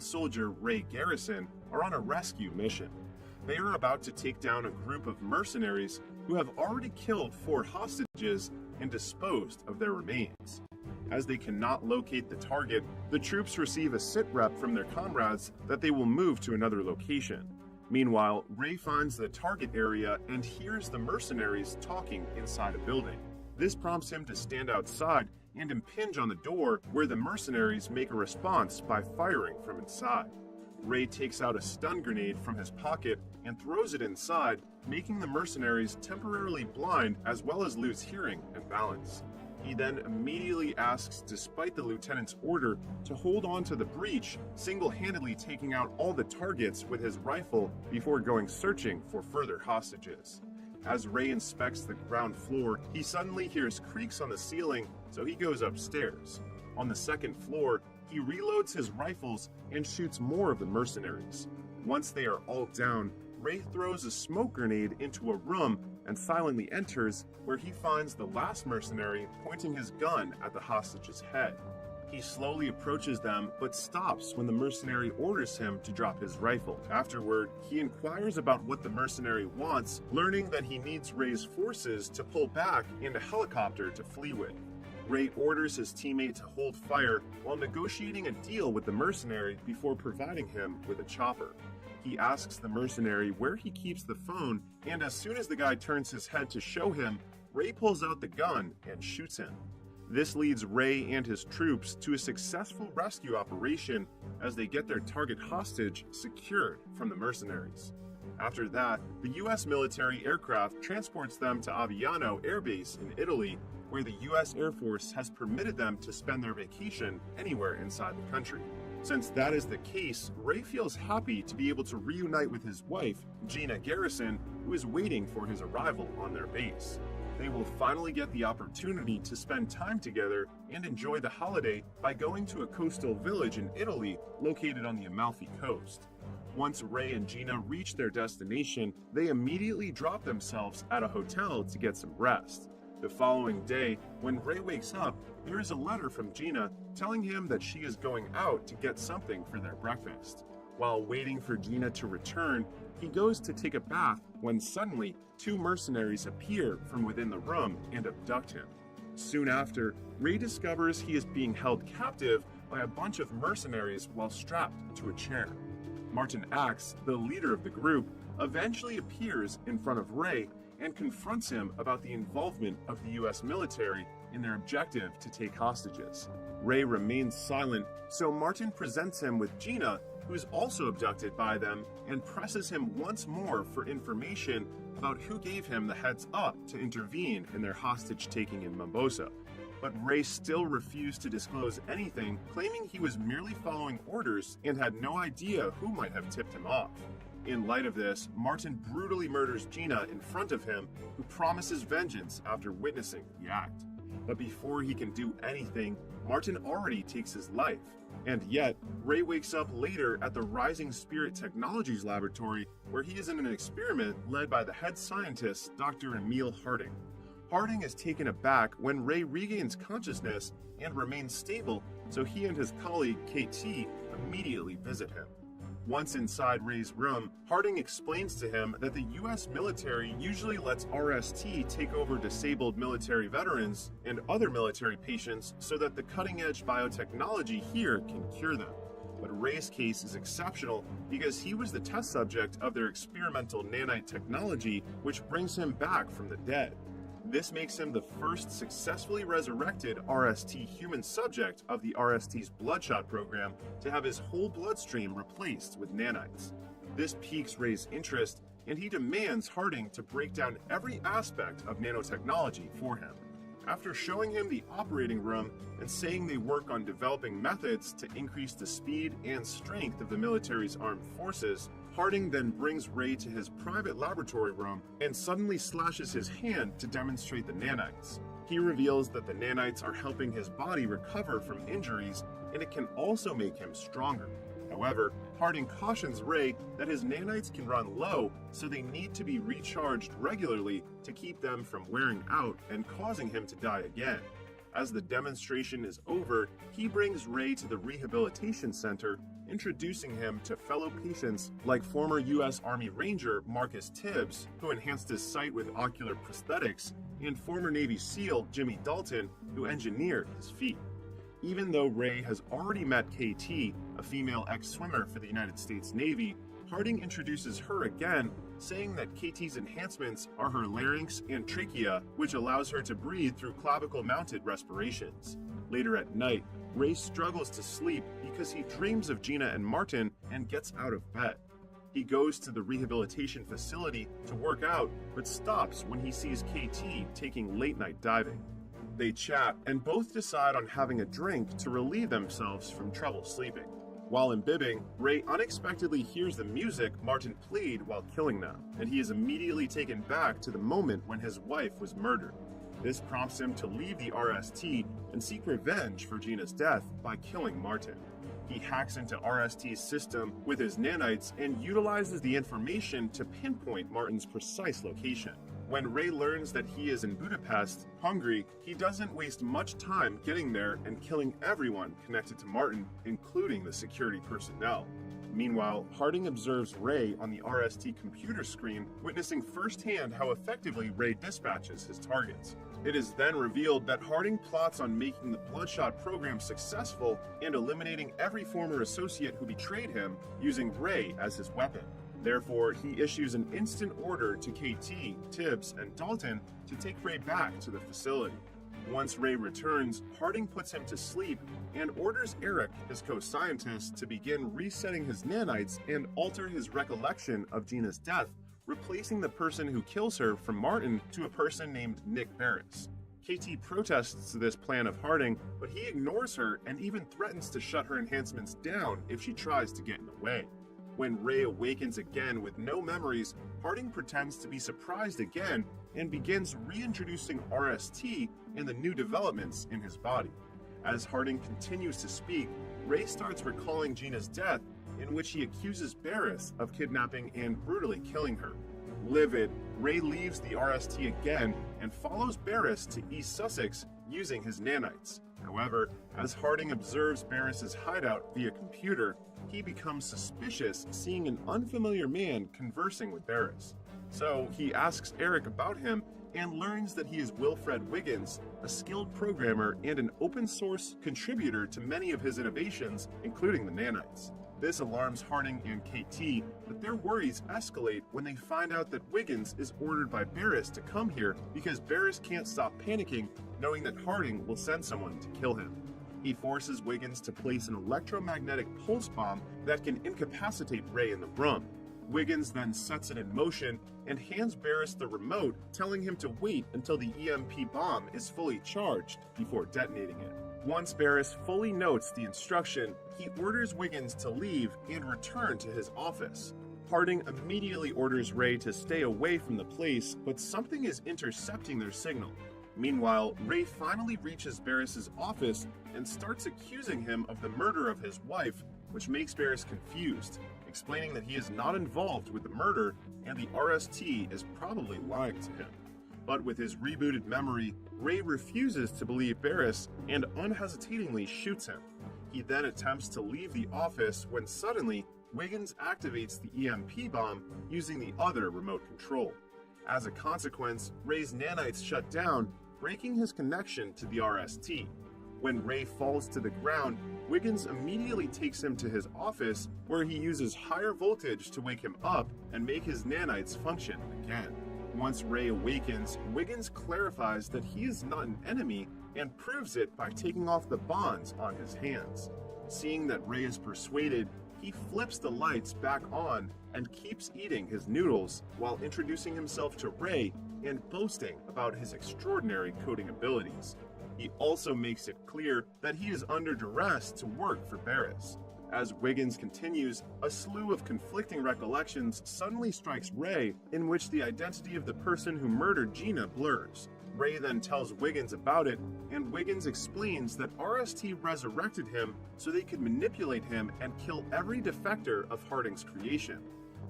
soldier Ray Garrison are on a rescue mission. They are about to take down a group of mercenaries who have already killed 4 hostages and disposed of their remains. As they cannot locate the target, the troops receive a sitrep from their comrades that they will move to another location. Meanwhile, Ray finds the target area and hears the mercenaries talking inside a building. This prompts him to stand outside and impinge on the door, where the mercenaries make a response by firing from inside. Ray takes out a stun grenade from his pocket and throws it inside, making the mercenaries temporarily blind as well as lose hearing and balance. He then immediately asks, despite the lieutenant's order, to hold on to the breach, single-handedly taking out all the targets with his rifle before going searching for further hostages. As Ray inspects the ground floor, he suddenly hears creaks on the ceiling, so he goes upstairs. On the second floor, he reloads his rifles and shoots more of the mercenaries. Once they are all down, Ray throws a smoke grenade into a room and silently enters, where he finds the last mercenary pointing his gun at the hostage's head. He slowly approaches them, but stops when the mercenary orders him to drop his rifle. Afterward, he inquires about what the mercenary wants, learning that he needs Ray's forces to pull back and a helicopter to flee with. Ray orders his teammate to hold fire while negotiating a deal with the mercenary before providing him with a chopper. He asks the mercenary where he keeps the phone, and as soon as the guy turns his head to show him, Ray pulls out the gun and shoots him. This leads Ray and his troops to a successful rescue operation as they get their target hostage secured from the mercenaries. After that, the US military aircraft transports them to Aviano Air Base in Italy, where the US Air Force has permitted them to spend their vacation anywhere inside the country. Since that is the case, Ray feels happy to be able to reunite with his wife, Gina Garrison, who is waiting for his arrival on their base. They will finally get the opportunity to spend time together and enjoy the holiday by going to a coastal village in Italy located on the Amalfi Coast. Once Ray and Gina reach their destination, they immediately drop themselves at a hotel to get some rest. The following day, when Ray wakes up, there is a letter from Gina telling him that she is going out to get something for their breakfast. While waiting for Gina to return, he goes to take a bath when suddenly 2 mercenaries appear from within the room and abduct him. Soon after, Ray discovers he is being held captive by a bunch of mercenaries while strapped to a chair. Martin Axe, the leader of the group, eventually appears in front of Ray and confronts him about the involvement of the US military in their objective to take hostages. Ray remains silent, so Martin presents him with Gina, who is also abducted by them, and presses him once more for information about who gave him the heads up to intervene in their hostage-taking in Mombosa. But Ray still refused to disclose anything, claiming he was merely following orders and had no idea who might have tipped him off. In light of this, Martin brutally murders Gina in front of him, who promises vengeance after witnessing the act. But before he can do anything, Martin already takes his life. And yet, Ray wakes up later at the Rising Spirit Technologies laboratory, where he is in an experiment led by the head scientist, Dr. Emil Harding. Harding is taken aback when Ray regains consciousness and remains stable, so he and his colleague, KT, immediately visit him. Once inside Ray's room, Harding explains to him that the US military usually lets RST take over disabled military veterans and other military patients so that the cutting-edge biotechnology here can cure them. But Ray's case is exceptional because he was the test subject of their experimental nanite technology, which brings him back from the dead. This makes him the first successfully resurrected RST human subject of the RST's Bloodshot program to have his whole bloodstream replaced with nanites. This piques Ray's interest, and he demands Harding to break down every aspect of nanotechnology for him. After showing him the operating room and saying they work on developing methods to increase the speed and strength of the military's armed forces, Harding then brings Ray to his private laboratory room and suddenly slashes his hand to demonstrate the nanites. He reveals that the nanites are helping his body recover from injuries, and it can also make him stronger. However, Harding cautions Ray that his nanites can run low, so they need to be recharged regularly to keep them from wearing out and causing him to die again. As the demonstration is over, he brings Ray to the rehabilitation center, introducing him to fellow patients like former U.S. Army Ranger Marcus Tibbs, who enhanced his sight with ocular prosthetics, and former Navy SEAL Jimmy Dalton, who engineered his feet. Even though Ray has already met KT, a female ex-swimmer for the United States Navy, Harding introduces her again, saying that KT's enhancements are her larynx and trachea, which allows her to breathe through clavicle-mounted respirations. Later at night, Ray struggles to sleep because he dreams of Gina and Martin and gets out of bed. He goes to the rehabilitation facility to work out, but stops when he sees KT taking late-night diving. They chat and both decide on having a drink to relieve themselves from trouble sleeping. While imbibing, Ray unexpectedly hears the music Martin played while killing them, and he is immediately taken back to the moment when his wife was murdered. This prompts him to leave the RST and seek revenge for Gina's death by killing Martin. He hacks into RST's system with his nanites and utilizes the information to pinpoint Martin's precise location. When Ray learns that he is in Budapest, Hungary, he doesn't waste much time getting there and killing everyone connected to Martin, including the security personnel. Meanwhile, Harding observes Ray on the RST computer screen, witnessing firsthand how effectively Ray dispatches his targets. It is then revealed that Harding plots on making the Bloodshot program successful and eliminating every former associate who betrayed him, using Ray as his weapon. Therefore, he issues an instant order to KT, Tibbs, and Dalton to take Ray back to the facility. Once Ray returns, Harding puts him to sleep and orders Eric, his co-scientist, to begin resetting his nanites and alter his recollection of Gina's death, replacing the person who kills her from Martin to a person named Nick Barris. KT protests this plan of Harding, but he ignores her and even threatens to shut her enhancements down if she tries to get in the way. When Ray awakens again with no memories, Harding pretends to be surprised again and begins reintroducing RST and the new developments in his body. As Harding continues to speak, Ray starts recalling Gina's death, in which he accuses Barris of kidnapping and brutally killing her. Livid, Ray leaves the RST again and follows Barris to East Sussex using his nanites. However, as Harding observes Barris's hideout via computer, he becomes suspicious seeing an unfamiliar man conversing with Barris. So he asks Eric about him and learns that he is Wilfred Wiggins, a skilled programmer and an open-source contributor to many of his innovations, including the nanites. This alarms Harding and KT, but their worries escalate when they find out that Wiggins is ordered by Barris to come here because Barris can't stop panicking, knowing that Harding will send someone to kill him. He forces Wiggins to place an electromagnetic pulse bomb that can incapacitate Ray in the room. Wiggins then sets it in motion and hands Barris the remote, telling him to wait until the EMP bomb is fully charged before detonating it. Once Barris fully notes the instruction, he orders Wiggins to leave and return to his office. Harding immediately orders Ray to stay away from the place, but something is intercepting their signal. Meanwhile, Ray finally reaches Barris's office and starts accusing him of the murder of his wife, which makes Barris confused, explaining that he is not involved with the murder and the RST is probably lying to him. But with his rebooted memory, Ray refuses to believe Barris and unhesitatingly shoots him. He then attempts to leave the office when suddenly Wiggins activates the EMP bomb using the other remote control. As a consequence, Ray's nanites shut down, breaking his connection to the RST. When Ray falls to the ground, Wiggins immediately takes him to his office, where he uses higher voltage to wake him up and make his nanites function again. Once Ray awakens, Wiggins clarifies that he is not an enemy and proves it by taking off the bonds on his hands. Seeing that Ray is persuaded, he flips the lights back on and keeps eating his noodles while introducing himself to Ray and boasting about his extraordinary coding abilities. He also makes it clear that he is under duress to work for Barris. As Wiggins continues, a slew of conflicting recollections suddenly strikes Ray, in which the identity of the person who murdered Gina blurs. Ray then tells Wiggins about it, and Wiggins explains that RST resurrected him so they could manipulate him and kill every defector of Harding's creation.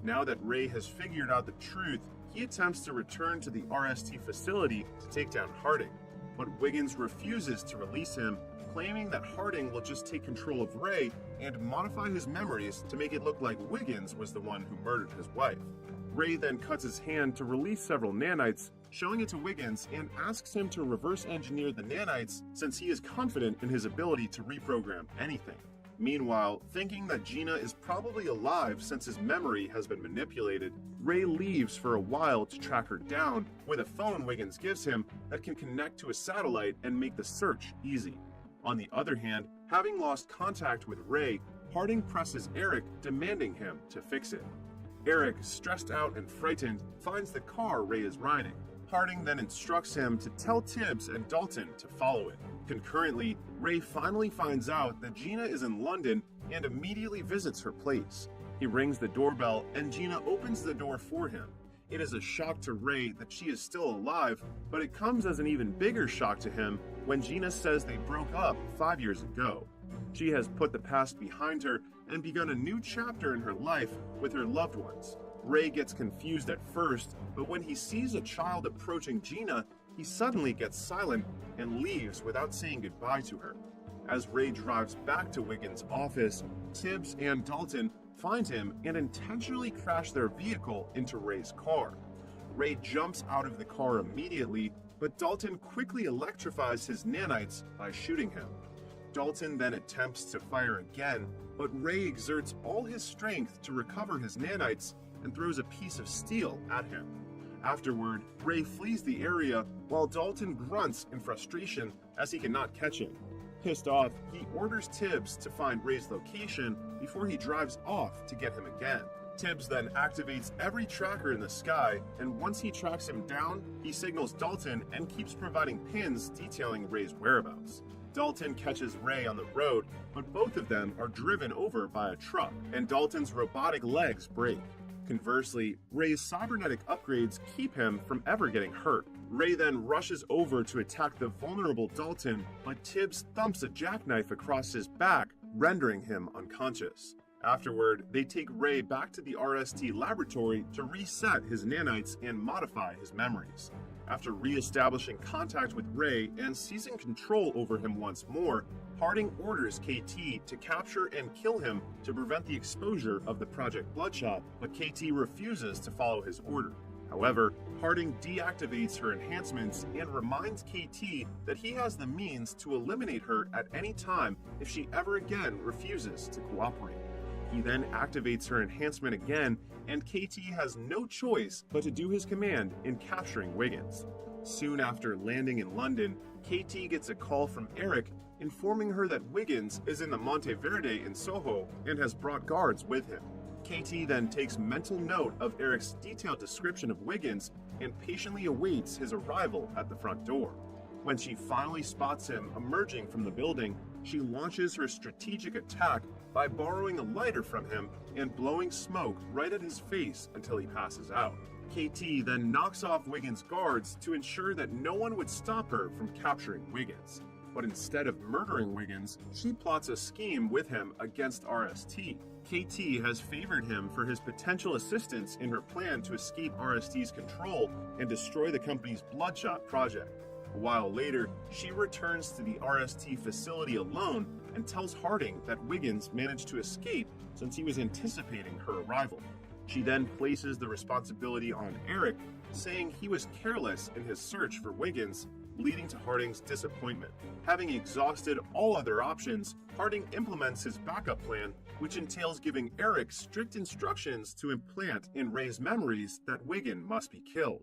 Now that Ray has figured out the truth, he attempts to return to the RST facility to take down Harding, but Wiggins refuses to release him, claiming that Harding will just take control of Ray and modify his memories to make it look like Wiggins was the one who murdered his wife. Ray then cuts his hand to release several nanites, showing it to Wiggins, and asks him to reverse engineer the nanites since he is confident in his ability to reprogram anything. Meanwhile, thinking that Gina is probably alive since his memory has been manipulated, Ray leaves for a while to track her down with a phone Wiggins gives him that can connect to a satellite and make the search easy. On the other hand, having lost contact with Ray, Harding presses Eric, demanding him to fix it. Eric, stressed out and frightened, finds the car Ray is riding. Harding then instructs him to tell Tibbs and Dalton to follow it. Concurrently, Ray finally finds out that Gina is in London and immediately visits her place. He rings the doorbell and Gina opens the door for him. It is a shock to Ray that she is still alive, but it comes as an even bigger shock to him when Gina says they broke up 5 years ago. She has put the past behind her and begun a new chapter in her life with her loved ones. Ray gets confused at first, but when he sees a child approaching Gina, he suddenly gets silent and leaves without saying goodbye to her. As Ray drives back to Wiggins' office, Tibbs and Dalton find him and intentionally crash their vehicle into Ray's car. Ray jumps out of the car immediately, but Dalton quickly electrifies his nanites by shooting him. Dalton then attempts to fire again, but Ray exerts all his strength to recover his nanites and throws a piece of steel at him. Afterward, Ray flees the area while Dalton grunts in frustration as he cannot catch him. Pissed off, he orders Tibbs to find Ray's location before he drives off to get him again. Tibbs then activates every tracker in the sky, and once he tracks him down, he signals Dalton and keeps providing pins detailing Ray's whereabouts. Dalton catches Ray on the road, but both of them are driven over by a truck, and Dalton's robotic legs break. Conversely, Ray's cybernetic upgrades keep him from ever getting hurt. Ray then rushes over to attack the vulnerable Dalton, but Tibbs thumps a jackknife across his back, rendering him unconscious. Afterward, they take Ray back to the RST laboratory to reset his nanites and modify his memories. After re-establishing contact with Ray and seizing control over him once more, Harding orders KT to capture and kill him to prevent the exposure of the Project Bloodshot, but KT refuses to follow his order. However, Harding deactivates her enhancements and reminds KT that he has the means to eliminate her at any time if she ever again refuses to cooperate. He then activates her enhancement again, and KT has no choice but to do his command in capturing Wiggins. Soon after landing in London, KT gets a call from Eric informing her that Wiggins is in the Monteverde in Soho and has brought guards with him. KT then takes mental note of Eric's detailed description of Wiggins and patiently awaits his arrival at the front door. When she finally spots him emerging from the building, she launches her strategic attack by borrowing a lighter from him and blowing smoke right at his face until he passes out. KT then knocks off Wiggins' guards to ensure that no one would stop her from capturing Wiggins. But instead of murdering Wiggins, she plots a scheme with him against RST. KT has favored him for his potential assistance in her plan to escape RST's control and destroy the company's Bloodshot project. A while later, she returns to the RST facility alone and tells Harding that Wiggins managed to escape since he was anticipating her arrival. She then places the responsibility on Eric, saying he was careless in his search for Wiggins, leading to Harding's disappointment. Having exhausted all other options, Harding implements his backup plan, which entails giving Eric strict instructions to implant in Ray's memories that Wiggins must be killed.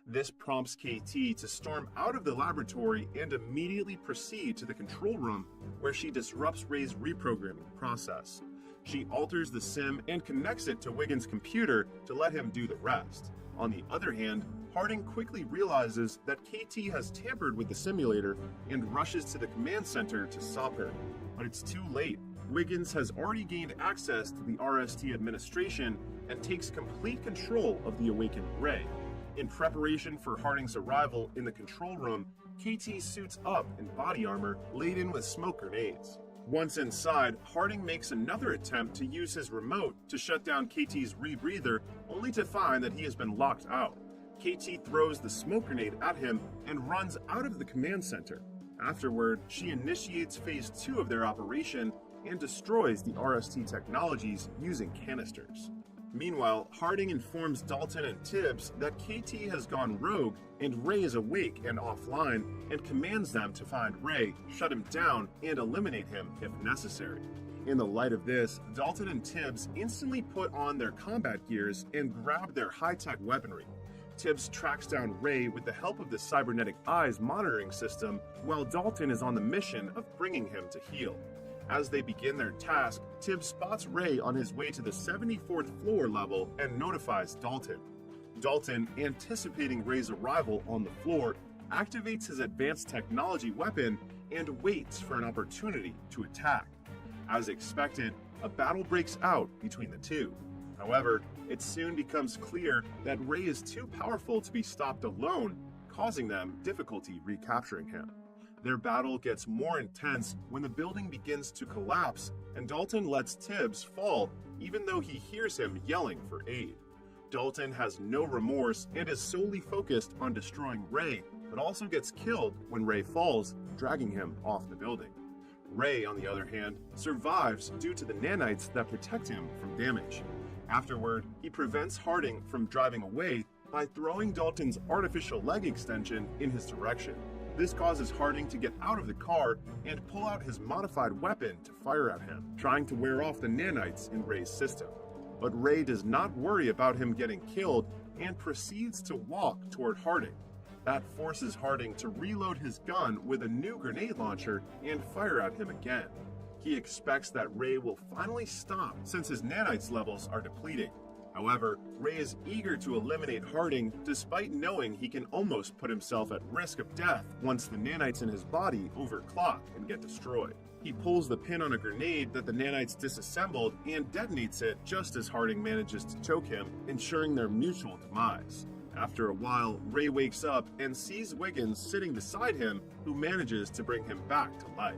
This prompts KT to storm out of the laboratory and immediately proceed to the control room, where she disrupts Ray's reprogramming process. She alters the sim and connects it to Wiggins' computer to let him do the rest. On the other hand, Harding quickly realizes that KT has tampered with the simulator and rushes to the command center to stop her. But it's too late. Wiggins has already gained access to the RST administration and takes complete control of the awakened Ray. In preparation for Harding's arrival in the control room, KT suits up in body armor laden with smoke grenades. Once inside, Harding makes another attempt to use his remote to shut down KT's rebreather, only to find that he has been locked out. KT throws the smoke grenade at him and runs out of the command center. Afterward, she initiates Phase 2 of their operation and destroys the RST technologies using canisters. Meanwhile, Harding informs Dalton and Tibbs that KT has gone rogue and Ray is awake and offline, and commands them to find Ray, shut him down, and eliminate him if necessary. In the light of this, Dalton and Tibbs instantly put on their combat gears and grab their high-tech weaponry. Tibbs tracks down Ray with the help of the cybernetic eyes monitoring system, while Dalton is on the mission of bringing him to heel. As they begin their task, Tibbs spots Ray on his way to the 74th floor level and notifies Dalton. Dalton, anticipating Ray's arrival on the floor, activates his advanced technology weapon and waits for an opportunity to attack. As expected, a battle breaks out between the two. However, it soon becomes clear that Ray is too powerful to be stopped alone, causing them difficulty recapturing him. Their battle gets more intense when the building begins to collapse and Dalton lets Tibbs fall even though he hears him yelling for aid. Dalton has no remorse and is solely focused on destroying Ray, but also gets killed when Ray falls, dragging him off the building. Ray, on the other hand, survives due to the nanites that protect him from damage. Afterward, he prevents Harding from driving away by throwing Dalton's artificial leg extension in his direction. This causes Harding to get out of the car and pull out his modified weapon to fire at him, trying to wear off the nanites in Ray's system. But Ray does not worry about him getting killed and proceeds to walk toward Harding. That forces Harding to reload his gun with a new grenade launcher and fire at him again. He expects that Ray will finally stop since his nanites levels are depleting. However, Ray is eager to eliminate Harding despite knowing he can almost put himself at risk of death once the nanites in his body overclock and get destroyed. He pulls the pin on a grenade that the nanites disassembled and detonates it just as Harding manages to choke him, ensuring their mutual demise. After a while, Ray wakes up and sees Wiggins sitting beside him, who manages to bring him back to life.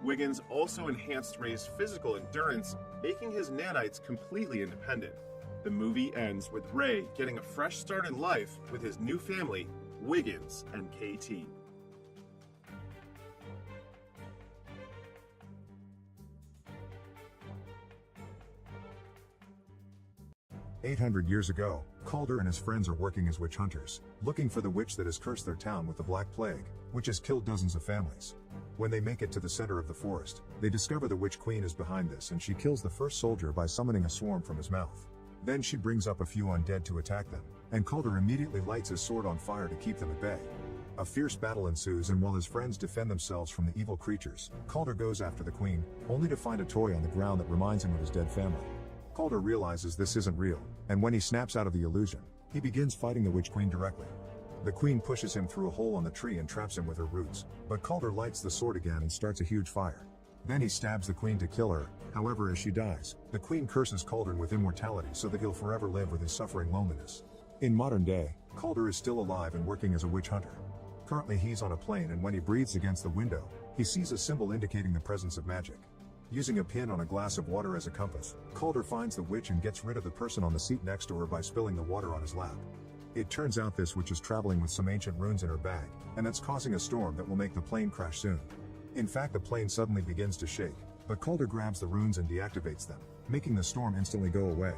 Wiggins also enhanced Ray's physical endurance, making his nanites completely independent. The movie ends with Ray getting a fresh start in life with his new family, Wiggins and KT. "800 years ago, Calder and his friends are working as witch hunters, looking for the witch that has cursed their town with the Black Plague, which has killed dozens of families. When they make it to the center of the forest, they discover the Witch Queen is behind this and she kills the first soldier by summoning a swarm from his mouth. Then she brings up a few undead to attack them, and Calder immediately lights his sword on fire to keep them at bay. A fierce battle ensues, and while his friends defend themselves from the evil creatures, Calder goes after the queen, only to find a toy on the ground that reminds him of his dead family. Calder realizes this isn't real, and when he snaps out of the illusion, he begins fighting the Witch Queen directly. The queen pushes him through a hole on the tree and traps him with her roots, but Calder lights the sword again and starts a huge fire. Then he stabs the queen to kill her. However, as she dies, the queen curses Calder with immortality so that he'll forever live with his suffering loneliness. In modern day, Calder is still alive and working as a witch hunter. Currently he's on a plane, and when he breathes against the window, he sees a symbol indicating the presence of magic. Using a pin on a glass of water as a compass, Calder finds the witch and gets rid of the person on the seat next to her by spilling the water on his lap. It turns out this witch is traveling with some ancient runes in her bag, and that's causing a storm that will make the plane crash soon. In fact, the plane suddenly begins to shake, but Calder grabs the runes and deactivates them, making the storm instantly go away.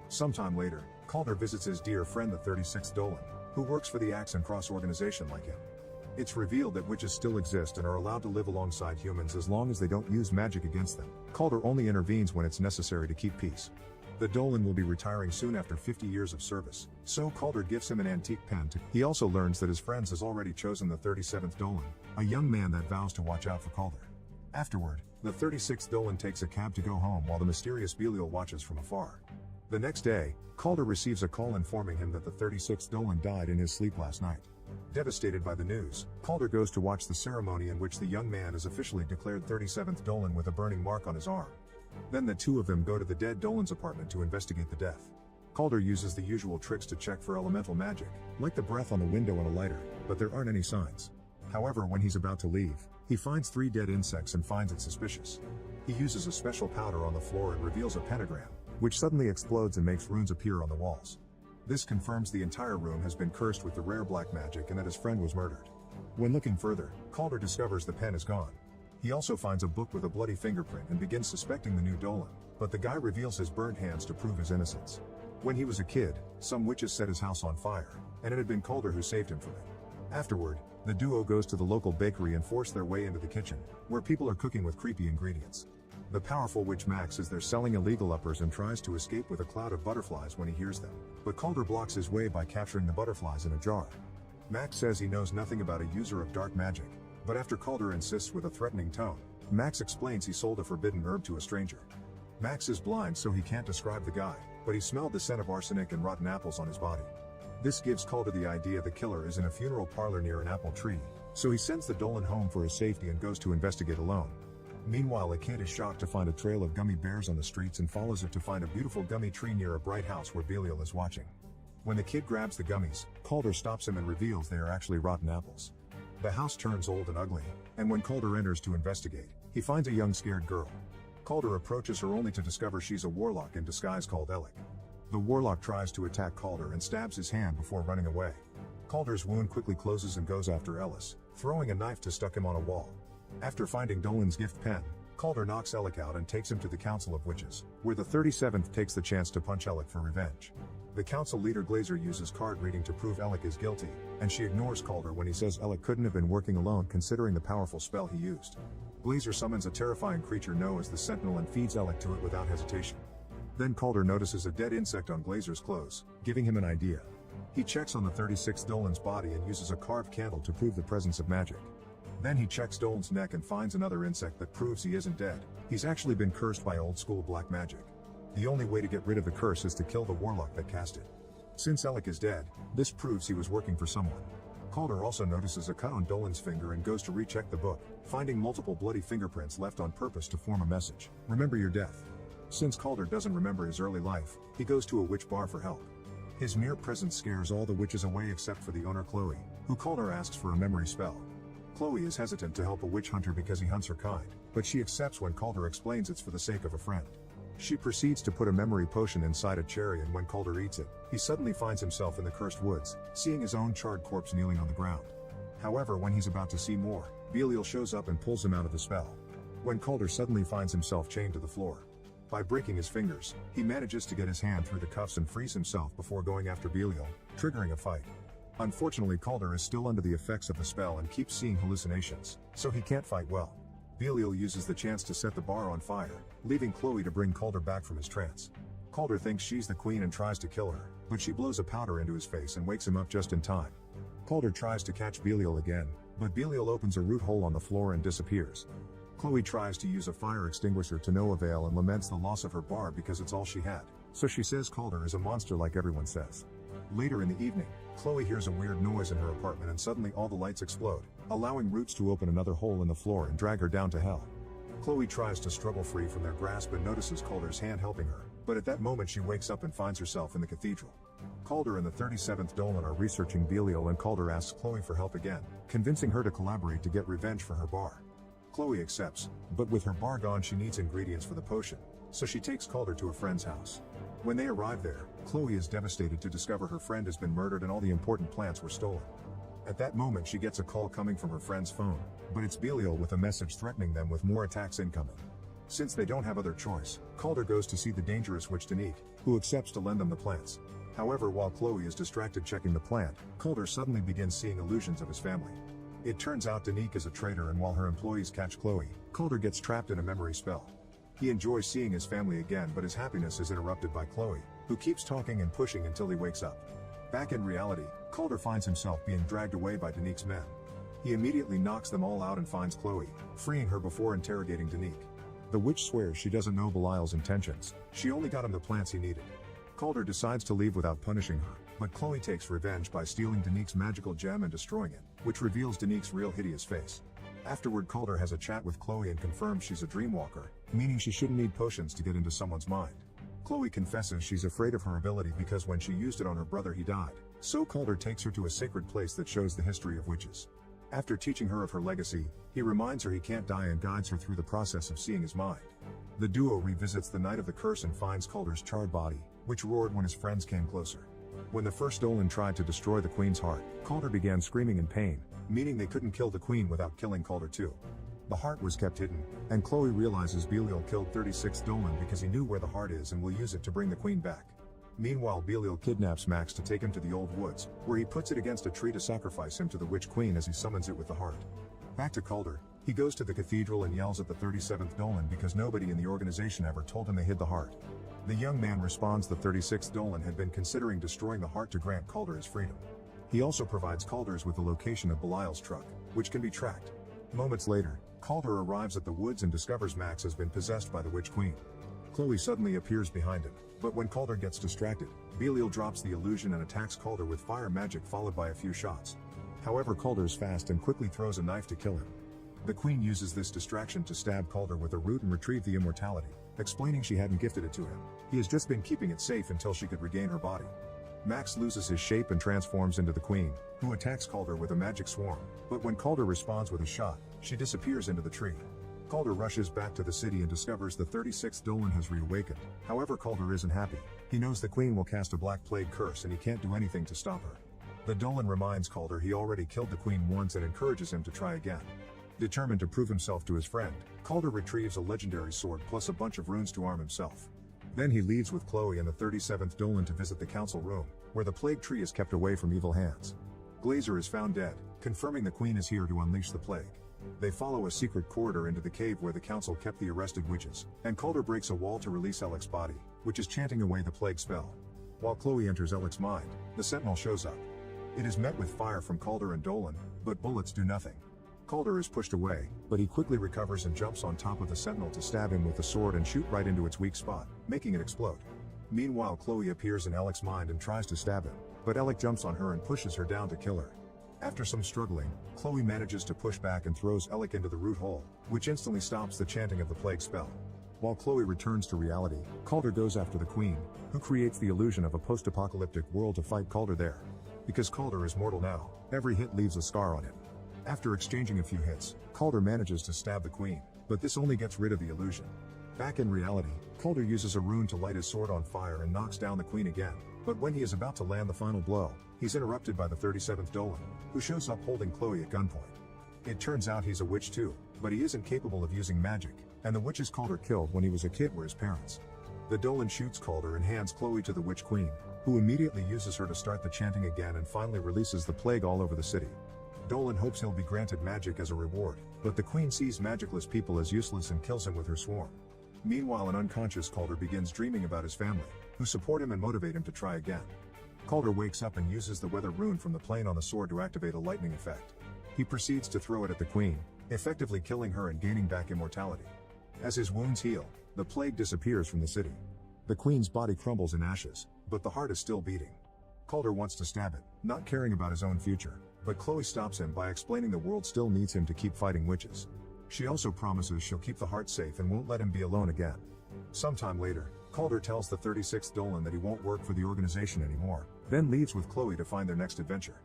Sometime later, Calder visits his dear friend the 36th Dolan, who works for the Axe and Cross organization like him. It's revealed that witches still exist and are allowed to live alongside humans as long as they don't use magic against them. Calder only intervenes when it's necessary to keep peace. The Dolan will be retiring soon after 50 years of service, so Calder gives him an antique pen to. He also learns that his friends has already chosen the 37th Dolan, a young man that vows to watch out for Calder. Afterward, the 36th Dolan takes a cab to go home while the mysterious Belial watches from afar. The next day, Calder receives a call informing him that the 36th Dolan died in his sleep last night. Devastated by the news, Calder goes to watch the ceremony in which the young man is officially declared 37th Dolan with a burning mark on his arm. Then the two of them go to the dead Dolan's apartment to investigate the death. Calder uses the usual tricks to check for elemental magic, like the breath on the window and a lighter, but there aren't any signs. However, when he's about to leave, he finds 3 dead insects and finds it suspicious. He uses a special powder on the floor and reveals a pentagram, which suddenly explodes and makes runes appear on the walls. This confirms the entire room has been cursed with the rare black magic and that his friend was murdered. When looking further, Calder discovers the pen is gone. He also finds a book with a bloody fingerprint and begins suspecting the new Dolan, but the guy reveals his burnt hands to prove his innocence. When he was a kid, some witches set his house on fire, and it had been Calder who saved him from it. Afterward, the duo goes to the local bakery and force their way into the kitchen, where people are cooking with creepy ingredients. The powerful witch Max is there selling illegal uppers and tries to escape with a cloud of butterflies when he hears them, but Calder blocks his way by capturing the butterflies in a jar. Max says he knows nothing about a user of dark magic, but after Calder insists with a threatening tone, Max explains he sold a forbidden herb to a stranger. Max is blind so he can't describe the guy, but he smelled the scent of arsenic and rotten apples on his body. This gives Calder the idea the killer is in a funeral parlor near an apple tree, so he sends the Dolan home for his safety and goes to investigate alone. Meanwhile, a kid is shocked to find a trail of gummy bears on the streets and follows it to find a beautiful gummy tree near a bright house where Belial is watching. When the kid grabs the gummies, Calder stops him and reveals they are actually rotten apples. The house turns old and ugly, and when Calder enters to investigate, he finds a young scared girl. Calder approaches her only to discover she's a warlock in disguise called Alec. The warlock tries to attack Calder and stabs his hand before running away. Calder's wound quickly closes and goes after Ellis, throwing a knife to stuck him on a wall. After finding Dolan's gift pen, Calder knocks Alec out and takes him to the Council of Witches, where the 37th takes the chance to punch Alec for revenge. The council leader Glazer uses card reading to prove Alec is guilty, and she ignores Calder when he says Alec couldn't have been working alone considering the powerful spell he used. Glazer summons a terrifying creature known as the Sentinel and feeds Alec to it without hesitation. Then Calder notices a dead insect on Glazer's clothes, giving him an idea. He checks on the 36th Dolan's body and uses a carved candle to prove the presence of magic. Then he checks Dolan's neck and finds another insect that proves he isn't dead. He's actually been cursed by old-school black magic. The only way to get rid of the curse is to kill the warlock that cast it. Since Alec is dead, this proves he was working for someone. Calder also notices a cut on Dolan's finger and goes to recheck the book, finding multiple bloody fingerprints left on purpose to form a message. Remember your death. Since Calder doesn't remember his early life, he goes to a witch bar for help. His mere presence scares all the witches away except for the owner Chloe, who Calder asks for a memory spell. Chloe is hesitant to help a witch hunter because he hunts her kind, but she accepts when Calder explains it's for the sake of a friend. She proceeds to put a memory potion inside a cherry, and when Calder eats it, he suddenly finds himself in the cursed woods, seeing his own charred corpse kneeling on the ground. However, when he's about to see more, Belial shows up and pulls him out of the spell. When Calder suddenly finds himself chained to the floor. By breaking his fingers, he manages to get his hand through the cuffs and frees himself before going after Belial, triggering a fight. Unfortunately, Calder is still under the effects of the spell and keeps seeing hallucinations, so he can't fight well. Belial uses the chance to set the bar on fire, leaving Chloe to bring Calder back from his trance. Calder thinks she's the queen and tries to kill her, but she blows a powder into his face and wakes him up just in time. Calder tries to catch Belial again, but Belial opens a root hole on the floor and disappears. Chloe tries to use a fire extinguisher to no avail and laments the loss of her bar because it's all she had, so she says Calder is a monster like everyone says. Later in the evening, Chloe hears a weird noise in her apartment and suddenly all the lights explode, allowing Roots to open another hole in the floor and drag her down to hell. Chloe tries to struggle free from their grasp and notices Calder's hand helping her, but at that moment she wakes up and finds herself in the cathedral. Calder and the 37th Dolan are researching Belial, and Calder asks Chloe for help again, convincing her to collaborate to get revenge for her bar. Chloe accepts, but with her bar gone she needs ingredients for the potion, so she takes Calder to a friend's house. When they arrive there, Chloe is devastated to discover her friend has been murdered and all the important plants were stolen. At that moment she gets a call coming from her friend's phone, but it's Belial with a message threatening them with more attacks incoming. Since they don't have other choice, Calder goes to see the dangerous witch Danique, who accepts to lend them the plants. However, while Chloe is distracted checking the plant, Calder suddenly begins seeing illusions of his family. It turns out Danique is a traitor, and while her employees catch Chloe, Calder gets trapped in a memory spell. He enjoys seeing his family again, but his happiness is interrupted by Chloe, who keeps talking and pushing until he wakes up. Back in reality, Calder finds himself being dragged away by Danique's men. He immediately knocks them all out and finds Chloe, freeing her before interrogating Danique. The witch swears she doesn't know Belial's intentions, she only got him the plants he needed. Calder decides to leave without punishing her, but Chloe takes revenge by stealing Danique's magical gem and destroying it, which reveals Danique's real hideous face. Afterward, Calder has a chat with Chloe and confirms she's a dreamwalker, meaning she shouldn't need potions to get into someone's mind. Chloe confesses she's afraid of her ability because when she used it on her brother he died, so Calder takes her to a sacred place that shows the history of witches. After teaching her of her legacy, he reminds her he can't die and guides her through the process of seeing his mind. The duo revisits the night of the curse and finds Calder's charred body, which roared when his friends came closer. When the first Dolan tried to destroy the Queen's heart, Calder began screaming in pain, meaning they couldn't kill the Queen without killing Calder too. The heart was kept hidden, and Chloe realizes Belial killed 36th Dolan because he knew where the heart is and will use it to bring the Queen back. Meanwhile, Belial kidnaps Max to take him to the Old Woods, where he puts it against a tree to sacrifice him to the Witch Queen as he summons it with the heart. Back to Calder, he goes to the cathedral and yells at the 37th Dolan because nobody in the organization ever told him they hid the heart. The young man responds the 36th Dolan had been considering destroying the heart to grant Calder his freedom. He also provides Calders with the location of Belial's truck, which can be tracked. Moments later, Calder arrives at the woods and discovers Max has been possessed by the Witch Queen. Chloe suddenly appears behind him, but when Calder gets distracted, Belial drops the illusion and attacks Calder with fire magic followed by a few shots. However, Calder's fast and quickly throws a knife to kill him. The Queen uses this distraction to stab Calder with a root and retrieve the immortality, explaining she hadn't gifted it to him. He has just been keeping it safe until she could regain her body. Max loses his shape and transforms into the Queen, who attacks Calder with a magic swarm, but when Calder responds with a shot, she disappears into the tree. Calder rushes back to the city and discovers the 36th Dolan has reawakened. However, Calder isn't happy. He knows the Queen will cast a Black Plague curse and he can't do anything to stop her. The Dolan reminds Calder he already killed the Queen once and encourages him to try again. Determined to prove himself to his friend, Calder retrieves a legendary sword plus a bunch of runes to arm himself. Then he leaves with Chloe and the 37th Dolan to visit the council room, where the plague tree is kept away from evil hands. Glazer is found dead, confirming the Queen is here to unleash the plague. They follow a secret corridor into the cave where the council kept the arrested witches, and Calder breaks a wall to release Alec's body, which is chanting away the plague spell. While Chloe enters Alec's mind, the Sentinel shows up. It is met with fire from Calder and Dolan, but bullets do nothing. Calder is pushed away, but he quickly recovers and jumps on top of the Sentinel to stab him with the sword and shoot right into its weak spot, making it explode. Meanwhile, Chloe appears in Alec's mind and tries to stab him, but Alec jumps on her and pushes her down to kill her. After some struggling, Chloe manages to push back and throws Alec into the root hole, which instantly stops the chanting of the plague spell. While Chloe returns to reality, Calder goes after the Queen, who creates the illusion of a post-apocalyptic world to fight Calder there. Because Calder is mortal now, every hit leaves a scar on him. After exchanging a few hits, Calder manages to stab the Queen, but this only gets rid of the illusion. Back in reality, Calder uses a rune to light his sword on fire and knocks down the Queen again, but when he is about to land the final blow, he's interrupted by the 37th Dolan, who shows up holding Chloe at gunpoint. It turns out he's a witch too, but he isn't capable of using magic, and the witches Calder killed when he was a kid were his parents. The Dolan shoots Calder and hands Chloe to the Witch Queen, who immediately uses her to start the chanting again and finally releases the plague all over the city. Dolan hopes he'll be granted magic as a reward, but the Queen sees magicless people as useless and kills him with her swarm. Meanwhile, an unconscious Calder begins dreaming about his family, who support him and motivate him to try again. Calder wakes up and uses the weather rune from the plane on the sword to activate a lightning effect. He proceeds to throw it at the Queen, effectively killing her and gaining back immortality. As his wounds heal, the plague disappears from the city. The Queen's body crumbles in ashes, but the heart is still beating. Calder wants to stab it, not caring about his own future, but Chloe stops him by explaining the world still needs him to keep fighting witches. She also promises she'll keep the heart safe and won't let him be alone again. Sometime later, Calder tells the 36th Dolan that he won't work for the organization anymore, then leaves with Chloe to find their next adventure.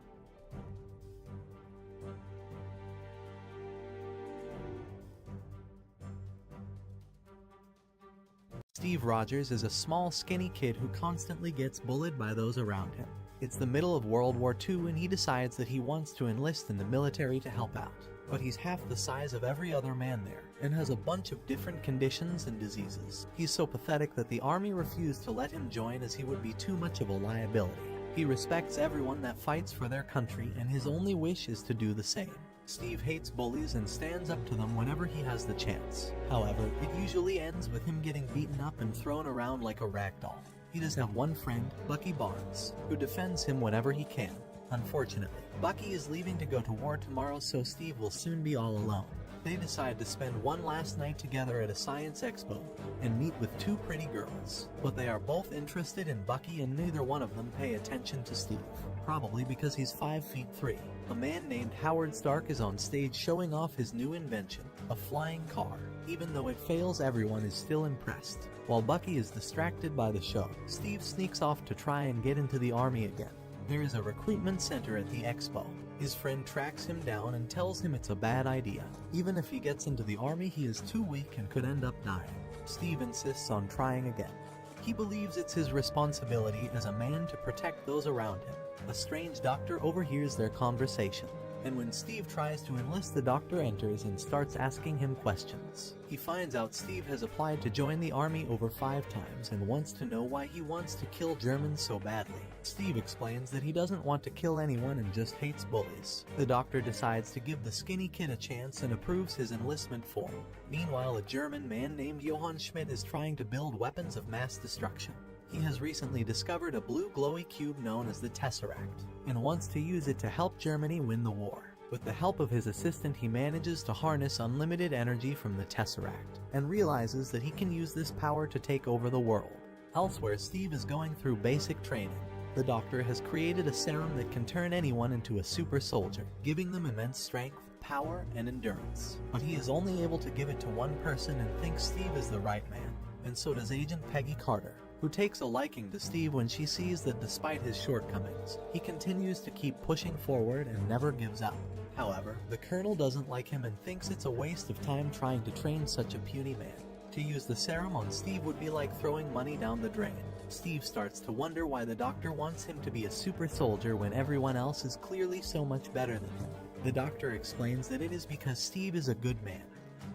Steve Rogers is a small, skinny kid who constantly gets bullied by those around him. It's the middle of World War II and he decides that he wants to enlist in the military to help out. But he's half the size of every other man there, and has a bunch of different conditions and diseases. He's so pathetic that the army refused to let him join as he would be too much of a liability. He respects everyone that fights for their country, and his only wish is to do the same. Steve hates bullies and stands up to them whenever he has the chance. However, it usually ends with him getting beaten up and thrown around like a rag doll. He does have one friend, Bucky Barnes, who defends him whenever he can. Unfortunately, Bucky is leaving to go to war tomorrow, so Steve will soon be all alone. They decide to spend one last night together at a science expo and meet with two pretty girls. But they are both interested in Bucky and neither one of them pay attention to Steve, probably because he's 5'3". A man named Howard Stark is on stage showing off his new invention, a flying car. Even though it fails, everyone is still impressed. While Bucky is distracted by the show, Steve sneaks off to try and get into the army again. There is a recruitment center at the expo. His friend tracks him down and tells him it's a bad idea. Even if he gets into the army, he is too weak and could end up dying. Steve insists on trying again. He believes it's his responsibility as a man to protect those around him. A strange doctor overhears their conversation, and when Steve tries to enlist, the doctor enters and starts asking him questions. He finds out Steve has applied to join the army over 5 times and wants to know why he wants to kill Germans so badly. Steve explains that he doesn't want to kill anyone and just hates bullies. The doctor decides to give the skinny kid a chance and approves his enlistment form. Meanwhile, a German man named Johann Schmidt is trying to build weapons of mass destruction. He has recently discovered a blue glowy cube known as the Tesseract, and wants to use it to help Germany win the war. With the help of his assistant, he manages to harness unlimited energy from the Tesseract, and realizes that he can use this power to take over the world. Elsewhere, Steve is going through basic training. The doctor has created a serum that can turn anyone into a super soldier, giving them immense strength, power, and endurance. But he is only able to give it to one person and thinks Steve is the right man, and so does Agent Peggy Carter, who takes a liking to Steve when she sees that despite his shortcomings, he continues to keep pushing forward and never gives up. However, the Colonel doesn't like him and thinks it's a waste of time trying to train such a puny man. To use the serum on Steve would be like throwing money down the drain. Steve starts to wonder why the doctor wants him to be a super soldier when everyone else is clearly so much better than him. The doctor explains that it is because Steve is a good man,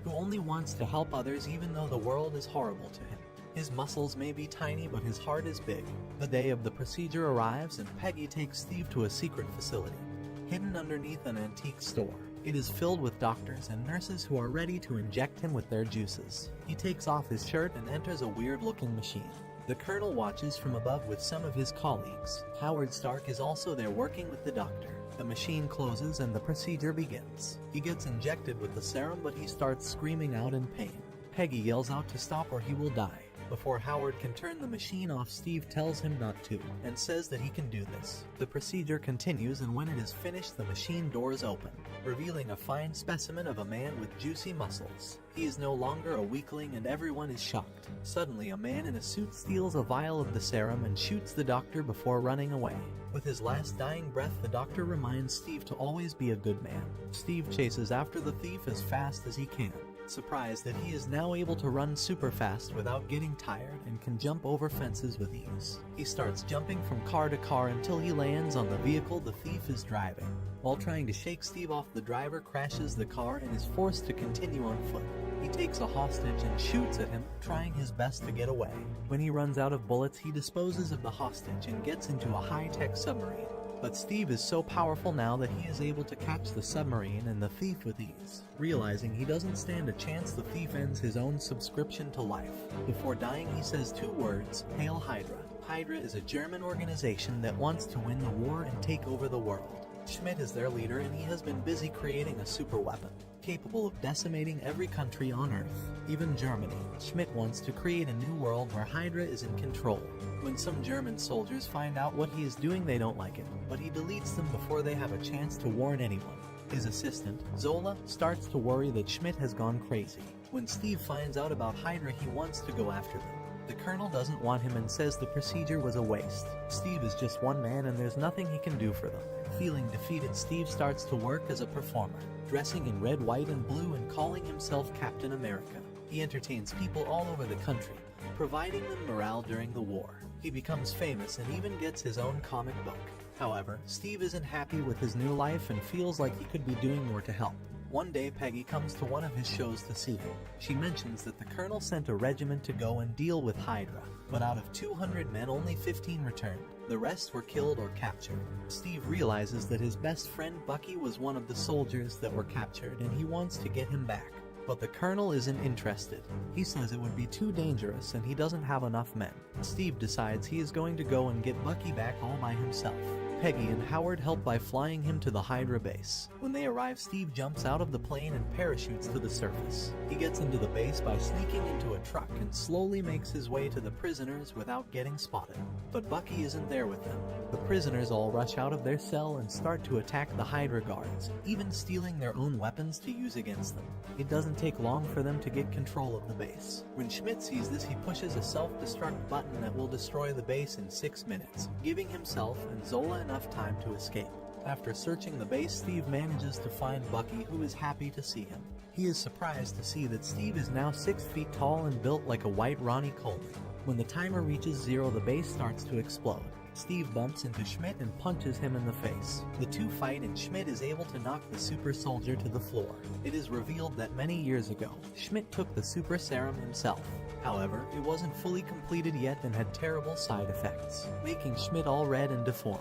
who only wants to help others even though the world is horrible to him. His muscles may be tiny, but his heart is big. The day of the procedure arrives, and Peggy takes Steve to a secret facility, hidden underneath an antique store. It is filled with doctors and nurses who are ready to inject him with their juices. He takes off his shirt and enters a weird-looking machine. The Colonel watches from above with some of his colleagues. Howard Stark is also there working with the doctor. The machine closes and the procedure begins. He gets injected with the serum, but he starts screaming out in pain. Peggy yells out to stop or he will die. Before Howard can turn the machine off, Steve tells him not to, and says that he can do this. The procedure continues, and when it is finished, the machine doors open, revealing a fine specimen of a man with juicy muscles. He is no longer a weakling, and everyone is shocked. Suddenly, a man in a suit steals a vial of the serum and shoots the doctor before running away. With his last dying breath, the doctor reminds Steve to always be a good man. Steve chases after the thief as fast as he can, surprised that he is now able to run super fast without getting tired and can jump over fences with ease. He starts jumping from car to car until he lands on the vehicle the thief is driving. While trying to shake Steve off, the driver crashes the car and is forced to continue on foot. He takes a hostage and shoots at him, trying his best to get away. When he runs out of bullets, he disposes of the hostage and gets into a high-tech submarine. But Steve is so powerful now that he is able to catch the submarine and the thief with ease. Realizing he doesn't stand a chance, the thief ends his own subscription to life. Before dying, he says 2 words, "Hail Hydra." Hydra is a German organization that wants to win the war and take over the world. Schmidt is their leader, and he has been busy creating a super weapon, capable of decimating every country on Earth, even Germany. Schmidt wants to create a new world where Hydra is in control. When some German soldiers find out what he is doing, they don't like it, but he deletes them before they have a chance to warn anyone. His assistant, Zola, starts to worry that Schmidt has gone crazy. When Steve finds out about Hydra, he wants to go after them. The Colonel doesn't want him and says the procedure was a waste. Steve is just one man and there's nothing he can do for them. Feeling defeated, Steve starts to work as a performer, dressing in red, white, and blue and calling himself Captain America. He entertains people all over the country, providing them morale during the war. He becomes famous and even gets his own comic book. However, Steve isn't happy with his new life and feels like he could be doing more to help. One day, Peggy comes to one of his shows to see him. She mentions that the Colonel sent a regiment to go and deal with Hydra, but out of 200 men, only 15 returned. The rest were killed or captured. Steve realizes that his best friend Bucky was one of the soldiers that were captured, and he wants to get him back. But the Colonel isn't interested. He says it would be too dangerous and he doesn't have enough men. Steve decides he is going to go and get Bucky back all by himself. Peggy and Howard help by flying him to the Hydra base. When they arrive, Steve jumps out of the plane and parachutes to the surface. He gets into the base by sneaking into a truck and slowly makes his way to the prisoners without getting spotted. But Bucky isn't there with them. The prisoners all rush out of their cell and start to attack the Hydra guards, even stealing their own weapons to use against them. It doesn't take long for them to get control of the base. When Schmidt sees this, he pushes a self-destruct button that will destroy the base in 6 minutes, giving himself and Zola enough time to escape. After searching the base, Steve manages to find Bucky, who is happy to see him. He is surprised to see that Steve is now 6 feet tall and built like a white Ronnie Coleman. When the timer reaches 0, the base starts to explode. Steve bumps into Schmidt and punches him in the face. The two fight and Schmidt is able to knock the super soldier to the floor. It is revealed that many years ago, Schmidt took the super serum himself. However, it wasn't fully completed yet and had terrible side effects, making Schmidt all red and deformed.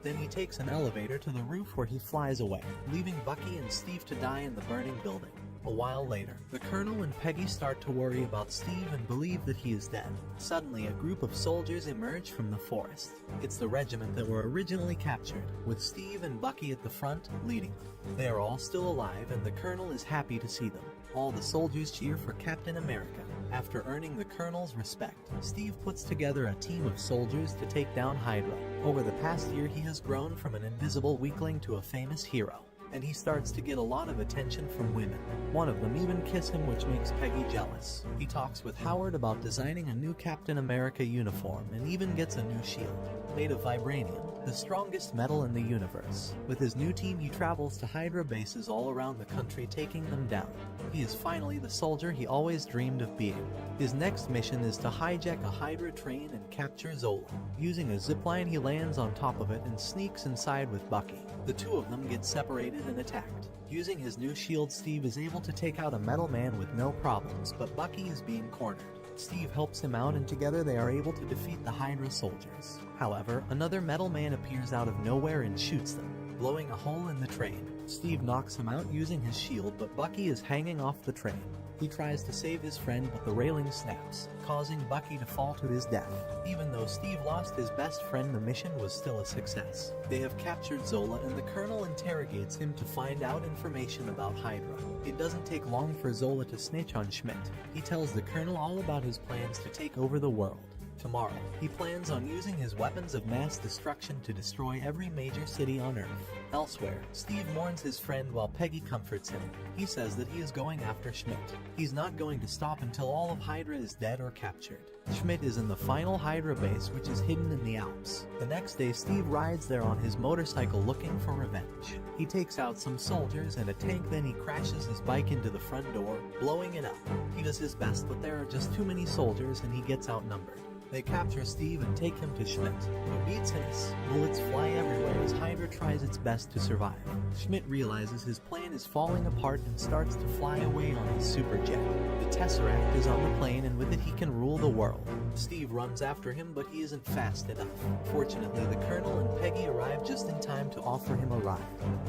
Then he takes an elevator to the roof where he flies away, leaving Bucky and Steve to die in the burning building. A while later, the Colonel and Peggy start to worry about Steve and believe that he is dead. Suddenly, a group of soldiers emerge from the forest. It's the regiment that were originally captured, with Steve and Bucky at the front, leading them. They are all still alive, and the Colonel is happy to see them. All the soldiers cheer for Captain America. After earning the Colonel's respect, Steve puts together a team of soldiers to take down Hydra. Over the past year, he has grown from an invisible weakling to a famous hero, and he starts to get a lot of attention from women. One of them even kiss him, which makes Peggy jealous. He talks with Howard about designing a new Captain America uniform and even gets a new shield, made of vibranium, the strongest metal in the universe. With his new team, he travels to Hydra bases all around the country, taking them down. He is finally the soldier he always dreamed of being. His next mission is to hijack a Hydra train and capture Zola. Using a zipline, he lands on top of it and sneaks inside with Bucky. The two of them get separated and attacked. Using his new shield, Steve is able to take out a metal man with no problems, but Bucky is being cornered. Steve helps him out, and together they are able to defeat the Hydra soldiers. However, another metal man appears out of nowhere and shoots them, blowing a hole in the train. Steve knocks him out using his shield, but Bucky is hanging off the train. He tries to save his friend, but the railing snaps, causing Bucky to fall to his death. Even though Steve lost his best friend, the mission was still a success. They have captured Zola, and the Colonel interrogates him to find out information about Hydra. It doesn't take long for Zola to snitch on Schmidt. He tells the Colonel all about his plans to take over the world. Tomorrow, he plans on using his weapons of mass destruction to destroy every major city on Earth. Elsewhere, Steve mourns his friend while Peggy comforts him. He says that he is going after Schmidt. He's not going to stop until all of Hydra is dead or captured. Schmidt is in the final Hydra base, which is hidden in the Alps. The next day, Steve rides there on his motorcycle looking for revenge. He takes out some soldiers and a tank, then he crashes his bike into the front door, blowing it up. He does his best, but there are just too many soldiers and he gets outnumbered. They capture Steve and take him to Schmidt, who beats him. Bullets fly everywhere as Hydra tries its best to survive. Schmidt realizes his plan is falling apart and starts to fly away on his super jet. The Tesseract is on the plane, and with it he can rule the world. Steve runs after him, but he isn't fast enough. Fortunately, the Colonel and Peggy arrive just in time to offer him a ride.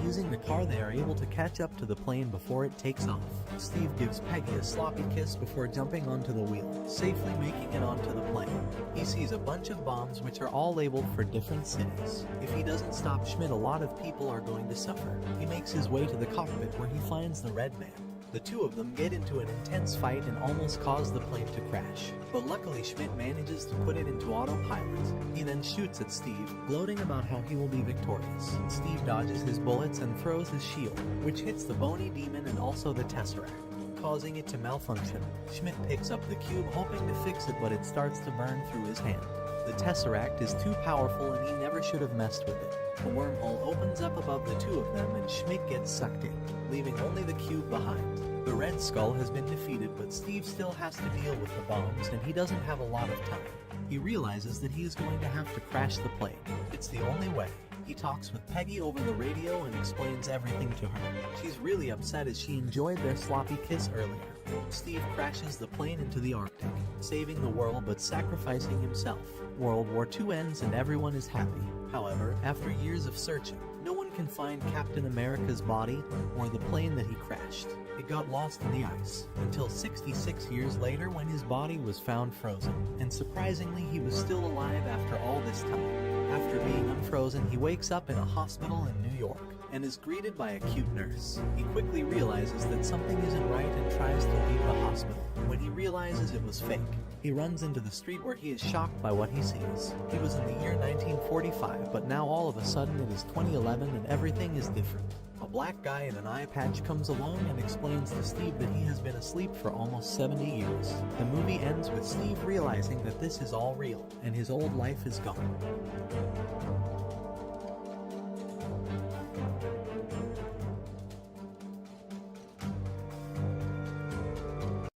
Using the car, they are able to catch up to the plane before it takes off. Steve gives Peggy a sloppy kiss before jumping onto the wheel, safely making it onto the plane. He sees a bunch of bombs which are all labeled for different cities. If he doesn't stop Schmidt, a lot of people are going to suffer. He makes his way to the cockpit where he finds the Red Man. The two of them get into an intense fight and almost cause the plane to crash. But luckily, Schmidt manages to put it into autopilot. He then shoots at Steve, gloating about how he will be victorious. Steve dodges his bullets and throws his shield, which hits the bony demon and also the Tesseract, causing it to malfunction. Schmidt picks up the cube, hoping to fix it, but it starts to burn through his hand. The Tesseract is too powerful and he never should have messed with it. A wormhole opens up above the two of them and Schmidt gets sucked in, leaving only the cube behind. The Red Skull has been defeated, but Steve still has to deal with the bombs and he doesn't have a lot of time. He realizes that he is going to have to crash the plane. It's the only way. He talks with Peggy over the radio and explains everything to her. She's really upset as she enjoyed their sloppy kiss earlier. Steve crashes the plane into the Arctic, saving the world but sacrificing himself. World War II ends and everyone is happy. However, after years of searching, no one can find Captain America's body or the plane that he crashed. It got lost in the ice, until 66 years later when his body was found frozen. And surprisingly, he was still alive after all this time. After being unfrozen, he wakes up in a hospital in New York and is greeted by a cute nurse. He quickly realizes that something isn't right and tries to leave the hospital. When he realizes it was fake, he runs into the street where he is shocked by what he sees. He was in the year 1945, but now all of a sudden it is 2011 and everything is different. A black guy in an eye patch comes along and explains to Steve that he has been asleep for almost 70 years. The movie ends with Steve realizing that this is all real, and his old life is gone.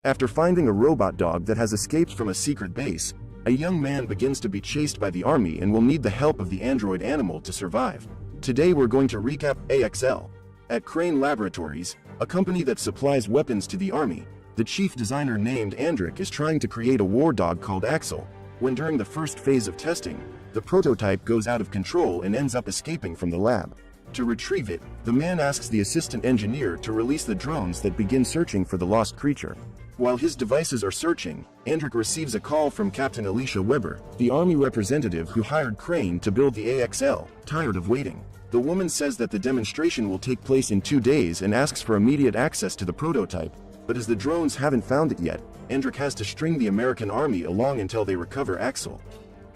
After finding a robot dog that has escaped from a secret base, a young man begins to be chased by the army and will need the help of the android animal to survive. Today we're going to recap AXL. At Crane Laboratories, a company that supplies weapons to the army, the chief designer named Andric is trying to create a war dog called Axel, when during the first phase of testing, the prototype goes out of control and ends up escaping from the lab. To retrieve it, the man asks the assistant engineer to release the drones that begin searching for the lost creature. While his devices are searching, Andric receives a call from Captain Alicia Weber, the army representative who hired Crane to build the AXL, tired of waiting. The woman says that the demonstration will take place in 2 days and asks for immediate access to the prototype, but as the drones haven't found it yet, Andric has to string the American army along until they recover Axel.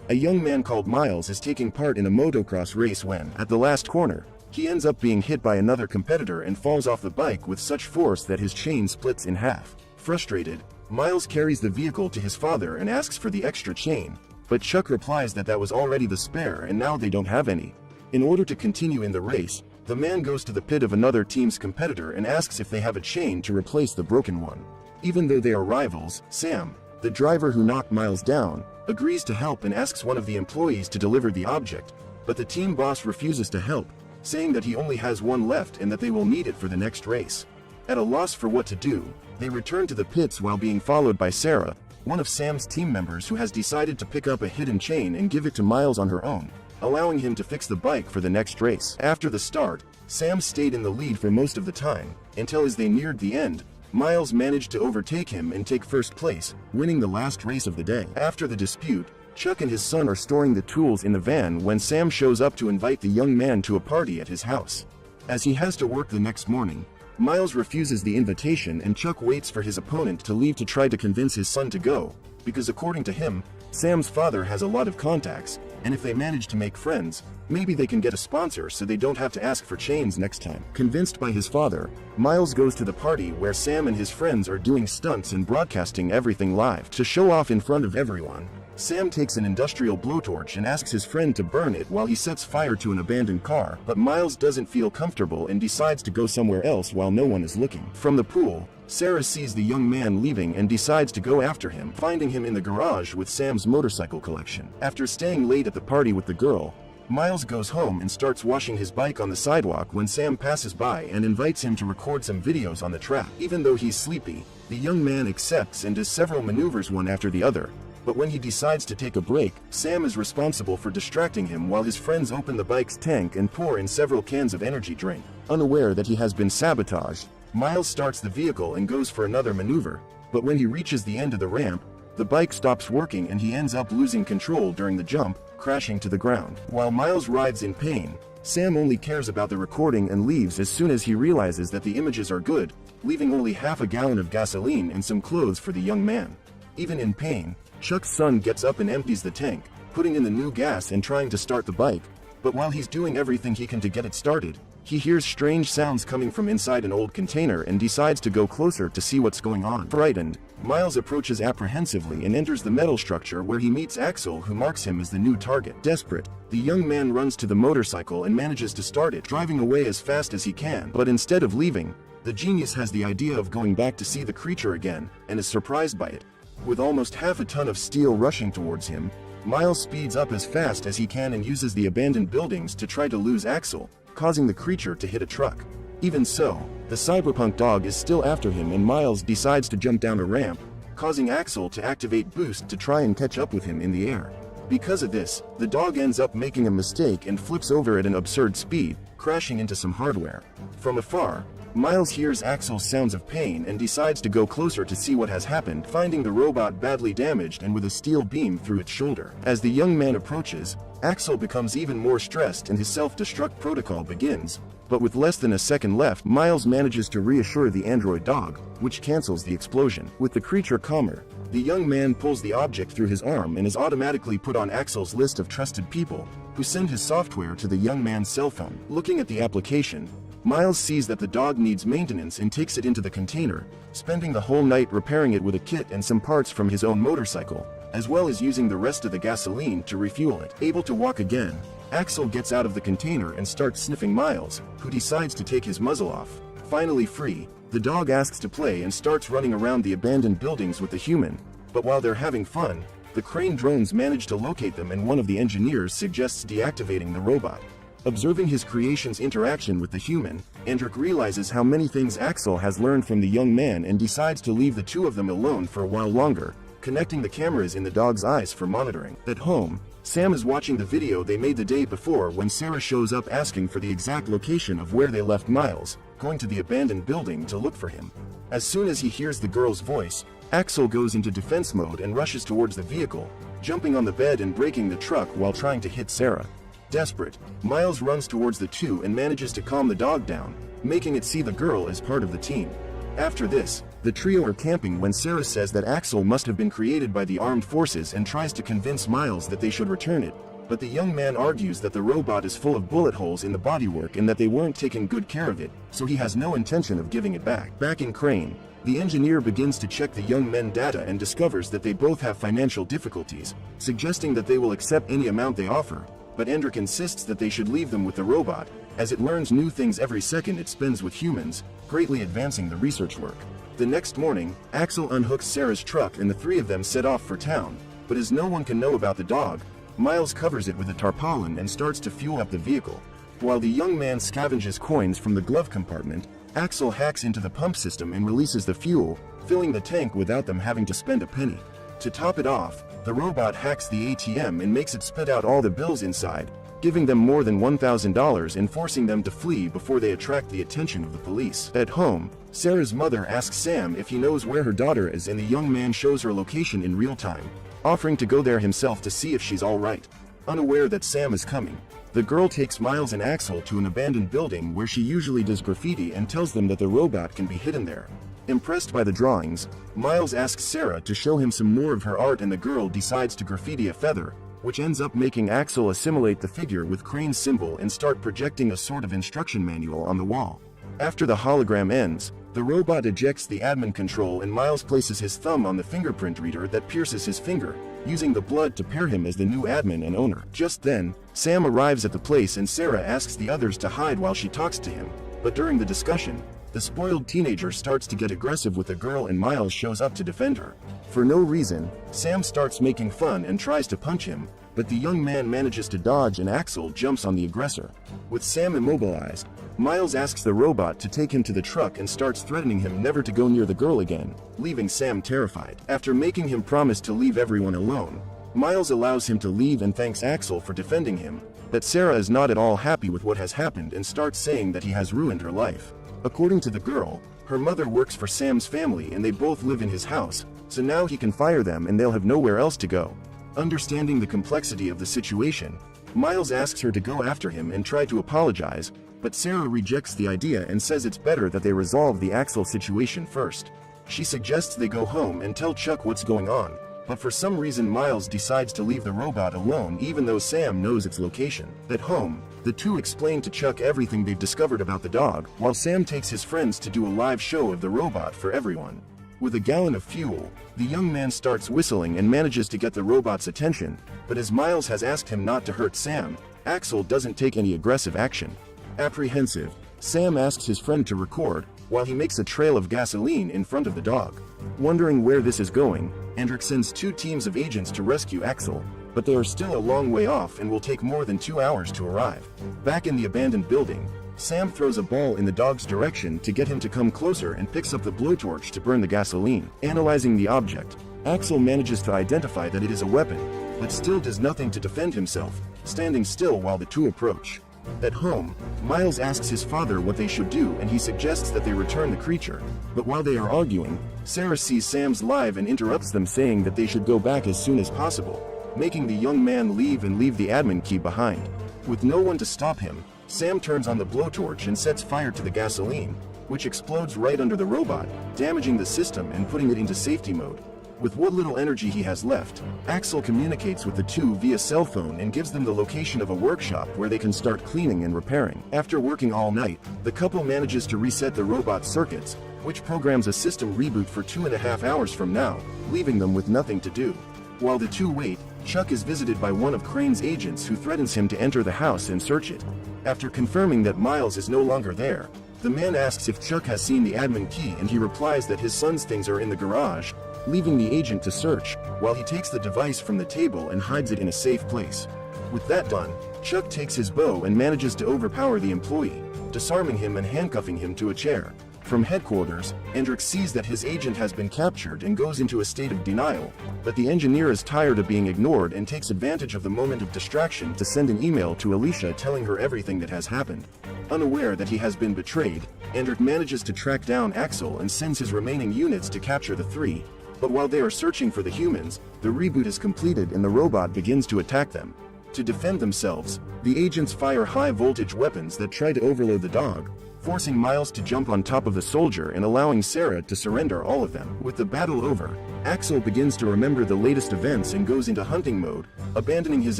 A young man called Miles is taking part in a motocross race when, at the last corner, he ends up being hit by another competitor and falls off the bike with such force that his chain splits in half. Frustrated, Miles carries the vehicle to his father and asks for the extra chain, but Chuck replies that that was already the spare and now they don't have any. In order to continue in the race, the man goes to the pit of another team's competitor and asks if they have a chain to replace the broken one. Even though they are rivals, Sam, the driver who knocked Miles down, agrees to help and asks one of the employees to deliver the object, but the team boss refuses to help, saying that he only has one left and that they will need it for the next race. At a loss for what to do, they return to the pits while being followed by Sarah, one of Sam's team members who has decided to pick up a hidden chain and give it to Miles on her own, allowing him to fix the bike for the next race. After the start, Sam stayed in the lead for most of the time, until as they neared the end, Miles managed to overtake him and take first place, winning the last race of the day. After the dispute, Chuck and his son are storing the tools in the van when Sam shows up to invite the young man to a party at his house. As he has to work the next morning, Miles refuses the invitation and Chuck waits for his opponent to leave to try to convince his son to go, because according to him, Sam's father has a lot of contacts, and if they manage to make friends, maybe they can get a sponsor so they don't have to ask for chains next time. Convinced by his father, Miles goes to the party where Sam and his friends are doing stunts and broadcasting everything live to show off in front of everyone. Sam takes an industrial blowtorch and asks his friend to burn it while he sets fire to an abandoned car, but Miles doesn't feel comfortable and decides to go somewhere else while no one is looking. From the pool, Sarah sees the young man leaving and decides to go after him, finding him in the garage with Sam's motorcycle collection. After staying late at the party with the girl, Miles goes home and starts washing his bike on the sidewalk when Sam passes by and invites him to record some videos on the track. Even though he's sleepy, the young man accepts and does several maneuvers one after the other. But when he decides to take a break, Sam is responsible for distracting him while his friends open the bike's tank and pour in several cans of energy drink. Unaware that he has been sabotaged, Miles starts the vehicle and goes for another maneuver, but when he reaches the end of the ramp, the bike stops working and he ends up losing control during the jump, crashing to the ground. While Miles writhes in pain, Sam only cares about the recording and leaves as soon as he realizes that the images are good, leaving only half a gallon of gasoline and some clothes for the young man. Even in pain, Chuck's son gets up and empties the tank, putting in the new gas and trying to start the bike, but while he's doing everything he can to get it started, he hears strange sounds coming from inside an old container and decides to go closer to see what's going on. Frightened, Miles approaches apprehensively and enters the metal structure where he meets Axel, who marks him as the new target. Desperate, the young man runs to the motorcycle and manages to start it, driving away as fast as he can, but instead of leaving, the genius has the idea of going back to see the creature again, and is surprised by it. With almost half a ton of steel rushing towards him, Miles speeds up as fast as he can and uses the abandoned buildings to try to lose Axel, causing the creature to hit a truck. Even so, the cyberpunk dog is still after him and Miles decides to jump down a ramp, causing Axel to activate Boost to try and catch up with him in the air. Because of this, the dog ends up making a mistake and flips over at an absurd speed, crashing into some hardware. From afar, Miles hears Axel's sounds of pain and decides to go closer to see what has happened, finding the robot badly damaged and with a steel beam through its shoulder. As the young man approaches, Axel becomes even more stressed and his self-destruct protocol begins, but with less than a second left, Miles manages to reassure the android dog, which cancels the explosion. With the creature calmer, the young man pulls the object through his arm and is automatically put on Axel's list of trusted people, who send his software to the young man's cell phone. Looking at the application, Miles sees that the dog needs maintenance and takes it into the container, spending the whole night repairing it with a kit and some parts from his own motorcycle, as well as using the rest of the gasoline to refuel it. Able to walk again, Axel gets out of the container and starts sniffing Miles, who decides to take his muzzle off. Finally free, the dog asks to play and starts running around the abandoned buildings with the human, but while they're having fun, the Crane drones manage to locate them and one of the engineers suggests deactivating the robot. Observing his creation's interaction with the human, Hendrik realizes how many things Axel has learned from the young man and decides to leave the two of them alone for a while longer, connecting the cameras in the dog's eyes for monitoring. At home, Sam is watching the video they made the day before when Sarah shows up asking for the exact location of where they left Miles, going to the abandoned building to look for him. As soon as he hears the girl's voice, Axel goes into defense mode and rushes towards the vehicle, jumping on the bed and breaking the truck while trying to hit Sarah. Desperate, Miles runs towards the two and manages to calm the dog down, making it see the girl as part of the team. After this, the trio are camping when Sarah says that Axel must have been created by the armed forces and tries to convince Miles that they should return it, but the young man argues that the robot is full of bullet holes in the bodywork and that they weren't taking good care of it, so he has no intention of giving it back. Back in Crane, the engineer begins to check the young men's data and discovers that they both have financial difficulties, suggesting that they will accept any amount they offer, but Hendrik insists that they should leave them with the robot, as it learns new things every second it spends with humans, greatly advancing the research work. The next morning, Axel unhooks Sarah's truck and the three of them set off for town, but as no one can know about the dog, Miles covers it with a tarpaulin and starts to fuel up the vehicle. While the young man scavenges coins from the glove compartment, Axel hacks into the pump system and releases the fuel, filling the tank without them having to spend a penny. To top it off, the robot hacks the ATM and makes it spit out all the bills inside, giving them more than $1,000 and forcing them to flee before they attract the attention of the police. At home, Sarah's mother asks Sam if he knows where her daughter is and the young man shows her location in real time, offering to go there himself to see if she's alright. Unaware that Sam is coming, the girl takes Miles and Axel to an abandoned building where she usually does graffiti and tells them that the robot can be hidden there. Impressed by the drawings, Miles asks Sarah to show him some more of her art and the girl decides to graffiti a feather, which ends up making Axel assimilate the figure with Crane's symbol and start projecting a sort of instruction manual on the wall. After the hologram ends, the robot ejects the admin control and Miles places his thumb on the fingerprint reader that pierces his finger, using the blood to pair him as the new admin and owner. Just then, Sam arrives at the place and Sarah asks the others to hide while she talks to him, but during the discussion, the spoiled teenager starts to get aggressive with the girl and Miles shows up to defend her. For no reason, Sam starts making fun and tries to punch him, but the young man manages to dodge and Axel jumps on the aggressor. With Sam immobilized, Miles asks the robot to take him to the truck and starts threatening him never to go near the girl again, leaving Sam terrified. After making him promise to leave everyone alone, Miles allows him to leave and thanks Axel for defending him, but Sarah is not at all happy with what has happened and starts saying that he has ruined her life. According to the girl, her mother works for Sam's family and they both live in his house, so now he can fire them and they'll have nowhere else to go. Understanding the complexity of the situation, Miles asks her to go after him and try to apologize, but Sarah rejects the idea and says it's better that they resolve the Axel situation first. She suggests they go home and tell Chuck what's going on, but for some reason Miles decides to leave the robot alone even though Sam knows its location. At home, the two explain to Chuck everything they've discovered about the dog, while Sam takes his friends to do a live show of the robot for everyone. With a gallon of fuel, the young man starts whistling and manages to get the robot's attention, but as Miles has asked him not to hurt Sam, Axel doesn't take any aggressive action. Apprehensive, Sam asks his friend to record, while he makes a trail of gasoline in front of the dog. Wondering where this is going, Hendrik sends 2 teams of agents to rescue Axel, but they are still a long way off and will take more than 2 hours to arrive. Back in the abandoned building, Sam throws a ball in the dog's direction to get him to come closer and picks up the blowtorch to burn the gasoline. Analyzing the object, Axel manages to identify that it is a weapon, but still does nothing to defend himself, standing still while the two approach. At home, Miles asks his father what they should do and he suggests that they return the creature, but while they are arguing, Sarah sees Sam's live and interrupts them saying that they should go back as soon as possible, making the young man leave and leave the admin key behind. With no one to stop him, Sam turns on the blowtorch and sets fire to the gasoline, which explodes right under the robot, damaging the system and putting it into safety mode. With what little energy he has left, Axel communicates with the two via cell phone and gives them the location of a workshop where they can start cleaning and repairing. After working all night, the couple manages to reset the robot circuits, which programs a system reboot for 2.5 hours from now, leaving them with nothing to do. While the two wait, Chuck is visited by one of Crane's agents who threatens him to enter the house and search it. After confirming that Miles is no longer there, the man asks if Chuck has seen the admin key, and he replies that his son's things are in the garage, leaving the agent to search, while he takes the device from the table and hides it in a safe place. With that done, Chuck takes his bow and manages to overpower the employee, disarming him and handcuffing him to a chair. From headquarters, Hendrik sees that his agent has been captured and goes into a state of denial, but the engineer is tired of being ignored and takes advantage of the moment of distraction to send an email to Alicia telling her everything that has happened. Unaware that he has been betrayed, Hendrik manages to track down Axel and sends his remaining units to capture the three, but while they are searching for the humans, the reboot is completed and the robot begins to attack them. To defend themselves, the agents fire high-voltage weapons that try to overload the dog, forcing Miles to jump on top of the soldier and allowing Sarah to surrender all of them. With the battle over, Axel begins to remember the latest events and goes into hunting mode, abandoning his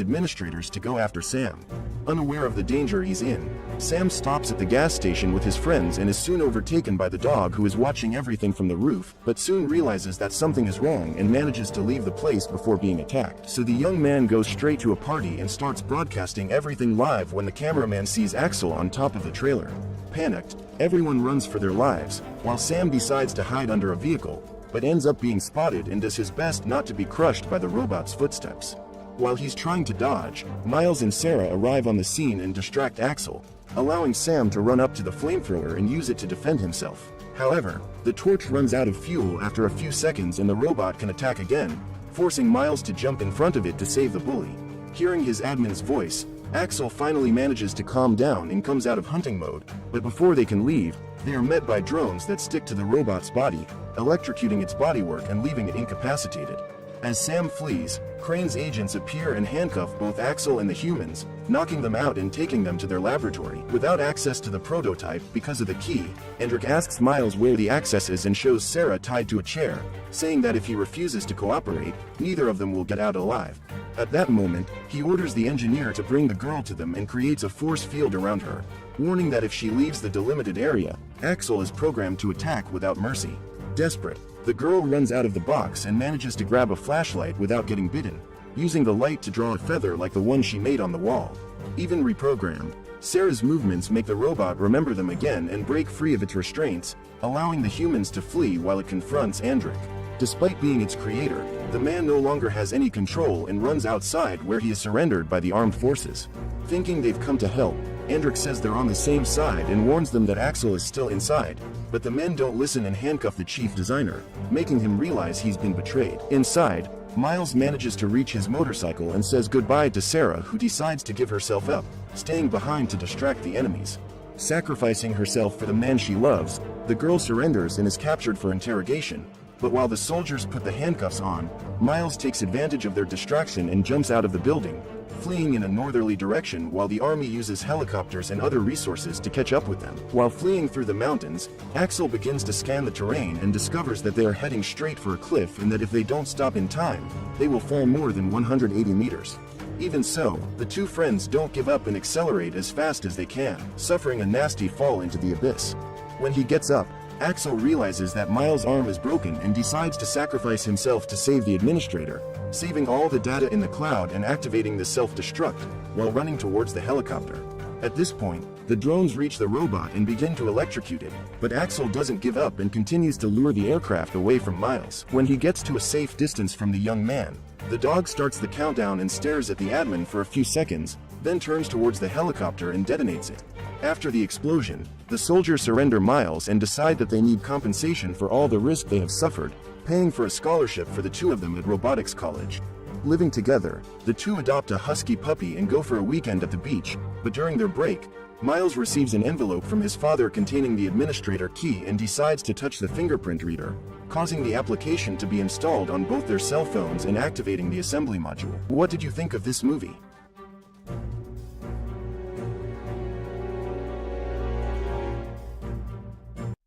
administrators to go after Sam. Unaware of the danger he's in, Sam stops at the gas station with his friends and is soon overtaken by the dog, who is watching everything from the roof, but soon realizes that something is wrong and manages to leave the place before being attacked. So the young man goes straight to a party and starts broadcasting everything live when the cameraman sees Axel on top of the trailer. Panicked, everyone runs for their lives, while Sam decides to hide under a vehicle, but ends up being spotted and does his best not to be crushed by the robot's footsteps. While he's trying to dodge, Miles and Sarah arrive on the scene and distract Axel, allowing Sam to run up to the flamethrower and use it to defend himself. However, the torch runs out of fuel after a few seconds and the robot can attack again, forcing Miles to jump in front of it to save the bully. Hearing his admin's voice, Axel finally manages to calm down and comes out of hunting mode, but before they can leave, they are met by drones that stick to the robot's body, electrocuting its bodywork and leaving it incapacitated. As Sam flees, Crane's agents appear and handcuff both Axel and the humans, knocking them out and taking them to their laboratory. Without access to the prototype because of the key, Hendrik asks Miles where the access is and shows Sarah tied to a chair, saying that if he refuses to cooperate, neither of them will get out alive. At that moment, he orders the engineer to bring the girl to them and creates a force field around her, warning that if she leaves the delimited area, Axel is programmed to attack without mercy. Desperate, the girl runs out of the box and manages to grab a flashlight without getting bitten, using the light to draw a feather like the one she made on the wall. Even reprogrammed, Sarah's movements make the robot remember them again and break free of its restraints, allowing the humans to flee while it confronts Hendrik. Despite being its creator, the man no longer has any control and runs outside, where he is surrendered by the armed forces. Thinking they've come to help, Hendrik says they're on the same side and warns them that Axel is still inside, but the men don't listen and handcuff the chief designer, making him realize he's been betrayed. Inside, Miles manages to reach his motorcycle and says goodbye to Sarah, who decides to give herself up, staying behind to distract the enemies. Sacrificing herself for the man she loves, the girl surrenders and is captured for interrogation. But while the soldiers put the handcuffs on, Miles takes advantage of their distraction and jumps out of the building, fleeing in a northerly direction while the army uses helicopters and other resources to catch up with them. While fleeing through the mountains, Axel begins to scan the terrain and discovers that they are heading straight for a cliff and that if they don't stop in time, they will fall more than 180 meters. Even so, the two friends don't give up and accelerate as fast as they can, suffering a nasty fall into the abyss. When he gets up, Axel realizes that Miles' arm is broken and decides to sacrifice himself to save the administrator, saving all the data in the cloud and activating the self-destruct, while running towards the helicopter. At this point, the drones reach the robot and begin to electrocute it, but Axel doesn't give up and continues to lure the aircraft away from Miles. When he gets to a safe distance from the young man, the dog starts the countdown and stares at the admin for a few seconds, then turns towards the helicopter and detonates it. After the explosion, the soldiers surrender Miles and decide that they need compensation for all the risk they have suffered, paying for a scholarship for the two of them at robotics college. Living together, the two adopt a husky puppy and go for a weekend at the beach, but during their break, Miles receives an envelope from his father containing the administrator key and decides to touch the fingerprint reader, causing the application to be installed on both their cell phones and activating the assembly module. What did you think of this movie?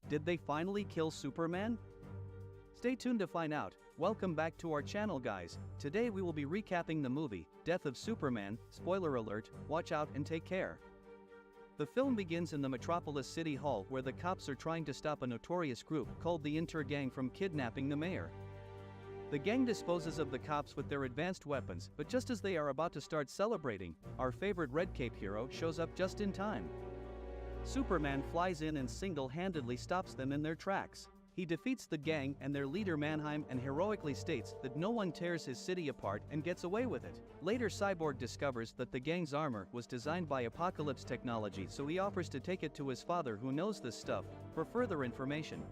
Did they finally kill Superman? Stay tuned to find out Welcome back to our channel, guys. Today we will be recapping the movie, Death of Superman. Spoiler alert, watch out and take care. The film begins in the Metropolis City Hall where the cops are trying to stop a notorious group called the Inter Gang from kidnapping the mayor. The gang disposes of the cops with their advanced weapons, but just as they are about to start celebrating, our favorite Red Cape hero shows up just in time. Superman flies in and single-handedly stops them in their tracks. He defeats the gang and their leader Mannheim and heroically states that no one tears his city apart and gets away with it. Later, Cyborg discovers that the gang's armor was designed by Apocalypse Technology, so he offers to take it to his father, who knows this stuff, for further information.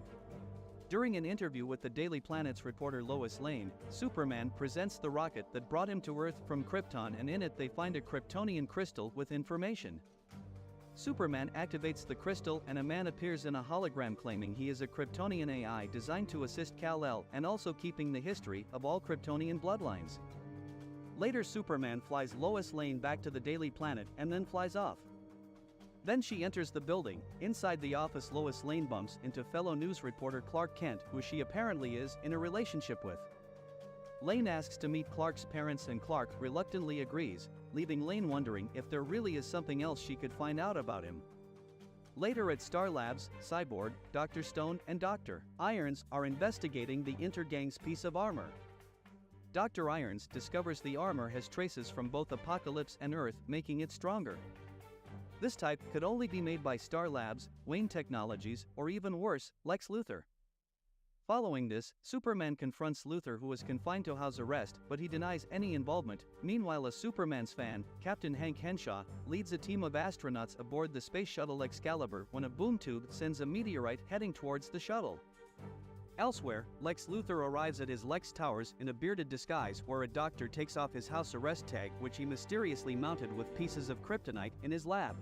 During an interview with the Daily Planet's reporter Lois Lane, Superman presents the rocket that brought him to Earth from Krypton, and in it they find a Kryptonian crystal with information. Superman activates the crystal and a man appears in a hologram claiming he is a Kryptonian AI designed to assist Kal-El and also keeping the history of all Kryptonian bloodlines. Later, Superman flies Lois Lane back to the Daily Planet and then flies off. Then she enters the building. Inside the office, Lois Lane bumps into fellow news reporter Clark Kent, who she apparently is in a relationship with. Lane asks to meet Clark's parents and Clark reluctantly agrees, leaving Lane wondering if there really is something else she could find out about him. Later at Star Labs, Cyborg, Dr. Stone, and Dr. Irons are investigating the Inter-Gang's piece of armor. Dr. Irons discovers the armor has traces from both Apocalypse and Earth, making it stronger. This type could only be made by Star Labs, Wayne Technologies, or even worse, Lex Luthor. Following this, Superman confronts Luthor, who is confined to house arrest, but he denies any involvement. Meanwhile, a Superman's fan, Captain Hank Henshaw, leads a team of astronauts aboard the space shuttle Excalibur when a boom tube sends a meteorite heading towards the shuttle. Elsewhere, Lex Luthor arrives at his Lex Towers in a bearded disguise where a doctor takes off his house arrest tag, which he mysteriously mounted with pieces of kryptonite in his lab.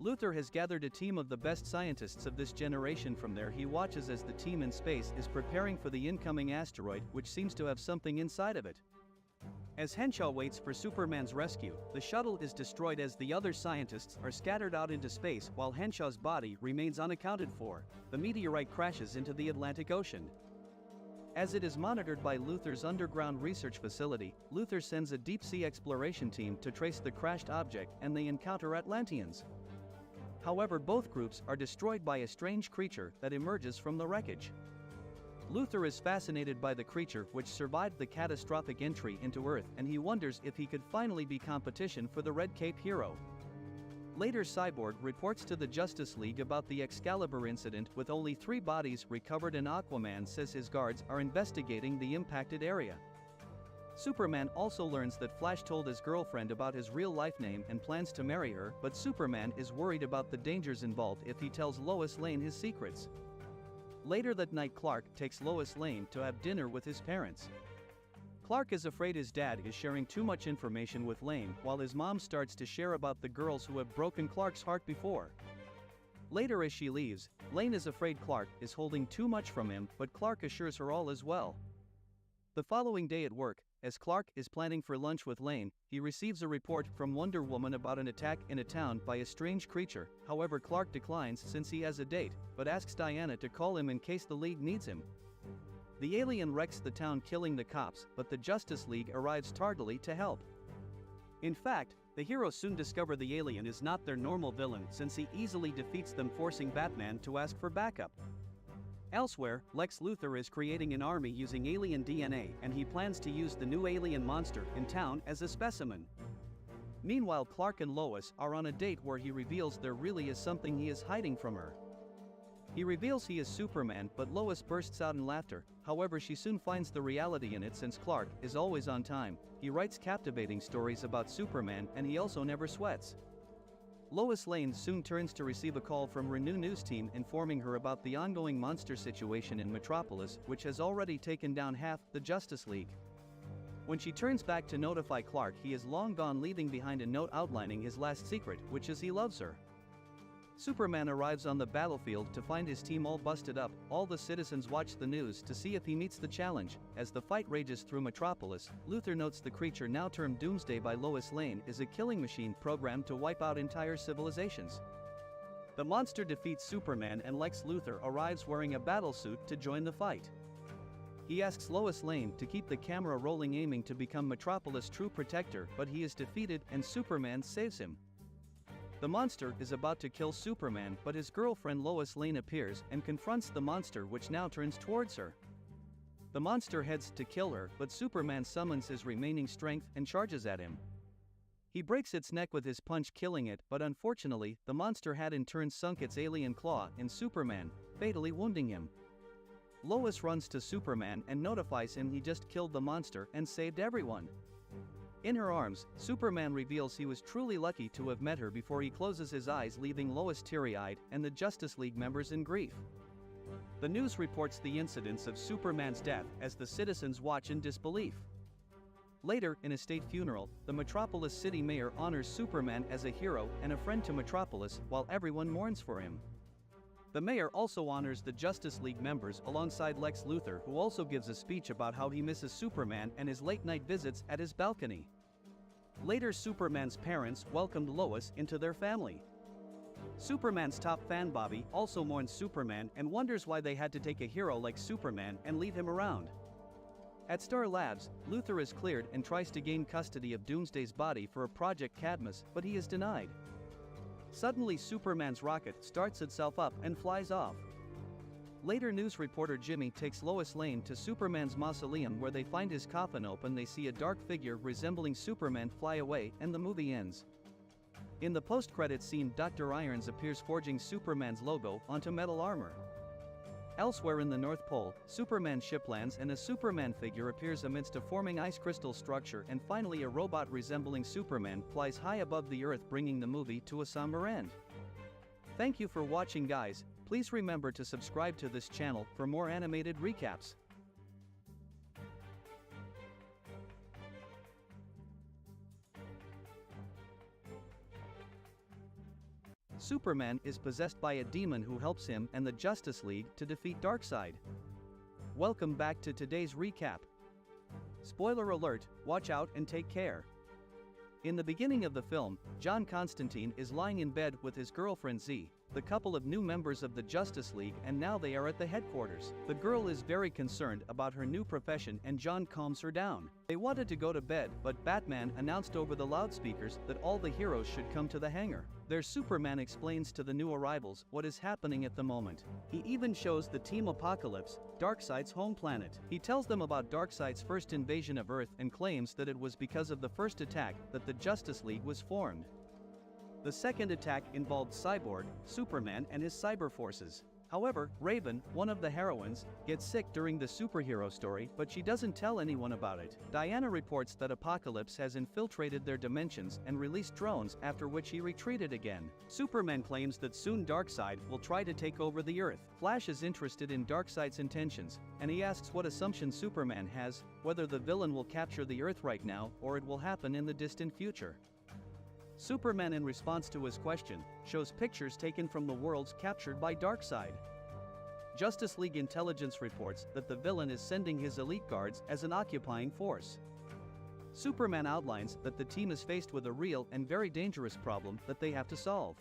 Luthor has gathered a team of the best scientists of this generation. From there, he watches as the team in space is preparing for the incoming asteroid, which seems to have something inside of it. As Henshaw waits for Superman's rescue, the shuttle is destroyed as the other scientists are scattered out into space while Henshaw's body remains unaccounted for. The meteorite crashes into the Atlantic Ocean. As it is monitored by Luthor's underground research facility, Luthor sends a deep-sea exploration team to trace the crashed object, and they encounter Atlanteans. However, both groups are destroyed by a strange creature that emerges from the wreckage. Luthor is fascinated by the creature, which survived the catastrophic entry into Earth, and he wonders if he could finally be competition for the Red Cape hero. Later, Cyborg reports to the Justice League about the Excalibur incident with only 3 bodies recovered, and Aquaman says his guards are investigating the impacted area. Superman also learns that Flash told his girlfriend about his real-life name and plans to marry her, but Superman is worried about the dangers involved if he tells Lois Lane his secrets. Later that night, Clark takes Lois Lane to have dinner with his parents. Clark is afraid his dad is sharing too much information with Lane, while his mom starts to share about the girls who have broken Clark's heart before. Later, as she leaves, Lane is afraid Clark is holding too much from him, but Clark assures her all is well. The following day at work, as Clark is planning for lunch with Lane, he receives a report from Wonder Woman about an attack in a town by a strange creature. However, Clark declines since he has a date, but asks Diana to call him in case the League needs him. The alien wrecks the town, killing the cops, but the Justice League arrives tardily to help. In fact, the heroes soon discover the alien is not their normal villain, since he easily defeats them, forcing Batman to ask for backup. Elsewhere, Lex Luthor is creating an army using alien DNA, and he plans to use the new alien monster in town as a specimen. Meanwhile, Clark and Lois are on a date where he reveals there really is something he is hiding from her. He reveals he is Superman, but Lois bursts out in laughter. However, she soon finds the reality in it, since Clark is always on time. He writes captivating stories about Superman, and he also never sweats. Lois Lane soon turns to receive a call from Renew News team informing her about the ongoing monster situation in Metropolis, which has already taken down half the Justice League. When she turns back to notify Clark, he is long gone, leaving behind a note outlining his last secret, which is he loves her. Superman arrives on the battlefield to find his team all busted up. All the citizens watch the news to see if he meets the challenge. As the fight rages through Metropolis, Luthor notes the creature, now termed Doomsday by Lois Lane, is a killing machine programmed to wipe out entire civilizations. The monster defeats Superman, and Lex Luthor arrives wearing a battlesuit to join the fight. He asks Lois Lane to keep the camera rolling, aiming to become Metropolis' true protector, but he is defeated and Superman saves him. The monster is about to kill Superman, but his girlfriend Lois Lane appears and confronts the monster, which now turns towards her. The monster heads to kill her, but Superman summons his remaining strength and charges at him. He breaks its neck with his punch, killing it, but unfortunately, the monster had in turn sunk its alien claw in Superman, fatally wounding him. Lois runs to Superman and notifies him he just killed the monster and saved everyone. In her arms, Superman reveals he was truly lucky to have met her before he closes his eyes, leaving Lois teary-eyed and the Justice League members in grief. The news reports the incidents of Superman's death as the citizens watch in disbelief. Later, in a state funeral, the Metropolis City Mayor honors Superman as a hero and a friend to Metropolis while everyone mourns for him. The mayor also honors the Justice League members alongside Lex Luthor, who also gives a speech about how he misses Superman and his late-night visits at his balcony. Later, Superman's parents welcomed Lois into their family. Superman's top fan Bobby also mourns Superman and wonders why they had to take a hero like Superman and leave him around. At Star Labs, Luthor is cleared and tries to gain custody of Doomsday's body for a Project Cadmus, but he is denied. Suddenly, Superman's rocket starts itself up and flies off. Later, news reporter Jimmy takes Lois Lane to Superman's mausoleum, where they find his coffin open. They see a dark figure resembling Superman fly away, and the movie ends. In the post-credits scene, Dr. Irons appears forging Superman's logo onto metal armor. Elsewhere in the North Pole, Superman's ship lands and a Superman figure appears amidst a forming ice crystal structure, and finally a robot resembling Superman flies high above the Earth, bringing the movie to a somber end. Thank you for watching, guys. Please remember to subscribe to this channel for more animated recaps. Superman is possessed by a demon who helps him and the Justice League to defeat Darkseid. Welcome back to today's recap. Spoiler alert, watch out and take care. In the beginning of the film, John Constantine is lying in bed with his girlfriend Z, the couple of new members of the Justice League, and now they are at the headquarters. The girl is very concerned about her new profession and John calms her down. They wanted to go to bed, but Batman announced over the loudspeakers that all the heroes should come to the hangar. There, Superman explains to the new arrivals what is happening at the moment. He even shows the Team Apocalypse, Darkseid's home planet. He tells them about Darkseid's first invasion of Earth and claims that it was because of the first attack that the Justice League was formed. The second attack involved Cyborg, Superman, and his cyber forces. However, Raven, one of the heroines, gets sick during the superhero story, but she doesn't tell anyone about it. Diana reports that Apocalypse has infiltrated their dimensions and released drones, after which he retreated again. Superman claims that soon Darkseid will try to take over the Earth. Flash is interested in Darkseid's intentions, and he asks what assumption Superman has, whether the villain will capture the Earth right now or it will happen in the distant future. Superman, in response to his question, shows pictures taken from the worlds captured by Darkseid. Justice League intelligence reports that the villain is sending his elite guards as an occupying force. Superman outlines that the team is faced with a real and very dangerous problem that they have to solve.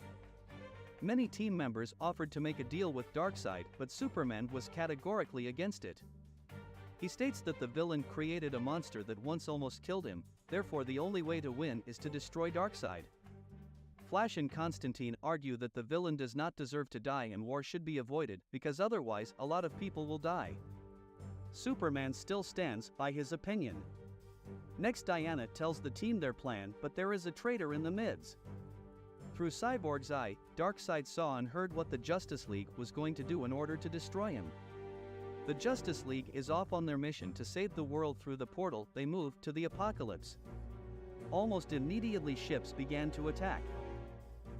Many team members offered to make a deal with Darkseid, but Superman was categorically against it. He states that the villain created a monster that once almost killed him, therefore the only way to win is to destroy Darkseid. Flash and Constantine argue that the villain does not deserve to die and war should be avoided, because otherwise a lot of people will die. Superman still stands by his opinion. Next, Diana tells the team their plan, but there is a traitor in the midst. Through Cyborg's eye, Darkseid saw and heard what the Justice League was going to do in order to destroy him. The Justice League is off on their mission to save the world. Through the portal, they move to the Apocalypse. Almost immediately, ships began to attack.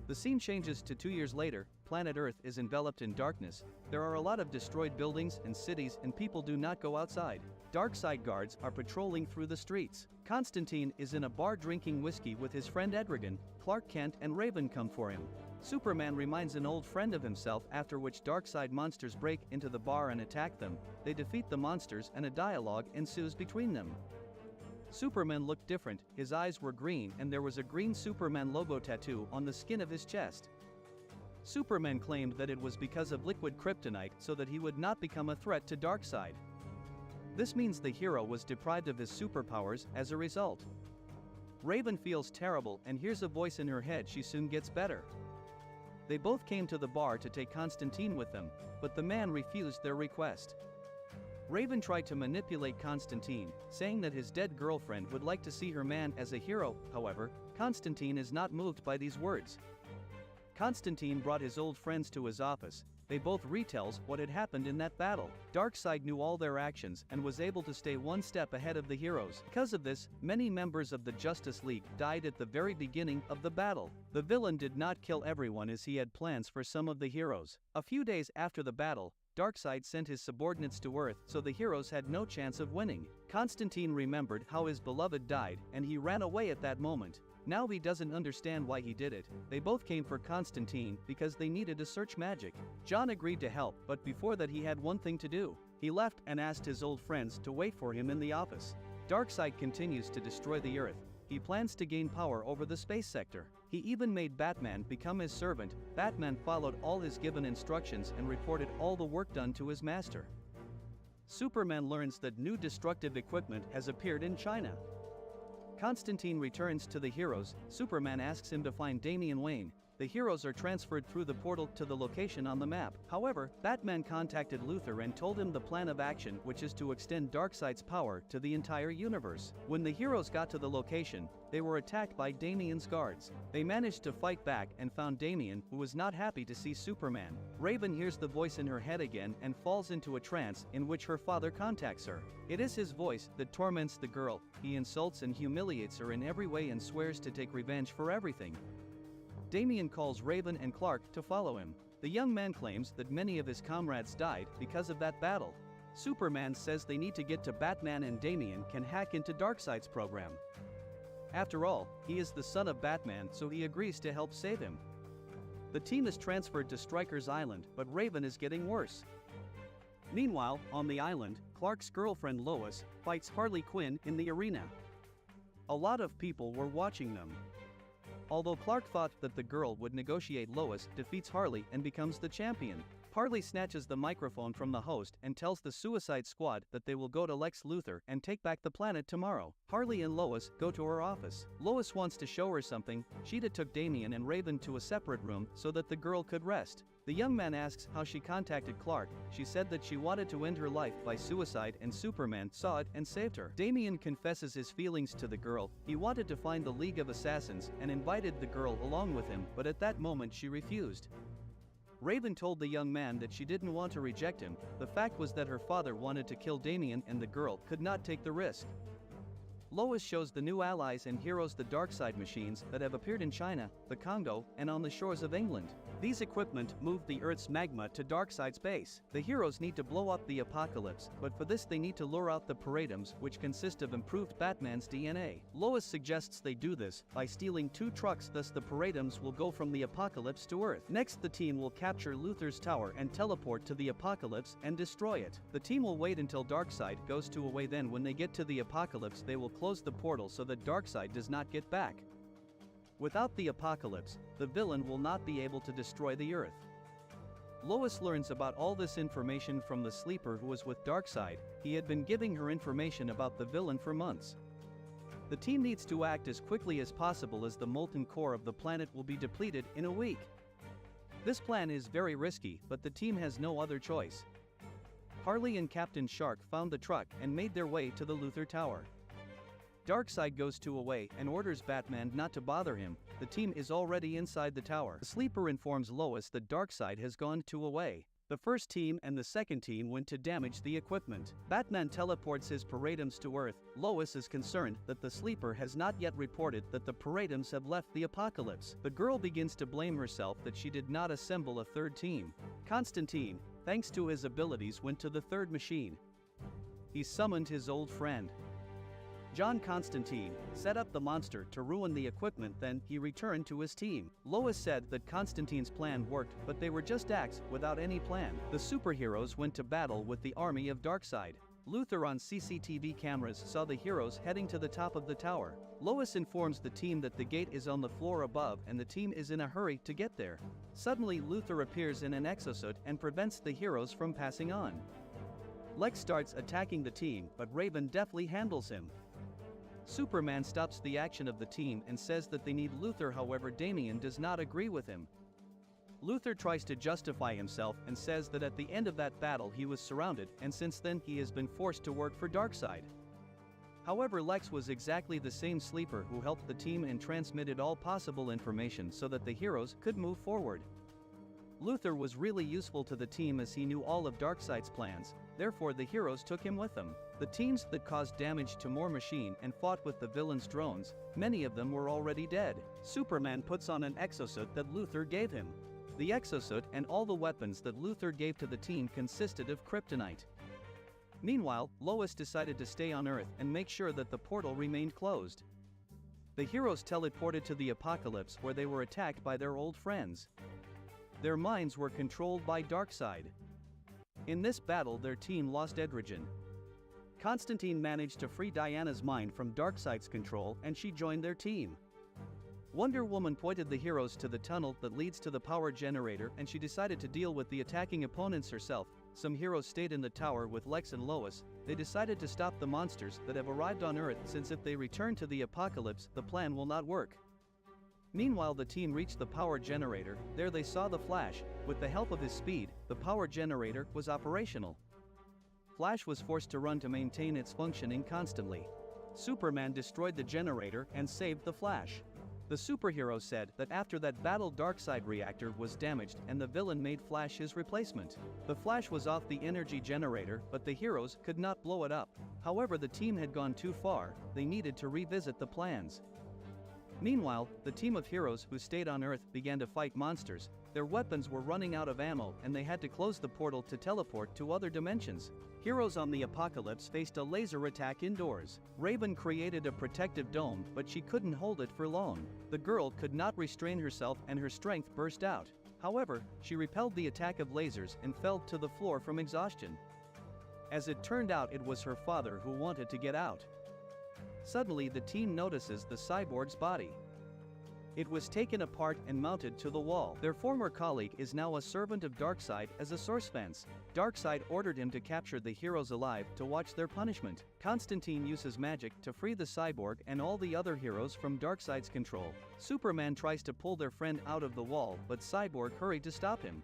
The scene changes to 2 years later. Planet Earth is enveloped in darkness. There are a lot of destroyed buildings and cities, and people do not go outside. Darkseid guards are patrolling through the streets. Constantine is in a bar drinking whiskey with his friend Etrigan. Clark Kent and Raven come for him. Superman reminds an old friend of himself, after which Darkseid monsters break into the bar and attack them. They defeat the monsters and a dialogue ensues between them. Superman looked different, his eyes were green and there was a green Superman logo tattoo on the skin of his chest. Superman claimed that it was because of liquid kryptonite so that he would not become a threat to Darkseid. This means the hero was deprived of his superpowers as a result. Raven feels terrible and hears a voice in her head she soon gets better. They both came to the bar to take Constantine with them, but the man refused their request. Raven tried to manipulate Constantine, saying that his dead girlfriend would like to see her man as a hero. However, Constantine is not moved by these words. Constantine brought his old friends to his office. They both retells what had happened in that battle. Darkseid knew all their actions and was able to stay one step ahead of the heroes. Because of this, many members of the Justice League died at the very beginning of the battle. The villain did not kill everyone as he had plans for some of the heroes. A few days after the battle, Darkseid sent his subordinates to Earth, so the heroes had no chance of winning. Constantine remembered how his beloved died, and he ran away at that moment. Now he doesn't understand why he did it. They both came for Constantine because they needed to search magic. John agreed to help, but before that he had one thing to do. He left and asked his old friends to wait for him in the office. Darkseid continues to destroy the Earth. He plans to gain power over the space sector. He even made Batman become his servant. Batman followed all his given instructions and reported all the work done to his master. Superman learns that new destructive equipment has appeared in China. Constantine returns to the heroes. Superman asks him to find Damian Wayne. The heroes are transferred through the portal to the location on the map. However, Batman contacted Luthor and told him the plan of action, which is to extend Darkseid's power to the entire universe. When the heroes got to the location, they were attacked by Damian's guards. They managed to fight back and found Damian, who was not happy to see Superman. Raven hears the voice in her head again and falls into a trance in which her father contacts her. It is his voice that torments the girl. He insults and humiliates her in every way and swears to take revenge for everything. Damian calls Raven and Clark to follow him. The young man claims that many of his comrades died because of that battle. Superman says they need to get to Batman and Damian can hack into Darkseid's program. After all, he is the son of Batman, so he agrees to help save him. The team is transferred to Stryker's Island, but Raven is getting worse. Meanwhile, on the island, Clark's girlfriend Lois fights Harley Quinn in the arena. A lot of people were watching them. Although Clark thought that the girl would negotiate, Lois defeats Harley and becomes the champion. Harley snatches the microphone from the host and tells the Suicide Squad that they will go to Lex Luthor and take back the planet tomorrow. Harley and Lois go to her office. Lois wants to show her something. Sheeta took Damian and Raven to a separate room so that the girl could rest. The young man asks how she contacted Clark. She said that she wanted to end her life by suicide and Superman saw it and saved her. Damian confesses his feelings to the girl. He wanted to find the League of Assassins and invited the girl along with him, but at that moment she refused. Raven told the young man that she didn't want to reject him. The fact was that her father wanted to kill Damian and the girl could not take the risk. Lois shows the new allies and heroes the Darkseid machines that have appeared in China, the Congo, and on the shores of England. These equipment move the Earth's magma to Darkseid's base. The heroes need to blow up the apocalypse, but for this they need to lure out the Paradums, which consist of improved Batman's DNA. Lois suggests they do this by stealing 2 trucks, thus the Paradums will go from the apocalypse to Earth. Next, the team will capture Luthor's tower and teleport to the apocalypse and destroy it. The team will wait until Darkseid goes to away, then when they get to the apocalypse they will close the portal so that Darkseid does not get back. Without the apocalypse, the villain will not be able to destroy the Earth. Lois learns about all this information from the sleeper who was with Darkseid. He had been giving her information about the villain for months. The team needs to act as quickly as possible as the molten core of the planet will be depleted in a week. This plan is very risky, but the team has no other choice. Harley and Captain Shark found the truck and made their way to the Luthor Tower. Darkseid goes to away and orders Batman not to bother him. The team is already inside the tower. The sleeper informs Lois that Darkseid has gone to away. The first team and the second team went to damage the equipment. Batman teleports his Paradums to Earth. Lois is concerned that the sleeper has not yet reported that the Paradums have left the apocalypse. The girl begins to blame herself that she did not assemble a third team. Constantine, thanks to his abilities, went to the third machine. He summoned his old friend. John Constantine set up the monster to ruin the equipment, then he returned to his team. Lois said that Constantine's plan worked, but they were just acts without any plan. The superheroes went to battle with the army of Darkseid. Luthor on CCTV cameras saw the heroes heading to the top of the tower. Lois informs the team that the gate is on the floor above and the team is in a hurry to get there. Suddenly Luthor appears in an exosuit and prevents the heroes from passing on. Lex starts attacking the team, but Raven deftly handles him. Superman stops the action of the team and says that they need Luthor, however Damian does not agree with him. Luthor tries to justify himself and says that at the end of that battle he was surrounded and since then he has been forced to work for Darkseid. However, Lex was exactly the same sleeper who helped the team and transmitted all possible information so that the heroes could move forward. Luthor was really useful to the team as he knew all of Darkseid's plans, therefore the heroes took him with them. The teams that caused damage to War Machine and fought with the villain's drones, many of them were already dead. Superman puts on an exosuit that Luthor gave him. The exosuit and all the weapons that Luthor gave to the team consisted of kryptonite. Meanwhile, Lois decided to stay on Earth and make sure that the portal remained closed. The heroes teleported to the Apocalypse where they were attacked by their old friends. Their minds were controlled by Darkseid. In this battle their team lost Edrigen. Constantine managed to free Diana's mind from Darkseid's control and she joined their team. Wonder Woman pointed the heroes to the tunnel that leads to the power generator and she decided to deal with the attacking opponents herself. Some heroes stayed in the tower with Lex and Lois. They decided to stop the monsters that have arrived on Earth since if they return to the Apocalypse the plan will not work. Meanwhile the team reached the power generator. There they saw the Flash. With the help of his speed, the power generator was operational. Flash was forced to run to maintain its functioning constantly. Superman destroyed the generator and saved the Flash. The superhero said that after that battle Darkseid reactor was damaged and the villain made Flash his replacement. The Flash was off the energy generator but the heroes could not blow it up. However, the team had gone too far, they needed to revisit the plans. Meanwhile, the team of heroes who stayed on Earth began to fight monsters. Their weapons were running out of ammo and they had to close the portal to teleport to other dimensions. Heroes on the Apocalypse faced a laser attack indoors. Raven created a protective dome but she couldn't hold it for long. The girl could not restrain herself and her strength burst out. However, she repelled the attack of lasers and fell to the floor from exhaustion. As it turned out, it was her father who wanted to get out. Suddenly the team notices the cyborg's body. It was taken apart and mounted to the wall. Their former colleague is now a servant of Darkseid as a source fence. Darkseid ordered him to capture the heroes alive to watch their punishment. Constantine uses magic to free the cyborg and all the other heroes from Darkseid's control. Superman tries to pull their friend out of the wall but Cyborg hurried to stop him.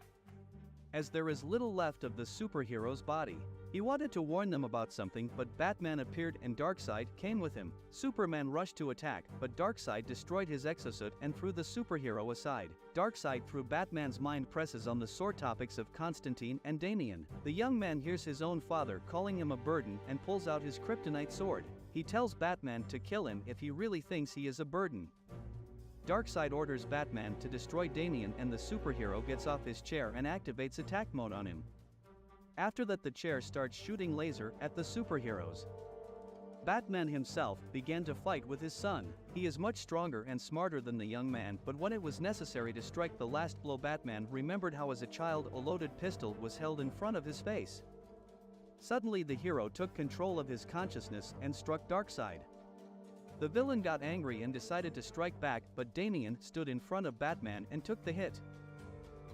As there is little left of the superhero's body. He wanted to warn them about something but Batman appeared and Darkseid came with him. Superman rushed to attack but Darkseid destroyed his exosuit and threw the superhero aside. Darkseid through Batman's mind presses on the sore topics of Constantine and Damian. The young man hears his own father calling him a burden and pulls out his kryptonite sword. He tells Batman to kill him if he really thinks he is a burden. Darkseid orders Batman to destroy Damian and the superhero gets off his chair and activates attack mode on him. After that the chair starts shooting laser at the superheroes. Batman himself began to fight with his son. He is much stronger and smarter than the young man but when it was necessary to strike the last blow Batman remembered how as a child a loaded pistol was held in front of his face. Suddenly the hero took control of his consciousness and struck Darkseid. The villain got angry and decided to strike back but Damian stood in front of Batman and took the hit.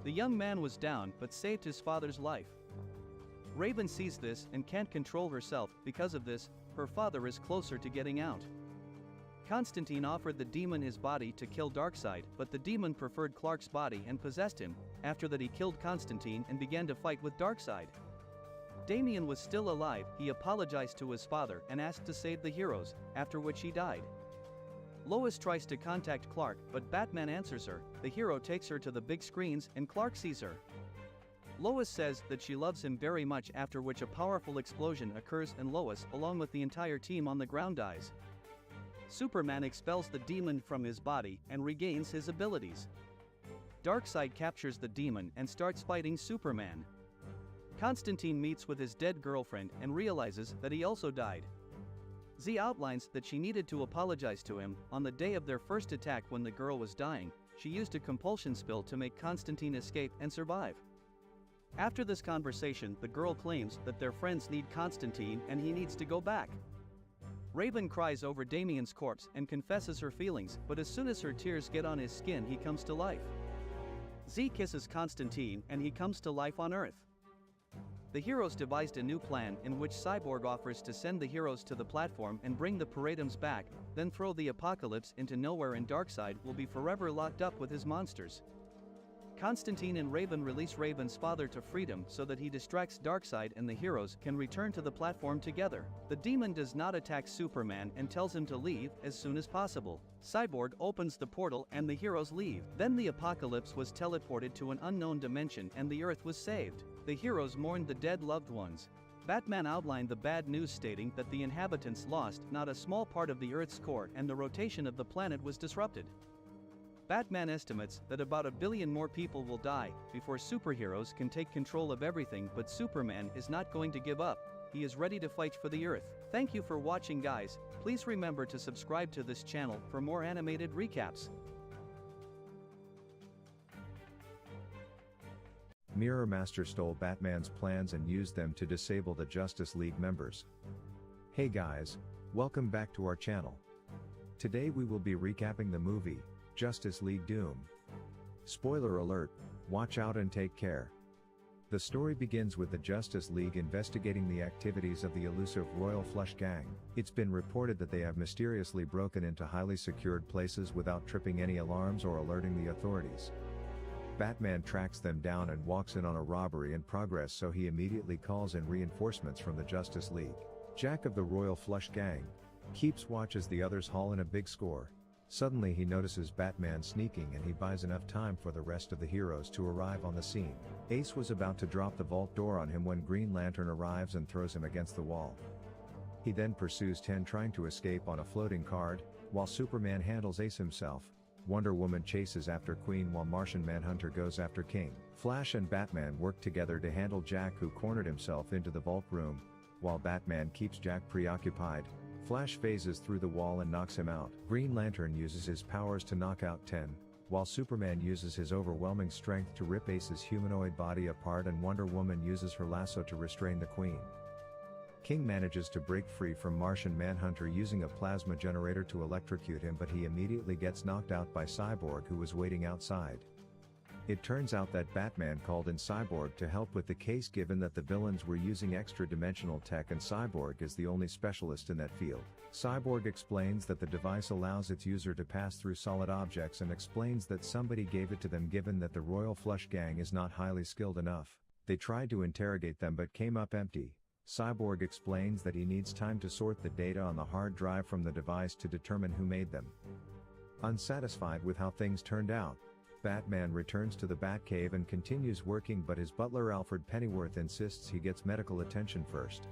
The young man was down but saved his father's life. Raven sees this and can't control herself. Because of this, her father is closer to getting out. Constantine offered the demon his body to kill Darkseid but the demon preferred Clark's body and possessed him. After that he killed Constantine and began to fight with Darkseid. Damian was still alive. He apologized to his father and asked to save the heroes, after which he died. Lois tries to contact Clark but Batman answers her. The hero takes her to the big screens and Clark sees her. Lois says that she loves him very much, after which a powerful explosion occurs and Lois along with the entire team on the ground dies. Superman expels the demon from his body and regains his abilities. Darkseid captures the demon and starts fighting Superman. Constantine meets with his dead girlfriend and realizes that he also died. Z outlines that she needed to apologize to him. On the day of their first attack when the girl was dying, she used a compulsion spill to make Constantine escape and survive. After this conversation, the girl claims that their friends need Constantine and he needs to go back. Raven cries over Damian's corpse and confesses her feelings, but as soon as her tears get on his skin he comes to life. Z kisses Constantine and he comes to life on Earth. The heroes devised a new plan in which Cyborg offers to send the heroes to the platform and bring the Paradums back, then throw the Apocalypse into nowhere and Darkseid will be forever locked up with his monsters. Constantine and Raven release Raven's father to freedom so that he distracts Darkseid and the heroes can return to the platform together. The demon does not attack Superman and tells him to leave as soon as possible. Cyborg opens the portal and the heroes leave. Then the Apocalypse was teleported to an unknown dimension and the Earth was saved. The heroes mourned the dead loved ones. Batman outlined the bad news stating that the inhabitants lost not a small part of the Earth's core and the rotation of the planet was disrupted. Batman estimates that about 1 billion more people will die before superheroes can take control of everything, but Superman is not going to give up. He is ready to fight for the Earth. Thank you for watching, guys. Please remember to subscribe to this channel for more animated recaps. Mirror Master stole Batman's plans and used them to disable the Justice League members. Hey guys, welcome back to our channel. Today we will be recapping the movie, Justice League Doom. Spoiler alert, watch out and take care. The story begins with the Justice League investigating the activities of the elusive Royal Flush Gang. It's been reported that they have mysteriously broken into highly secured places without tripping any alarms or alerting the authorities. Batman tracks them down and walks in on a robbery in progress, so he immediately calls in reinforcements from the Justice League. Jack of the Royal Flush Gang keeps watch as the others haul in a big score. Suddenly he notices Batman sneaking and he buys enough time for the rest of the heroes to arrive on the scene. Ace was about to drop the vault door on him when Green Lantern arrives and throws him against the wall. He then pursues 10 trying to escape on a floating card, while Superman handles Ace himself. Wonder Woman chases after Queen while Martian Manhunter goes after King. Flash and Batman work together to handle Jack, who cornered himself into the vault room. While Batman keeps Jack preoccupied, Flash phases through the wall and knocks him out. Green Lantern uses his powers to knock out 10, while Superman uses his overwhelming strength to rip Ace's humanoid body apart, and Wonder Woman uses her lasso to restrain the Queen. King manages to break free from Martian Manhunter using a plasma generator to electrocute him, but he immediately gets knocked out by Cyborg, who was waiting outside. It turns out that Batman called in Cyborg to help with the case, given that the villains were using extra-dimensional tech and Cyborg is the only specialist in that field. Cyborg explains that the device allows its user to pass through solid objects and explains that somebody gave it to them, given that the Royal Flush Gang is not highly skilled enough. They tried to interrogate them but came up empty. Cyborg explains that he needs time to sort the data on the hard drive from the device to determine who made them. Unsatisfied with how things turned out, Batman returns to the Batcave and continues working, but his butler Alfred Pennyworth insists he gets medical attention first.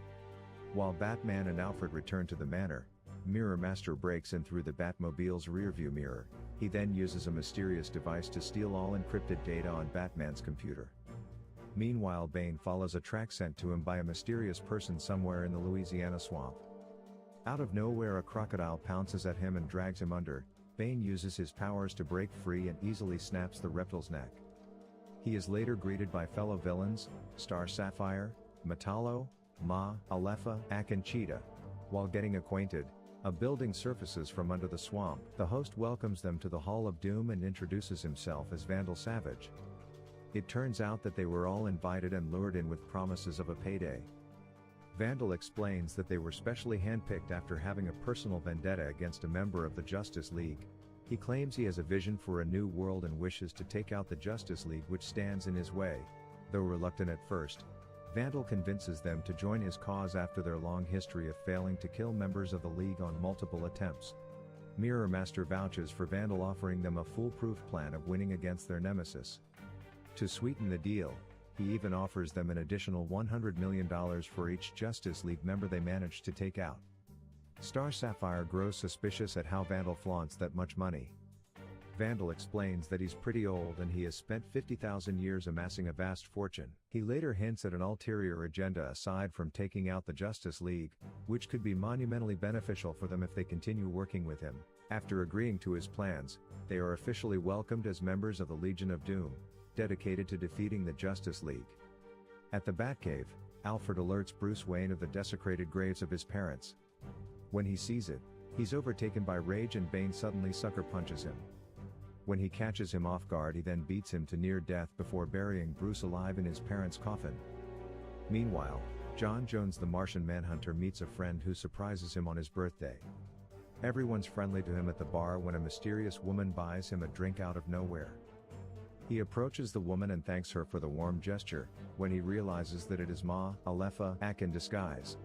While Batman and Alfred return to the manor, Mirror Master breaks in through the Batmobile's rearview mirror. He then uses a mysterious device to steal all encrypted data on Batman's computer. Meanwhile, Bane follows a track sent to him by a mysterious person somewhere in the Louisiana swamp. Out of nowhere, a crocodile pounces at him and drags him under. Bane uses his powers to break free and easily snaps the reptile's neck. He is later greeted by fellow villains, Star Sapphire, Metallo, Ma, Alepha, Ak and Cheetah. While getting acquainted, a building surfaces from under the swamp. The host welcomes them to the Hall of Doom and introduces himself as Vandal Savage. It turns out that they were all invited and lured in with promises of a payday. Vandal explains that they were specially handpicked after having a personal vendetta against a member of the Justice League. He claims he has a vision for a new world and wishes to take out the Justice League, which stands in his way. Though reluctant at first, Vandal convinces them to join his cause after their long history of failing to kill members of the League on multiple attempts. Mirror Master vouches for Vandal, offering them a foolproof plan of winning against their nemesis. To sweeten the deal, he even offers them an additional $100 million for each Justice League member they manage to take out. Star Sapphire grows suspicious at how Vandal flaunts that much money. Vandal explains that he's pretty old and he has spent 50,000 years amassing a vast fortune. He later hints at an ulterior agenda aside from taking out the Justice League, which could be monumentally beneficial for them if they continue working with him. After agreeing to his plans, they are officially welcomed as members of the Legion of Doom, dedicated to defeating the Justice League. At the Batcave, Alfred alerts Bruce Wayne of the desecrated graves of his parents. When he sees it, he's overtaken by rage and Bane suddenly sucker punches him. When he catches him off guard, he then beats him to near death before burying Bruce alive in his parents' coffin. Meanwhile, John Jones the Martian Manhunter meets a friend who surprises him on his birthday. Everyone's friendly to him at the bar when a mysterious woman buys him a drink out of nowhere. He approaches the woman and thanks her for the warm gesture, when he realizes that it is Ma Alepha Ak in disguise.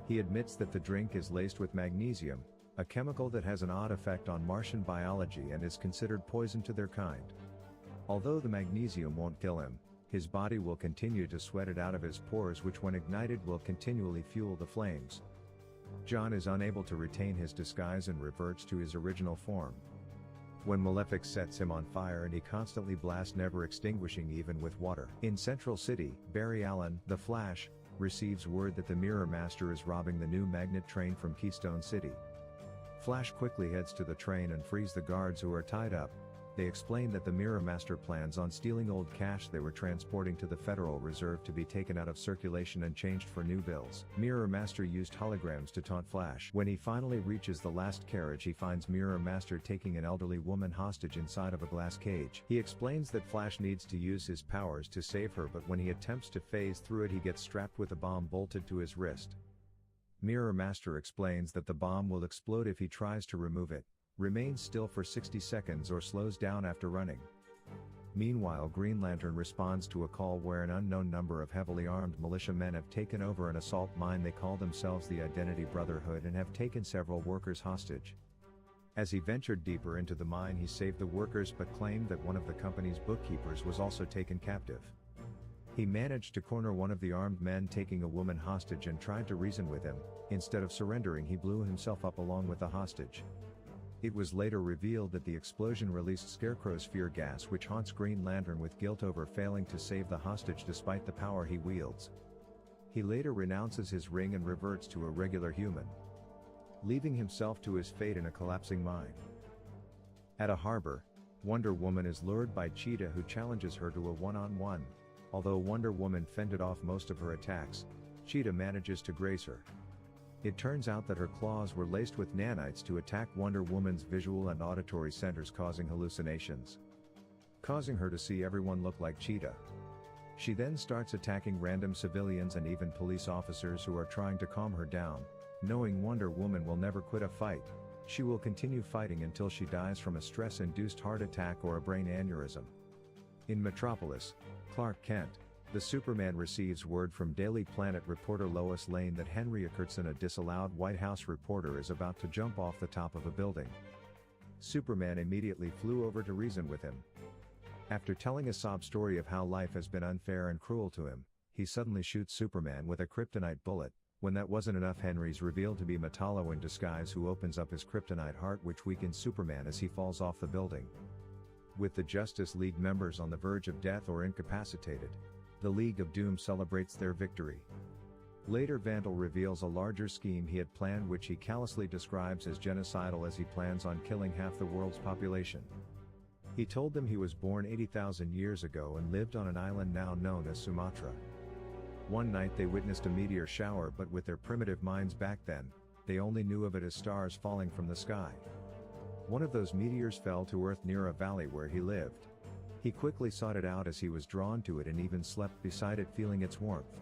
He admits that the drink is laced with magnesium, a chemical that has an odd effect on Martian biology and is considered poison to their kind. Although the magnesium won't kill him, his body will continue to sweat it out of his pores, which when ignited will continually fuel the flames. John is unable to retain his disguise and reverts to his original form. When Malefic sets him on fire and he constantly blasts, never extinguishing even with water. In Central City, Barry Allen, the Flash, receives word that the Mirror Master is robbing the new magnet train from Keystone City. Flash quickly heads to the train and frees the guards who are tied up. They explain that the Mirror Master plans on stealing old cash they were transporting to the Federal Reserve to be taken out of circulation and changed for new bills. Mirror Master used holograms to taunt Flash. When he finally reaches the last carriage, he finds Mirror Master taking an elderly woman hostage inside of a glass cage. He explains that Flash needs to use his powers to save her, but when he attempts to phase through it, he gets strapped with a bomb bolted to his wrist. Mirror Master explains that the bomb will explode if he tries to remove it, remains still for 60 seconds or slows down after running. Meanwhile, Green Lantern responds to a call where an unknown number of heavily armed militiamen have taken over an assault mine. They call themselves the Identity Brotherhood and have taken several workers hostage. As he ventured deeper into the mine, he saved the workers but claimed that one of the company's bookkeepers was also taken captive. He managed to corner one of the armed men taking a woman hostage and tried to reason with him. Instead of surrendering, he blew himself up along with the hostage. It was later revealed that the explosion released Scarecrow's fear gas, which haunts Green Lantern with guilt over failing to save the hostage despite the power he wields. He later renounces his ring and reverts to a regular human, leaving himself to his fate in a collapsing mine. At a harbor, Wonder Woman is lured by Cheetah, who challenges her to a one-on-one. Although Wonder Woman fended off most of her attacks, Cheetah manages to graze her. It turns out that her claws were laced with nanites to attack Wonder Woman's visual and auditory centers, causing hallucinations, causing her to see everyone look like Cheetah. She then starts attacking random civilians and even police officers who are trying to calm her down. Knowing Wonder Woman will never quit a fight, she will continue fighting until she dies from a stress-induced heart attack or a brain aneurysm. In Metropolis, Clark Kent, the Superman, receives word from Daily Planet reporter Lois Lane that Henry Eckertson, a disallowed White House reporter, is about to jump off the top of a building. Superman immediately flew over to reason with him. After telling a sob story of how life has been unfair and cruel to him, he suddenly shoots Superman with a kryptonite bullet. When that wasn't enough, Henry's revealed to be Metallo in disguise, who opens up his kryptonite heart, which weakens Superman as he falls off the building. With the Justice League members on the verge of death or incapacitated, the League of Doom celebrates their victory. Later, Vandal reveals a larger scheme he had planned, which he callously describes as genocidal, as he plans on killing half the world's population. He told them he was born 80,000 years ago and lived on an island now known as Sumatra. One night they witnessed a meteor shower, but with their primitive minds back then, they only knew of it as stars falling from the sky. One of those meteors fell to Earth near a valley where he lived. He quickly sought it out as he was drawn to it and even slept beside it, feeling its warmth.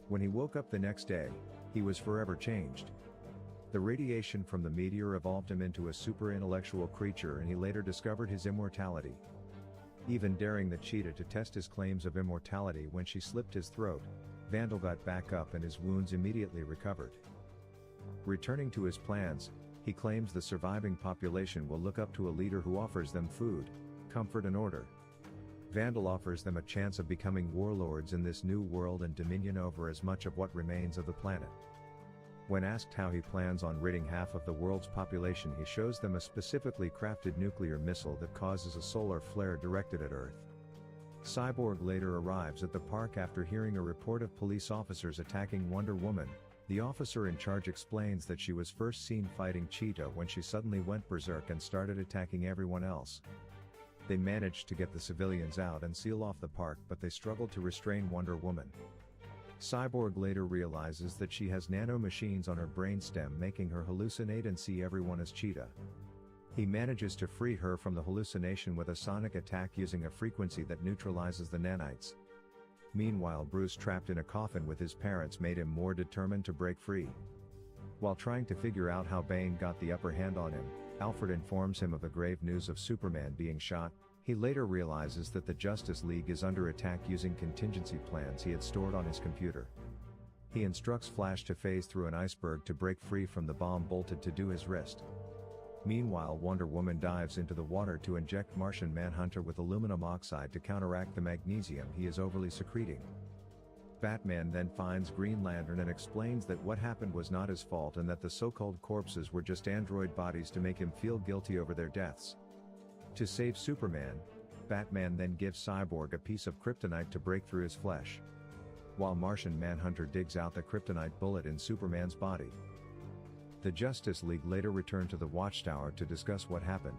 When he woke up the next day, he was forever changed. The radiation from the meteor evolved him into a super-intellectual creature, and he later discovered his immortality, even daring the Cheetah to test his claims of immortality. When she slipped his throat, Vandal got back up and his wounds immediately recovered. Returning to his plans, he claims the surviving population will look up to a leader who offers them food, comfort and order. Vandal offers them a chance of becoming warlords in this new world and dominion over as much of what remains of the planet. When asked how he plans on ridding half of the world's population, he shows them a specifically crafted nuclear missile that causes a solar flare directed at Earth. Cyborg later arrives at the park after hearing a report of police officers attacking Wonder Woman. The officer in charge explains that she was first seen fighting Cheetah when she suddenly went berserk and started attacking everyone else. They managed to get the civilians out and seal off the park, but they struggled to restrain Wonder Woman. Cyborg later realizes that she has nano-machines on her brainstem, making her hallucinate and see everyone as Cheetah. He manages to free her from the hallucination with a sonic attack using a frequency that neutralizes the nanites. Meanwhile, Bruce, trapped in a coffin with his parents, made him more determined to break free. While trying to figure out how Bane got the upper hand on him, Alfred informs him of the grave news of Superman being shot. He later realizes that the Justice League is under attack using contingency plans he had stored on his computer. He instructs Flash to phase through an iceberg to break free from the bomb bolted to his wrist. Meanwhile, Wonder Woman dives into the water to inject Martian Manhunter with aluminum oxide to counteract the magnesium he is overly secreting. Batman then finds Green Lantern and explains that what happened was not his fault and that the so-called corpses were just android bodies to make him feel guilty over their deaths. To save Superman, Batman then gives Cyborg a piece of kryptonite to break through his flesh, while Martian Manhunter digs out the kryptonite bullet in Superman's body. The Justice League later returned to the Watchtower to discuss what happened.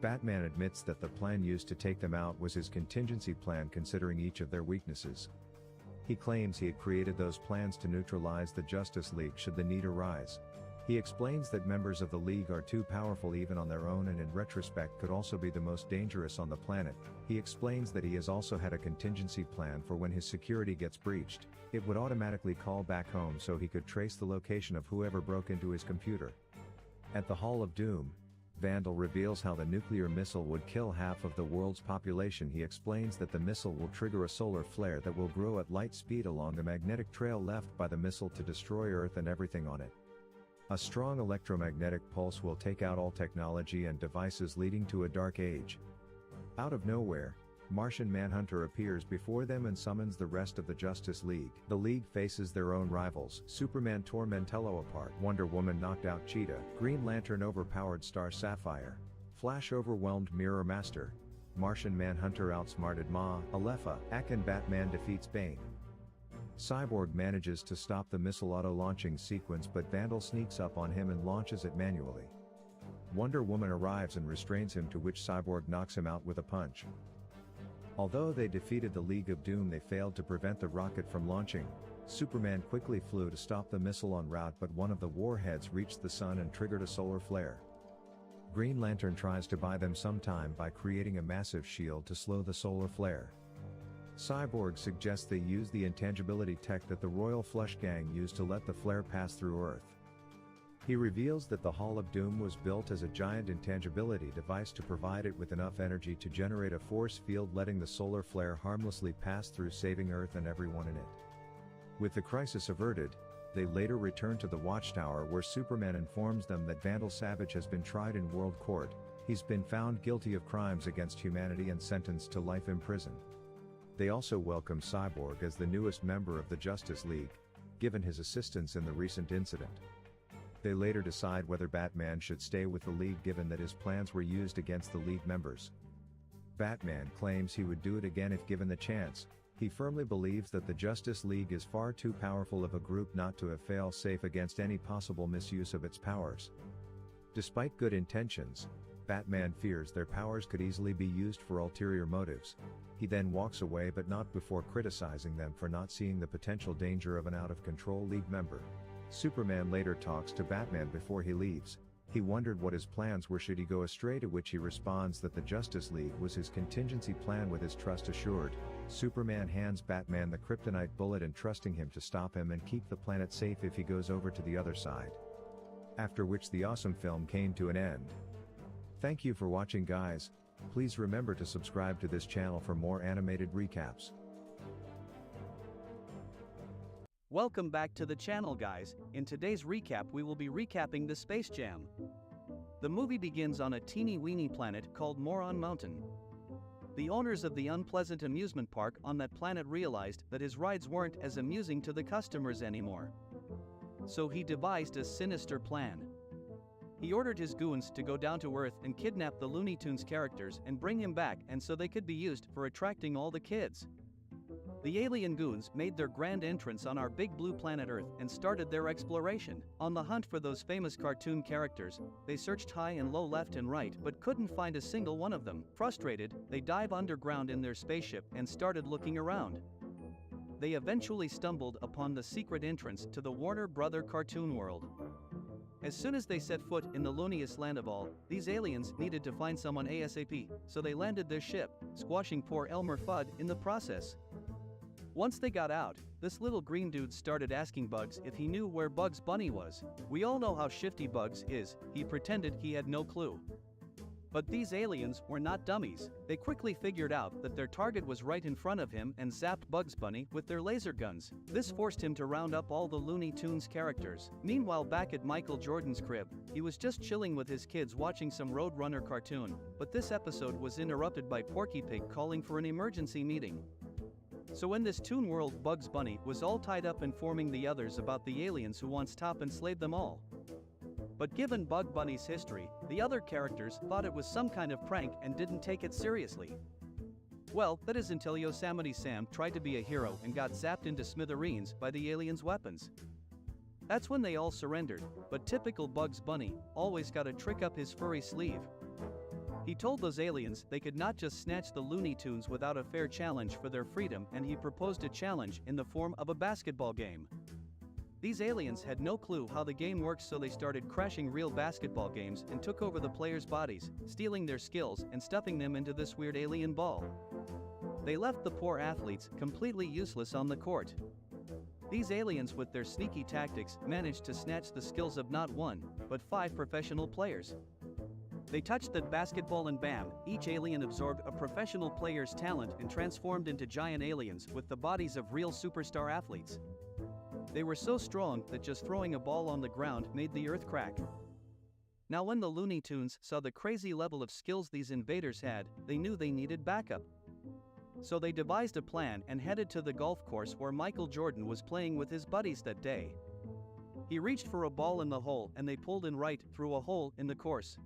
Batman admits that the plan used to take them out was his contingency plan, considering each of their weaknesses. He claims he had created those plans to neutralize the Justice League should the need arise. He explains that members of the League are too powerful even on their own and in retrospect could also be the most dangerous on the planet. He explains that he has also had a contingency plan for when his security gets breached, it would automatically call back home so he could trace the location of whoever broke into his computer. At the Hall of Doom, Vandal reveals how the nuclear missile would kill half of the world's population. He explains that the missile will trigger a solar flare that will grow at light speed along the magnetic trail left by the missile to destroy Earth and everything on it. A strong electromagnetic pulse will take out all technology and devices, leading to a dark age. Out of nowhere, Martian Manhunter appears before them and summons the rest of the Justice League. The League faces their own rivals. Superman tore Mentello apart, Wonder Woman knocked out Cheetah, Green Lantern overpowered Star Sapphire, Flash overwhelmed Mirror Master, Martian Manhunter outsmarted Ma-Alepha, and Batman defeats Bane. Cyborg manages to stop the missile auto-launching sequence, but Vandal sneaks up on him and launches it manually. Wonder Woman arrives and restrains him, to which Cyborg knocks him out with a punch. Although they defeated the League of Doom, they failed to prevent the rocket from launching. Superman quickly flew to stop the missile en route, but one of the warheads reached the sun and triggered a solar flare. Green Lantern tries to buy them some time by creating a massive shield to slow the solar flare. Cyborg suggests they use the intangibility tech that the Royal Flush Gang used to let the flare pass through Earth. He reveals that the Hall of Doom was built as a giant intangibility device to provide it with enough energy to generate a force field, letting the solar flare harmlessly pass through, saving Earth and everyone in it. With the crisis averted, they later return to the Watchtower, where Superman informs them that Vandal Savage has been tried in World Court. He's been found guilty of crimes against humanity and sentenced to life in prison. They also welcome Cyborg as the newest member of the Justice League, given his assistance in the recent incident. They later decide whether Batman should stay with the League, given that his plans were used against the League members. Batman claims he would do it again if given the chance. He firmly believes that the Justice League is far too powerful of a group not to have fail-safe against any possible misuse of its powers. Despite good intentions, Batman fears their powers could easily be used for ulterior motives. He then walks away, but not before criticizing them for not seeing the potential danger of an out-of-control League member. Superman later talks to Batman before he leaves. He wondered what his plans were should he go astray, to which he responds that the Justice League was his contingency plan. With his trust assured, Superman hands Batman the kryptonite bullet, entrusting him to stop him and keep the planet safe if he goes over to the other side. After which the awesome film came to an end. Thank you for watching, guys. Please remember to subscribe to this channel for more animated recaps. Welcome back to the channel, guys. In today's recap we will be recapping the Space Jam. The movie begins on a teeny-weeny planet called Moron Mountain. The owners of the unpleasant amusement park on that planet realized that his rides weren't as amusing to the customers anymore. So he devised a sinister plan. He ordered his goons to go down to Earth and kidnap the Looney Tunes characters and bring him back, and so they could be used for attracting all the kids. The alien goons made their grand entrance on our big blue planet Earth and started their exploration. On the hunt for those famous cartoon characters, they searched high and low, left and right, but couldn't find a single one of them. Frustrated, they dive underground in their spaceship and started looking around. They eventually stumbled upon the secret entrance to the Warner Brother cartoon world. As soon as they set foot in the looniest land of all, these aliens needed to find someone ASAP, so they landed their ship, squashing poor Elmer Fudd in the process. Once they got out, this little green dude started asking Bugs if he knew where Bugs Bunny was. We all know how shifty Bugs is, he pretended he had no clue. But these aliens were not dummies. They quickly figured out that their target was right in front of him and zapped Bugs Bunny with their laser guns. This forced him to round up all the Looney Tunes characters. Meanwhile, back at Michael Jordan's crib, he was just chilling with his kids watching some Roadrunner cartoon, but this episode was interrupted by Porky Pig calling for an emergency meeting. So in this toon world, Bugs Bunny was all tied up informing the others about the aliens who once top enslaved them all. But given Bug Bunny's history, the other characters thought it was some kind of prank and didn't take it seriously. Well, that is until Yosemite Sam tried to be a hero and got zapped into smithereens by the aliens' weapons. That's when they all surrendered, but typical Bugs Bunny always got a trick up his furry sleeve. He told those aliens they could not just snatch the Looney Tunes without a fair challenge for their freedom, and he proposed a challenge in the form of a basketball game. These aliens had no clue how the game works, so they started crashing real basketball games and took over the players' bodies, stealing their skills and stuffing them into this weird alien ball. They left the poor athletes completely useless on the court. These aliens, with their sneaky tactics, managed to snatch the skills of not one, but 5 professional players. They touched the basketball and bam, each alien absorbed a professional player's talent and transformed into giant aliens with the bodies of real superstar athletes. They were so strong that just throwing a ball on the ground made the earth crack. Now when the Looney Tunes saw the crazy level of skills these invaders had, they knew they needed backup. So they devised a plan and headed to the golf course where Michael Jordan was playing with his buddies that day. He reached for a ball in the hole and they pulled in right through a hole in the course.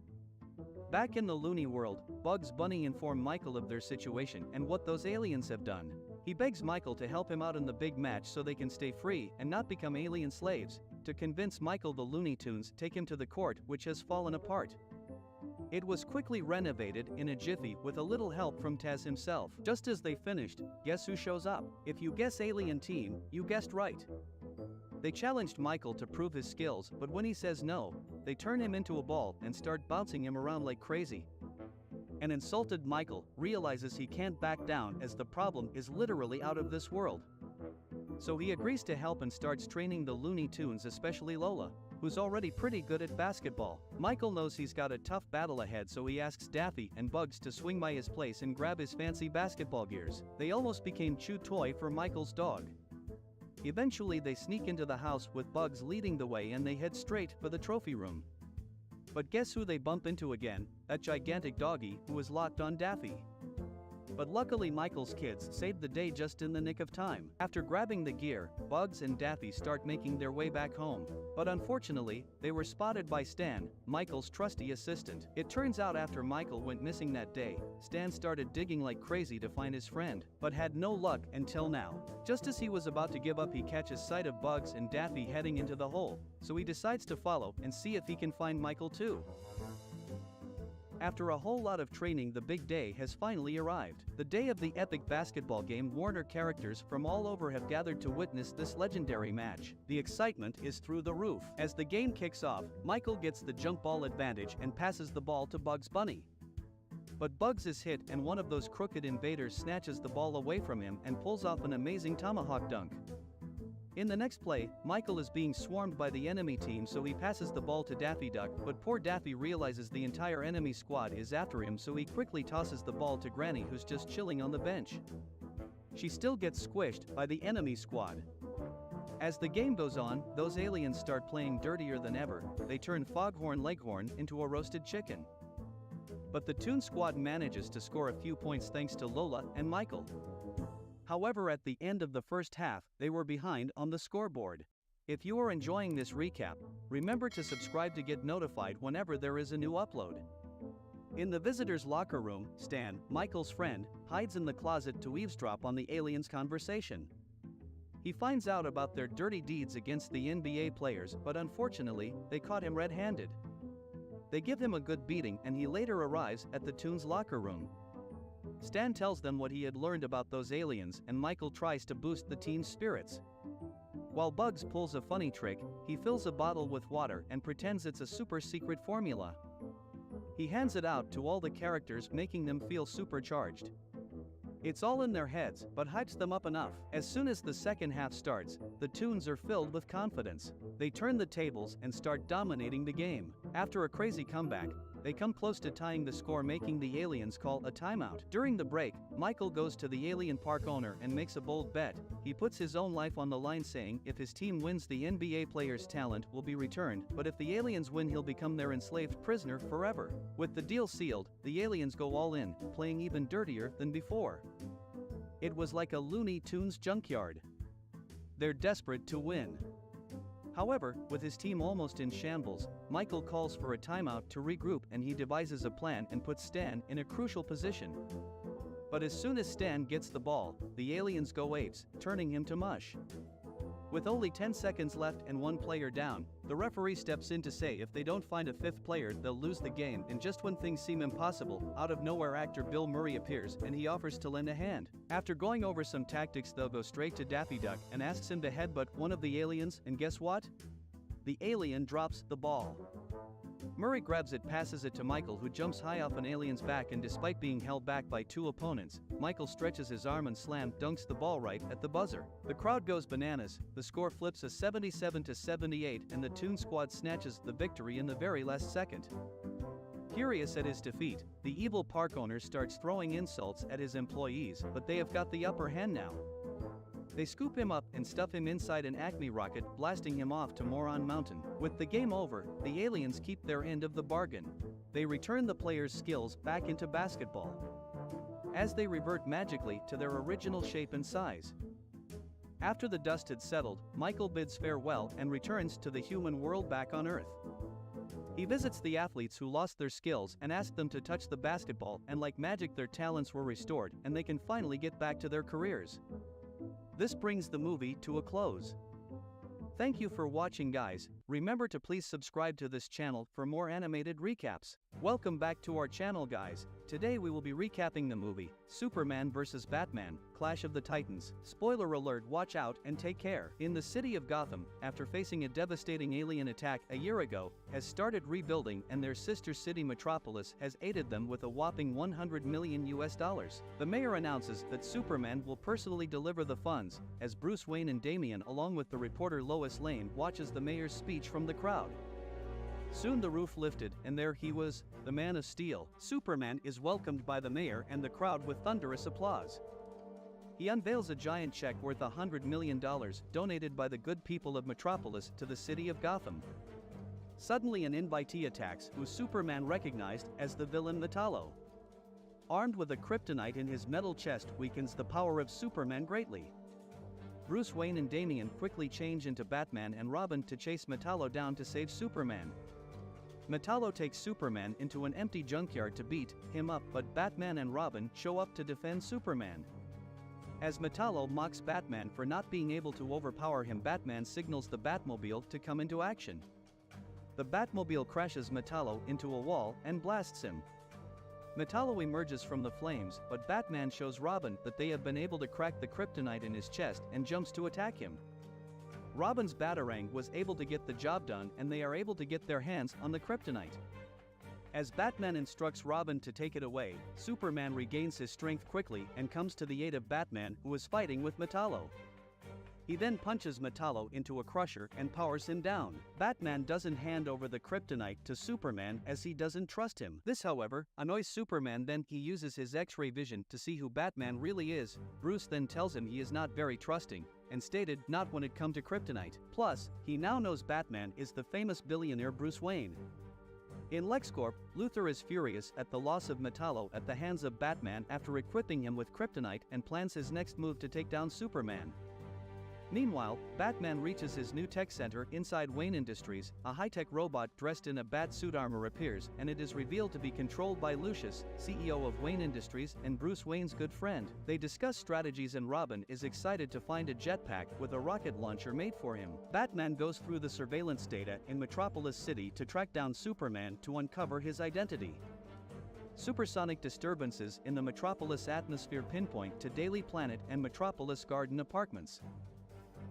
Back in the Looney world, Bugs Bunny informed Michael of their situation and what those aliens have done. He begs Michael to help him out in the big match so they can stay free and not become alien slaves. To convince Michael, the Looney Tunes take him to the court, which has fallen apart. It was quickly renovated in a jiffy with a little help from Taz himself. Just as they finished, guess who shows up? If you guess Alien Team, you guessed right. They challenged Michael to prove his skills, but when he says no, they turn him into a ball and start bouncing him around like crazy. An insulted Michael realizes he can't back down as the problem is literally out of this world. So he agrees to help and starts training the Looney Tunes, especially Lola, who's already pretty good at basketball. Michael knows he's got a tough battle ahead, so he asks Daffy and Bugs to swing by his place and grab his fancy basketball gears. They almost became chew toy for Michael's dog. Eventually they sneak into the house with Bugs leading the way and they head straight for the trophy room. But guess who they bump into again? That gigantic doggy who is locked on Daffy. But luckily Michael's kids saved the day just in the nick of time. After grabbing the gear, Bugs and Daffy start making their way back home. But unfortunately, they were spotted by Stan, Michael's trusty assistant. It turns out after Michael went missing that day, Stan started digging like crazy to find his friend, but had no luck until now. Just as he was about to give up, he catches sight of Bugs and Daffy heading into the hole, so he decides to follow and see if he can find Michael too. After a whole lot of training, the big day has finally arrived. The day of the epic basketball game. Warner characters from all over have gathered to witness this legendary match. The excitement is through the roof. As the game kicks off, Michael gets the jump ball advantage and passes the ball to Bugs Bunny. But Bugs is hit and one of those crooked invaders snatches the ball away from him and pulls off an amazing tomahawk dunk. In the next play, Michael is being swarmed by the enemy team, so he passes the ball to Daffy Duck, but poor Daffy realizes the entire enemy squad is after him, so he quickly tosses the ball to Granny, who's just chilling on the bench. She still gets squished by the enemy squad. As the game goes on, those aliens start playing dirtier than ever. They turn Foghorn Leghorn into a roasted chicken. But the Toon Squad manages to score a few points thanks to Lola and Michael. However, at the end of the first half, they were behind on the scoreboard. If you are enjoying this recap, remember to subscribe to get notified whenever there is a new upload. In the visitors' locker room, Stan, Michael's friend, hides in the closet to eavesdrop on the aliens' conversation. He finds out about their dirty deeds against the NBA players, but unfortunately, they caught him red-handed. They give him a good beating and he later arrives at the Toons' locker room. Stan tells them what he had learned about those aliens and Michael tries to boost the team's spirits. While Bugs pulls a funny trick, he fills a bottle with water and pretends it's a super secret formula. He hands it out to all the characters, making them feel supercharged. It's all in their heads, but hypes them up enough. As soon as the second half starts, the Toons are filled with confidence. They turn the tables and start dominating the game. After a crazy comeback, they come close to tying the score, making the aliens call a timeout. During the break, Michael goes to the alien park owner and makes a bold bet. He puts his own life on the line, saying if his team wins, the NBA player's talent will be returned, but if the aliens win, he'll become their enslaved prisoner forever. With the deal sealed, the aliens go all in, playing even dirtier than before. It was like a Looney Tunes junkyard. They're desperate to win. However, with his team almost in shambles, Michael calls for a timeout to regroup, and he devises a plan and puts Stan in a crucial position. But as soon as Stan gets the ball, the aliens go apes, turning him to mush. With only 10 seconds left and one player down, the referee steps in to say if they don't find a fifth player, they'll lose the game. And just when things seem impossible, out of nowhere actor Bill Murray appears and he offers to lend a hand. After going over some tactics, they'll go straight to Daffy Duck and asks him to headbutt one of the aliens, and guess what? The alien drops the ball. Murray grabs it, passes it to Michael, who jumps high off an alien's back, and despite being held back by two opponents, Michael stretches his arm and slam dunks the ball right at the buzzer. The crowd goes bananas, the score flips a 77-78, and the Toon Squad snatches the victory in the very last second. Furious at his defeat, the evil park owner starts throwing insults at his employees, but they have got the upper hand now. They scoop him up and stuff him inside an Acme rocket, blasting him off to Moron Mountain. With the game over, the aliens keep their end of the bargain. They return the players' skills back into basketball, as they revert magically to their original shape and size. After the dust had settled, Michael bids farewell and returns to the human world back on Earth. He visits the athletes who lost their skills and asks them to touch the basketball, and like magic their talents were restored and they can finally get back to their careers. This brings the movie to a close. Thank you for watching, guys. Remember to please subscribe to this channel for more animated recaps. Welcome back to our channel, guys. Today we will be recapping the movie Superman vs. Batman, Clash of the Titans. Spoiler alert, watch out and take care. In the city of Gotham, after facing a devastating alien attack a year ago, has started rebuilding, and their sister city Metropolis has aided them with a whopping $100 million. The mayor announces that Superman will personally deliver the funds, as Bruce Wayne and Damian along with the reporter Lois Lane watches the mayor's speech from the crowd. Soon the roof lifted, and there he was, the Man of Steel. Superman is welcomed by the mayor and the crowd with thunderous applause. He unveils a giant check worth $100 million, donated by the good people of Metropolis to the city of Gotham. Suddenly an invitee attacks, who Superman recognized as the villain Metallo. Armed with a kryptonite in his metal chest weakens the power of Superman greatly. Bruce Wayne and Damian quickly change into Batman and Robin to chase Metallo down to save Superman. Metallo takes Superman into an empty junkyard to beat him up, but Batman and Robin show up to defend Superman. As Metallo mocks Batman for not being able to overpower him, Batman signals the Batmobile to come into action. The Batmobile crashes Metallo into a wall and blasts him. Metallo emerges from the flames, but Batman shows Robin that they have been able to crack the kryptonite in his chest and jumps to attack him. Robin's Batarang was able to get the job done, and they are able to get their hands on the kryptonite. As Batman instructs Robin to take it away, Superman regains his strength quickly and comes to the aid of Batman, who is fighting with Metallo. He then punches Metallo into a crusher and powers him down. Batman doesn't hand over the kryptonite to Superman as he doesn't trust him. This, however, annoys Superman. Then he uses his X-ray vision to see who Batman really is. Bruce then tells him he is not very trusting, and stated not when it comes to kryptonite. Plus, he now knows Batman is the famous billionaire Bruce Wayne. In LexCorp, Luthor is furious at the loss of Metallo at the hands of Batman after equipping him with kryptonite, and plans his next move to take down Superman. Meanwhile, Batman reaches his new tech center inside Wayne Industries. A high-tech robot dressed in a bat suit armor appears, and it is revealed to be controlled by Lucius, CEO of Wayne Industries and Bruce Wayne's good friend. They discuss strategies, and Robin is excited to find a jetpack with a rocket launcher made for him. Batman goes through the surveillance data in Metropolis City to track down Superman to uncover his identity. Supersonic disturbances in the Metropolis atmosphere pinpoint to Daily Planet and Metropolis Garden Apartments.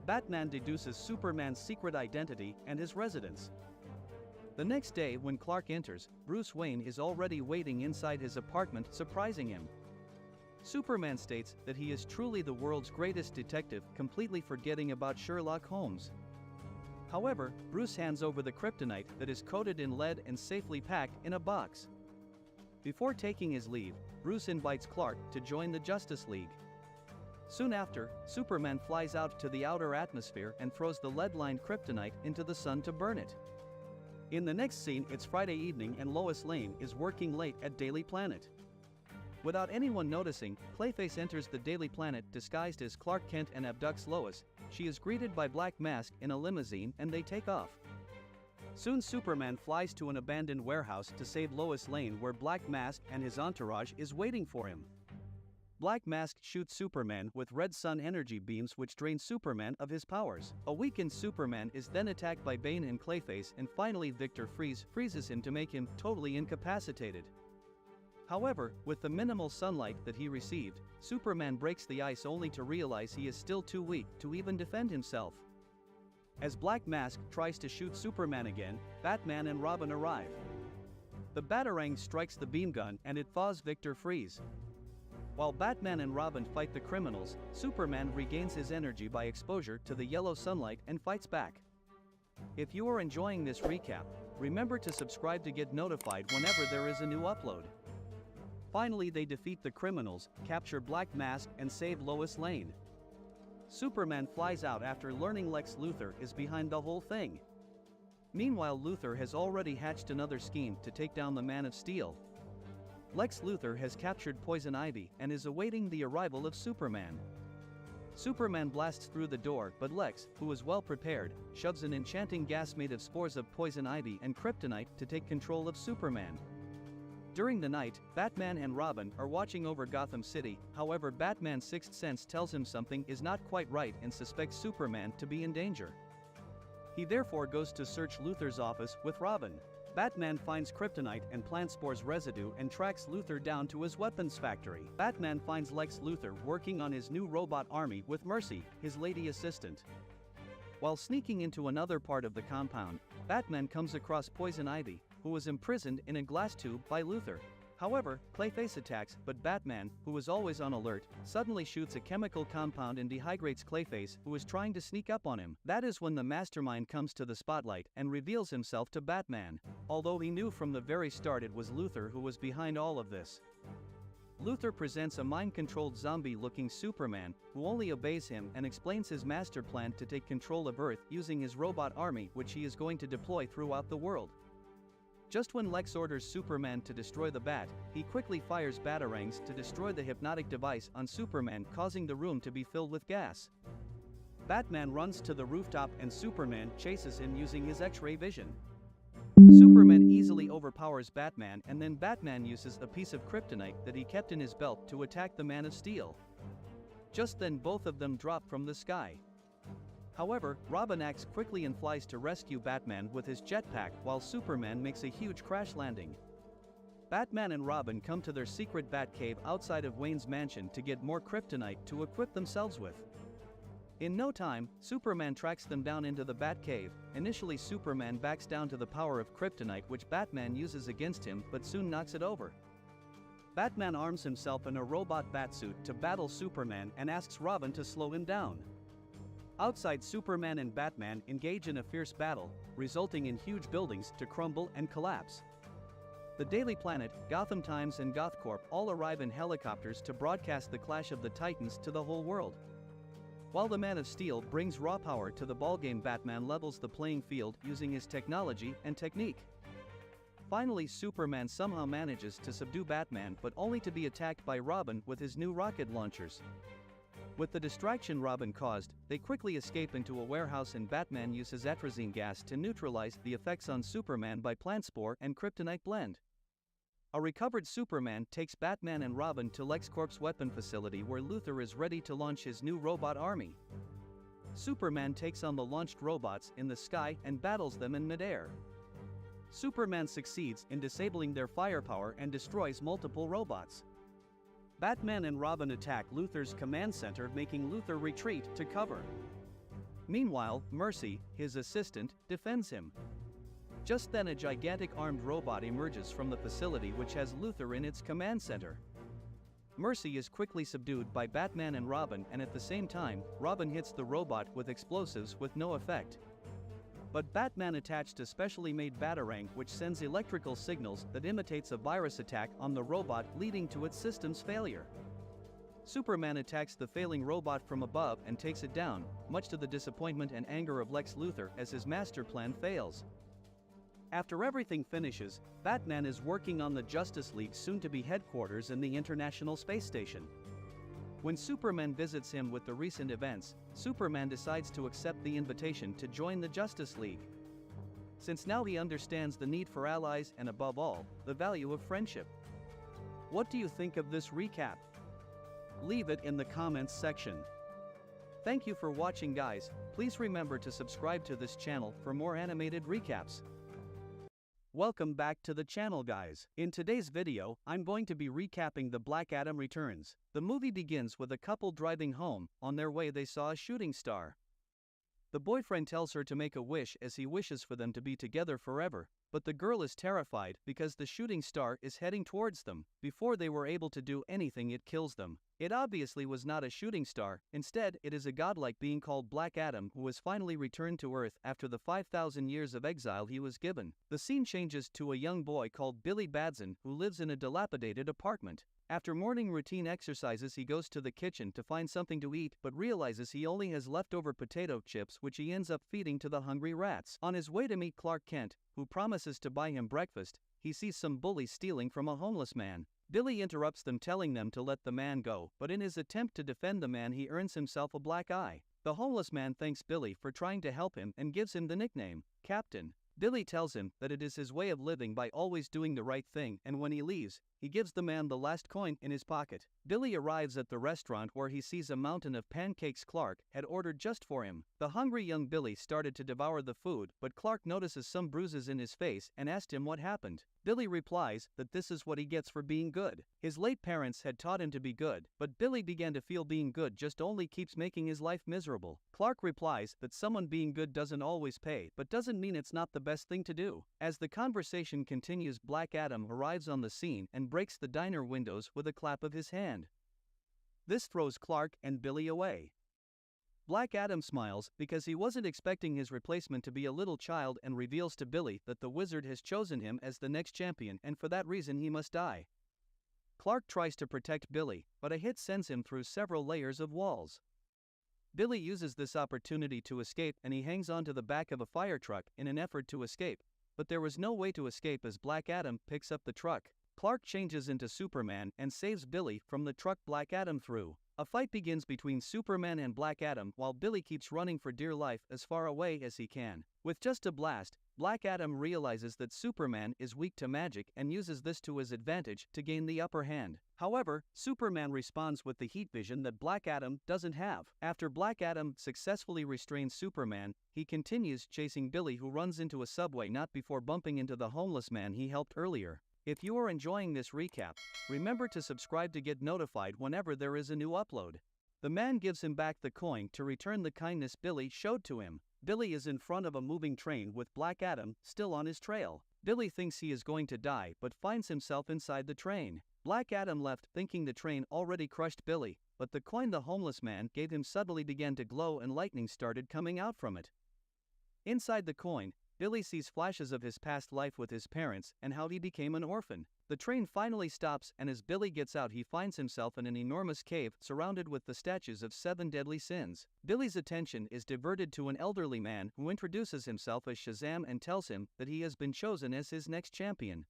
Batman deduces Superman's secret identity and his residence. The next day, when Clark enters, Bruce Wayne is already waiting inside his apartment, surprising him. Superman states that he is truly the world's greatest detective, completely forgetting about Sherlock Holmes. However, Bruce hands over the kryptonite that is coated in lead and safely packed in a box. Before taking his leave, Bruce invites Clark to join the Justice League. Soon after, Superman flies out to the outer atmosphere and throws the lead-lined kryptonite into the sun to burn it. In the next scene, it's Friday evening and Lois Lane is working late at Daily Planet. Without anyone noticing, Clayface enters the Daily Planet disguised as Clark Kent and abducts Lois. She is greeted by Black Mask in a limousine and they take off. Soon Superman flies to an abandoned warehouse to save Lois Lane, where Black Mask and his entourage is waiting for him. Black Mask shoots Superman with red sun energy beams which drain Superman of his powers. A weakened Superman is then attacked by Bane and Clayface, and finally Victor freezes him to make him totally incapacitated. However, with the minimal sunlight that he received, Superman breaks the ice only to realize he is still too weak to even defend himself. As Black Mask tries to shoot Superman again, Batman and Robin arrive. The Batarang strikes the beam gun and it thaws Victor Freeze. While Batman and Robin fight the criminals, Superman regains his energy by exposure to the yellow sunlight and fights back. If you are enjoying this recap, remember to subscribe to get notified whenever there is a new upload. Finally, they defeat the criminals, capture Black Mask, and save Lois Lane. Superman flies out after learning Lex Luthor is behind the whole thing. Meanwhile, Luthor has already hatched another scheme to take down the Man of Steel. Lex Luthor has captured Poison Ivy and is awaiting the arrival of Superman. Superman blasts through the door, but Lex, who is well prepared, shoves an enchanting gas made of spores of Poison Ivy and kryptonite to take control of Superman. During the night, Batman and Robin are watching over Gotham City. However, Batman's sixth sense tells him something is not quite right and suspects Superman to be in danger. He therefore goes to search Luthor's office with Robin. Batman finds kryptonite and plant spores residue and tracks Luthor down to his weapons factory. Batman finds Lex Luthor working on his new robot army with Mercy, his lady assistant. While sneaking into another part of the compound, Batman comes across Poison Ivy, who was imprisoned in a glass tube by Luthor. However, Clayface attacks, but Batman, who is always on alert, suddenly shoots a chemical compound and dehydrates Clayface, who is trying to sneak up on him. That is when the mastermind comes to the spotlight and reveals himself to Batman, although he knew from the very start it was Luthor who was behind all of this. Luthor presents a mind-controlled zombie-looking Superman, who only obeys him, and explains his master plan to take control of Earth using his robot army, which he is going to deploy throughout the world. Just when Lex orders Superman to destroy the Bat, he quickly fires Batarangs to destroy the hypnotic device on Superman, causing the room to be filled with gas. Batman runs to the rooftop and Superman chases him using his X-ray vision. Superman easily overpowers Batman, and then Batman uses a piece of kryptonite that he kept in his belt to attack the Man of Steel. Just then both of them drop from the sky. However, Robin acts quickly and flies to rescue Batman with his jetpack while Superman makes a huge crash landing. Batman and Robin come to their secret Batcave outside of Wayne's mansion to get more kryptonite to equip themselves with. In no time, Superman tracks them down into the Batcave. Initially, Superman backs down to the power of kryptonite, which Batman uses against him, but soon knocks it over. Batman arms himself in a robot batsuit to battle Superman and asks Robin to slow him down. Outside, Superman and Batman engage in a fierce battle, resulting in huge buildings to crumble and collapse. The Daily Planet, Gotham Times and GothCorp all arrive in helicopters to broadcast the clash of the Titans to the whole world. While the Man of Steel brings raw power to the ballgame, Batman levels the playing field using his technology and technique. Finally, Superman somehow manages to subdue Batman, but only to be attacked by Robin with his new rocket launchers. With the distraction Robin caused, they quickly escape into a warehouse and Batman uses atrazine gas to neutralize the effects on Superman by plant spore and kryptonite blend. A recovered Superman takes Batman and Robin to LexCorp's weapon facility where Luthor is ready to launch his new robot army. Superman takes on the launched robots in the sky and battles them in midair. Superman succeeds in disabling their firepower and destroys multiple robots. Batman and Robin attack Luthor's command center, making Luthor retreat to cover. Meanwhile, Mercy, his assistant, defends him. Just then a gigantic armed robot emerges from the facility which has Luthor in its command center. Mercy is quickly subdued by Batman and Robin, and at the same time, Robin hits the robot with explosives with no effect. But Batman attached a specially made Batarang which sends electrical signals that imitates a virus attack on the robot, leading to its system's failure. Superman attacks the failing robot from above and takes it down, much to the disappointment and anger of Lex Luthor as his master plan fails. After everything finishes, Batman is working on the Justice League's soon-to-be headquarters in the International Space Station. When Superman visits him with the recent events, Superman decides to accept the invitation to join the Justice League. Since now he understands the need for allies and, above all, the value of friendship. What do you think of this recap? Leave it in the comments section. Thank you for watching, guys. Please remember to subscribe to this channel for more animated recaps. Welcome back to the channel, guys. In today's video, I'm going to be recapping The Black Adam Returns. The movie begins with a couple driving home. On their way they saw a shooting star. The boyfriend tells her to make a wish as he wishes for them to be together forever, but the girl is terrified because the shooting star is heading towards them. Before they were able to do anything, it kills them. It obviously was not a shooting star, instead it is a godlike being called Black Adam who has finally returned to Earth after the 5,000 years of exile he was given. The scene changes to a young boy called Billy Batson who lives in a dilapidated apartment. After morning routine exercises he goes to the kitchen to find something to eat but realizes he only has leftover potato chips which he ends up feeding to the hungry rats. On his way to meet Clark Kent, who promises to buy him breakfast, he sees some bullies stealing from a homeless man. Billy interrupts them, telling them to let the man go, but in his attempt to defend the man he earns himself a black eye. The homeless man thanks Billy for trying to help him and gives him the nickname, Captain. Billy tells him that it is his way of living by always doing the right thing, and when he leaves, he gives the man the last coin in his pocket. Billy arrives at the restaurant where he sees a mountain of pancakes Clark had ordered just for him. The hungry young Billy started to devour the food, but Clark notices some bruises in his face and asked him what happened. Billy replies that this is what he gets for being good. His late parents had taught him to be good, but Billy began to feel being good just only keeps making his life miserable. Clark replies that someone being good doesn't always pay, but doesn't mean it's not the best thing to do. As the conversation continues, Black Adam arrives on the scene and breaks the diner windows with a clap of his hand. This throws Clark and Billy away. Black Adam smiles because he wasn't expecting his replacement to be a little child and reveals to Billy that the wizard has chosen him as the next champion and for that reason he must die. Clark tries to protect Billy, but a hit sends him through several layers of walls. Billy uses this opportunity to escape and he hangs onto the back of a fire truck in an effort to escape, but there was no way to escape as Black Adam picks up the truck. Clark changes into Superman and saves Billy from the truck Black Adam threw. A fight begins between Superman and Black Adam while Billy keeps running for dear life as far away as he can. With just a blast, Black Adam realizes that Superman is weak to magic and uses this to his advantage to gain the upper hand. However, Superman responds with the heat vision that Black Adam doesn't have. After Black Adam successfully restrains Superman, he continues chasing Billy, who runs into a subway not before bumping into the homeless man he helped earlier. If you are enjoying this recap, remember to subscribe to get notified whenever there is a new upload. The man gives him back the coin to return the kindness Billy showed to him. Billy is in front of a moving train with Black Adam still on his trail. Billy thinks he is going to die but finds himself inside the train. Black Adam left thinking the train already crushed Billy, but the coin the homeless man gave him suddenly began to glow and lightning started coming out from it. Inside the coin, Billy sees flashes of his past life with his parents and how he became an orphan. The train finally stops and as Billy gets out he finds himself in an enormous cave surrounded with the statues of 7 deadly sins. Billy's attention is diverted to an elderly man who introduces himself as Shazam and tells him that he has been chosen as his next champion.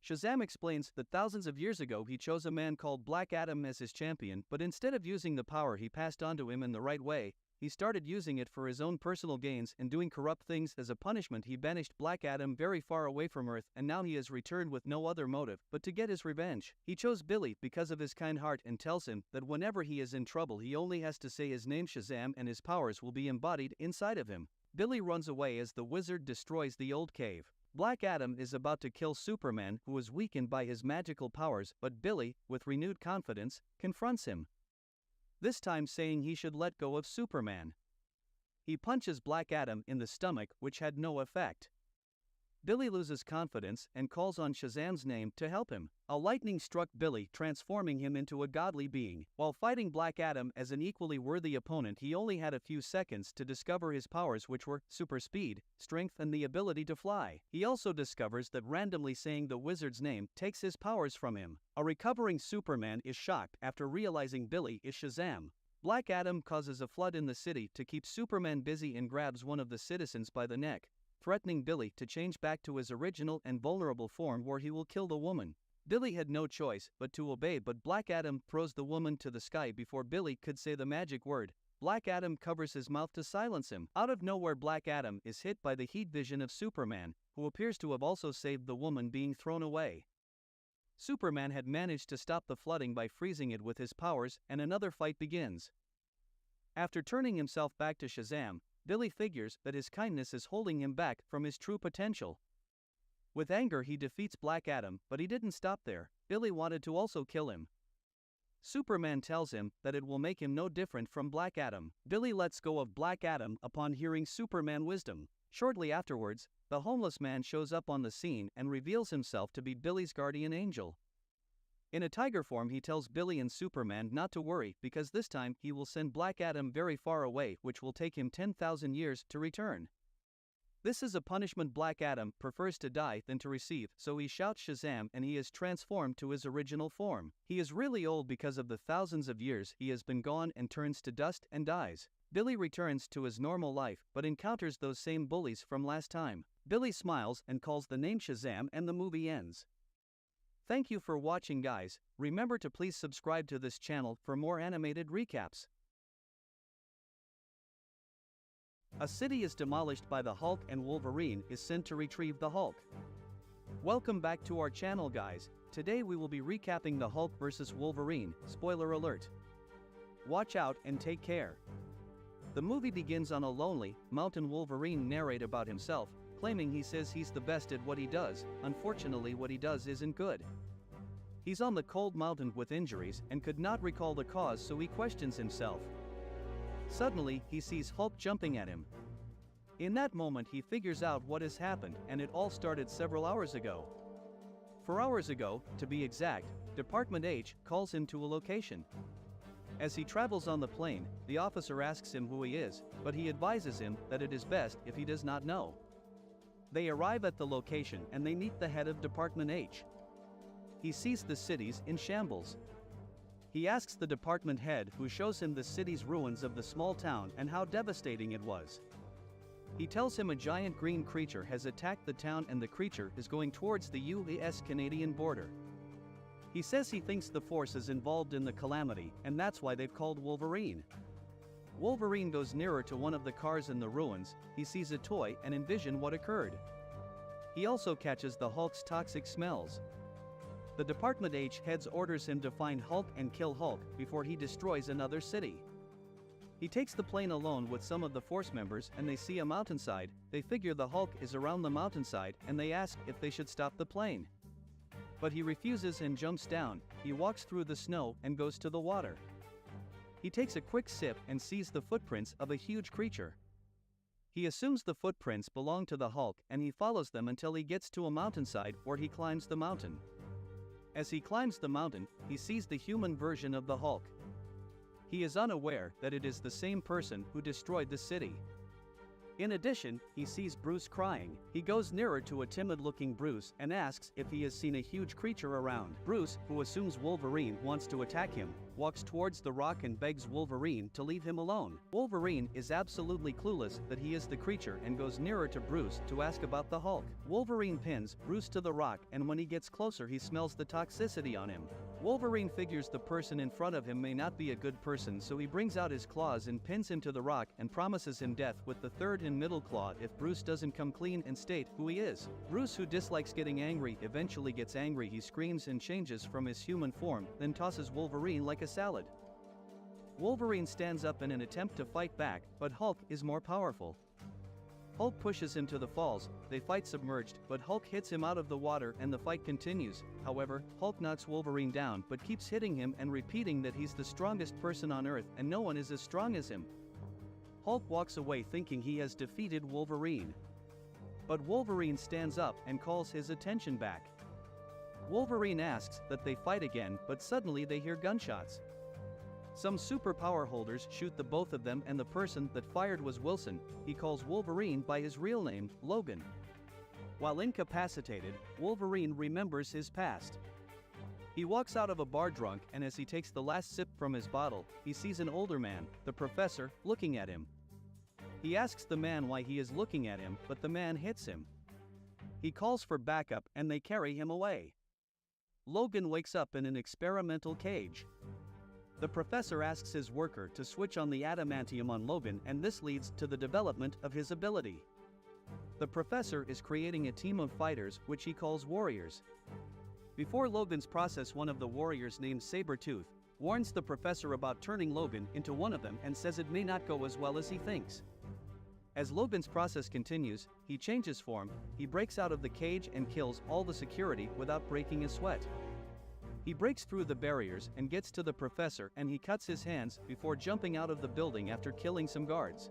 Shazam explains that thousands of years ago he chose a man called Black Adam as his champion, but instead of using the power he passed on to him in the right way, he started using it for his own personal gains and doing corrupt things. As a punishment, he banished Black Adam very far away from Earth, and now he has returned with no other motive but to get his revenge. He chose Billy because of his kind heart and tells him that whenever he is in trouble he only has to say his name Shazam and his powers will be embodied inside of him. Billy runs away as the wizard destroys the old cave. Black Adam is about to kill Superman, who is weakened by his magical powers, but Billy, with renewed confidence, confronts him. This time saying he should let go of Superman. He punches Black Adam in the stomach, which had no effect. Billy loses confidence and calls on Shazam's name to help him. A lightning struck Billy, transforming him into a godly being. While fighting Black Adam as an equally worthy opponent, he only had a few seconds to discover his powers, which were super speed, strength, and the ability to fly. He also discovers that randomly saying the wizard's name takes his powers from him. A recovering Superman is shocked after realizing Billy is Shazam. Black Adam causes a flood in the city to keep Superman busy and grabs one of the citizens by the neck, threatening Billy to change back to his original and vulnerable form where he will kill the woman. Billy had no choice but to obey, but Black Adam throws the woman to the sky before Billy could say the magic word. Black Adam covers his mouth to silence him. Out of nowhere, Black Adam is hit by the heat vision of Superman, who appears to have also saved the woman being thrown away. Superman had managed to stop the flooding by freezing it with his powers, and another fight begins. After turning himself back to Shazam, Billy figures that his kindness is holding him back from his true potential. With anger, he defeats Black Adam, but he didn't stop there. Billy wanted to also kill him. Superman tells him that it will make him no different from Black Adam. Billy lets go of Black Adam upon hearing Superman wisdom. Shortly afterwards, the homeless man shows up on the scene and reveals himself to be Billy's guardian angel. In a tiger form, he tells Billy and Superman not to worry because this time he will send Black Adam very far away, which will take him 10,000 years to return. This is a punishment Black Adam prefers to die than to receive, so he shouts Shazam and he is transformed to his original form. He is really old because of the thousands of years he has been gone and turns to dust and dies. Billy returns to his normal life but encounters those same bullies from last time. Billy smiles and calls the name Shazam and the movie ends. Thank you for watching, guys. Remember to please subscribe to this channel for more animated recaps. A city is demolished by the Hulk and Wolverine is sent to retrieve the Hulk. Welcome back to our channel, guys. Today we will be recapping the Hulk vs. Wolverine. Spoiler alert. Watch out and take care. The movie begins on a lonely mountain. Wolverine narrates about himself, claiming he says he's the best at what he does. Unfortunately, what he does isn't good. He's on the cold mountain with injuries and could not recall the cause, so he questions himself. Suddenly, he sees Hulk jumping at him. In that moment, he figures out what has happened, and it all started several hours ago. 4 hours ago, to be exact, Department H calls him to a location. As he travels on the plane, the officer asks him who he is, but he advises him that it is best if he does not know. They arrive at the location and they meet the head of Department H. He sees the cities in shambles. He asks the department head, who shows him the city's ruins of the small town and how devastating it was. He tells him a giant green creature has attacked the town and the creature is going towards the US-Canadian border. He says he thinks the force is involved in the calamity and that's why they've called Wolverine. Wolverine goes nearer to one of the cars in the ruins. He sees a toy and envisions what occurred. He also catches the Hulk's toxic smells. The Department H head orders him to find Hulk and kill Hulk before he destroys another city. He takes the plane alone with some of the force members and they see a mountainside. They figure the Hulk is around the mountainside and they ask if they should stop the plane. But he refuses and jumps down. He walks through the snow and goes to the water. He takes a quick sip and sees the footprints of a huge creature. He assumes the footprints belong to the Hulk and he follows them until he gets to a mountainside where he climbs the mountain. As he climbs the mountain, he sees the human version of the Hulk. He is unaware that it is the same person who destroyed the city. In addition, he sees Bruce crying. He goes nearer to a timid-looking Bruce and asks if he has seen a huge creature around. Bruce, who assumes Wolverine wants to attack him, walks towards the rock and begs Wolverine to leave him alone. Wolverine is absolutely clueless that he is the creature and goes nearer to Bruce to ask about the Hulk. Wolverine pins Bruce to the rock and when he gets closer he smells the toxicity on him. Wolverine figures the person in front of him may not be a good person, so he brings out his claws and pins him to the rock and promises him death with the third and middle claw if Bruce doesn't come clean and state who he is. Bruce, who dislikes getting angry, eventually gets angry. He screams and changes from his human form, then tosses Wolverine like a salad. Wolverine stands up in an attempt to fight back, but Hulk is more powerful. Hulk pushes him to the falls. They fight submerged, but Hulk hits him out of the water and the fight continues. However, Hulk knocks Wolverine down but keeps hitting him and repeating that he's the strongest person on Earth and no one is as strong as him. Hulk walks away thinking he has defeated Wolverine. But Wolverine stands up and calls his attention back. Wolverine asks that they fight again, but suddenly they hear gunshots. Some superpower holders shoot the both of them, and the person that fired was Wilson. He calls Wolverine by his real name, Logan. While incapacitated, Wolverine remembers his past. He walks out of a bar drunk, and as he takes the last sip from his bottle, he sees an older man, the professor, looking at him. He asks the man why he is looking at him, but the man hits him. He calls for backup and they carry him away. Logan wakes up in an experimental cage. The professor asks his worker to switch on the adamantium on Logan, and this leads to the development of his ability. The professor is creating a team of fighters which he calls warriors. Before Logan's process, one of the warriors named Sabretooth warns the professor about turning Logan into one of them and says it may not go as well as he thinks. As Logan's process continues, he changes form, he breaks out of the cage and kills all the security without breaking a sweat. He breaks through the barriers and gets to the professor, and he cuts his hands before jumping out of the building after killing some guards.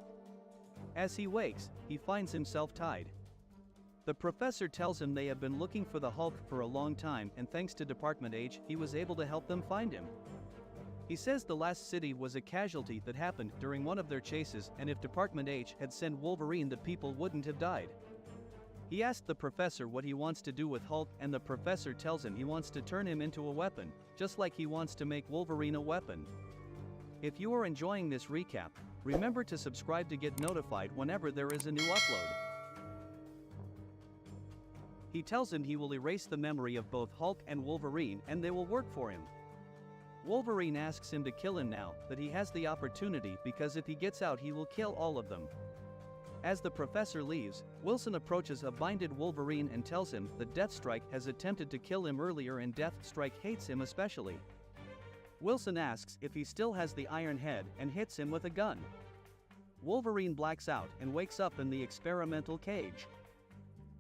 As he wakes, he finds himself tied. The professor tells him they have been looking for the Hulk for a long time, and thanks to Department H, he was able to help them find him. He says the last city was a casualty that happened during one of their chases, and if Department H had sent Wolverine, the people wouldn't have died. He asked the professor what he wants to do with Hulk, and the professor tells him he wants to turn him into a weapon, just like he wants to make Wolverine a weapon. If you are enjoying this recap, remember to subscribe to get notified whenever there is a new upload. He tells him he will erase the memory of both Hulk and Wolverine, and they will work for him. Wolverine asks him to kill him now that he has the opportunity, because if he gets out he will kill all of them. As the professor leaves, Wilson approaches a blinded Wolverine and tells him that Deathstrike has attempted to kill him earlier and Deathstrike hates him especially. Wilson asks if he still has the iron head and hits him with a gun. Wolverine blacks out and wakes up in the experimental cage.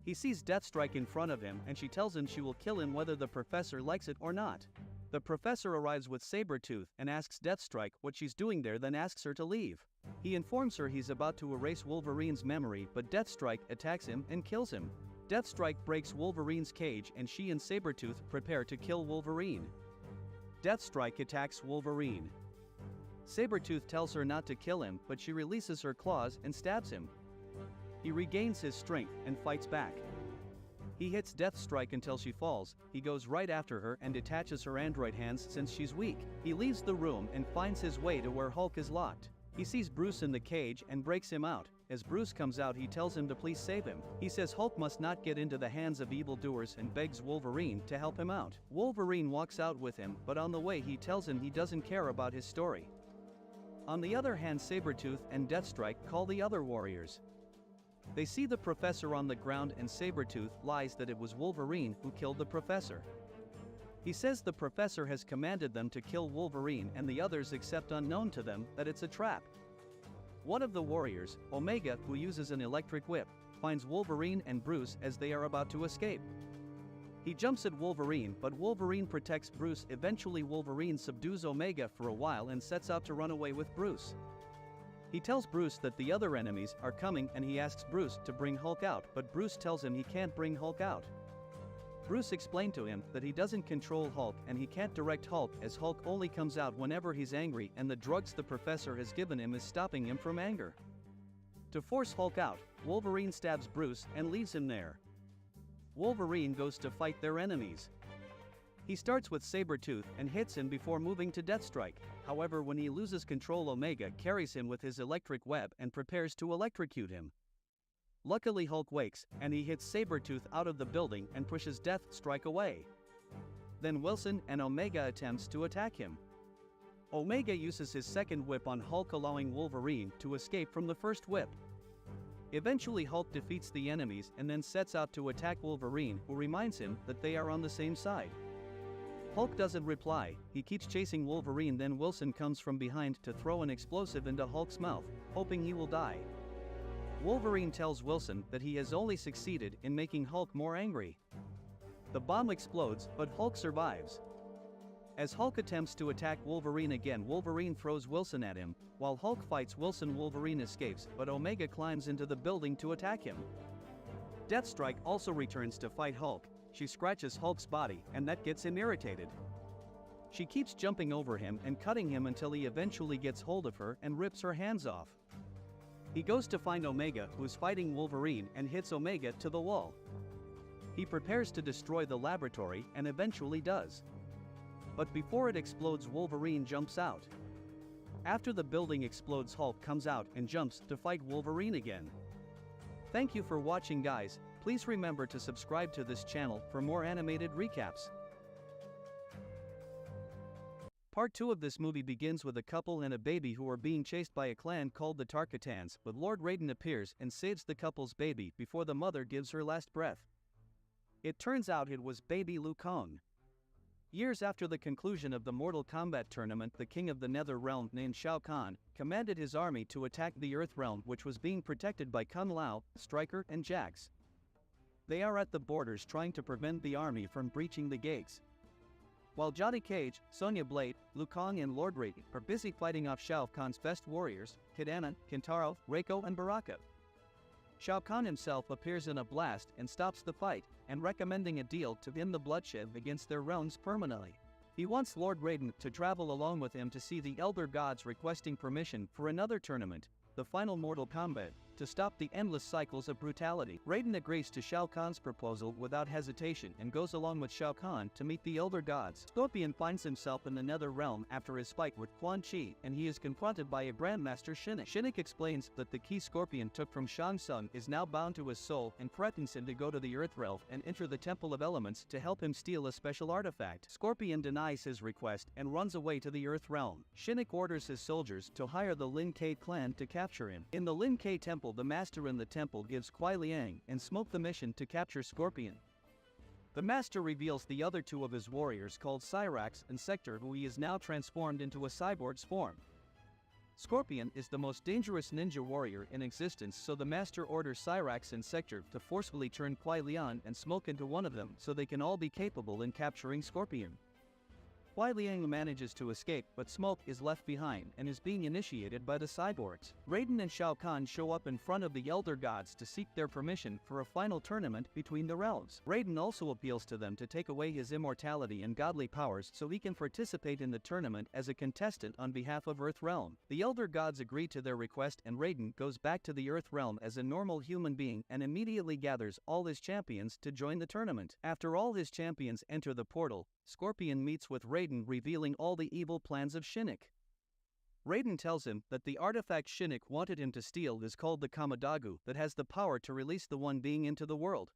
He sees Deathstrike in front of him, and she tells him she will kill him whether the professor likes it or not. The professor arrives with Sabretooth and asks Deathstrike what she's doing there, then asks her to leave. He informs her he's about to erase Wolverine's memory, but Deathstrike attacks him and kills him. Deathstrike breaks Wolverine's cage, and she and Sabretooth prepare to kill Wolverine. Deathstrike attacks Wolverine. Sabretooth tells her not to kill him, but she releases her claws and stabs him. He regains his strength and fights back. He hits Deathstrike until she falls. He goes right after her and detaches her android hands since she's weak. He leaves the room and finds his way to where Hulk is locked. He sees Bruce in the cage and breaks him out. As Bruce comes out, he tells him to please save him. He says Hulk must not get into the hands of evildoers and begs Wolverine to help him out. Wolverine walks out with him, but on the way he tells him he doesn't care about his story. On the other hand, Sabretooth and Deathstrike call the other warriors. They see the professor on the ground, and Sabretooth lies that it was Wolverine who killed the professor. He says the professor has commanded them to kill Wolverine, and the others accept, unknown to them, that it's a trap. One of the warriors, Omega, who uses an electric whip, finds Wolverine and Bruce as they are about to escape. He jumps at Wolverine, but Wolverine protects Bruce. Eventually Wolverine subdues Omega for a while and sets out to run away with Bruce. He tells Bruce that the other enemies are coming, and he asks Bruce to bring Hulk out, but Bruce tells him he can't bring Hulk out. Bruce explained to him that he doesn't control Hulk and he can't direct Hulk, as Hulk only comes out whenever he's angry, and the drugs the professor has given him is stopping him from anger. To force Hulk out, Wolverine stabs Bruce and leaves him there. Wolverine goes to fight their enemies. He starts with Sabretooth and hits him before moving to Deathstrike. However, when he loses control, Omega carries him with his electric web and prepares to electrocute him. Luckily Hulk wakes, and he hits Sabretooth out of the building and pushes Deathstrike away. Then Wilson and Omega attempts to attack him. Omega uses his second whip on Hulk, allowing Wolverine to escape from the first whip. Eventually Hulk defeats the enemies and then sets out to attack Wolverine, who reminds him that they are on the same side. Hulk doesn't reply. He keeps chasing Wolverine, then Wilson comes from behind to throw an explosive into Hulk's mouth, hoping he will die. Wolverine tells Wilson that he has only succeeded in making Hulk more angry. The bomb explodes, but Hulk survives. As Hulk attempts to attack Wolverine again, Wolverine throws Wilson at him. While Hulk fights Wilson, Wolverine escapes, but Omega climbs into the building to attack him. Deathstrike also returns to fight Hulk. She scratches Hulk's body, and that gets him irritated. She keeps jumping over him and cutting him until he eventually gets hold of her and rips her hands off. He goes to find Omega, who's fighting Wolverine, and hits Omega to the wall. He prepares to destroy the laboratory and eventually does. But before it explodes, Wolverine jumps out. After the building explodes, Hulk comes out and jumps to fight Wolverine again. Thank you for watching, guys. Please remember to subscribe to this channel for more animated recaps. Part 2 of this movie begins with a couple and a baby who are being chased by a clan called the Tarkatans, but Lord Raiden appears and saves the couple's baby before the mother gives her last breath. It turns out it was baby Liu Kang. Years after the conclusion of the Mortal Kombat tournament, the king of the Nether Realm named Shao Kahn commanded his army to attack the Earth Realm, which was being protected by Kung Lao, Stryker, and Jax. They are at the borders trying to prevent the army from breaching the gates. While Johnny Cage, Sonya Blade, Liu Kang, and Lord Raiden are busy fighting off Shao Kahn's best warriors, Kitana, Kintaro, Reiko, and Baraka. Shao Kahn himself appears in a blast and stops the fight, and recommending a deal to end the bloodshed against their realms permanently. He wants Lord Raiden to travel along with him to see the Elder Gods, requesting permission for another tournament, the final Mortal Kombat, to stop the endless cycles of brutality. Raiden agrees to Shao Kahn's proposal without hesitation and goes along with Shao Kahn to meet the Elder Gods. Scorpion finds himself in the Nether Realm after his fight with Quan Chi, and he is confronted by a Grandmaster Shinnok. Shinnok explains that the key Scorpion took from Shang Tsung is now bound to his soul and threatens him to go to the Earth Realm and enter the Temple of Elements to help him steal a special artifact. Scorpion denies his request and runs away to the Earth Realm. Shinnok orders his soldiers to hire the Lin Kuei clan to capture him. In the Lin Kuei Temple, the Master in the temple gives Kuai Liang and Smoke the mission to capture Scorpion. The Master reveals the other two of his warriors called Cyrax and Sector, who he is now transformed into a cyborg's form. Scorpion is the most dangerous ninja warrior in existence, so the Master orders Cyrax and Sector to forcefully turn Kuai Liang and Smoke into one of them so they can all be capable in capturing Scorpion. Kuai Liang manages to escape, but Smoke is left behind and is being initiated by the cyborgs. Raiden and Shao Kahn show up in front of the Elder Gods to seek their permission for a final tournament between the realms. Raiden also appeals to them to take away his immortality and godly powers so he can participate in the tournament as a contestant on behalf of Earth Realm. The Elder Gods agree to their request, and Raiden goes back to the Earth Realm as a normal human being and immediately gathers all his champions to join the tournament. After all his champions enter the portal, Scorpion meets with Raiden, revealing all the evil plans of Shinnok. Raiden tells him that the artifact Shinnok wanted him to steal is called the Kamadagu, that has the power to release the One Being into the world.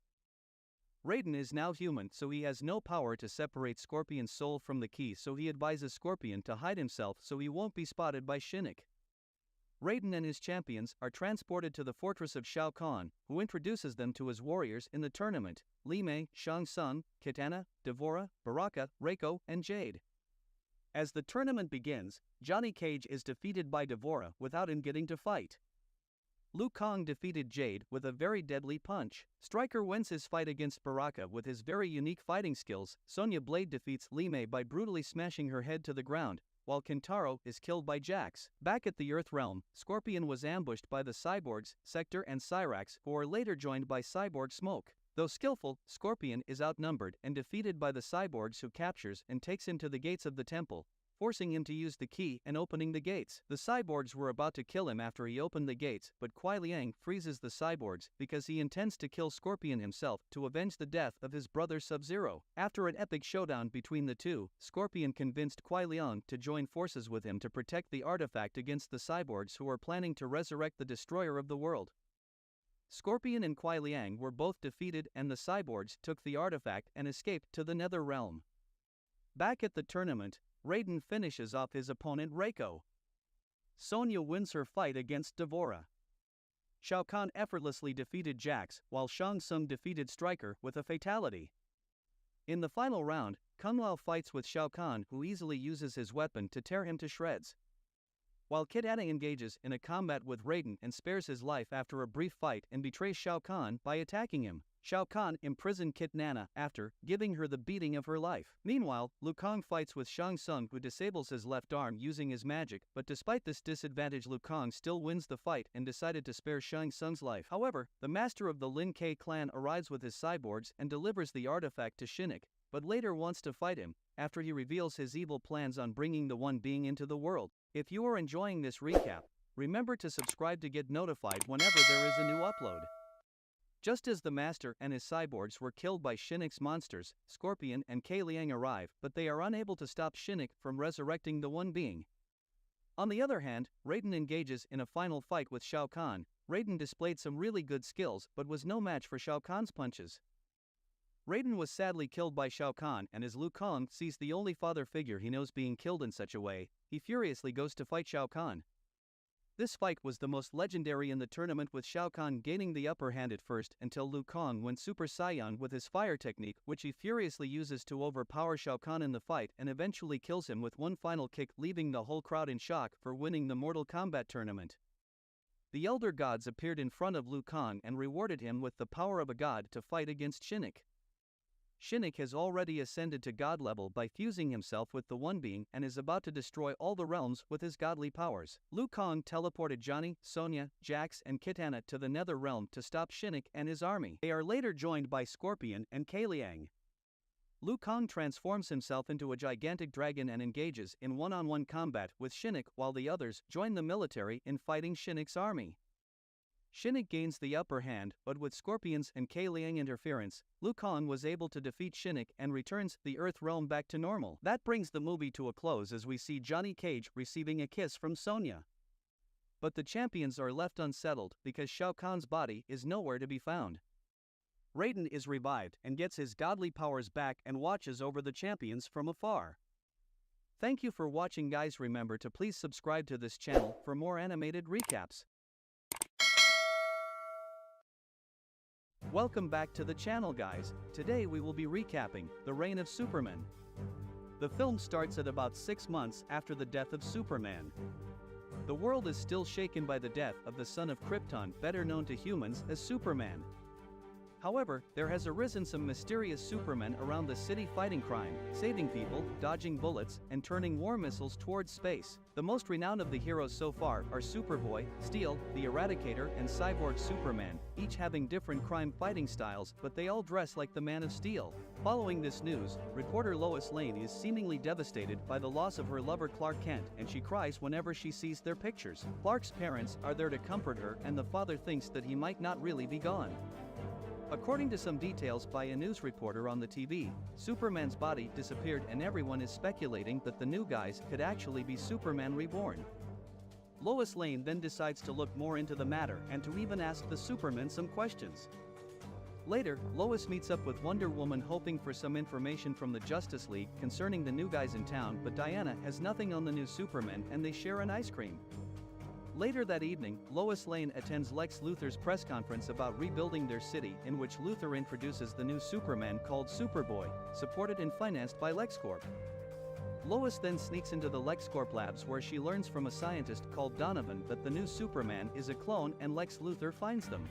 Raiden is now human, so he has no power to separate Scorpion's soul from the key, so he advises Scorpion to hide himself so he won't be spotted by Shinnok. Raiden and his champions are transported to the fortress of Shao Kahn, who introduces them to his warriors in the tournament: Li Mei, Shang Tsung, Kitana, D'Vorah, Baraka, Reiko, and Jade. As the tournament begins, Johnny Cage is defeated by D'Vorah without him getting to fight. Liu Kang defeated Jade with a very deadly punch. Stryker wins his fight against Baraka with his very unique fighting skills. Sonya Blade defeats Li Mei by brutally smashing her head to the ground, while Kintaro is killed by Jax. Back at the Earth Realm, Scorpion was ambushed by the cyborgs, Sector and Cyrax, who are later joined by Cyborg Smoke. Though skillful, Scorpion is outnumbered and defeated by the cyborgs, who captures and takes him to the gates of the temple, forcing him to use the key and opening the gates. The cyborgs were about to kill him after he opened the gates, but Kuai Liang freezes the cyborgs because he intends to kill Scorpion himself to avenge the death of his brother Sub-Zero. After an epic showdown between the two, Scorpion convinced Kuai Liang to join forces with him to protect the artifact against the cyborgs, who were planning to resurrect the destroyer of the world. Scorpion and Kuai Liang were both defeated, and the cyborgs took the artifact and escaped to the Nether Realm. Back at the tournament, Raiden finishes off his opponent Reiko. Sonya wins her fight against D'Vorah. Shao Kahn effortlessly defeated Jax, while Shang Tsung defeated Stryker with a fatality. In the final round, Kung Lao fights with Shao Kahn, who easily uses his weapon to tear him to shreds. While Kitana engages in a combat with Raiden and spares his life after a brief fight and betrays Shao Kahn by attacking him. Shao Kahn imprisoned Kit Nana after giving her the beating of her life. Meanwhile, Liu Kang fights with Shang Tsung, who disables his left arm using his magic, but despite this disadvantage, Liu Kang still wins the fight and decided to spare Shang Tsung's life. However, the master of the Lin Kuei clan arrives with his cyborgs and delivers the artifact to Shinnok, but later wants to fight him after he reveals his evil plans on bringing the One Being into the world. If you are enjoying this recap, remember to subscribe to get notified whenever there is a new upload. Just as the Master and his cyborgs were killed by Shinnok's monsters, Scorpion and Kuei Liang arrive, but they are unable to stop Shinnok from resurrecting the One Being. On the other hand, Raiden engages in a final fight with Shao Kahn. Raiden displayed some really good skills but was no match for Shao Kahn's punches. Raiden was sadly killed by Shao Kahn, and as Liu Kang sees the only father figure he knows being killed in such a way, he furiously goes to fight Shao Kahn. This fight was the most legendary in the tournament, with Shao Kahn gaining the upper hand at first until Liu Kang went Super Saiyan with his fire technique, which he furiously uses to overpower Shao Kahn in the fight and eventually kills him with one final kick, leaving the whole crowd in shock for winning the Mortal Kombat tournament. The Elder Gods appeared in front of Liu Kang and rewarded him with the power of a god to fight against Shinnok. Shinnok has already ascended to god level by fusing himself with the One Being and is about to destroy all the realms with his godly powers. Liu Kang teleported Johnny, Sonya, Jax and Kitana to the Nether Realm to stop Shinnok and his army. They are later joined by Scorpion and Kuei Liang. Liu Kang transforms himself into a gigantic dragon and engages in one-on-one combat with Shinnok, while the others join the military in fighting Shinnok's army. Shinnok gains the upper hand, but with Scorpion's and Kuei Liang interference, Liu Kang was able to defeat Shinnok and returns the Earth realm back to normal. That brings the movie to a close as we see Johnny Cage receiving a kiss from Sonya. But the champions are left unsettled because Shao Kahn's body is nowhere to be found. Raiden is revived and gets his godly powers back and watches over the champions from afar. Thank you for watching, guys. Remember to please subscribe to this channel for more animated recaps. Welcome back to the channel, guys. Today we will be recapping The Reign of Superman. The film starts at about 6 months after the death of Superman. The world is still shaken by the death of the son of Krypton, better known to humans as Superman. However, there has arisen some mysterious Supermen around the city fighting crime, saving people, dodging bullets, and turning war missiles towards space. The most renowned of the heroes so far are Superboy, Steel, the Eradicator, and Cyborg Superman, each having different crime fighting styles, but they all dress like the Man of Steel. Following this news, reporter Lois Lane is seemingly devastated by the loss of her lover Clark Kent, and she cries whenever she sees their pictures. Clark's parents are there to comfort her, and the father thinks that he might not really be gone. According to some details by a news reporter on the TV, Superman's body disappeared, and everyone is speculating that the new guys could actually be Superman reborn. Lois Lane then decides to look more into the matter and to even ask the Supermen some questions. Later, Lois meets up with Wonder Woman, hoping for some information from the Justice League concerning the new guys in town, but Diana has nothing on the new Supermen and they share an ice cream. Later that evening, Lois Lane attends Lex Luthor's press conference about rebuilding their city, in which Luthor introduces the new Superman called Superboy, supported and financed by LexCorp. Lois then sneaks into the LexCorp labs, where she learns from a scientist called Donovan that the new Superman is a clone, and Lex Luthor finds them.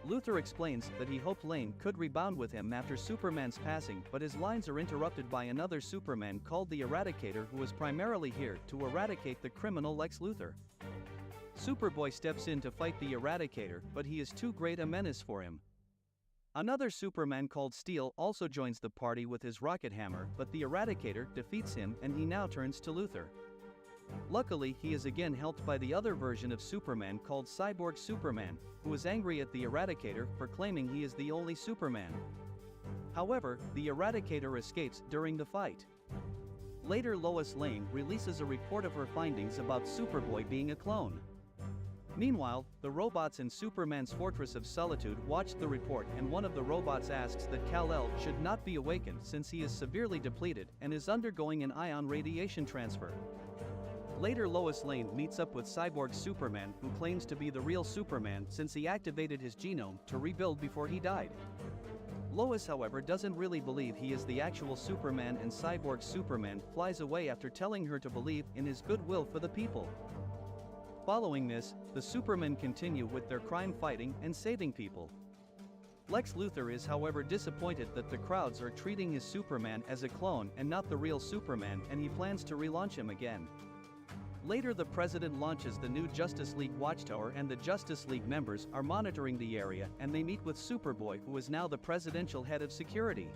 Luthor explains that he hoped Lane could rebound with him after Superman's passing, but his lines are interrupted by another Superman called the Eradicator, who is primarily here to eradicate the criminal Lex Luthor. Superboy steps in to fight the Eradicator, but he is too great a menace for him. Another Superman called Steel also joins the party with his rocket hammer, but the Eradicator defeats him and he now turns to Luthor. Luckily, he is again helped by the other version of Superman called Cyborg Superman, who is angry at the Eradicator for claiming he is the only Superman. However, the Eradicator escapes during the fight. Later, Lois Lane releases a report of her findings about Superboy being a clone. Meanwhile, the robots in Superman's Fortress of Solitude watch the report, and one of the robots asks that Kal-El should not be awakened since he is severely depleted and is undergoing an ion radiation transfer. Later, Lois Lane meets up with Cyborg Superman, who claims to be the real Superman since he activated his genome to rebuild before he died. Lois, however, doesn't really believe he is the actual Superman, and Cyborg Superman flies away after telling her to believe in his goodwill for the people. Following this, the Supermen continue with their crime fighting and saving people. Lex Luthor is however disappointed that the crowds are treating his Superman as a clone and not the real Superman, and he plans to relaunch him again. Later the president launches the new Justice League Watchtower, and the Justice League members are monitoring the area, and they meet with Superboy, who is now the presidential head of security,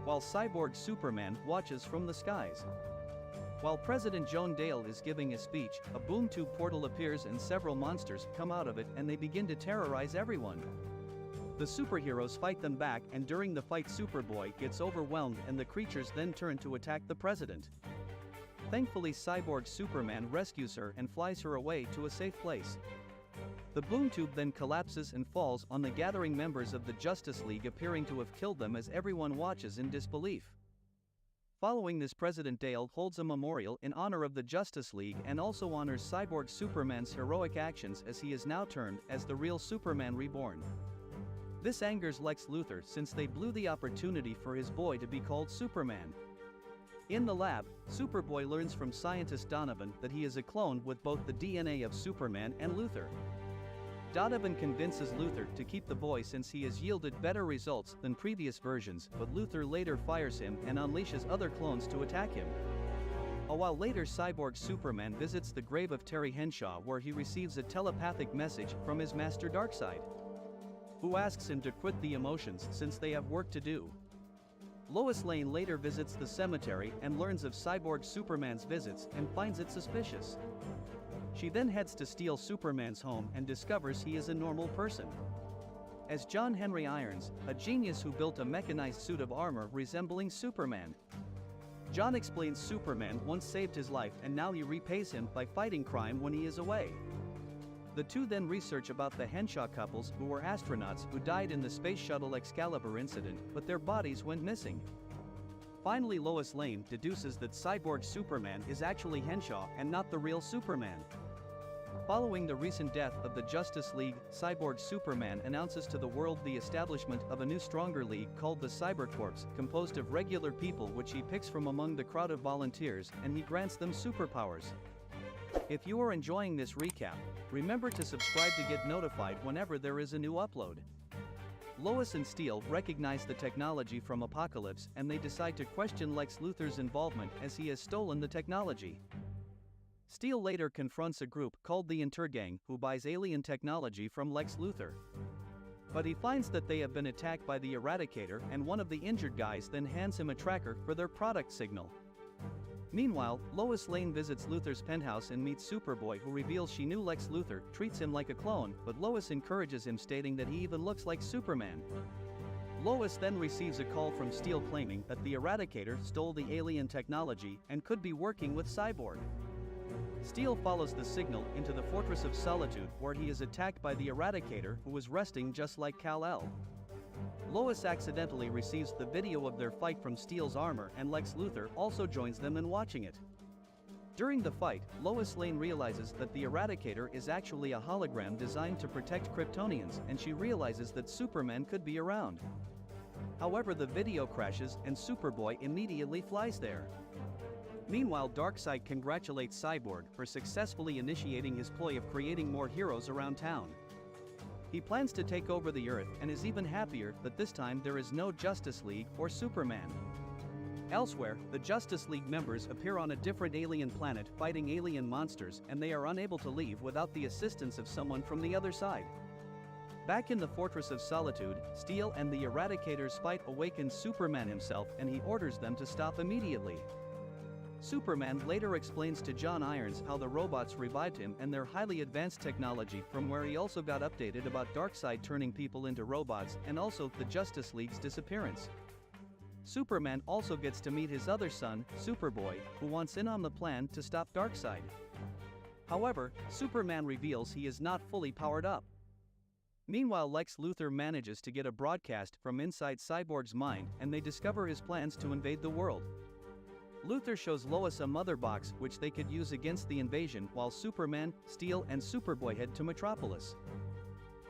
while Cyborg Superman watches from the skies. While President Joan Dale is giving a speech, a boom tube portal appears and several monsters come out of it, and they begin to terrorize everyone. The superheroes fight them back, and during the fight Superboy gets overwhelmed and the creatures then turn to attack the president. Thankfully Cyborg Superman rescues her and flies her away to a safe place. The boom tube then collapses and falls on the gathering members of the Justice League, appearing to have killed them as everyone watches in disbelief. Following this, President Dale holds a memorial in honor of the Justice League and also honors Cyborg Superman's heroic actions, as he is now termed as the real Superman reborn. This angers Lex Luthor, since they blew the opportunity for his boy to be called Superman. In the lab, Superboy learns from scientist Donovan that he is a clone with both the DNA of Superman and Luthor. Donovan convinces Luthor to keep the boy since he has yielded better results than previous versions, but Luthor later fires him and unleashes other clones to attack him. A while later Cyborg Superman visits the grave of Terry Henshaw, where he receives a telepathic message from his master Darkseid, who asks him to quit the emotions since they have work to do. Lois Lane later visits the cemetery and learns of Cyborg Superman's visits and finds it suspicious. She then heads to steal Superman's home and discovers he is a normal person. As John Henry Irons, a genius who built a mechanized suit of armor resembling Superman. John explains Superman once saved his life and now he repays him by fighting crime when he is away. The two then research about the Henshaw couples, who were astronauts who died in the Space Shuttle Excalibur incident, but their bodies went missing. Finally Lois Lane deduces that Cyborg Superman is actually Henshaw and not the real Superman. Following the recent death of the Justice League, Cyborg Superman announces to the world the establishment of a new stronger league called the Cybercorps, composed of regular people which he picks from among the crowd of volunteers, and he grants them superpowers. If you are enjoying this recap, remember to subscribe to get notified whenever there is a new upload. Lois and Steel recognize the technology from Apocalypse, and they decide to question Lex Luthor's involvement as he has stolen the technology. Steel later confronts a group called the Intergang, who buys alien technology from Lex Luthor. But he finds that they have been attacked by the Eradicator, and one of the injured guys then hands him a tracker for their product signal. Meanwhile, Lois Lane visits Luthor's penthouse and meets Superboy, who reveals she knew Lex Luthor treats him like a clone, but Lois encourages him, stating that he even looks like Superman. Lois then receives a call from Steel claiming that the Eradicator stole the alien technology and could be working with Cyborg. Steel follows the signal into the Fortress of Solitude, where he is attacked by the Eradicator, who was resting just like Kal-El. Lois accidentally receives the video of their fight from Steel's armor, and Lex Luthor also joins them in watching it. During the fight, Lois Lane realizes that the Eradicator is actually a hologram designed to protect Kryptonians, and she realizes that Superman could be around. However, the video crashes and Superboy immediately flies there. Meanwhile, Darkseid congratulates Cyborg for successfully initiating his ploy of creating more heroes around town. He plans to take over the Earth and is even happier that this time there is no Justice League or Superman. Elsewhere, the Justice League members appear on a different alien planet fighting alien monsters, and they are unable to leave without the assistance of someone from the other side. Back in the Fortress of Solitude, Steel and the Eradicator's fight awakens Superman himself, and he orders them to stop immediately. Superman later explains to John Irons how the robots revived him and their highly advanced technology, from where he also got updated about Darkseid turning people into robots and also the Justice League's disappearance. Superman also gets to meet his other son, Superboy, who wants in on the plan to stop Darkseid. However, Superman reveals he is not fully powered up. Meanwhile, Lex Luthor manages to get a broadcast from inside Cyborg's mind, and they discover his plans to invade the world. Luthor shows Lois a mother box which they could use against the invasion, while Superman, Steel and Superboy head to Metropolis.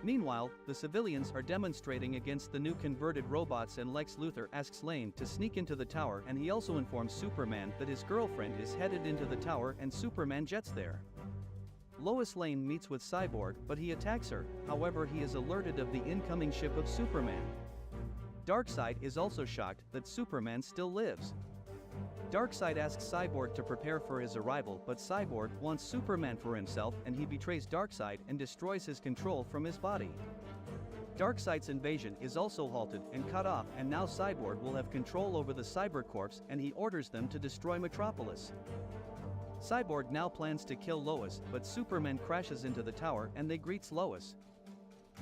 Meanwhile, the civilians are demonstrating against the new converted robots, and Lex Luthor asks Lane to sneak into the tower, and he also informs Superman that his girlfriend is headed into the tower, and Superman jets there. Lois Lane meets with Cyborg, but he attacks her. However, he is alerted of the incoming ship of Superman. Darkseid is also shocked that Superman still lives. Darkseid asks Cyborg to prepare for his arrival, but Cyborg wants Superman for himself and he betrays Darkseid and destroys his control from his body. Darkseid's invasion is also halted and cut off, and now Cyborg will have control over the Cybercorps and he orders them to destroy Metropolis. Cyborg now plans to kill Lois, but Superman crashes into the tower and they greets Lois.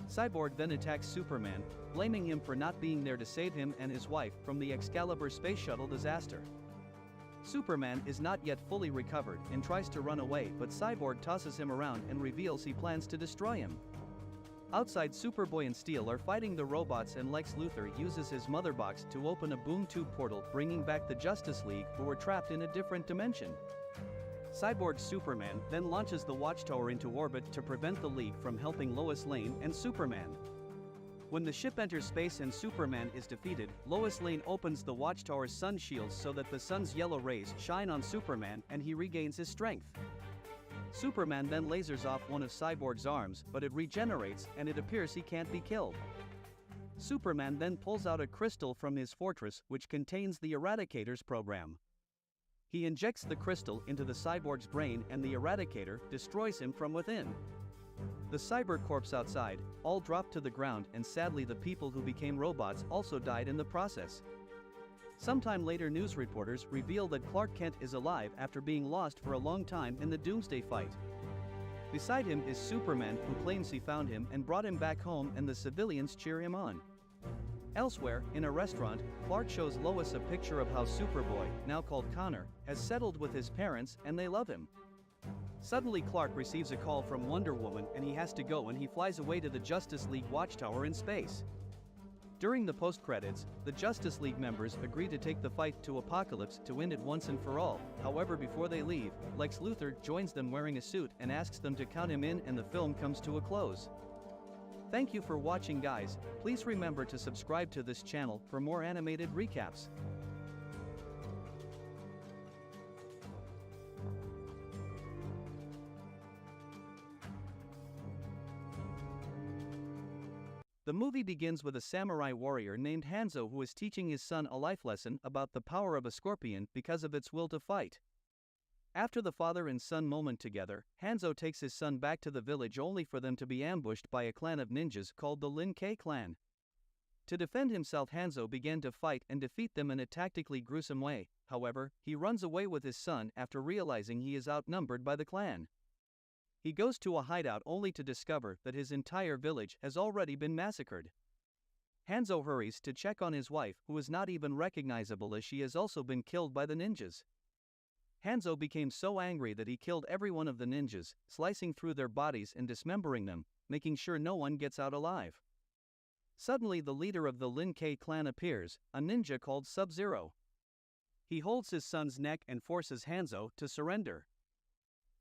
Cyborg then attacks Superman, blaming him for not being there to save him and his wife from the Excalibur space shuttle disaster. Superman is not yet fully recovered and tries to run away, but Cyborg tosses him around and reveals he plans to destroy him. Outside, Superboy and Steel are fighting the robots and Lex Luthor uses his mother box to open a boom tube portal, bringing back the Justice League who were trapped in a different dimension. Cyborg Superman then launches the Watchtower into orbit to prevent the League from helping Lois Lane and Superman. When the ship enters space and Superman is defeated, Lois Lane opens the Watchtower's sun shields so that the sun's yellow rays shine on Superman and he regains his strength. Superman then lasers off one of Cyborg's arms, but it regenerates and it appears he can't be killed. Superman then pulls out a crystal from his fortress which contains the Eradicator's program. He injects the crystal into the Cyborg's brain and the Eradicator destroys him from within. The Cybercorps outside all drop to the ground, and sadly the people who became robots also died in the process. Sometime later, news reporters reveal that Clark Kent is alive after being lost for a long time in the Doomsday fight. Beside him is Superman, who claims he found him and brought him back home, and the civilians cheer him on. Elsewhere, in a restaurant, Clark shows Lois a picture of how Superboy, now called Connor, has settled with his parents and they love him. Suddenly Clark receives a call from Wonder Woman and he has to go, and he flies away to the Justice League Watchtower in space. During the post-credits, the Justice League members agree to take the fight to Apocalypse to end it once and for all. However, before they leave, Lex Luthor joins them wearing a suit and asks them to count him in, and the film comes to a close. Thank you for watching, guys. Please remember to subscribe to this channel for more animated recaps. The movie begins with a samurai warrior named Hanzo who is teaching his son a life lesson about the power of a scorpion because of its will to fight. After the father and son moment together, Hanzo takes his son back to the village only for them to be ambushed by a clan of ninjas called the Lin Kuei clan. To defend himself, Hanzo began to fight and defeat them in a tactically gruesome way. However, he runs away with his son after realizing he is outnumbered by the clan. He goes to a hideout only to discover that his entire village has already been massacred. Hanzo hurries to check on his wife, who is not even recognizable as she has also been killed by the ninjas. Hanzo became so angry that he killed every one of the ninjas, slicing through their bodies and dismembering them, making sure no one gets out alive. Suddenly the leader of the Lin Kuei clan appears, a ninja called Sub-Zero. He holds his son's neck and forces Hanzo to surrender.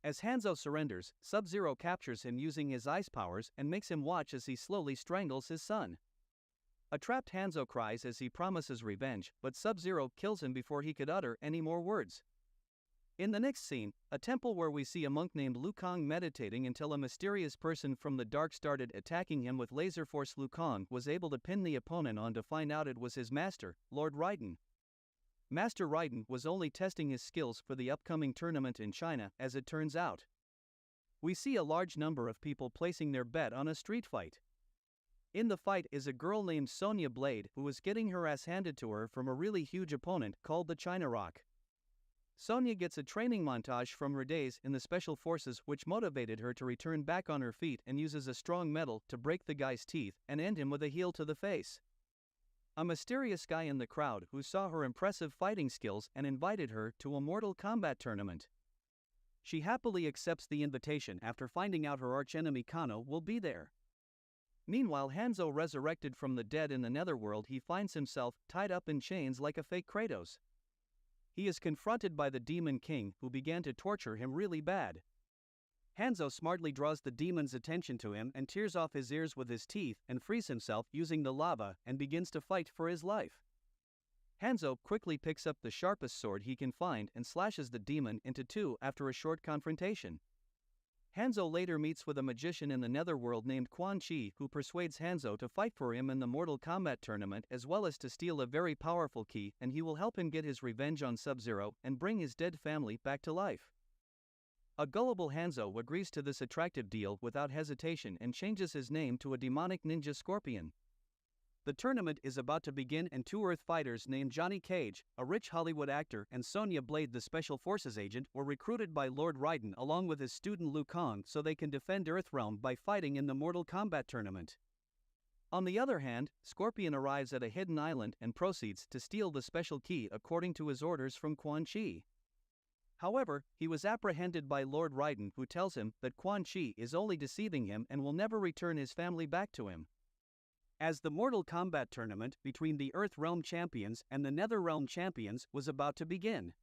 As Hanzo surrenders, Sub-Zero captures him using his ice powers and makes him watch as he slowly strangles his son. A trapped Hanzo cries as he promises revenge, but Sub-Zero kills him before he could utter any more words. In the next scene, a temple where we see a monk named Lukong meditating until a mysterious person from the dark started attacking him with laser force. Lukong was able to pin the opponent on to find out it was his master, Lord Raiden. Master Raiden was only testing his skills for the upcoming tournament in China, as it turns out. We see a large number of people placing their bet on a street fight. In the fight is a girl named Sonya Blade who is getting her ass handed to her from a really huge opponent called the China Rock. Sonya gets a training montage from her days in the Special Forces which motivated her to return back on her feet, and uses a strong metal to break the guy's teeth and end him with a heel to the face. A mysterious guy in the crowd who saw her impressive fighting skills and invited her to a Mortal Kombat tournament. She happily accepts the invitation after finding out her archenemy Kano will be there. Meanwhile, Hanzo resurrected from the dead in the Netherworld, he finds himself tied up in chains like a fake Kratos. He is confronted by the Demon King, who began to torture him really bad. Hanzo smartly draws the demon's attention to him and tears off his ears with his teeth and frees himself using the lava and begins to fight for his life. Hanzo quickly picks up the sharpest sword he can find and slashes the demon into two after a short confrontation. Hanzo later meets with a magician in the netherworld named Quan Chi who persuades Hanzo to fight for him in the Mortal Kombat tournament as well as to steal a very powerful key, and he will help him get his revenge on Sub-Zero and bring his dead family back to life. A gullible Hanzo agrees to this attractive deal without hesitation and changes his name to a demonic ninja Scorpion. The tournament is about to begin and two Earth fighters named Johnny Cage, a rich Hollywood actor, and Sonya Blade, the Special Forces agent, were recruited by Lord Raiden along with his student Liu Kang so they can defend Earthrealm by fighting in the Mortal Kombat tournament. On the other hand, Scorpion arrives at a hidden island and proceeds to steal the special key according to his orders from Quan Chi. However, he was apprehended by Lord Raiden, who tells him that Quan Chi is only deceiving him and will never return his family back to him. As the Mortal Kombat tournament between the Earthrealm champions and the Netherrealm champions was about to begin,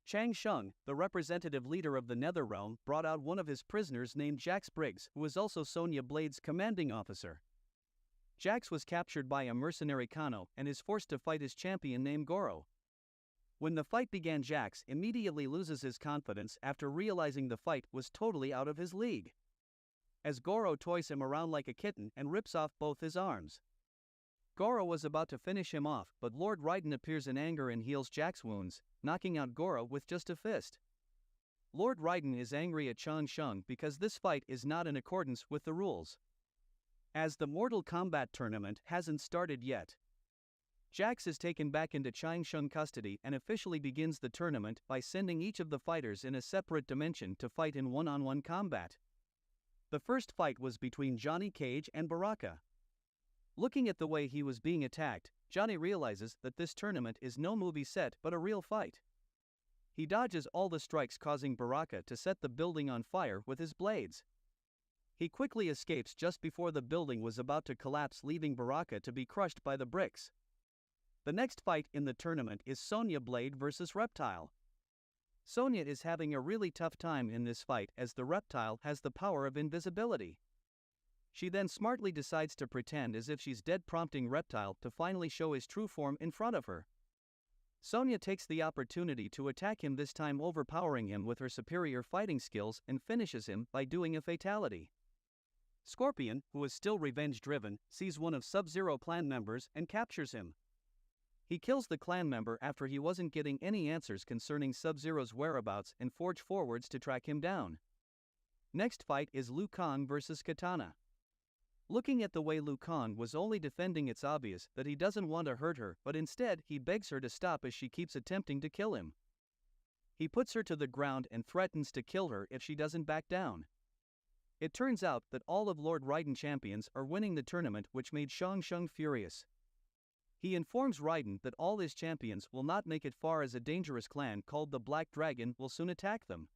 Chang Sheng, the representative leader of the Netherrealm, brought out one of his prisoners named Jax Briggs, who was also Sonya Blade's commanding officer. Jax was captured by a mercenary Kano and is forced to fight his champion named Goro. When the fight began, Jax immediately loses his confidence after realizing the fight was totally out of his league, as Goro toys him around like a kitten and rips off both his arms. Goro was about to finish him off, but Lord Raiden appears in anger and heals Jax's wounds, knocking out Goro with just a fist. Lord Raiden is angry at Chang Sheng because this fight is not in accordance with the rules, as the Mortal Kombat tournament hasn't started yet. Jax is taken back into Chang Sheng custody and officially begins the tournament by sending each of the fighters in a separate dimension to fight in one-on-one combat. The first fight was between Johnny Cage and Baraka. Looking at the way he was being attacked, Johnny realizes that this tournament is no movie set but a real fight. He dodges all the strikes, causing Baraka to set the building on fire with his blades. He quickly escapes just before the building was about to collapse, leaving Baraka to be crushed by the bricks. The next fight in the tournament is Sonya Blade versus Reptile. Sonya is having a really tough time in this fight as the Reptile has the power of invisibility. She then smartly decides to pretend as if she's dead, prompting Reptile to finally show his true form in front of her. Sonya takes the opportunity to attack him, this time overpowering him with her superior fighting skills, and finishes him by doing a fatality. Scorpion, who is still revenge-driven, sees one of Sub-Zero clan members and captures him. He kills the clan member after he wasn't getting any answers concerning Sub-Zero's whereabouts and forge forwards to track him down. Next fight is Liu Kang versus Kitana. Looking at the way Liu Kang was only defending, it's obvious that he doesn't want to hurt her, but instead he begs her to stop as she keeps attempting to kill him. He puts her to the ground and threatens to kill her if she doesn't back down. It turns out that all of Lord Raiden champions are winning the tournament, which made Chang Sheng furious. He informs Raiden that all his champions will not make it far as a dangerous clan called the Black Dragon will soon attack them.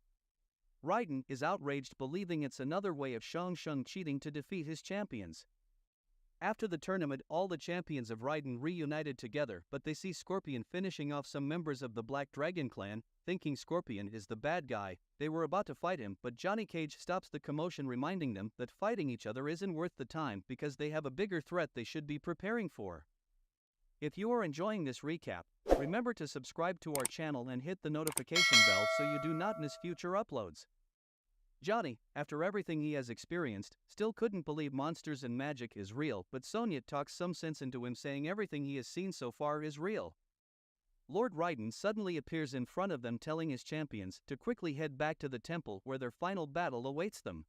Raiden is outraged, believing it's another way of Chang Sheng cheating to defeat his champions. After the tournament, all the champions of Raiden reunited together, but they see Scorpion finishing off some members of the Black Dragon clan. Thinking Scorpion is the bad guy, they were about to fight him, but Johnny Cage stops the commotion, reminding them that fighting each other isn't worth the time because they have a bigger threat they should be preparing for. If you are enjoying this recap, remember to subscribe to our channel and hit the notification bell so you do not miss future uploads. Johnny, after everything he has experienced, still couldn't believe monsters and magic is real, but Sonya talks some sense into him, saying everything he has seen so far is real. Lord Raiden suddenly appears in front of them, telling his champions to quickly head back to the temple where their final battle awaits them.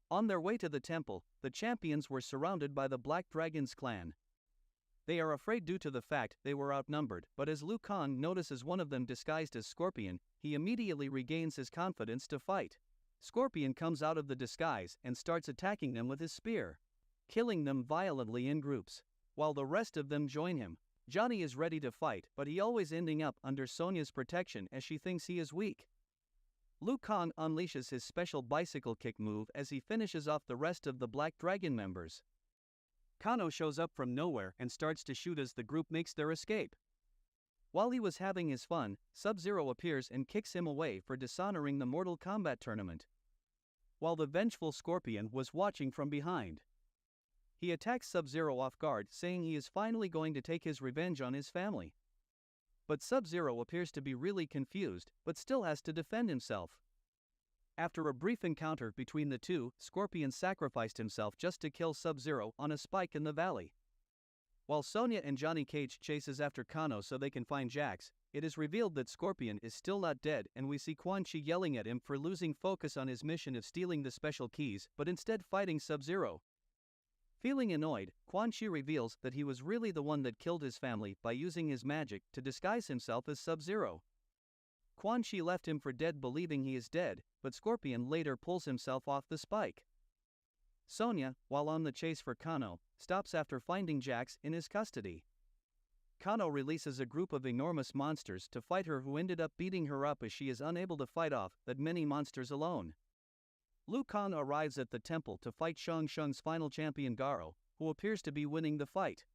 On their way to the temple, the champions were surrounded by the Black Dragon's clan. They are afraid due to the fact they were outnumbered, but as Liu Kang notices one of them disguised as Scorpion, he immediately regains his confidence to fight. Scorpion comes out of the disguise and starts attacking them with his spear, killing them violently in groups, while the rest of them join him. Johnny is ready to fight, but he always ending up under Sonya's protection as she thinks he is weak. Liu Kang unleashes his special bicycle kick move as he finishes off the rest of the Black Dragon members. Kano shows up from nowhere and starts to shoot as the group makes their escape. While he was having his fun, Sub-Zero appears and kicks him away for dishonoring the Mortal Kombat tournament, while the vengeful Scorpion was watching from behind. He attacks Sub-Zero off guard, saying he is finally going to take his revenge on his family. But Sub-Zero appears to be really confused, but still has to defend himself. After a brief encounter between the two, Scorpion sacrificed himself just to kill Sub-Zero on a spike in the valley. While Sonya and Johnny Cage chases after Kano so they can find Jax, it is revealed that Scorpion is still not dead, and we see Quan Chi yelling at him for losing focus on his mission of stealing the special keys, but instead fighting Sub-Zero. Feeling annoyed, Quan Chi reveals that he was really the one that killed his family by using his magic to disguise himself as Sub-Zero. Quan Chi left him for dead, believing he is dead, but Scorpion later pulls himself off the spike. Sonya, while on the chase for Kano, stops after finding Jax in his custody. Kano releases a group of enormous monsters to fight her, who ended up beating her up as she is unable to fight off that many monsters alone. Liu Kang arrives at the temple to fight Shang Tsung's final champion Garo, who appears to be winning the fight.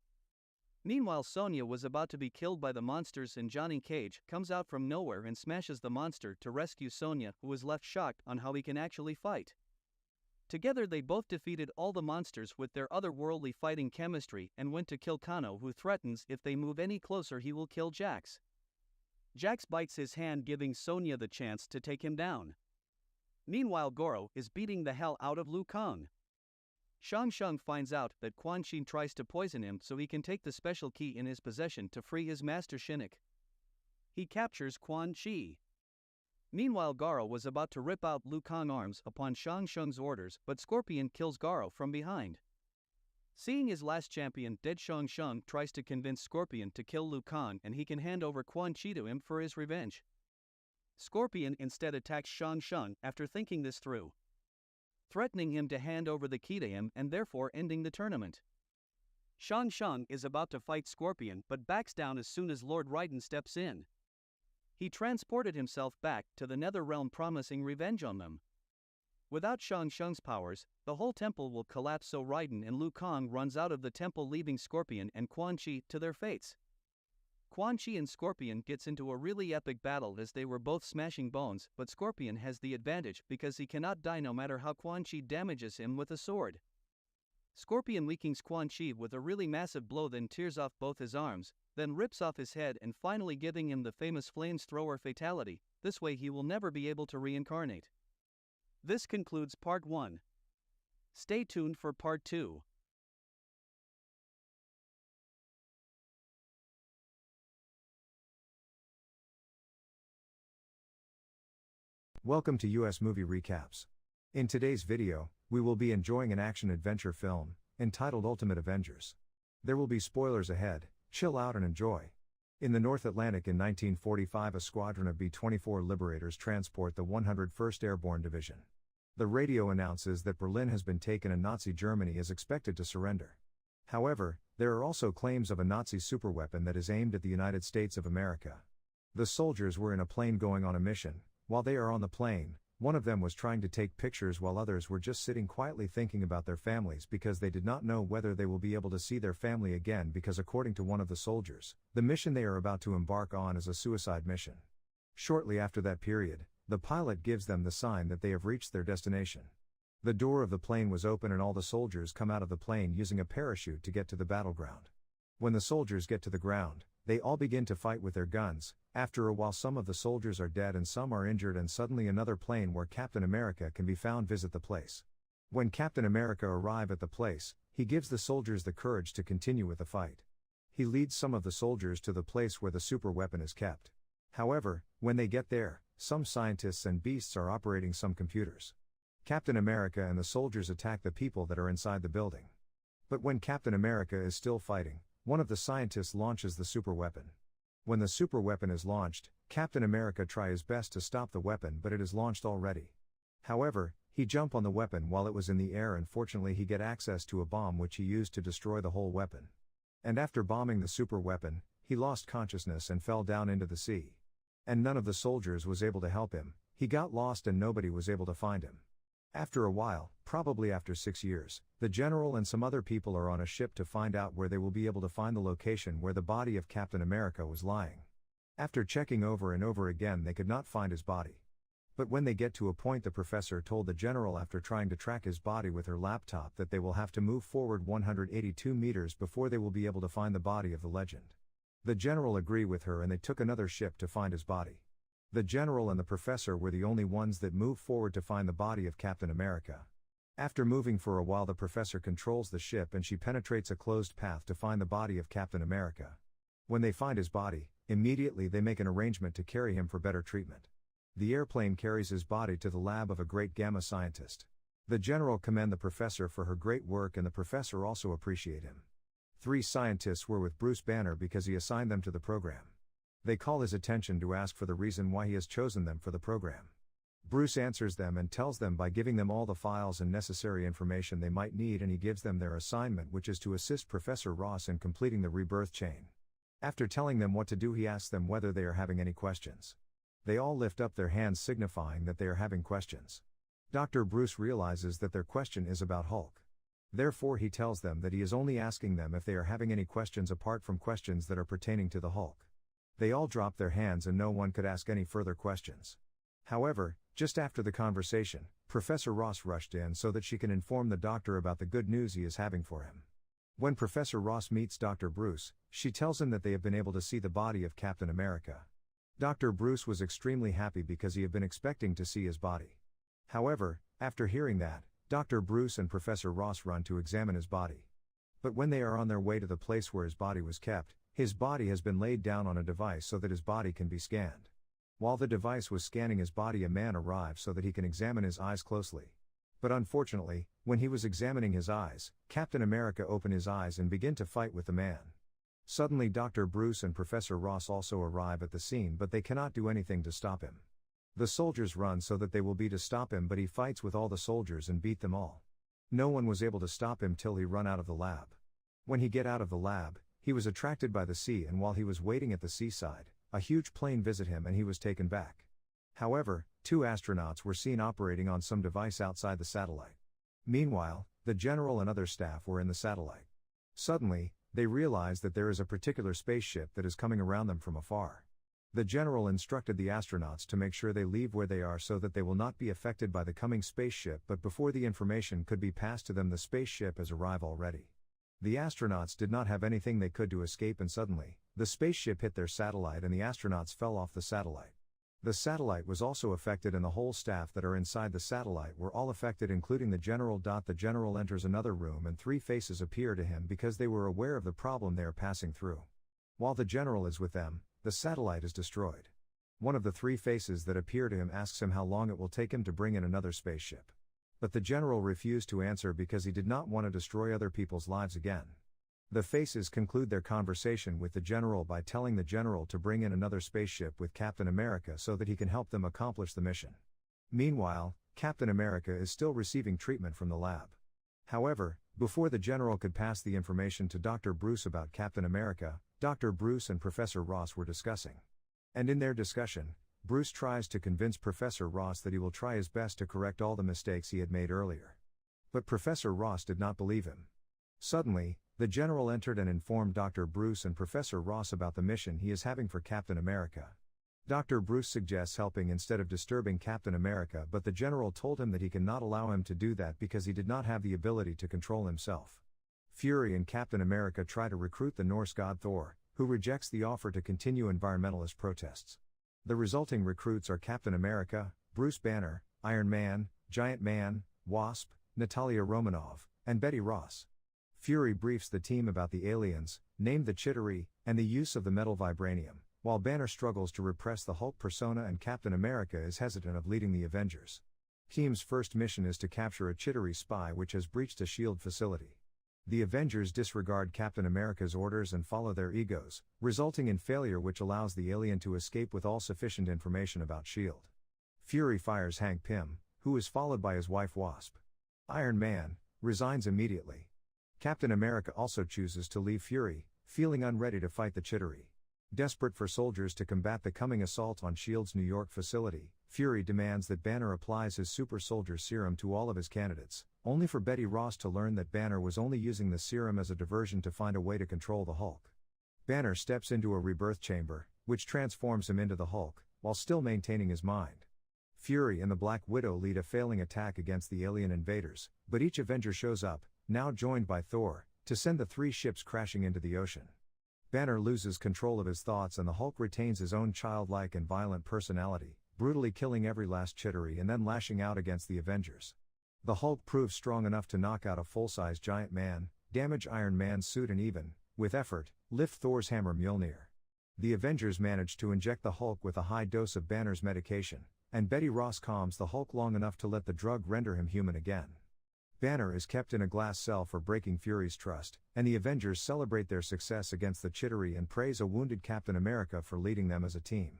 Meanwhile, Sonya was about to be killed by the monsters and Johnny Cage comes out from nowhere and smashes the monster to rescue Sonya, who is left shocked on how he can actually fight. Together they both defeated all the monsters with their otherworldly fighting chemistry and went to kill Kano, who threatens if they move any closer he will kill Jax. Jax bites his hand, giving Sonya the chance to take him down. Meanwhile, Goro is beating the hell out of Liu Kang. Shang Tsung finds out that Quan Chi tries to poison him so he can take the special key in his possession to free his master Shinnok. He captures Quan Chi. Meanwhile, Garo was about to rip out Liu Kang's arms upon Shang Tsung's orders, but Scorpion kills Garo from behind. Seeing his last champion dead, Shang Tsung tries to convince Scorpion to kill Liu Kang and he can hand over Quan Chi to him for his revenge. Scorpion instead attacks Shang Tsung after thinking this through, threatening him to hand over the key to him and therefore ending the tournament. Shang Tsung is about to fight Scorpion but backs down as soon as Lord Raiden steps in. He transported himself back to the Netherrealm, promising revenge on them. Without Shang Tsung's powers, the whole temple will collapse, so Raiden and Liu Kang runs out of the temple, leaving Scorpion and Quan Chi to their fates. Quan Chi and Scorpion gets into a really epic battle as they were both smashing bones, but Scorpion has the advantage because he cannot die no matter how Quan Chi damages him with a sword. Scorpion weakens Quan Chi with a really massive blow, then tears off both his arms, then rips off his head and finally giving him the famous Flames Thrower fatality. This way he will never be able to reincarnate. This concludes part 1. Stay tuned for part 2. Welcome to US Movie Recaps. In today's video, we will be enjoying an action-adventure film entitled Ultimate Avengers. There will be spoilers ahead, chill out and enjoy. In the North Atlantic in 1945, a squadron of B-24 Liberators transport the 101st Airborne Division. The radio announces that Berlin has been taken and Nazi Germany is expected to surrender. However, there are also claims of a Nazi superweapon that is aimed at the United States of America. The soldiers were in a plane going on a mission. While they are on the plane, one of them was trying to take pictures while others were just sitting quietly thinking about their families because they did not know whether they will be able to see their family again, because according to one of the soldiers, the mission they are about to embark on is a suicide mission. Shortly after that period, the pilot gives them the sign that they have reached their destination. The door of the plane was open and all the soldiers come out of the plane using a parachute to get to the battleground. When the soldiers get to the ground, they all begin to fight with their guns. After a while, some of the soldiers are dead and some are injured, and suddenly another plane where Captain America can be found visit the place. When Captain America arrives at the place, he gives the soldiers the courage to continue with the fight. He leads some of the soldiers to the place where the super weapon is kept. However, when they get there, some scientists and beasts are operating some computers. Captain America and the soldiers attack the people that are inside the building. But when Captain America is still fighting, one of the scientists launches the super weapon. When the super weapon is launched, Captain America tries his best to stop the weapon, but it is launched already. However, he jumps on the weapon while it was in the air, and fortunately he get access to a bomb which he used to destroy the whole weapon. And after bombing the super weapon, he lost consciousness and fell down into the sea. And none of the soldiers was able to help him. He got lost and nobody was able to find him. After a while, probably after 6 years, the general and some other people are on a ship to find out where they will be able to find the location where the body of Captain America was lying. After checking over and over again, they could not find his body. But when they get to a point, the professor told the general, after trying to track his body with her laptop, that they will have to move forward 182 meters before they will be able to find the body of the legend. The general agreed with her and they took another ship to find his body. The general and the professor were the only ones that moved forward to find the body of Captain America. After moving for a while, the professor controls the ship and she penetrates a closed path to find the body of Captain America. When they find his body, immediately they make an arrangement to carry him for better treatment. The airplane carries his body to the lab of a great gamma scientist. The general commend the professor for her great work and the professor also appreciate him. 3 scientists were with Bruce Banner because he assigned them to the program. They call his attention to ask for the reason why he has chosen them for the program. Bruce answers them and tells them by giving them all the files and necessary information they might need, and he gives them their assignment, which is to assist Professor Ross in completing the rebirth chain. After telling them what to do, he asks them whether they are having any questions. They all lift up their hands signifying that they are having questions. Dr. Bruce realizes that their question is about Hulk. Therefore he tells them that he is only asking them if they are having any questions apart from questions that are pertaining to the Hulk. They all drop their hands and no one could ask any further questions. However, just after the conversation, Professor Ross rushed in so that she can inform the doctor about the good news he is having for him. When Professor Ross meets Dr. Bruce, she tells him that they have been able to see the body of Captain America. Dr. Bruce was extremely happy because he had been expecting to see his body. However, after hearing that, Dr. Bruce and Professor Ross run to examine his body. But when they are on their way to the place where his body was kept, his body has been laid down on a device so that his body can be scanned. While the device was scanning his body, a man arrived so that he can examine his eyes closely. But unfortunately, when he was examining his eyes, Captain America opened his eyes and began to fight with the man. Suddenly Dr. Bruce and Professor Ross also arrive at the scene, but they cannot do anything to stop him. The soldiers run so that they will be to stop him, but he fights with all the soldiers and beat them all. No one was able to stop him till he run out of the lab. When he get out of the lab, he was attracted by the sea, and while he was waiting at the seaside, a huge plane visit him and he was taken back. However, 2 astronauts were seen operating on some device outside the satellite. Meanwhile, the general and other staff were in the satellite. Suddenly, they realize that there is a particular spaceship that is coming around them from afar. The general instructed the astronauts to make sure they leave where they are so that they will not be affected by the coming spaceship, but before the information could be passed to them, the spaceship has arrived already. The astronauts did not have anything they could to escape, and suddenly, the spaceship hit their satellite and the astronauts fell off the satellite. The satellite was also affected and the whole staff that are inside the satellite were all affected, including the general. The general enters another room and 3 faces appear to him because they were aware of the problem they are passing through. While the general is with them, the satellite is destroyed. One of the 3 faces that appear to him asks him how long it will take him to bring in another spaceship. But the general refused to answer because he did not want to destroy other people's lives again. The faces conclude their conversation with the general by telling the general to bring in another spaceship with Captain America so that he can help them accomplish the mission. Meanwhile, Captain America is still receiving treatment from the lab. However, before the general could pass the information to Dr. Bruce about Captain America, Dr. Bruce and Professor Ross were discussing. And in their discussion, Bruce tries to convince Professor Ross that he will try his best to correct all the mistakes he had made earlier. But Professor Ross did not believe him. Suddenly, the general entered and informed Dr. Bruce and Professor Ross about the mission he is having for Captain America. Dr. Bruce suggests helping instead of disturbing Captain America, but the general told him that he cannot allow him to do that because he did not have the ability to control himself. Fury and Captain America try to recruit the Norse god Thor, who rejects the offer to continue environmentalist protests. The resulting recruits are Captain America, Bruce Banner, Iron Man, Giant Man, Wasp, Natalia Romanoff, and Betty Ross. Fury briefs the team about the aliens, named the Chitauri, and the use of the metal vibranium, while Banner struggles to repress the Hulk persona and Captain America is hesitant of leading the Avengers. Team's first mission is to capture a Chitauri spy which has breached a S.H.I.E.L.D. facility. The Avengers disregard Captain America's orders and follow their egos, resulting in failure which allows the alien to escape with all sufficient information about S.H.I.E.L.D. Fury fires Hank Pym, who is followed by his wife Wasp. Iron Man resigns immediately. Captain America also chooses to leave Fury, feeling unready to fight the Chitauri. Desperate for soldiers to combat the coming assault on S.H.I.E.L.D.'s New York facility, Fury demands that Banner applies his super soldier serum to all of his candidates, only for Betty Ross to learn that Banner was only using the serum as a diversion to find a way to control the Hulk. Banner steps into a rebirth chamber, which transforms him into the Hulk, while still maintaining his mind. Fury and the Black Widow lead a failing attack against the alien invaders, but each Avenger shows up, now joined by Thor, to send the 3 ships crashing into the ocean. Banner loses control of his thoughts and the Hulk retains his own childlike and violent personality, brutally killing every last Chitauri and then lashing out against the Avengers. The Hulk proves strong enough to knock out a full-size giant man, damage Iron Man's suit and even, with effort, lift Thor's hammer Mjolnir. The Avengers manage to inject the Hulk with a high dose of Banner's medication, and Betty Ross calms the Hulk long enough to let the drug render him human again. Banner is kept in a glass cell for breaking Fury's trust, and the Avengers celebrate their success against the Chitauri and praise a wounded Captain America for leading them as a team.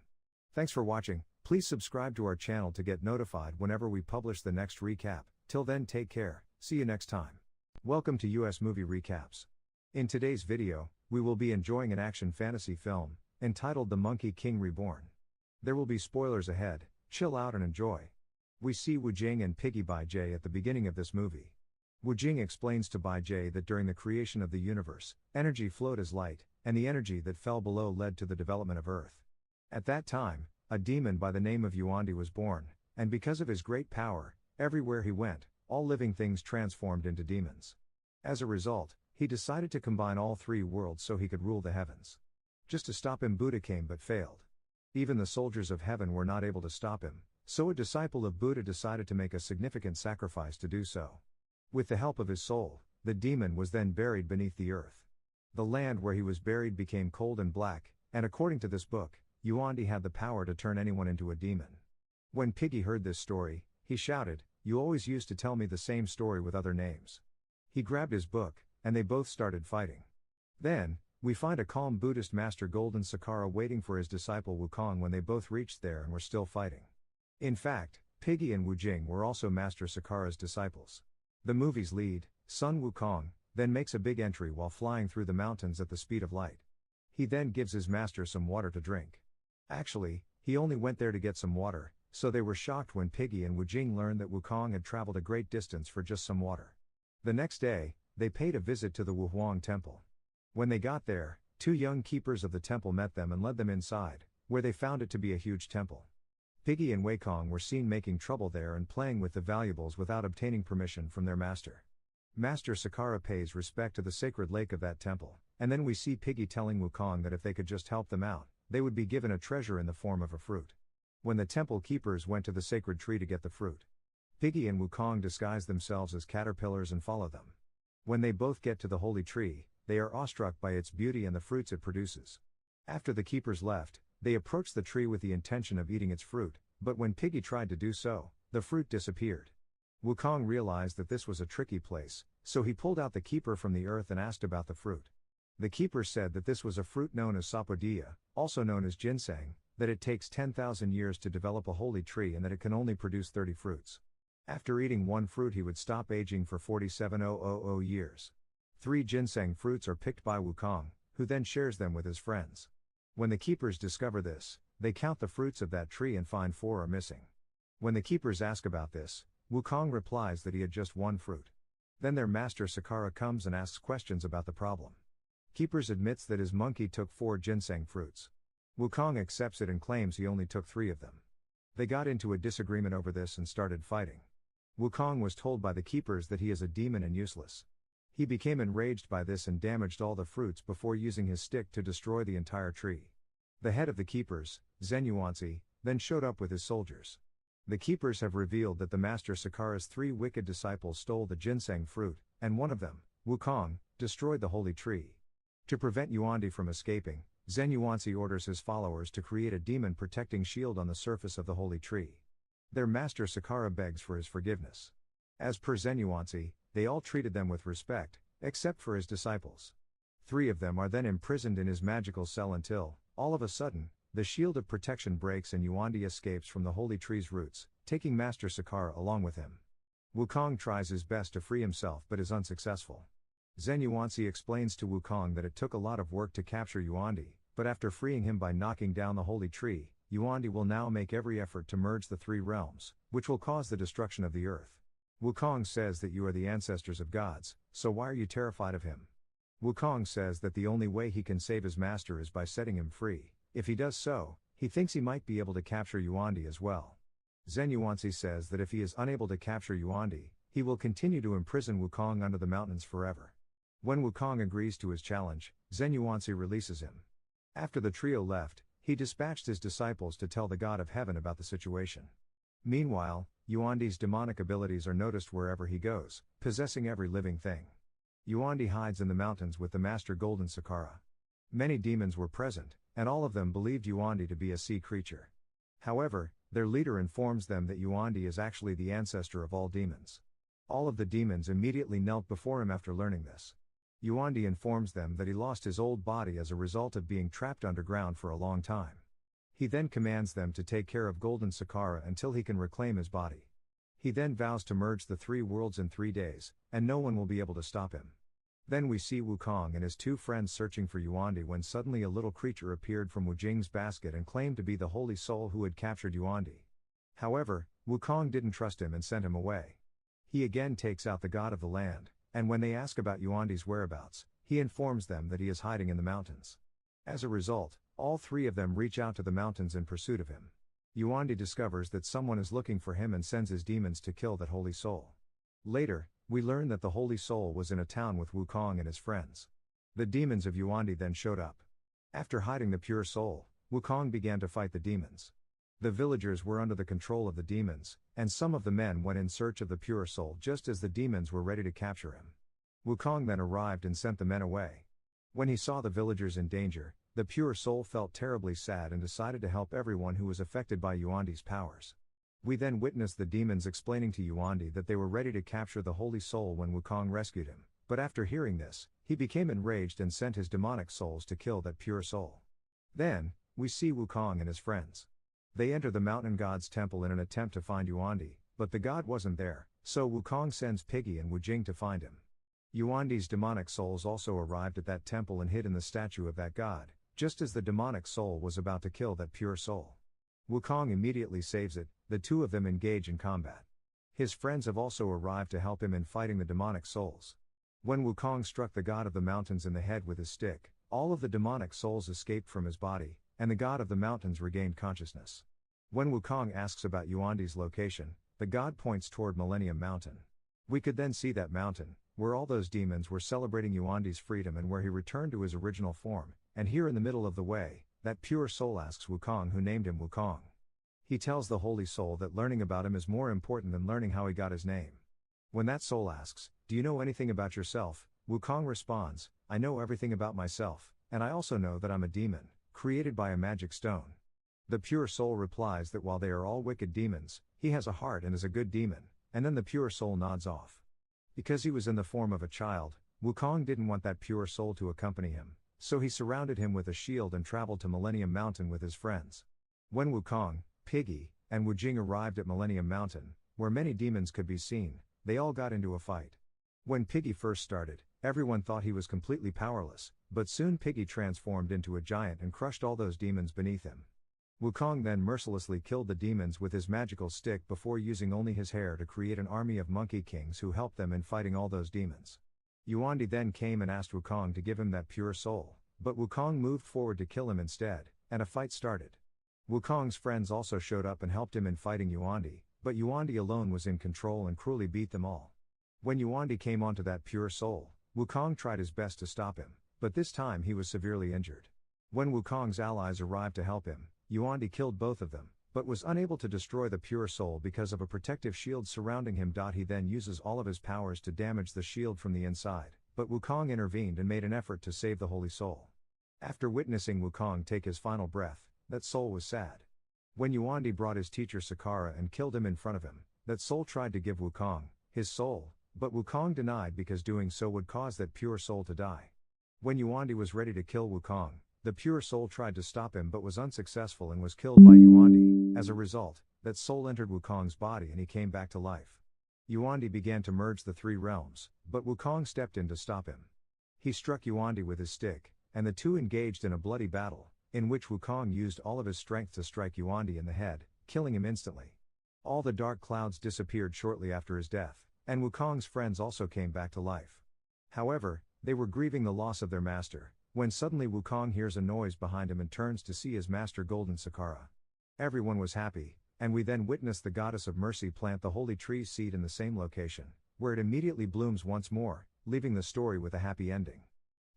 Thanks for watching. Please subscribe to our channel to get notified whenever we publish the next recap. Till then, take care. See you next time. Welcome to US Movie Recaps. In today's video, we will be enjoying an action fantasy film entitled The Monkey King Reborn. There will be spoilers ahead. Chill out and enjoy. We see Wu Jing and Piggy Bai Jay at the beginning of this movie. Wu Jing explains to Bai Jay that during the creation of the universe, energy flowed as light, and the energy that fell below led to the development of Earth. At that time, a demon by the name of Yuandi was born, and because of his great power, everywhere he went, all living things transformed into demons. As a result, he decided to combine all three worlds so he could rule the heavens. Just to stop him, Buddha came but failed. Even the soldiers of heaven were not able to stop him, so a disciple of Buddha decided to make a significant sacrifice to do so. With the help of his soul, the demon was then buried beneath the earth. The land where he was buried became cold and black, and according to this book, Yuandi had the power to turn anyone into a demon. When Piggy heard this story, he shouted, "You always used to tell me the same story with other names." He grabbed his book, and they both started fighting. Then, we find a calm Buddhist master Golden Sakara waiting for his disciple Wukong when they both reached there and were still fighting. In fact, Piggy and Wu Jing were also Master Sakara's disciples. The movie's lead, Sun Wukong, then makes a big entry while flying through the mountains at the speed of light. He then gives his master some water to drink. Actually, he only went there to get some water, so they were shocked when Piggy and Wu Jing learned that Wukong had traveled a great distance for just some water. The next day, they paid a visit to the Wuhuang Temple. When they got there, two young keepers of the temple met them and led them inside, where they found it to be a huge temple. Piggy and Weikong were seen making trouble there and playing with the valuables without obtaining permission from their master. Master Sakara pays respect to the sacred lake of that temple, and then we see Piggy telling Wukong that if they could just help them out, they would be given a treasure in the form of a fruit. When the temple keepers went to the sacred tree to get the fruit, Piggy and Wukong disguise themselves as caterpillars and follow them. When they both get to the holy tree, they are awestruck by its beauty and the fruits it produces. After the keepers left, they approached the tree with the intention of eating its fruit, but when Piggy tried to do so, the fruit disappeared. Wukong realized that this was a tricky place, so he pulled out the keeper from the earth and asked about the fruit. The keeper said that this was a fruit known as sapodiya, also known as ginseng, that it takes 10,000 years to develop a holy tree and that it can only produce 30 fruits. After eating one fruit he would stop aging for 47,000 years. 3 ginseng fruits are picked by Wukong, who then shares them with his friends. When the keepers discover this, they count the fruits of that tree and find 4 are missing. When the keepers ask about this, Wukong replies that he had just 1 fruit. Then their master Sakara comes and asks questions about the problem. Keepers admits that his monkey took 4 ginseng fruits. Wukong accepts it and claims he only took 3 of them. They got into a disagreement over this and started fighting. Wukong was told by the keepers that he is a demon and useless. He became enraged by this and damaged all the fruits before using his stick to destroy the entire tree. The head of the keepers, Zhen Yuanzi, then showed up with his soldiers. The keepers have revealed that the Master Sakara's 3 wicked disciples stole the ginseng fruit, and one of them, Wukong, destroyed the holy tree. To prevent Yuandi from escaping, Zhen Yuanzi orders his followers to create a demon-protecting shield on the surface of the holy tree. Their master Sakara begs for his forgiveness. As per Zhen Yuanzi, they all treated them with respect, except for his disciples. 3 of them are then imprisoned in his magical cell until, all of a sudden, the shield of protection breaks and Yuandi escapes from the holy tree's roots, taking Master Sakara along with him. Wukong tries his best to free himself but is unsuccessful. Zhen Yuanzi explains to Wukong that it took a lot of work to capture Yuandi, but after freeing him by knocking down the holy tree, Yuandi will now make every effort to merge the 3 realms, which will cause the destruction of the earth. Wukong says that you are the ancestors of gods, so why are you terrified of him? Wukong says that the only way he can save his master is by setting him free. If he does so, he thinks he might be able to capture Yuandi as well. Zhen Yuanzi says that if he is unable to capture Yuandi, he will continue to imprison Wukong under the mountains forever. When Wukong agrees to his challenge, Zhen Yuanzi releases him. After the trio left, he dispatched his disciples to tell the God of Heaven about the situation. Meanwhile, Yuandi's demonic abilities are noticed wherever he goes, possessing every living thing. Yuandi hides in the mountains with the Master Golden Sakara. Many demons were present, and all of them believed Yuandi to be a sea creature. However, their leader informs them that Yuandi is actually the ancestor of all demons. All of the demons immediately knelt before him after learning this. Yuandi informs them that he lost his old body as a result of being trapped underground for a long time. He then commands them to take care of Golden Sakara until he can reclaim his body. He then vows to merge the 3 worlds in 3 days, and no one will be able to stop him. Then we see Wukong and his 2 friends searching for Yuandi when suddenly a little creature appeared from Wu Jing's basket and claimed to be the holy soul who had captured Yuandi. However, Wukong didn't trust him and sent him away. He again takes out the god of the land, and when they ask about Yuandi's whereabouts, he informs them that he is hiding in the mountains. As a result, all 3 of them reach out to the mountains in pursuit of him. Yuandi discovers that someone is looking for him and sends his demons to kill that holy soul. Later, we learn that the holy soul was in a town with Wukong and his friends. The demons of Yuandi then showed up. After hiding the pure soul, Wukong began to fight the demons. The villagers were under the control of the demons, and some of the men went in search of the pure soul just as the demons were ready to capture him. Wukong then arrived and sent the men away. When he saw the villagers in danger, the pure soul felt terribly sad and decided to help everyone who was affected by Yuandi's powers. We then witnessed the demons explaining to Yuandi that they were ready to capture the holy soul when Wukong rescued him, but after hearing this, he became enraged and sent his demonic souls to kill that pure soul. Then, we see Wukong and his friends. They enter the mountain god's temple in an attempt to find Yuandi, but the god wasn't there, so Wukong sends Piggy and Wu Jing to find him. Yuandi's demonic souls also arrived at that temple and hid in the statue of that god, just as the demonic soul was about to kill that pure soul. Wukong immediately saves it. The 2 of them engage in combat. His friends have also arrived to help him in fighting the demonic souls. When Wukong struck the god of the mountains in the head with his stick, all of the demonic souls escaped from his body, and the god of the mountains regained consciousness. When Wukong asks about Yuandi's location, the god points toward Millennium Mountain. We could then see that mountain, where all those demons were celebrating Yuandi's freedom and where he returned to his original form, and here in the middle of the way, that pure soul asks Wukong who named him Wukong. He tells the holy soul that learning about him is more important than learning how he got his name. When that soul asks, "Do you know anything about yourself?" Wukong responds, "I know everything about myself, and I also know that I'm a demon, created by a magic stone." The pure soul replies that while they are all wicked demons, he has a heart and is a good demon, and then the pure soul nods off. Because he was in the form of a child, Wukong didn't want that pure soul to accompany him, so he surrounded him with a shield and traveled to Millennium Mountain with his friends. When Wukong, Piggy, and Wu Jing arrived at Millennium Mountain, where many demons could be seen, they all got into a fight. When Piggy first started, everyone thought he was completely powerless, but soon Piggy transformed into a giant and crushed all those demons beneath him. Wukong then mercilessly killed the demons with his magical stick before using only his hair to create an army of monkey kings who helped them in fighting all those demons. Yuandi then came and asked Wukong to give him that pure soul, but Wukong moved forward to kill him instead, and a fight started. Wukong's friends also showed up and helped him in fighting Yuandi, but Yuandi alone was in control and cruelly beat them all. When Yuandi came onto that pure soul, Wukong tried his best to stop him, but this time he was severely injured. When Wukong's allies arrived to help him, Yuandi killed both of them, but was unable to destroy the pure soul because of a protective shield surrounding him. He then uses all of his powers to damage the shield from the inside, but Wukong intervened and made an effort to save the holy soul. After witnessing Wukong take his final breath, that soul was sad. When Yuandi brought his teacher Sakara and killed him in front of him, that soul tried to give Wukong his soul, but Wukong denied because doing so would cause that pure soul to die. When Yuandi was ready to kill Wukong, the pure soul tried to stop him but was unsuccessful and was killed by Yuandi. As a result, that soul entered Wukong's body and he came back to life. Yuandi began to merge the 3 realms, but Wukong stepped in to stop him. He struck Yuandi with his stick, and the 2 engaged in a bloody battle, in which Wukong used all of his strength to strike Yuandi in the head, killing him instantly. All the dark clouds disappeared shortly after his death, and Wukong's friends also came back to life. However, they were grieving the loss of their master, when suddenly Wukong hears a noise behind him and turns to see his master Golden Sakara. Everyone was happy, and we then witnessed the goddess of mercy plant the holy tree seed in the same location, where it immediately blooms once more, leaving the story with a happy ending.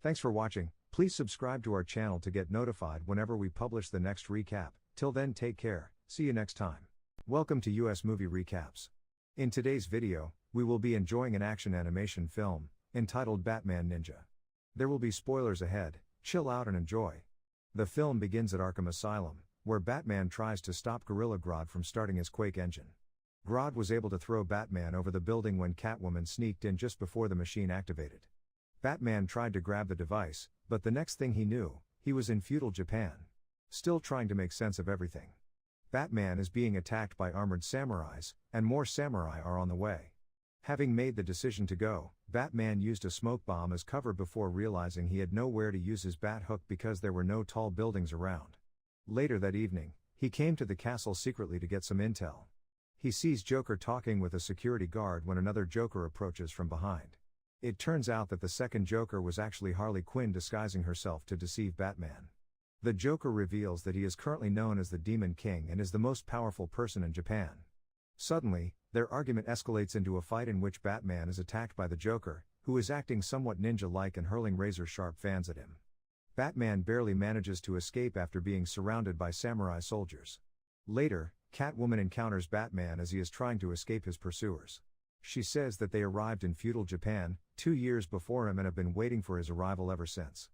Thanks for watching. Please subscribe to our channel to get notified whenever we publish the next recap. Till then, take care. See you next time. Welcome to US Movie Recaps. In today's video, we will be enjoying an action animation film entitled Batman Ninja. There will be spoilers ahead. Chill out and enjoy. The film begins at Arkham Asylum, where Batman tries to stop Gorilla Grodd from starting his Quake engine. Grodd was able to throw Batman over the building when Catwoman sneaked in just before the machine activated. Batman tried to grab the device, but the next thing he knew, he was in feudal Japan. Still trying to make sense of everything. Batman is being attacked by armored samurais, and more samurai are on the way. Having made the decision to go, Batman used a smoke bomb as cover before realizing he had nowhere to use his bat hook because there were no tall buildings around. Later that evening, he came to the castle secretly to get some intel. He sees Joker talking with a security guard when another Joker approaches from behind. It turns out that the second Joker was actually Harley Quinn disguising herself to deceive Batman. The Joker reveals that he is currently known as the Demon King and is the most powerful person in Japan. Suddenly, their argument escalates into a fight in which Batman is attacked by the Joker, who is acting somewhat ninja-like and hurling razor-sharp fans at him. Batman barely manages to escape after being surrounded by samurai soldiers. Later, Catwoman encounters Batman as he is trying to escape his pursuers. She says that they arrived in feudal Japan 2 years before him and have been waiting for his arrival ever since.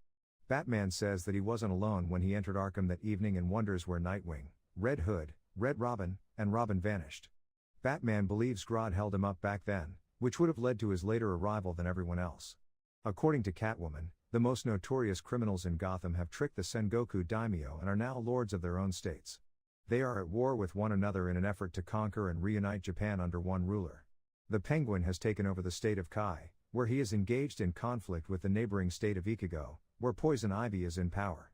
Batman says that he wasn't alone when he entered Arkham that evening and wonders where Nightwing, Red Hood, Red Robin, and Robin vanished. Batman believes Grodd held him up back then, which would have led to his later arrival than everyone else. According to Catwoman, the most notorious criminals in Gotham have tricked the Sengoku daimyo and are now lords of their own states. They are at war with one another in an effort to conquer and reunite Japan under one ruler. The Penguin has taken over the state of Kai, where he is engaged in conflict with the neighboring state of Ichigo, where Poison Ivy is in power.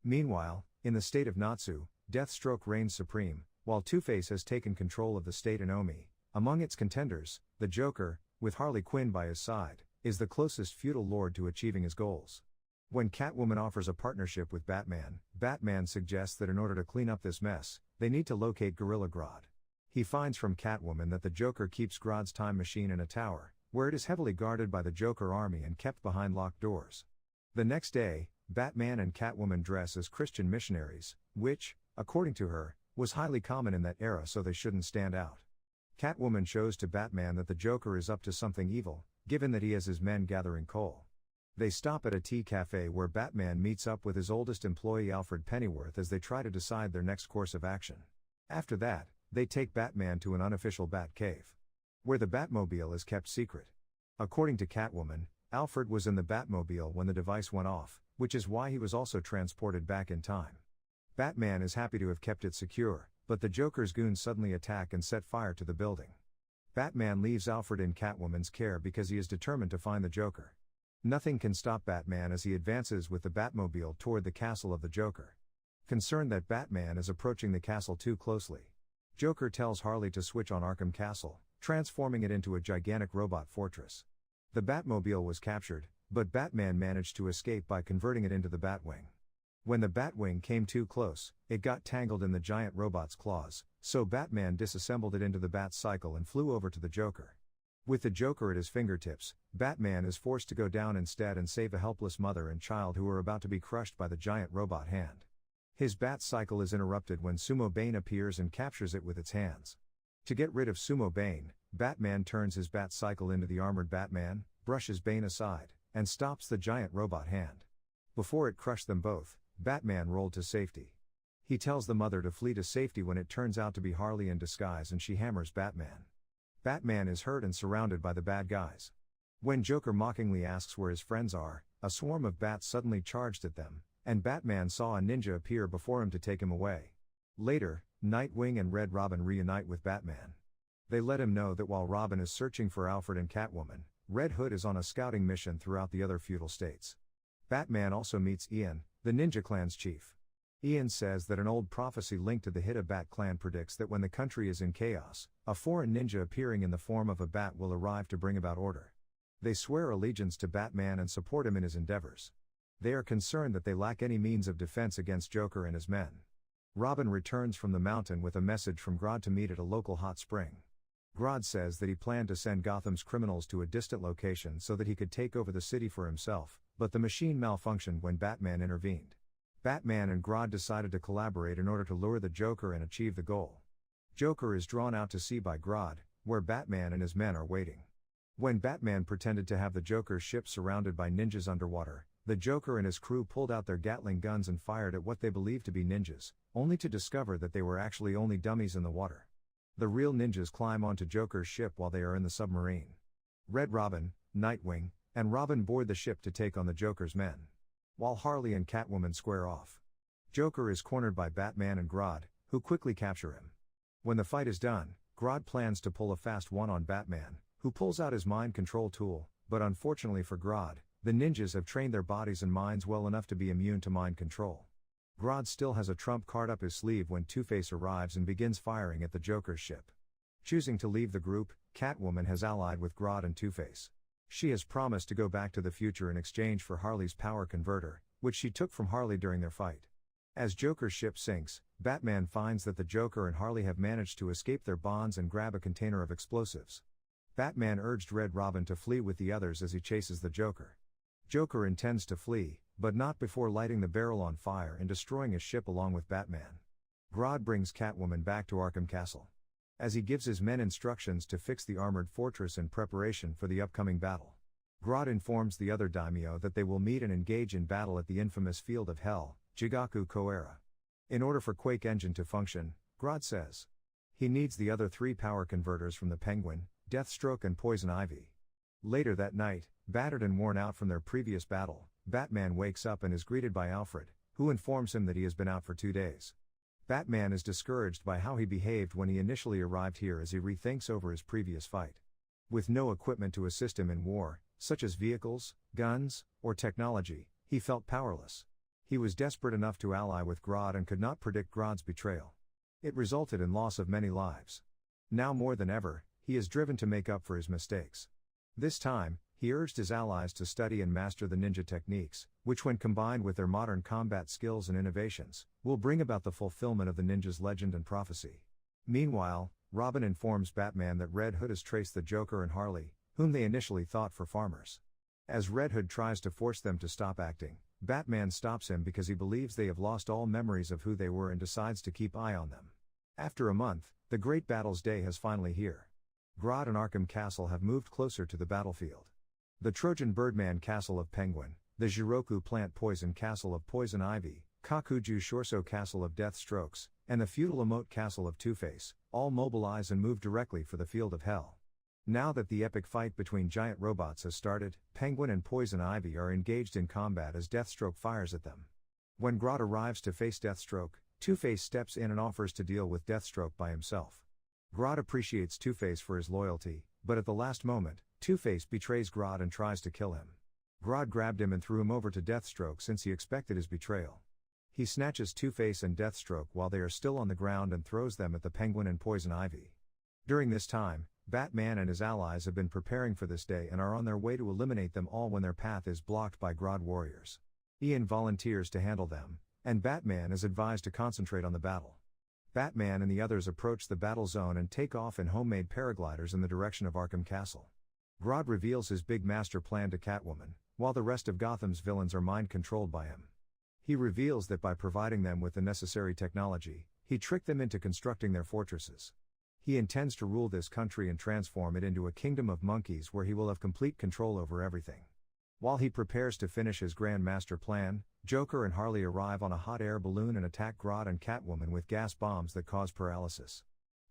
Meanwhile, in the state of Natsu, Deathstroke reigns supreme, while Two-Face has taken control of the state in Omi. Among its contenders, the Joker, with Harley Quinn by his side, is the closest feudal lord to achieving his goals. When Catwoman offers a partnership with Batman, Batman suggests that in order to clean up this mess, they need to locate Gorilla Grodd. He finds from Catwoman that the Joker keeps Grodd's time machine in a tower, where it is heavily guarded by the Joker army and kept behind locked doors. The next day, Batman and Catwoman dress as Christian missionaries, which, according to her, was highly common in that era, so they shouldn't stand out. Catwoman shows to Batman that the Joker is up to something evil, given that he has his men gathering coal. They stop at a tea cafe where Batman meets up with his oldest employee Alfred Pennyworth as they try to decide their next course of action. After that, they take Batman to an unofficial Bat Cave, where the Batmobile is kept secret. According to Catwoman, Alfred was in the Batmobile when the device went off, which is why he was also transported back in time. Batman is happy to have kept it secure, but the Joker's goons suddenly attack and set fire to the building. Batman leaves Alfred in Catwoman's care because he is determined to find the Joker. Nothing can stop Batman as he advances with the Batmobile toward the castle of the Joker. Concerned that Batman is approaching the castle too closely, Joker tells Harley to switch on Arkham Castle, transforming it into a gigantic robot fortress. The Batmobile was captured, but Batman managed to escape by converting it into the Batwing. When the Batwing came too close, it got tangled in the giant robot's claws, so Batman disassembled it into the Bat Cycle and flew over to the Joker. With the Joker at his fingertips, Batman is forced to go down instead and save a helpless mother and child who are about to be crushed by the giant robot hand. His Bat Cycle is interrupted when Sumo Bane appears and captures it with its hands. To get rid of Sumo Bane, Batman turns his Bat Cycle into the armored Batman, brushes Bane aside, and stops the giant robot hand. Before it crushed them both, Batman rolled to safety. He tells the mother to flee to safety when it turns out to be Harley in disguise and she hammers Batman. Batman is hurt and surrounded by the bad guys. When Joker mockingly asks where his friends are, a swarm of bats suddenly charged at them, and Batman saw a ninja appear before him to take him away. Later, Nightwing and Red Robin reunite with Batman. They let him know that while Robin is searching for Alfred and Catwoman, Red Hood is on a scouting mission throughout the other feudal states. Batman also meets Ian, the Ninja Clan's chief. Ian says that an old prophecy linked to the Hida Bat clan predicts that when the country is in chaos, a foreign ninja appearing in the form of a bat will arrive to bring about order. They swear allegiance to Batman and support him in his endeavors. They are concerned that they lack any means of defense against Joker and his men. Robin returns from the mountain with a message from Grodd to meet at a local hot spring. Grodd says that he planned to send Gotham's criminals to a distant location so that he could take over the city for himself, but the machine malfunctioned when Batman intervened. Batman and Grodd decided to collaborate in order to lure the Joker and achieve the goal. Joker is drawn out to sea by Grodd, where Batman and his men are waiting. When Batman pretended to have the Joker's ship surrounded by ninjas underwater, the Joker and his crew pulled out their Gatling guns and fired at what they believed to be ninjas, only to discover that they were actually only dummies in the water. The real ninjas climb onto Joker's ship while they are in the submarine. Red Robin, Nightwing, and Robin board the ship to take on the Joker's men, while Harley and Catwoman square off. Joker is cornered by Batman and Grodd, who quickly capture him. When the fight is done, Grodd plans to pull a fast one on Batman, who pulls out his mind control tool, but unfortunately for Grodd, the ninjas have trained their bodies and minds well enough to be immune to mind control. Grodd still has a trump card up his sleeve when Two-Face arrives and begins firing at the Joker's ship. Choosing to leave the group, Catwoman has allied with Grodd and Two-Face. She has promised to go back to the future in exchange for Harley's power converter, which she took from Harley during their fight. As Joker's ship sinks, Batman finds that the Joker and Harley have managed to escape their bonds and grab a container of explosives. Batman urged Red Robin to flee with the others as he chases the Joker. Joker intends to flee, but not before lighting the barrel on fire and destroying his ship along with Batman. Grodd brings Catwoman back to Arkham Castle. As he gives his men instructions to fix the armored fortress in preparation for the upcoming battle. Grodd informs the other daimyo that they will meet and engage in battle at the infamous Field of Hell, Jigaku Koera. In order for Quake Engine to function, Grodd says, he needs the other 3 power converters from the Penguin, Deathstroke and Poison Ivy. Later that night, battered and worn out from their previous battle, Batman wakes up and is greeted by Alfred, who informs him that he has been out for 2 days. Batman is discouraged by how he behaved when he initially arrived here as he rethinks over his previous fight. With no equipment to assist him in war, such as vehicles, guns, or technology, he felt powerless. He was desperate enough to ally with Grodd and could not predict Grodd's betrayal. It resulted in loss of many lives. Now more than ever, he is driven to make up for his mistakes. This time, he urged his allies to study and master the ninja techniques, which when combined with their modern combat skills and innovations, will bring about the fulfillment of the ninja's legend and prophecy. Meanwhile, Robin informs Batman that Red Hood has traced the Joker and Harley, whom they initially thought for farmers. As Red Hood tries to force them to stop acting, Batman stops him because he believes they have lost all memories of who they were and decides to keep eye on them. After a month, the great battle's day has finally here. Grodd and Arkham Castle have moved closer to the battlefield. The Trojan Birdman Castle of Penguin, the Jiroku Plant Poison Castle of Poison Ivy, Kakuju Shorso Castle of Deathstrokes, and the feudal Emote Castle of Two-Face, all mobilize and move directly for the Field of Hell. Now that the epic fight between giant robots has started, Penguin and Poison Ivy are engaged in combat as Deathstroke fires at them. When Grodd arrives to face Deathstroke, Two-Face steps in and offers to deal with Deathstroke by himself. Grodd appreciates Two-Face for his loyalty, but at the last moment, Two-Face betrays Grodd and tries to kill him. Grodd grabbed him and threw him over to Deathstroke since he expected his betrayal. He snatches Two-Face and Deathstroke while they are still on the ground and throws them at the Penguin and Poison Ivy. During this time, Batman and his allies have been preparing for this day and are on their way to eliminate them all when their path is blocked by Grodd warriors. Ian volunteers to handle them, and Batman is advised to concentrate on the battle. Batman and the others approach the battle zone and take off in homemade paragliders in the direction of Arkham Castle. Grodd reveals his big master plan to Catwoman, while the rest of Gotham's villains are mind-controlled by him. He reveals that by providing them with the necessary technology, he tricked them into constructing their fortresses. He intends to rule this country and transform it into a kingdom of monkeys where he will have complete control over everything. While he prepares to finish his grand master plan, Joker and Harley arrive on a hot air balloon and attack Grodd and Catwoman with gas bombs that cause paralysis.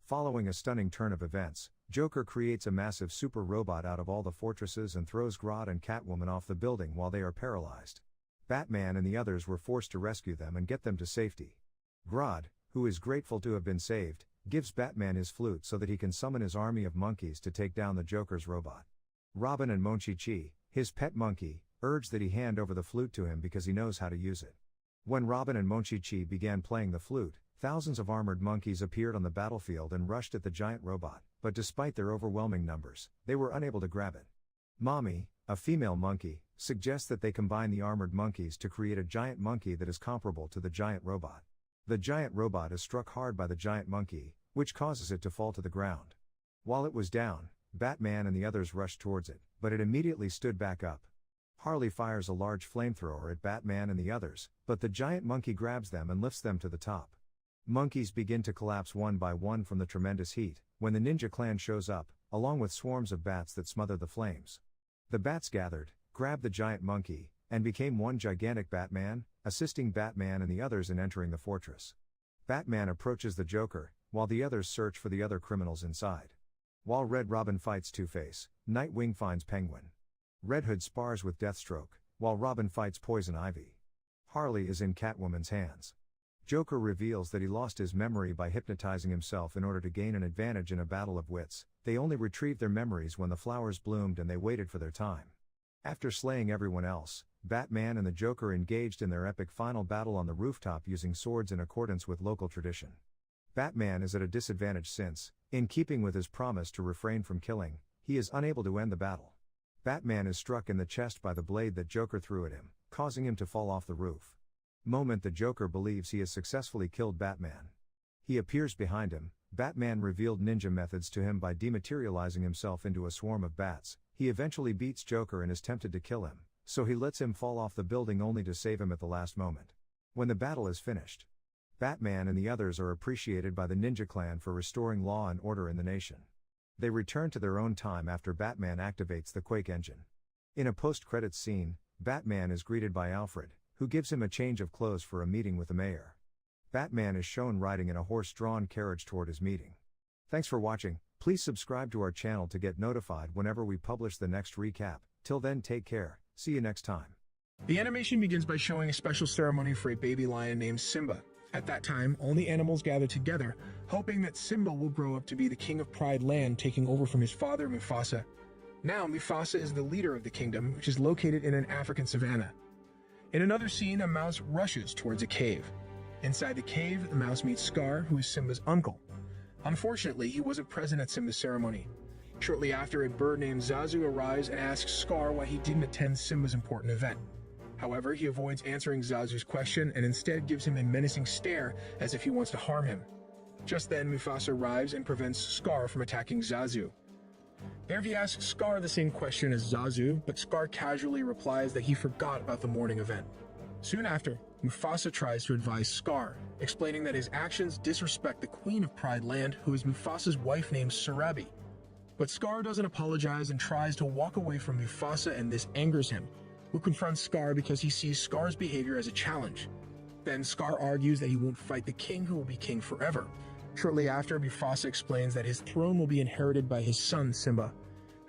Following a stunning turn of events, Joker creates a massive super robot out of all the fortresses and throws Grodd and Catwoman off the building while they are paralyzed. Batman and the others were forced to rescue them and get them to safety. Grodd, who is grateful to have been saved, gives Batman his flute so that he can summon his army of monkeys to take down the Joker's robot. Robin and Monchi-Chi, his pet monkey, urge that he hand over the flute to him because he knows how to use it. When Robin and Monchi-Chi began playing the flute, thousands of armored monkeys appeared on the battlefield and rushed at the giant robot, but despite their overwhelming numbers, they were unable to grab it. Mommy, a female monkey, suggests that they combine the armored monkeys to create a giant monkey that is comparable to the giant robot. The giant robot is struck hard by the giant monkey, which causes it to fall to the ground. While it was down, Batman and the others rushed towards it, but it immediately stood back up. Harley fires a large flamethrower at Batman and the others, but the giant monkey grabs them and lifts them to the top. Monkeys begin to collapse one by one from the tremendous heat, when the Ninja Clan shows up, along with swarms of bats that smother the flames. The bats gathered, grabbed the giant monkey, and became one gigantic Batman, assisting Batman and the others in entering the fortress. Batman approaches the Joker, while the others search for the other criminals inside. While Red Robin fights Two-Face, Nightwing finds Penguin. Red Hood spars with Deathstroke, while Robin fights Poison Ivy. Harley is in Catwoman's hands. Joker reveals that he lost his memory by hypnotizing himself in order to gain an advantage in a battle of wits. They only retrieved their memories when the flowers bloomed and they waited for their time. After slaying everyone else, Batman and the Joker engaged in their epic final battle on the rooftop using swords in accordance with local tradition. Batman is at a disadvantage since, in keeping with his promise to refrain from killing, he is unable to end the battle. Batman is struck in the chest by the blade that Joker threw at him, causing him to fall off the roof. Moment the Joker believes he has successfully killed Batman. He appears behind him. Batman revealed ninja methods to him by dematerializing himself into a swarm of bats. He eventually beats Joker and is tempted to kill him, so he lets him fall off the building only to save him at the last moment. When the battle is finished, Batman and the others are appreciated by the Ninja Clan for restoring law and order in the nation. They return to their own time after Batman activates the Quake engine. In a post-credits scene, Batman is greeted by Alfred, who gives him a change of clothes for a meeting with the mayor. Batman is shown riding in a horse-drawn carriage toward his meeting. Thanks for watching. Please subscribe to our channel to get notified whenever we publish the next recap. Till then, take care. See you next time. The animation begins by showing a special ceremony for a baby lion named Simba. At that time, all the animals gather together, hoping that Simba will grow up to be the king of Pride Land, taking over from his father Mufasa. Now, Mufasa is the leader of the kingdom, which is located in an African savanna. In another scene, a mouse rushes towards a cave. Inside the cave, the mouse meets Scar, who is Simba's uncle. Unfortunately, he wasn't present at Simba's ceremony. Shortly after, a bird named Zazu arrives and asks Scar why he didn't attend Simba's important event. However, he avoids answering Zazu's question and instead gives him a menacing stare as if he wants to harm him. Just then, Mufasa arrives and prevents Scar from attacking Zazu. There he asks Scar the same question as Zazu, but Scar casually replies that he forgot about the morning event. Soon after, Mufasa tries to advise Scar, explaining that his actions disrespect the Queen of Pride Land, who is Mufasa's wife named Sarabi. But Scar doesn't apologize and tries to walk away from Mufasa, and this angers him, who confronts Scar because he sees Scar's behavior as a challenge. Then Scar argues that he won't fight the king who will be king forever. Shortly after, Mufasa explains that his throne will be inherited by his son Simba.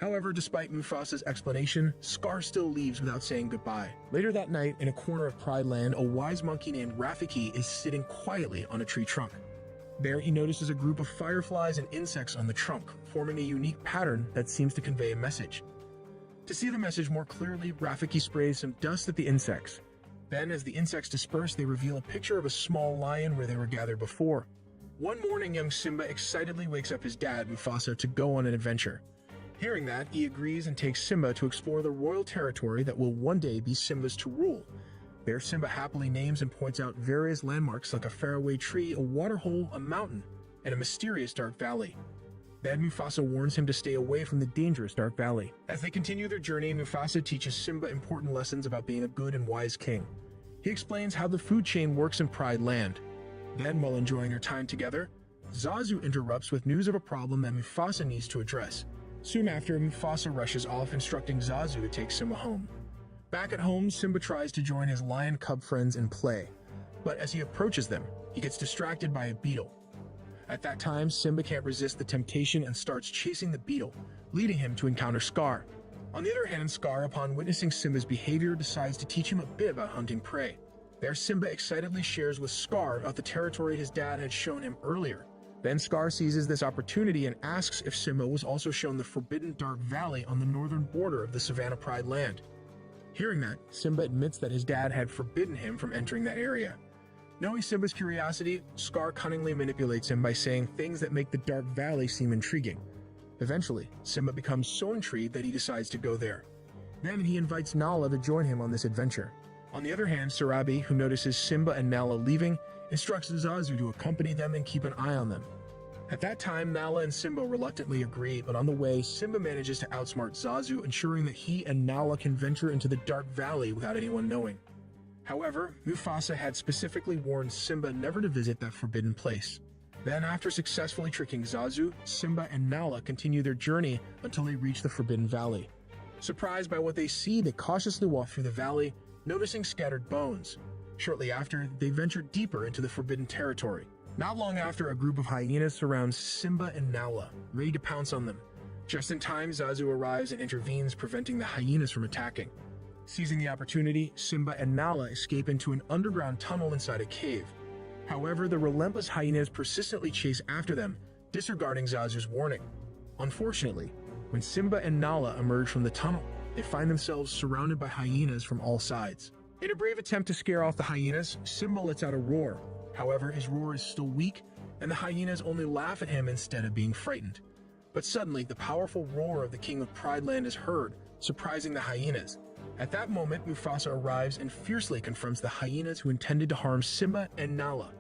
However, despite Mufasa's explanation, Scar still leaves without saying goodbye. Later that night, in a corner of Pride Land, a wise monkey named Rafiki is sitting quietly on a tree trunk. There he notices a group of fireflies and insects on the trunk, forming a unique pattern that seems to convey a message. To see the message more clearly, Rafiki sprays some dust at the insects. Then, as the insects disperse, they reveal a picture of a small lion where they were gathered before. One morning, young Simba excitedly wakes up his dad, Mufasa, to go on an adventure. Hearing that, he agrees and takes Simba to explore the royal territory that will one day be Simba's to rule. There, Simba happily names and points out various landmarks like a faraway tree, a waterhole, a mountain, and a mysterious dark valley. Then Mufasa warns him to stay away from the dangerous dark valley. As they continue their journey, Mufasa teaches Simba important lessons about being a good and wise king. He explains how the food chain works in Pride Land. Then, while enjoying their time together, Zazu interrupts with news of a problem that Mufasa needs to address. Soon after, Mufasa rushes off, instructing Zazu to take Simba home. Back at home, Simba tries to join his lion cub friends in play, but as he approaches them, he gets distracted by a beetle. At that time, Simba can't resist the temptation and starts chasing the beetle, leading him to encounter Scar. On the other hand, Scar, upon witnessing Simba's behavior, decides to teach him a bit about hunting prey. There, Simba excitedly shares with Scar about the territory his dad had shown him earlier. Then Scar seizes this opportunity and asks if Simba was also shown the forbidden Dark Valley on the northern border of the Savannah Pride Land. Hearing that, Simba admits that his dad had forbidden him from entering that area. Knowing Simba's curiosity, Scar cunningly manipulates him by saying things that make the Dark Valley seem intriguing. Eventually, Simba becomes so intrigued that he decides to go there. Then he invites Nala to join him on this adventure. On the other hand, Sarabi, who notices Simba and Nala leaving, instructs Zazu to accompany them and keep an eye on them. At that time, Nala and Simba reluctantly agree, but on the way, Simba manages to outsmart Zazu, ensuring that he and Nala can venture into the Dark Valley without anyone knowing. However, Mufasa had specifically warned Simba never to visit that forbidden place. Then, after successfully tricking Zazu, Simba and Nala continue their journey until they reach the Forbidden Valley. Surprised by what they see, they cautiously walk through the valley, noticing scattered bones. Shortly after, they venture deeper into the forbidden territory. Not long after, a group of hyenas surrounds Simba and Nala, ready to pounce on them. Just in time, Zazu arrives and intervenes, preventing the hyenas from attacking. Seizing the opportunity, Simba and Nala escape into an underground tunnel inside a cave. However, the relentless hyenas persistently chase after them, disregarding Zazu's warning. Unfortunately, when Simba and Nala emerge from the tunnel, they find themselves surrounded by hyenas from all sides. In a brave attempt to scare off the hyenas, Simba lets out a roar. However, his roar is still weak, and the hyenas only laugh at him instead of being frightened. But suddenly, the powerful roar of the King of Pride Land is heard, surprising the hyenas. At that moment, Mufasa arrives and fiercely confronts the hyenas who intended to harm Simba and Nala.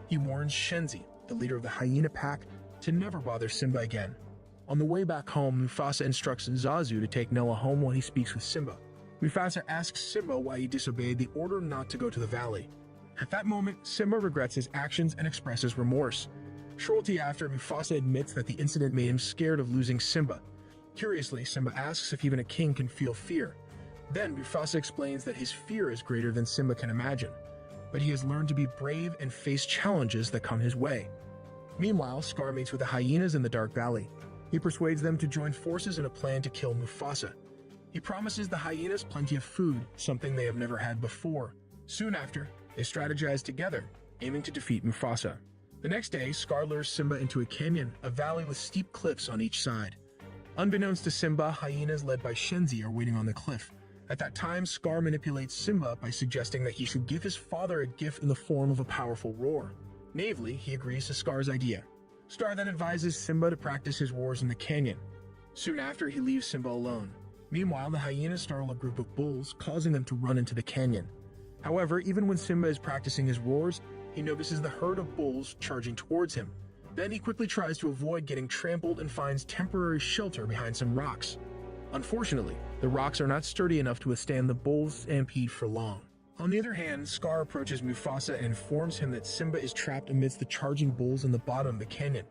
He warns Shenzi, the leader of the hyena pack, to never bother Simba again. On the way back home, Mufasa instructs Zazu to take Nala home while he speaks with Simba. Mufasa asks Simba why he disobeyed the order not to go to the valley. At that moment, Simba regrets his actions and expresses remorse. Shortly after, Mufasa admits that the incident made him scared of losing Simba. Curiously, Simba asks if even a king can feel fear. Then Mufasa explains that his fear is greater than Simba can imagine, but he has learned to be brave and face challenges that come his way. Meanwhile, Scar meets with the hyenas in the Dark Valley. He persuades them to join forces in a plan to kill Mufasa. He promises the hyenas plenty of food, something they have never had before. Soon after, they strategize together, aiming to defeat Mufasa. The next day, Scar lures Simba into a canyon, a valley with steep cliffs on each side. Unbeknownst to Simba, hyenas led by Shenzi are waiting on the cliff. At that time, Scar manipulates Simba by suggesting that he should give his father a gift in the form of a powerful roar. Naively, he agrees to Scar's idea. Scar then advises Simba to practice his roars in the canyon. Soon after, he leaves Simba alone. Meanwhile, the hyenas startle a group of bulls, causing them to run into the canyon. However, even when Simba is practicing his roars, he notices the herd of bulls charging towards him. Then he quickly tries to avoid getting trampled and finds temporary shelter behind some rocks. Unfortunately, the rocks are not sturdy enough to withstand the bulls' stampede for long. On the other hand, Scar approaches Mufasa and informs him that Simba is trapped amidst the charging bulls in the bottom of the canyon.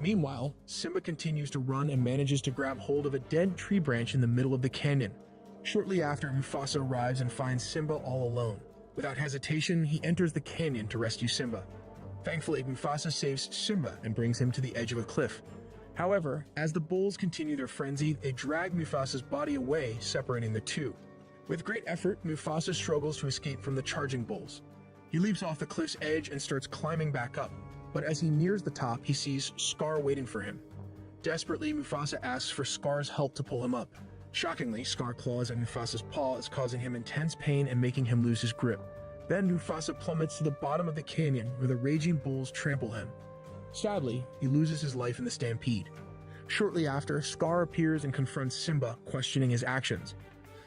Meanwhile, Simba continues to run and manages to grab hold of a dead tree branch in the middle of the canyon. Shortly after, Mufasa arrives and finds Simba all alone. Without hesitation, he enters the canyon to rescue Simba. Thankfully, Mufasa saves Simba and brings him to the edge of a cliff. However, as the bulls continue their frenzy, they drag Mufasa's body away, separating the two. With great effort, Mufasa struggles to escape from the charging bulls. He leaps off the cliff's edge and starts climbing back up, but as he nears the top, he sees Scar waiting for him. Desperately, Mufasa asks for Scar's help to pull him up. Shockingly, Scar claws at Mufasa's paw, causing him intense pain and making him lose his grip. Then Mufasa plummets to the bottom of the canyon where the raging bulls trample him. Sadly, he loses his life in the stampede. Shortly after, Scar appears and confronts Simba, questioning his actions.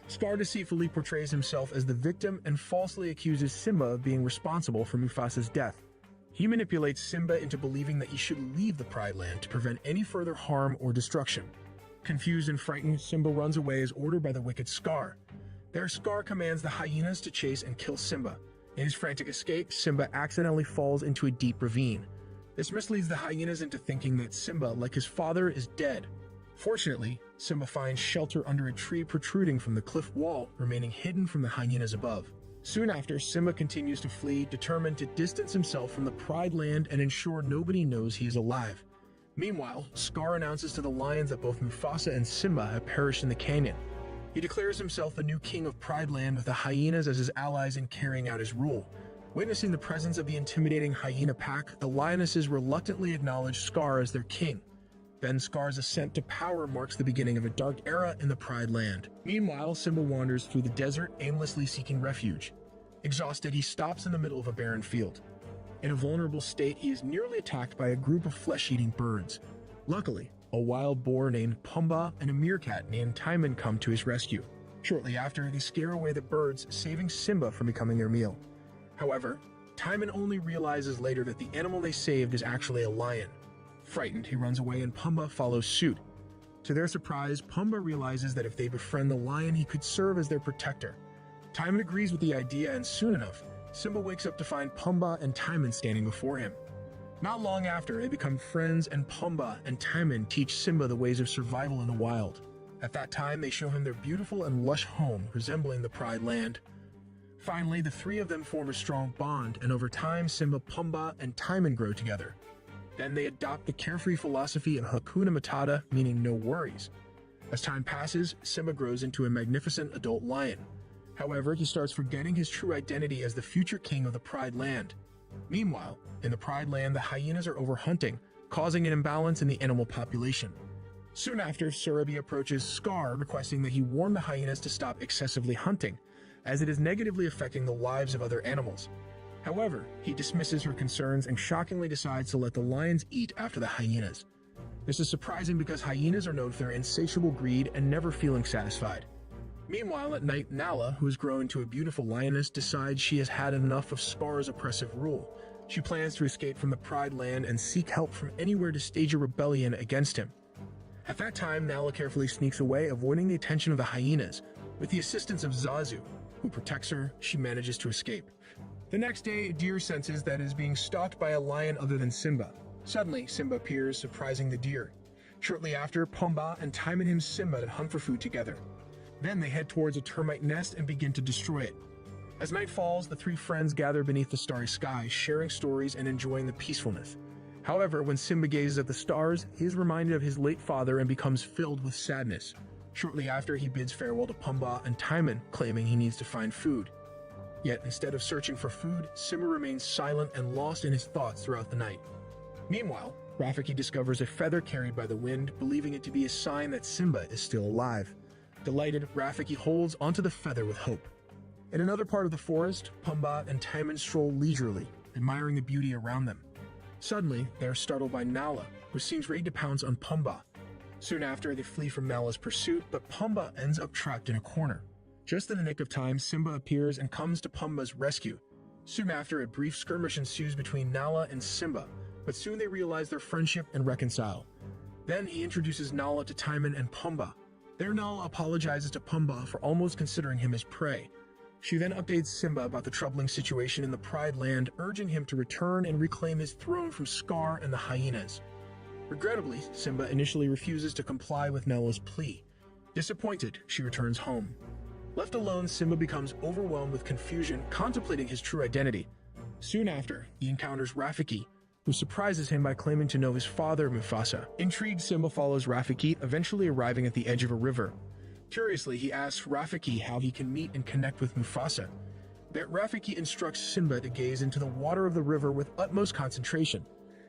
Scar deceitfully portrays himself as the victim and falsely accuses Simba of being responsible for Mufasa's death. He manipulates Simba into believing that he should leave the Pride Land to prevent any further harm or destruction. Confused and frightened, Simba runs away as ordered by the wicked Scar. There, Scar commands the hyenas to chase and kill Simba. In his frantic escape, Simba accidentally falls into a deep ravine. This misleads the hyenas into thinking that Simba, like his father, is dead. Fortunately, Simba finds shelter under a tree protruding from the cliff wall, remaining hidden from the hyenas above. Soon after, Simba continues to flee, determined to distance himself from the Pride Land and ensure nobody knows he is alive. Meanwhile, Scar announces to the lions that both Mufasa and Simba have perished in the canyon. He declares himself the new king of Pride Land with the hyenas as his allies in carrying out his rule. Witnessing the presence of the intimidating hyena pack, the lionesses reluctantly acknowledge Scar as their king. Then Scar's ascent to power marks the beginning of a dark era in the Pride Land. Meanwhile, Simba wanders through the desert, aimlessly seeking refuge. Exhausted, he stops in the middle of a barren field. In a vulnerable state, he is nearly attacked by a group of flesh-eating birds. Luckily, a wild boar named Pumbaa and a meerkat named Timon come to his rescue. Shortly after, they scare away the birds, saving Simba from becoming their meal. However, Timon only realizes later that the animal they saved is actually a lion. Frightened, he runs away and Pumbaa follows suit. To their surprise, Pumbaa realizes that if they befriend the lion, he could serve as their protector. Timon agrees with the idea, and soon enough, Simba wakes up to find Pumbaa and Timon standing before him. Not long after, they become friends, and Pumbaa and Timon teach Simba the ways of survival in the wild. At that time, they show him their beautiful and lush home, resembling the Pride Land. Finally, the three of them form a strong bond, and over time, Simba, Pumbaa, and Timon grow together. Then they adopt the carefree philosophy of Hakuna Matata, meaning no worries. As time passes, Simba grows into a magnificent adult lion. However, he starts forgetting his true identity as the future king of the Pride Land. Meanwhile, in the Pride Land, the hyenas are overhunting, causing an imbalance in the animal population. Soon after, Surabi approaches Scar, requesting that he warn the hyenas to stop excessively hunting, as it is negatively affecting the lives of other animals. However, he dismisses her concerns and shockingly decides to let the lions eat after the hyenas. This is surprising because hyenas are known for their insatiable greed and never feeling satisfied. Meanwhile, at night, Nala, who has grown into a beautiful lioness, decides she has had enough of Scar's oppressive rule. She plans to escape from the Pride Land and seek help from anywhere to stage a rebellion against him. At that time, Nala carefully sneaks away, avoiding the attention of the hyenas. With the assistance of Zazu, who protects her, she manages to escape. The next day, Deer senses that it is being stalked by a lion other than Simba. Suddenly, Simba appears, surprising the deer. Shortly after, Pumbaa and Timon him Simba to hunt for food together. Then they head towards a termite nest and begin to destroy it. As night falls, the three friends gather beneath the starry sky, sharing stories and enjoying the peacefulness. However, when Simba gazes at the stars, he is reminded of his late father and becomes filled with sadness. Shortly after, he bids farewell to Pumbaa and Timon, claiming he needs to find food. Yet, instead of searching for food, Simba remains silent and lost in his thoughts throughout the night. Meanwhile, Rafiki discovers a feather carried by the wind, believing it to be a sign that Simba is still alive. Delighted, Rafiki holds onto the feather with hope. In another part of the forest, Pumbaa and Timon stroll leisurely, admiring the beauty around them. Suddenly, they are startled by Nala, who seems ready to pounce on Pumbaa. Soon after, they flee from Nala's pursuit, but Pumbaa ends up trapped in a corner. Just in the nick of time, Simba appears and comes to Pumbaa's rescue. Soon after, a brief skirmish ensues between Nala and Simba, but soon they realize their friendship and reconcile. Then he introduces Nala to Timon and Pumbaa. There, Nala apologizes to Pumbaa for almost considering him as prey. She then updates Simba about the troubling situation in the Pride Land, urging him to return and reclaim his throne from Scar and the hyenas. Regrettably, Simba initially refuses to comply with Nala's plea. Disappointed, she returns home. Left alone, Simba becomes overwhelmed with confusion, contemplating his true identity. Soon after, he encounters Rafiki, who surprises him by claiming to know his father, Mufasa. Intrigued, Simba follows Rafiki, eventually arriving at the edge of a river. Curiously, he asks Rafiki how he can meet and connect with Mufasa. There, Rafiki instructs Simba to gaze into the water of the river with utmost concentration.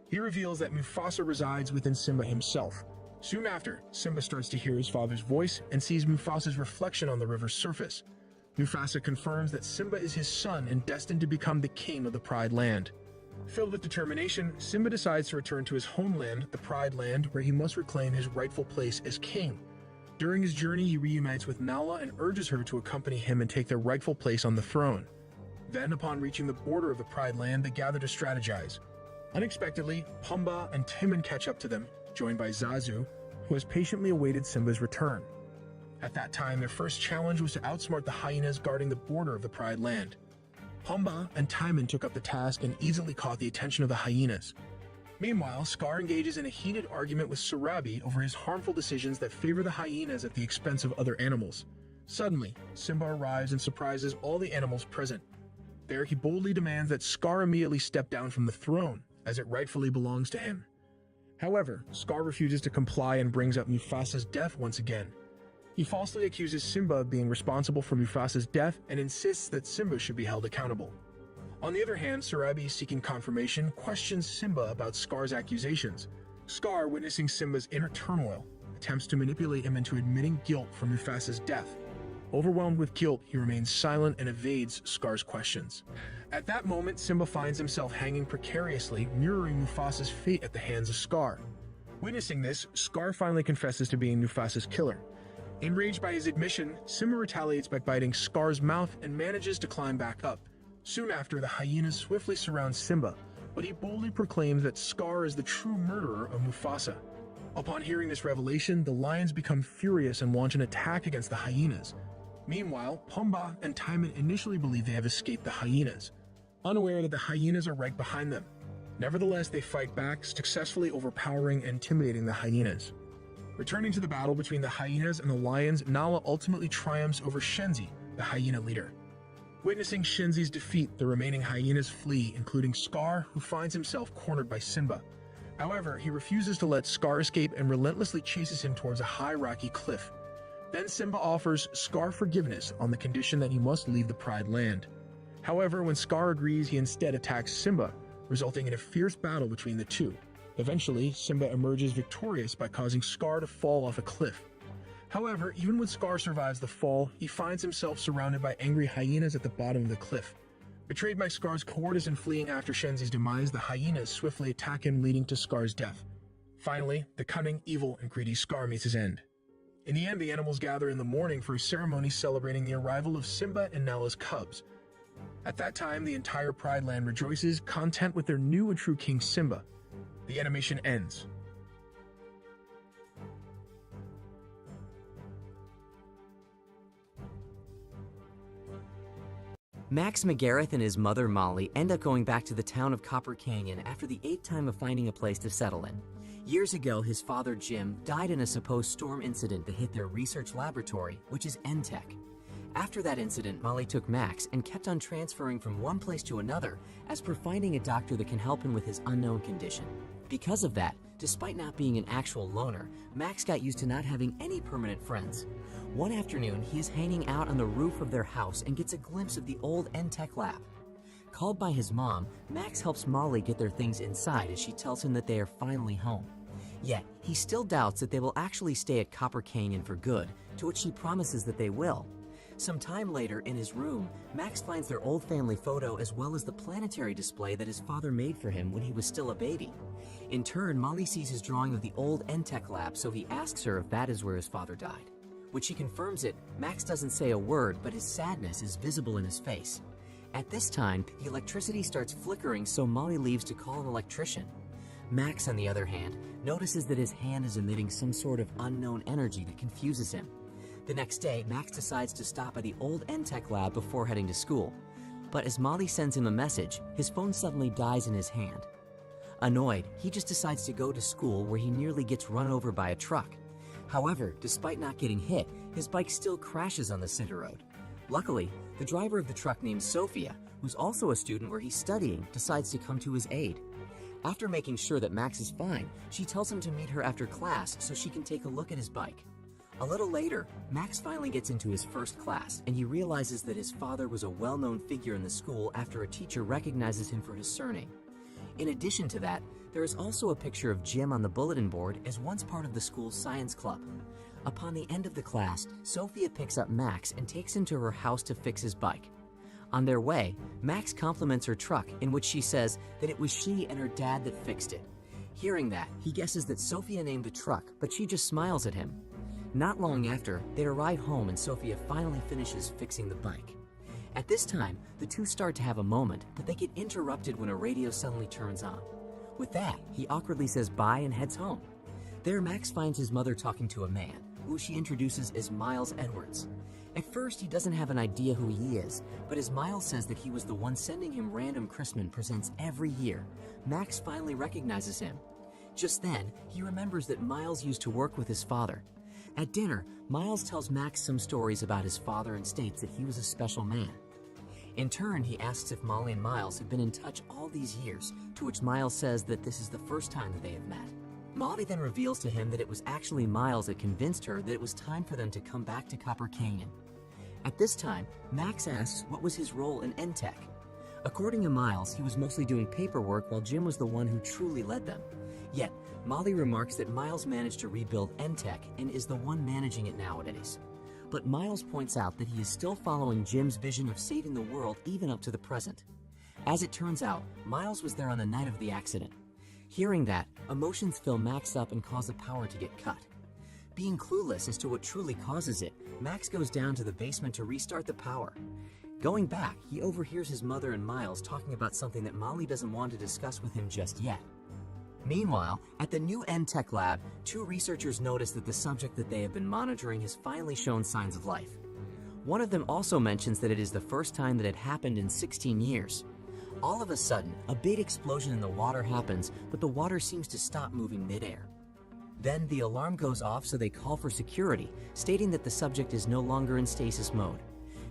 He reveals that Mufasa resides within Simba himself. Soon after, Simba starts to hear his father's voice and sees Mufasa's reflection on the river's surface. Mufasa confirms that Simba is his son and destined to become the king of the Pride Land. Filled with determination, Simba decides to return to his homeland, the Pride Land, where he must reclaim his rightful place as king. During his journey, he reunites with Nala and urges her to accompany him and take their rightful place on the throne. Then, upon reaching the border of the Pride Land, they gather to strategize. Unexpectedly, Pumbaa and Timon catch up to them, joined by Zazu, who has patiently awaited Simba's return. At that time, their first challenge was to outsmart the hyenas guarding the border of the Pride Land. Pumbaa and Timon took up the task and easily caught the attention of the hyenas. Meanwhile, Scar engages in a heated argument with Surabi over his harmful decisions that favor the hyenas at the expense of other animals. Suddenly, Simba arrives and surprises all the animals present. There, he boldly demands that Scar immediately step down from the throne, as it rightfully belongs to him. However, Scar refuses to comply and brings up Mufasa's death once again. He falsely accuses Simba of being responsible for Mufasa's death and insists that Simba should be held accountable. On the other hand, Surabi, seeking confirmation, questions Simba about Scar's accusations. Scar, witnessing Simba's inner turmoil, attempts to manipulate him into admitting guilt for Mufasa's death. Overwhelmed with guilt, he remains silent and evades Scar's questions. At that moment, Simba finds himself hanging precariously, mirroring Mufasa's fate at the hands of Scar. Witnessing this, Scar finally confesses to being Mufasa's killer. Enraged by his admission, Simba retaliates by biting Scar's mouth and manages to climb back up. Soon after, the hyenas swiftly surround Simba, but he boldly proclaims that Scar is the true murderer of Mufasa. Upon hearing this revelation, the lions become furious and launch an attack against the hyenas. Meanwhile, Pumbaa and Timon initially believe they have escaped the hyenas, unaware that the hyenas are right behind them. Nevertheless, they fight back, successfully overpowering and intimidating the hyenas. Returning to the battle between the hyenas and the lions, Nala ultimately triumphs over Shenzi, the hyena leader. Witnessing Shenzi's defeat, the remaining hyenas flee, including Scar, who finds himself cornered by Simba. However, he refuses to let Scar escape and relentlessly chases him towards a high rocky cliff. Then Simba offers Scar forgiveness on the condition that he must leave the Pride Land. However, when Scar agrees, he instead attacks Simba, resulting in a fierce battle between the two. Eventually, Simba emerges victorious by causing Scar to fall off a cliff. However, even when Scar survives the fall, he finds himself surrounded by angry hyenas at the bottom of the cliff. Betrayed by Scar's cowardice and fleeing after Shenzi's demise, the hyenas swiftly attack him, leading to Scar's death. Finally, the cunning, evil, and greedy Scar meets his end. In the end, the animals gather in the morning for a ceremony celebrating the arrival of Simba and Nala's cubs. At that time, the entire Pride Land rejoices, content with their new and true king Simba. The animation ends. Max McGareth and his mother Molly end up going back to the town of Copper Canyon after the 8th time of finding a place to settle in. Years ago, his father Jim died in a supposed storm incident that hit their research laboratory, which is ENTEC. After that incident, Molly took Max and kept on transferring from one place to another as per finding a doctor that can help him with his unknown condition. Because of that, despite not being an actual loner, Max got used to not having any permanent friends. One afternoon, he is hanging out on the roof of their house and gets a glimpse of the old ENTEC lab. Called by his mom, Max helps Molly get their things inside as she tells him that they are finally home. Yet, he still doubts that they will actually stay at Copper Canyon for good, to which she promises that they will. Some time later, in his room, Max finds their old family photo as well as the planetary display that his father made for him when he was still a baby. In turn, Molly sees his drawing of the old ENTEC lab, so he asks her if that is where his father died. When she confirms it, Max doesn't say a word, but his sadness is visible in his face. At this time, the electricity starts flickering, so Molly leaves to call an electrician. Max, on the other hand, notices that his hand is emitting some sort of unknown energy that confuses him. The next day, Max decides to stop at the old ENTEC lab before heading to school. But as Molly sends him a message, his phone suddenly dies in his hand. Annoyed, he just decides to go to school, where he nearly gets run over by a truck. However, despite not getting hit, his bike still crashes on the center road. Luckily, the driver of the truck named Sophia, who's also a student where he's studying, decides to come to his aid. After making sure that Max is fine, she tells him to meet her after class so she can take a look at his bike. A little later, Max finally gets into his first class, and he realizes that his father was a well-known figure in the school after a teacher recognizes him for his surname. In addition to that, there is also a picture of Jim on the bulletin board as once part of the school's science club. Upon the end of the class, Sophia picks up Max and takes him to her house to fix his bike. On their way, Max compliments her truck, in which she says that it was she and her dad that fixed it. Hearing that, he guesses that Sophia named the truck, but she just smiles at him. Not long after, they arrive home and Sophia finally finishes fixing the bike. At this time, the two start to have a moment, but they get interrupted when a radio suddenly turns on. With that, he awkwardly says bye and heads home. There, Max finds his mother talking to a man, who she introduces as Miles Edwards. At first, he doesn't have an idea who he is, but as Miles says that he was the one sending him random Christmas presents every year, Max finally recognizes him. Just then, he remembers that Miles used to work with his father. At dinner, Miles tells Max some stories about his father and states that he was a special man. In turn, he asks if Molly and Miles have been in touch all these years, to which Miles says that this is the first time that they have met. Molly then reveals to him that it was actually Miles that convinced her that it was time for them to come back to Copper Canyon. At this time, Max asks what was his role in ENTEC. According to Miles, he was mostly doing paperwork while Jim was the one who truly led them. Yet, Molly remarks that Miles managed to rebuild ENTEC and is the one managing it nowadays. But Miles points out that he is still following Jim's vision of saving the world even up to the present. As it turns out, Miles was there on the night of the accident. Hearing that, emotions fill Max up and cause the power to get cut. Being clueless as to what truly causes it, Max goes down to the basement to restart the power. Going back, he overhears his mother and Miles talking about something that Molly doesn't want to discuss with him just yet. Meanwhile, at the new EnTech lab, two researchers notice that the subject that they have been monitoring has finally shown signs of life. One of them also mentions that it is the first time that it happened in 16 years. All of a sudden, a big explosion in the water happens, but the water seems to stop moving midair. Then the alarm goes off, so they call for security, stating that the subject is no longer in stasis mode.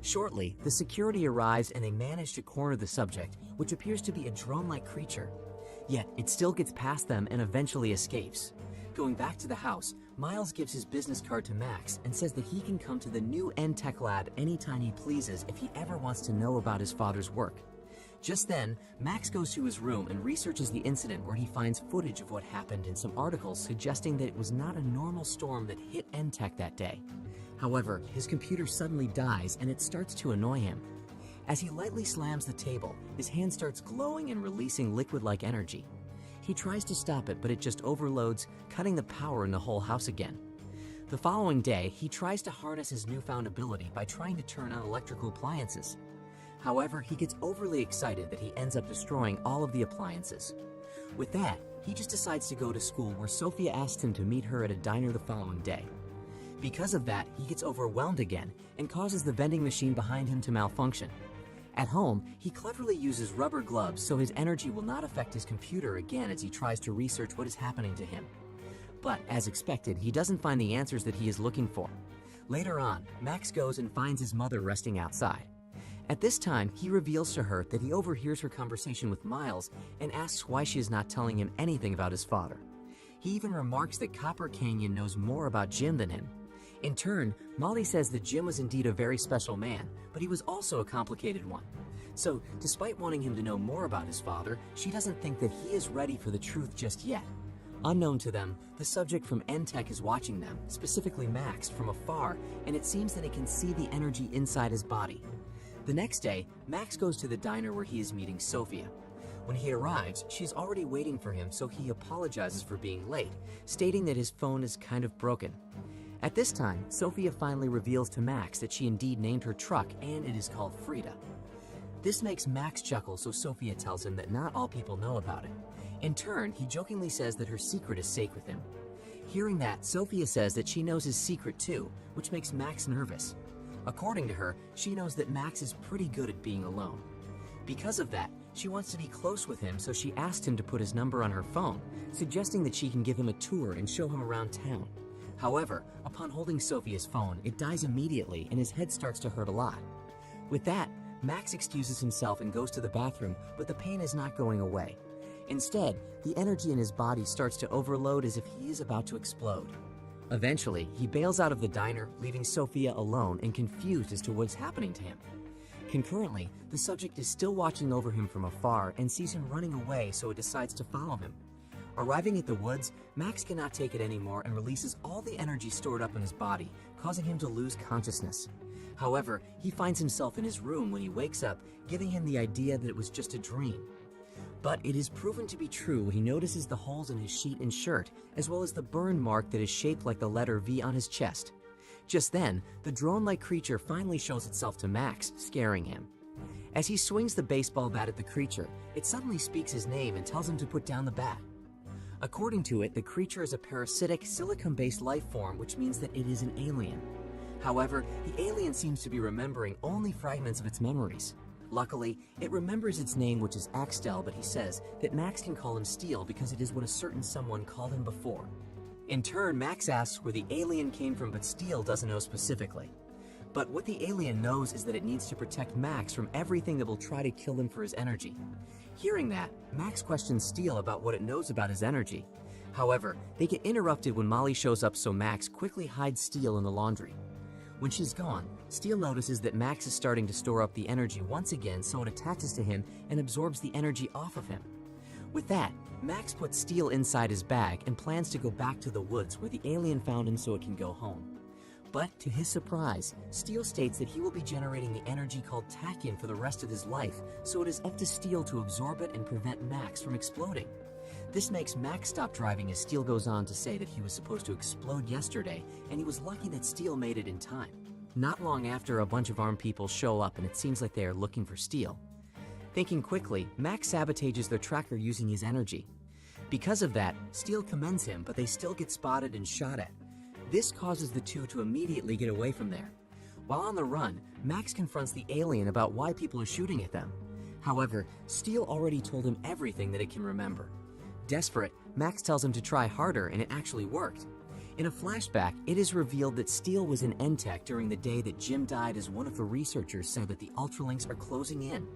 Shortly, the security arrives and they manage to corner the subject, which appears to be a drone-like creature. Yet, it still gets past them and eventually escapes. Going back to the house, Miles gives his business card to Max and says that he can come to the new EnTech lab anytime he pleases if he ever wants to know about his father's work. Just then, Max goes to his room and researches the incident, where he finds footage of what happened and some articles suggesting that it was not a normal storm that hit EnTech that day. However, his computer suddenly dies and it starts to annoy him. As he lightly slams the table, his hand starts glowing and releasing liquid-like energy. He tries to stop it, but it just overloads, cutting the power in the whole house again. The following day, he tries to harness his newfound ability by trying to turn on electrical appliances. However, he gets overly excited that he ends up destroying all of the appliances. With that, he just decides to go to school, where Sophia asks him to meet her at a diner the following day. Because of that, he gets overwhelmed again and causes the vending machine behind him to malfunction. At home, he cleverly uses rubber gloves so his energy will not affect his computer again as he tries to research what is happening to him. But, as expected, he doesn't find the answers that he is looking for. Later on, Max goes and finds his mother resting outside. At this time, he reveals to her that he overhears her conversation with Miles and asks why she is not telling him anything about his father. He even remarks that Copper Canyon knows more about Jim than him. In turn, Molly says that Jim was indeed a very special man, but he was also a complicated one. So, despite wanting him to know more about his father, she doesn't think that he is ready for the truth just yet. Unknown to them, the subject from EnTech is watching them, specifically Max, from afar, and it seems that it can see the energy inside his body. The next day, Max goes to the diner where he is meeting Sophia. When he arrives, she's already waiting for him, so he apologizes for being late, stating that his phone is kind of broken. At this time, Sophia finally reveals to Max that she indeed named her truck, and it is called Frida. This makes Max chuckle, so Sophia tells him that not all people know about it. In turn, he jokingly says that her secret is safe with him. Hearing that, Sophia says that she knows his secret too, which makes Max nervous. According to her, she knows that Max is pretty good at being alone. Because of that, she wants to be close with him, so she asked him to put his number on her phone, suggesting that she can give him a tour and show him around town. However, upon holding Sophia's phone, it dies immediately and his head starts to hurt a lot. With that, Max excuses himself and goes to the bathroom, but the pain is not going away. Instead, the energy in his body starts to overload as if he is about to explode. Eventually, he bails out of the diner, leaving Sophia alone and confused as to what's happening to him. Concurrently, the subject is still watching over him from afar and sees him running away, so it decides to follow him. Arriving at the woods, Max cannot take it anymore and releases all the energy stored up in his body, causing him to lose consciousness. However, he finds himself in his room when he wakes up, giving him the idea that it was just a dream. But it is proven to be true when he notices the holes in his sheet and shirt, as well as the burn mark that is shaped like the letter V on his chest. Just then, the drone-like creature finally shows itself to Max, scaring him. As he swings the baseball bat at the creature, it suddenly speaks his name and tells him to put down the bat. According to it, the creature is a parasitic, silicon-based life form, which means that it is an alien. However, the alien seems to be remembering only fragments of its memories. Luckily, it remembers its name, which is Axtel, but he says that Max can call him Steel because it is what a certain someone called him before. In turn, Max asks where the alien came from, but Steel doesn't know specifically. But what the alien knows is that it needs to protect Max from everything that will try to kill him for his energy. Hearing that, Max questions Steel about what it knows about his energy. However, they get interrupted when Molly shows up, so Max quickly hides Steel in the laundry. When she's gone, Steel notices that Max is starting to store up the energy once again, so it attaches to him and absorbs the energy off of him. With that, Max puts Steel inside his bag and plans to go back to the woods where the alien found him so it can go home. But to his surprise, Steel states that he will be generating the energy called Tachyon for the rest of his life, so it is up to Steel to absorb it and prevent Max from exploding. This makes Max stop driving as Steel goes on to say that he was supposed to explode yesterday, and he was lucky that Steel made it in time. Not long after, a bunch of armed people show up and it seems like they are looking for Steel. Thinking quickly, Max sabotages their tracker using his energy. Because of that, Steel commends him, but they still get spotted and shot at. This causes the two to immediately get away from there. While on the run, Max confronts the alien about why people are shooting at them. However, Steel already told him everything that it can remember. Desperate, Max tells him to try harder, and it actually worked. In a flashback, it is revealed that Steel was in Entech during the day that Jim died, as one of the researchers said that the Ultralinks are closing in.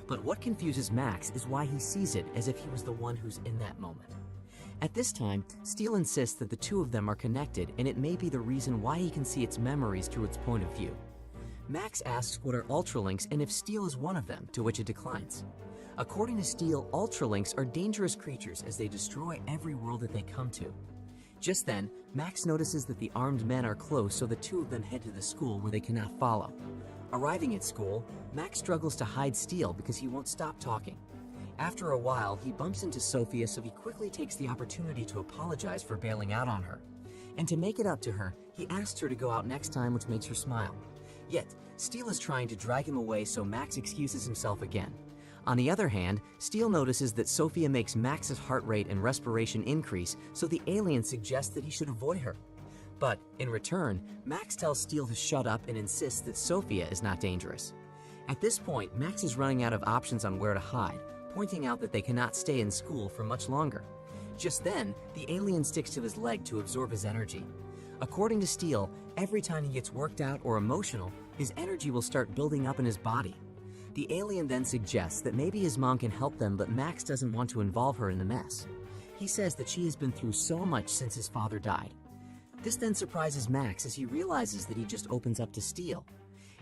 But what confuses Max is why he sees it as if he was the one who's in that moment. At this time, Steel insists that the two of them are connected, and it may be the reason why he can see its memories through its point of view. Max asks what are Ultralinks and if Steel is one of them, to which it declines. According to Steel, Ultralinks are dangerous creatures as they destroy every world that they come to. Just then, Max notices that the armed men are close, so the two of them head to the school where they cannot follow. Arriving at school, Max struggles to hide Steel because he won't stop talking. After a while, he bumps into Sophia, so he quickly takes the opportunity to apologize for bailing out on her. And to make it up to her, he asks her to go out next time, which makes her smile. Yet, Steel is trying to drag him away, so Max excuses himself again. On the other hand, Steel notices that Sophia makes Max's heart rate and respiration increase, so the alien suggests that he should avoid her. But, in return, Max tells Steel to shut up and insists that Sophia is not dangerous. At this point, Max is running out of options on where to hide, pointing out that they cannot stay in school for much longer. Just then, the alien sticks to his leg to absorb his energy. According to Steel, every time he gets worked out or emotional, his energy will start building up in his body. The alien then suggests that maybe his mom can help them, but Max doesn't want to involve her in the mess. He says that she has been through so much since his father died. This then surprises Max as he realizes that he just opens up to Steel.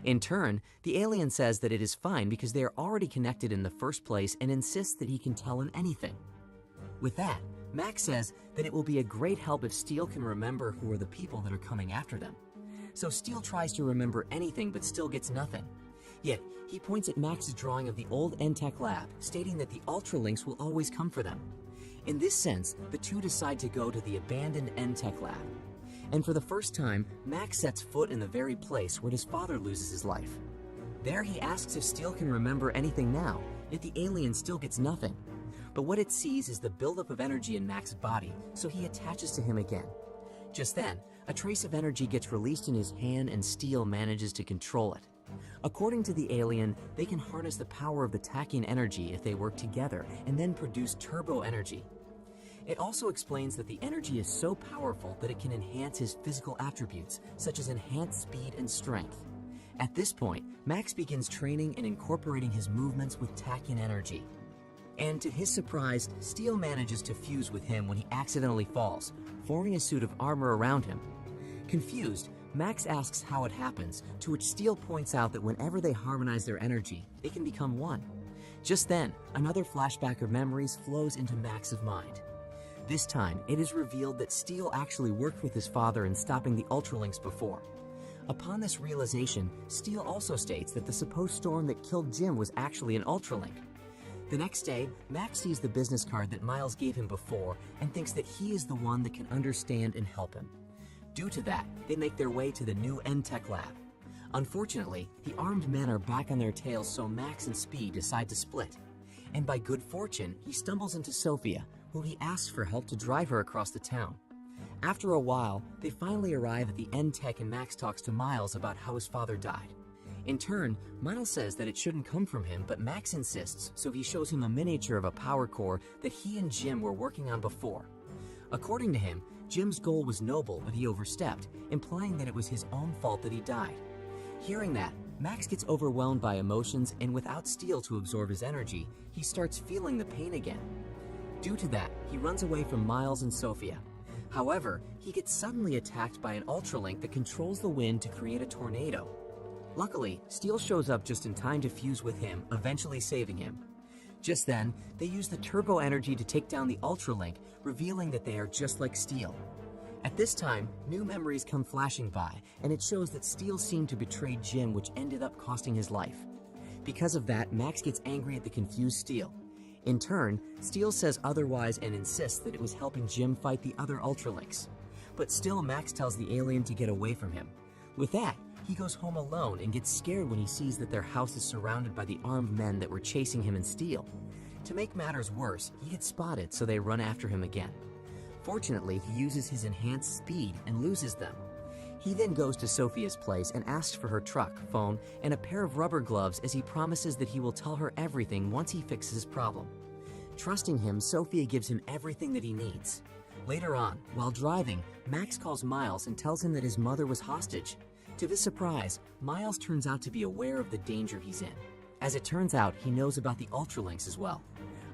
In turn, the alien says that it is fine because they are already connected in the first place and insists that he can tell him anything. With that, Max says that it will be a great help if Steel can remember who are the people that are coming after them. So Steel tries to remember anything but still gets nothing. Yet, he points at Max's drawing of the old Entech lab, stating that the Ultralinks will always come for them. In this sense, the two decide to go to the abandoned Entech lab. And for the first time, Max sets foot in the very place where his father loses his life. There he asks if Steel can remember anything now, yet the alien still gets nothing. But what it sees is the buildup of energy in Max's body, so he attaches to him again. Just then, a trace of energy gets released in his hand and Steel manages to control it. According to the alien, they can harness the power of the Tachyon energy if they work together and then produce turbo energy. It also explains that the energy is so powerful that it can enhance his physical attributes, such as enhanced speed and strength. At this point, Max begins training and incorporating his movements with Tachyon energy. And to his surprise, Steel manages to fuse with him when he accidentally falls, forming a suit of armor around him. Confused, Max asks how it happens, to which Steel points out that whenever they harmonize their energy, they can become one. Just then, another flashback of memories flows into Max's mind. This time, it is revealed that Steel actually worked with his father in stopping the Ultralinks before. Upon this realization, Steel also states that the supposed storm that killed Jim was actually an Ultralink. The next day, Max sees the business card that Miles gave him before and thinks that he is the one that can understand and help him. Due to that, they make their way to the new Entech lab. Unfortunately, the armed men are back on their tails, so Max and Speed decide to split. And by good fortune, he stumbles into Sophia, who he asks for help to drive her across the town. After a while, they finally arrive at the Entech and Max talks to Miles about how his father died. In turn, Miles says that it shouldn't come from him, but Max insists, so he shows him a miniature of a power core that he and Jim were working on before. According to him, Jim's goal was noble, but he overstepped, implying that it was his own fault that he died. Hearing that, Max gets overwhelmed by emotions, and without Steel to absorb his energy, he starts feeling the pain again. Due to that, he runs away from Miles and Sophia. However, he gets suddenly attacked by an Ultralink that controls the wind to create a tornado. Luckily, Steel shows up just in time to fuse with him, eventually saving him. Just then, they use the turbo energy to take down the Ultralink, revealing that they are just like Steel. At this time, new memories come flashing by, and it shows that Steel seemed to betray Jim, which ended up costing his life. Because of that, Max gets angry at the confused Steel. In turn, Steel says otherwise and insists that it was helping Jim fight the other Ultralinks. But still, Max tells the alien to get away from him. With that, He goes home alone and gets scared when he sees that their house is surrounded by the armed men that were chasing him in Steel. To make matters worse, he gets spotted, so they run after him again. Fortunately, he uses his enhanced speed and loses them. He then goes to Sophia's place and asks for her truck, phone, and a pair of rubber gloves as he promises that he will tell her everything once he fixes his problem. Trusting him, Sophia gives him everything that he needs. Later on, while driving, Max calls Miles and tells him that his mother was hostage. To his surprise, Miles turns out to be aware of the danger he's in. As it turns out, he knows about the Ultralinks as well.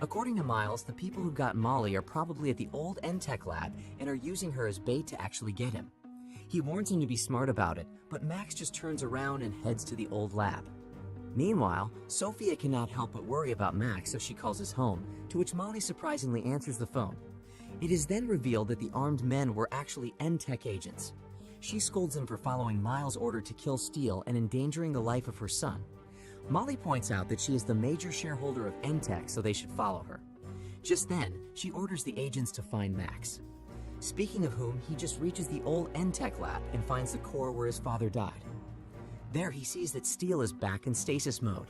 According to Miles, the people who got Molly are probably at the old N-Tech lab and are using her as bait to actually get him. He warns him to be smart about it, but Max just turns around and heads to the old lab. Meanwhile, Sophia cannot help but worry about Max, so she calls his home, to which Molly surprisingly answers the phone. It is then revealed that the armed men were actually N-Tech agents. She scolds him for following Miles' order to kill Steel and endangering the life of her son. Molly points out that she is the major shareholder of N-Tech, so they should follow her. Just then, she orders the agents to find Max. Speaking of whom, he just reaches the old N-Tech lab and finds the core where his father died. There, he sees that Steel is back in stasis mode.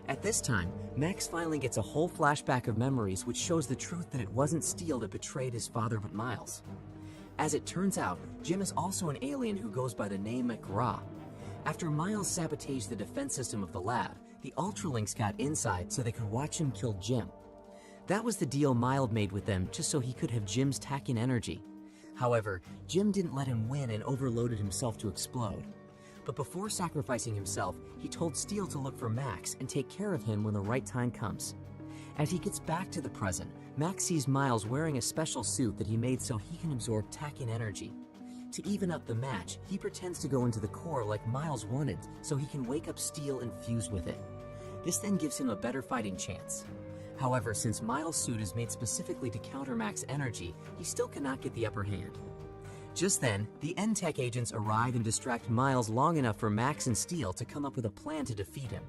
At this time, Max finally gets a whole flashback of memories which shows the truth that it wasn't Steel that betrayed his father but Miles. As it turns out, Jim is also an alien who goes by the name McGraw. After Miles sabotaged the defense system of the lab, the Ultralinks got inside so they could watch him kill Jim. That was the deal Miles made with them just so he could have Jim's Tachyon energy. However, Jim didn't let him win and overloaded himself to explode. But before sacrificing himself, he told Steel to look for Max and take care of him when the right time comes. As he gets back to the present, Max sees Miles wearing a special suit that he made so he can absorb Tachyon energy. To even up the match, he pretends to go into the core like Miles wanted so he can wake up Steel and fuse with it. This then gives him a better fighting chance. However, since Miles' suit is made specifically to counter Max's energy, he still cannot get the upper hand. Just then, the N-Tech agents arrive and distract Miles long enough for Max and Steel to come up with a plan to defeat him.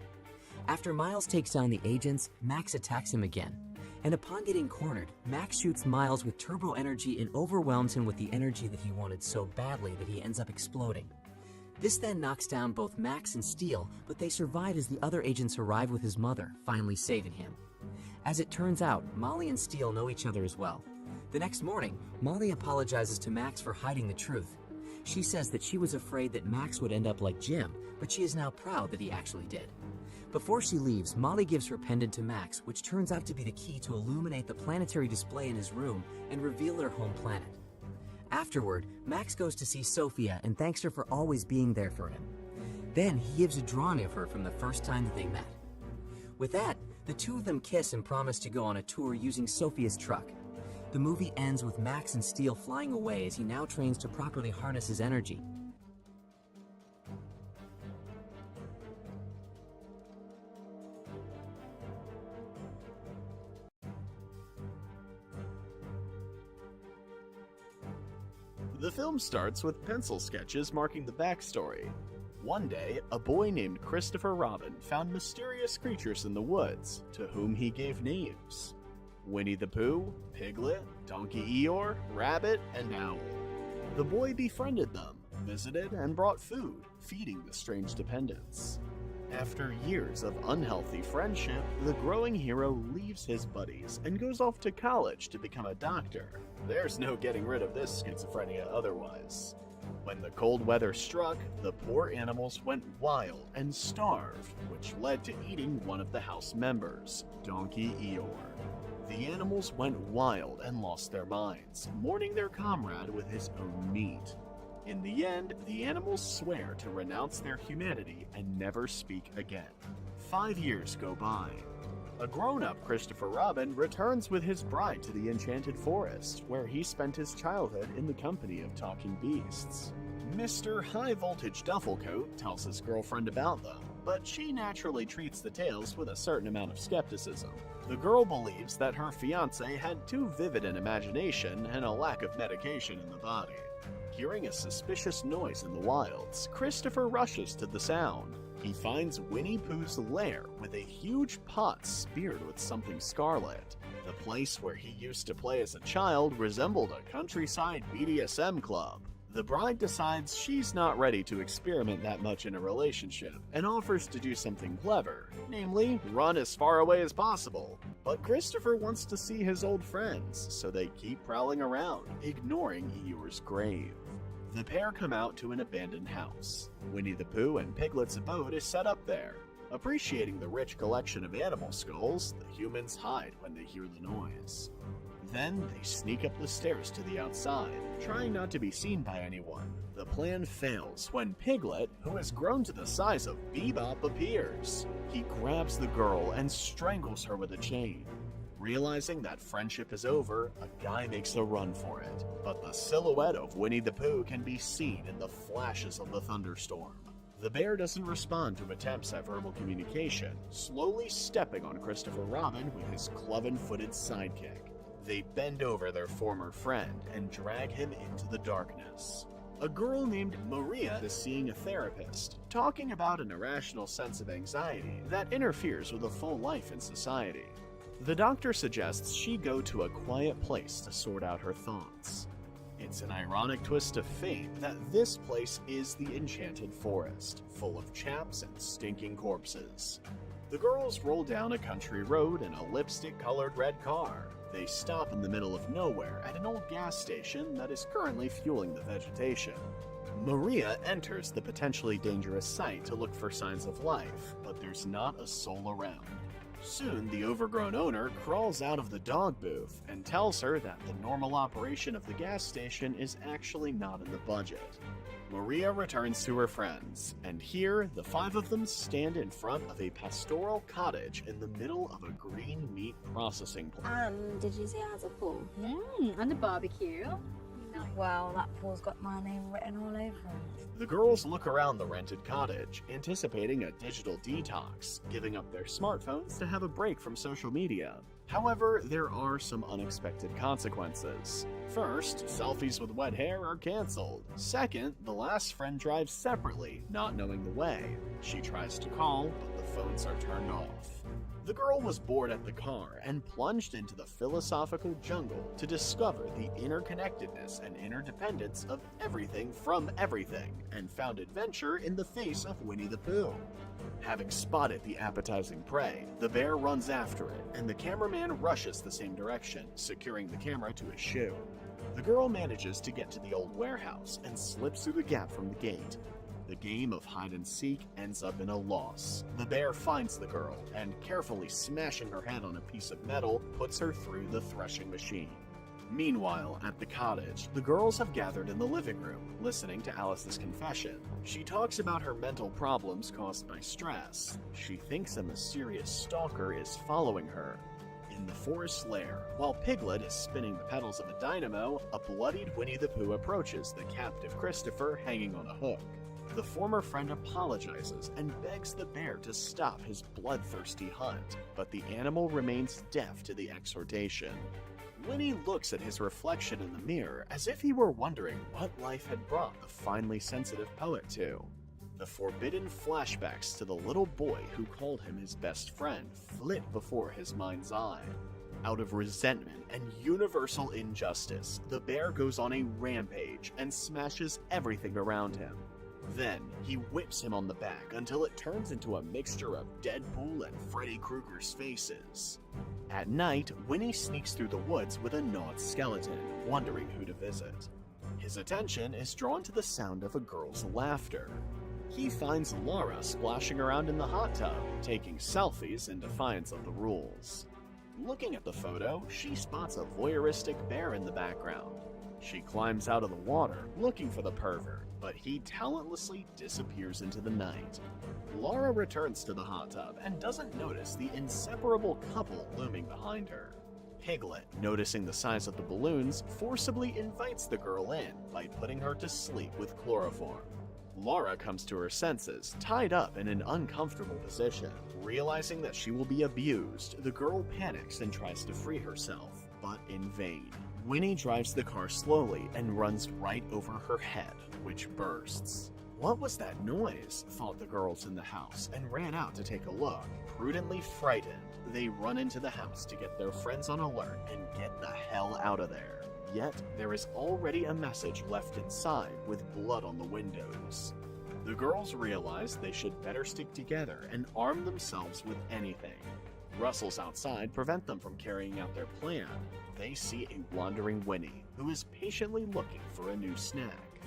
After Miles takes down the agents, Max attacks him again. And upon getting cornered, Max shoots Miles with turbo energy and overwhelms him with the energy that he wanted so badly that he ends up exploding. This then knocks down both Max and Steel, but they survive as the other agents arrive with his mother, finally saving him. As it turns out, Molly and Steel know each other as well. The next morning, Molly apologizes to Max for hiding the truth. She says that she was afraid that Max would end up like Jim, but she is now proud that he actually did. Before she leaves, Molly gives her pendant to Max, which turns out to be the key to illuminate the planetary display in his room and reveal their home planet. Afterward, Max goes to see Sophia and thanks her for always being there for him. Then he gives a drawing of her from the first time that they met. With that, the two of them kiss and promise to go on a tour using Sophia's truck. The movie ends with Max and Steel flying away as he now trains to properly harness his energy. The film starts with pencil sketches marking the backstory. One day, a boy named Christopher Robin found mysterious creatures in the woods, to whom he gave names: Winnie the Pooh, Piglet, Donkey Eeyore, Rabbit, and Owl. The boy befriended them, visited, and brought food, feeding the strange dependents. After years of unhealthy friendship, the growing hero leaves his buddies and goes off to college to become a doctor. There's no getting rid of this schizophrenia otherwise. When the cold weather struck, the poor animals went wild and starved, which led to eating one of the house members, Donkey Eeyore. The animals went wild and lost their minds, mourning their comrade with his own meat. In the end, the animals swear to renounce their humanity and never speak again. 5 years go by. A grown-up Christopher Robin returns with his bride to the Enchanted Forest, where he spent his childhood in the company of talking beasts. Mr. High Voltage Duffelcoat tells his girlfriend about them, but she naturally treats the tales with a certain amount of skepticism. The girl believes that her fiancé had too vivid an imagination and a lack of medication in the body. Hearing a suspicious noise in the wilds, Christopher rushes to the sound. He finds Winnie Pooh's lair with a huge pot speared with something scarlet. The place where he used to play as a child resembled a countryside BDSM club. The bride decides she's not ready to experiment that much in a relationship and offers to do something clever, namely, run as far away as possible. But Christopher wants to see his old friends, so they keep prowling around, ignoring Eeyore's grave. The pair come out to an abandoned house. Winnie the Pooh and Piglet's abode is set up there. Appreciating the rich collection of animal skulls, the humans hide when they hear the noise. Then they sneak up the stairs to the outside, trying not to be seen by anyone. The plan fails when Piglet, who has grown to the size of Bebop, appears. He grabs the girl and strangles her with a chain. Realizing that friendship is over, a guy makes a run for it, but the silhouette of Winnie the Pooh can be seen in the flashes of the thunderstorm. The bear doesn't respond to attempts at verbal communication, slowly stepping on Christopher Robin with his cloven-footed sidekick. They bend over their former friend and drag him into the darkness. A girl named Maria is seeing a therapist, talking about an irrational sense of anxiety that interferes with a full life in society. The doctor suggests she go to a quiet place to sort out her thoughts. It's an ironic twist of fate that this place is the Enchanted Forest, full of chaps and stinking corpses. The girls roll down a country road in a lipstick-colored red car. They stop in the middle of nowhere at an old gas station that is currently fueling the vegetation. Maria enters the potentially dangerous site to look for signs of life, but there's not a soul around. Soon, the overgrown owner crawls out of the dog booth and tells her that the normal operation of the gas station is actually not in the budget. Maria returns to her friends, and here, the five of them stand in front of a pastoral cottage in the middle of a green meat processing plant. Did you see it has a pool? And a barbecue. Well, that pool's got my name written all over it. The girls look around the rented cottage, anticipating a digital detox, giving up their smartphones to have a break from social media. However, there are some unexpected consequences. First, selfies with wet hair are canceled. Second, the last friend drives separately, not knowing the way. She tries to call, but the phones are turned off. The girl was bored at the car and plunged into the philosophical jungle to discover the interconnectedness and interdependence of everything from everything, and found adventure in the face of Winnie the Pooh. Having spotted the appetizing prey, the bear runs after it, and the cameraman rushes the same direction, securing the camera to his shoe. The girl manages to get to the old warehouse and slips through the gap from the gate. The game of hide-and-seek ends up in a loss. The bear finds the girl, and carefully smashing her head on a piece of metal, puts her through the threshing machine. Meanwhile, at the cottage, the girls have gathered in the living room, listening to Alice's confession. She talks about her mental problems caused by stress. She thinks a mysterious stalker is following her. In the forest lair, while Piglet is spinning the pedals of a dynamo, a bloodied Winnie the Pooh approaches the captive Christopher hanging on a hook. The former friend apologizes and begs the bear to stop his bloodthirsty hunt, but the animal remains deaf to the exhortation. Winnie looks at his reflection in the mirror as if he were wondering what life had brought the finely sensitive poet to. The forbidden flashbacks to the little boy who called him his best friend flit before his mind's eye. Out of resentment and universal injustice, the bear goes on a rampage and smashes everything around him. Then, he whips him on the back until it turns into a mixture of Deadpool and Freddy Krueger's faces. At night, Winnie sneaks through the woods with a gnawed skeleton, wondering who to visit. His attention is drawn to the sound of a girl's laughter. He finds Laura splashing around in the hot tub, taking selfies in defiance of the rules. Looking at the photo, she spots a voyeuristic bear in the background. She climbs out of the water, looking for the pervert, but he talentlessly disappears into the night. Laura returns to the hot tub and doesn't notice the inseparable couple looming behind her. Piglet, noticing the size of the balloons, forcibly invites the girl in by putting her to sleep with chloroform. Laura comes to her senses, tied up in an uncomfortable position. Realizing that she will be abused, the girl panics and tries to free herself, but in vain. Winnie drives the car slowly and runs right over her head, which bursts. What was that noise? Thought the girls in the house and ran out to take a look. Prudently frightened, they run into the house to get their friends on alert and get the hell out of there. Yet, there is already a message left inside with blood on the windows. The girls realize they should better stick together and arm themselves with anything. Rustles outside prevent them from carrying out their plan. They see a wandering Winnie, who is patiently looking for a new snack.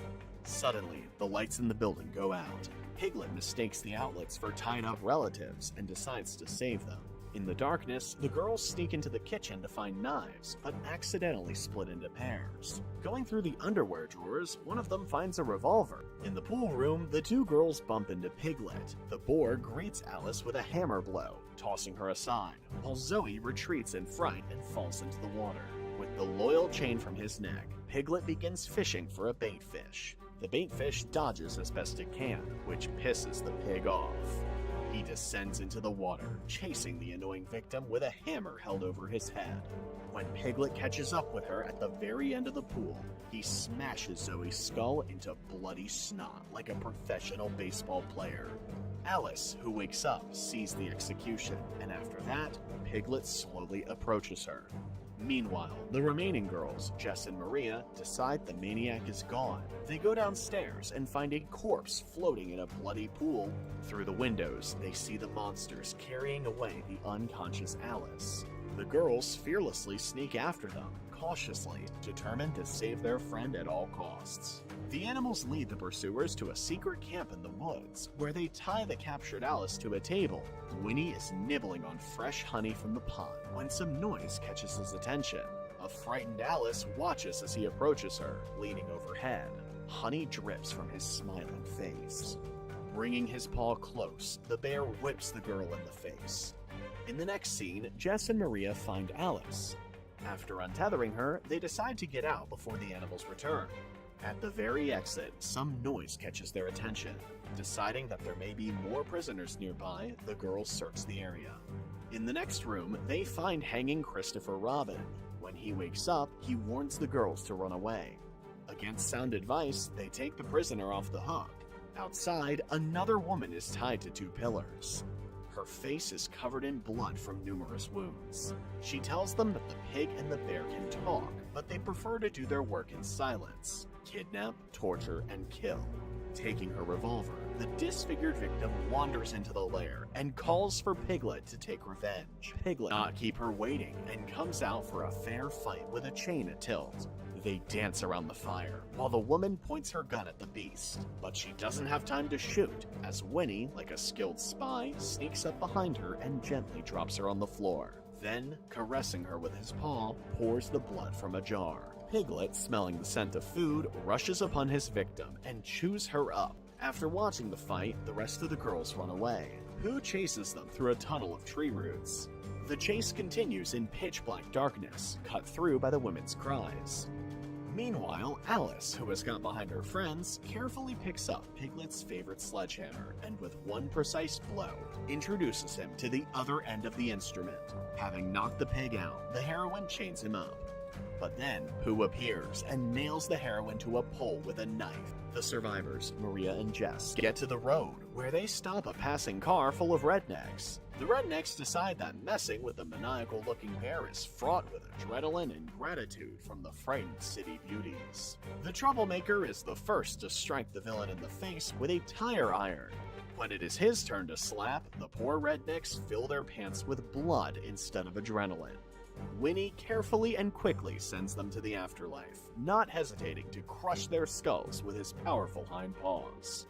Suddenly, the lights in the building go out. Piglet mistakes the outlets for tied-up relatives and decides to save them. In the darkness, the girls sneak into the kitchen to find knives, but accidentally split into pairs. Going through the underwear drawers, one of them finds a revolver. In the pool room, the two girls bump into Piglet. The boar greets Alice with a hammer blow, tossing her aside, while Zoe retreats in fright and falls into the water. With the loyal chain from his neck, Piglet begins fishing for a bait fish. The bait fish dodges as best it can, which pisses the pig off. He descends into the water, chasing the annoying victim with a hammer held over his head. When Piglet catches up with her at the very end of the pool, he smashes Zoe's skull into bloody snot like a professional baseball player. Alice, who wakes up, sees the execution, and after that, Piglet slowly approaches her. Meanwhile, the remaining girls, Jess and Maria, decide the maniac is gone. They go downstairs and find a corpse floating in a bloody pool. Through the windows, they see the monsters carrying away the unconscious Alice. The girls fearlessly sneak after them, cautiously, determined to save their friend at all costs. The animals lead the pursuers to a secret camp in the woods, where they tie the captured Alice to a table. Winnie is nibbling on fresh honey from the pond when some noise catches his attention. A frightened Alice watches as he approaches her, leaning overhead. Honey drips from his smiling face. Bringing his paw close, the bear whips the girl in the face. In the next scene, Jess and Maria find Alice. After untethering her, they decide to get out before the animals return. At the very exit, some noise catches their attention. Deciding that there may be more prisoners nearby, the girls search the area. In the next room, they find hanging Christopher Robin. When he wakes up, he warns the girls to run away. Against sound advice, they take the prisoner off the hook. Outside, another woman is tied to two pillars. Her face is covered in blood from numerous wounds. She tells them that the pig and the bear can talk, but they prefer to do their work in silence. Kidnap, torture, and kill. Taking her revolver, the disfigured victim wanders into the lair and calls for Piglet to take revenge. Piglet does not keep her waiting and comes out for a fair fight with a chain at tilt. They dance around the fire, while the woman points her gun at the beast. But she doesn't have time to shoot, as Winnie, like a skilled spy, sneaks up behind her and gently drops her on the floor. Then, caressing her with his paw, pours the blood from a jar. Piglet, smelling the scent of food, rushes upon his victim and chews her up. After watching the fight, the rest of the girls run away. Pooh chases them through a tunnel of tree roots. The chase continues in pitch-black darkness, cut through by the women's cries. Meanwhile, Alice, who has got behind her friends, carefully picks up Piglet's favorite sledgehammer and with one precise blow, introduces him to the other end of the instrument. Having knocked the pig out, the heroine chains him up. But then, Pooh appears and nails the heroine to a pole with a knife. The survivors, Maria and Jess, get to the road, where they stop a passing car full of rednecks. The rednecks decide that messing with the maniacal-looking bear is fraught with adrenaline and gratitude from the frightened city beauties. The troublemaker is the first to strike the villain in the face with a tire iron. When it is his turn to slap, the poor rednecks fill their pants with blood instead of adrenaline. Winnie carefully and quickly sends them to the afterlife, not hesitating to crush their skulls with his powerful hind paws.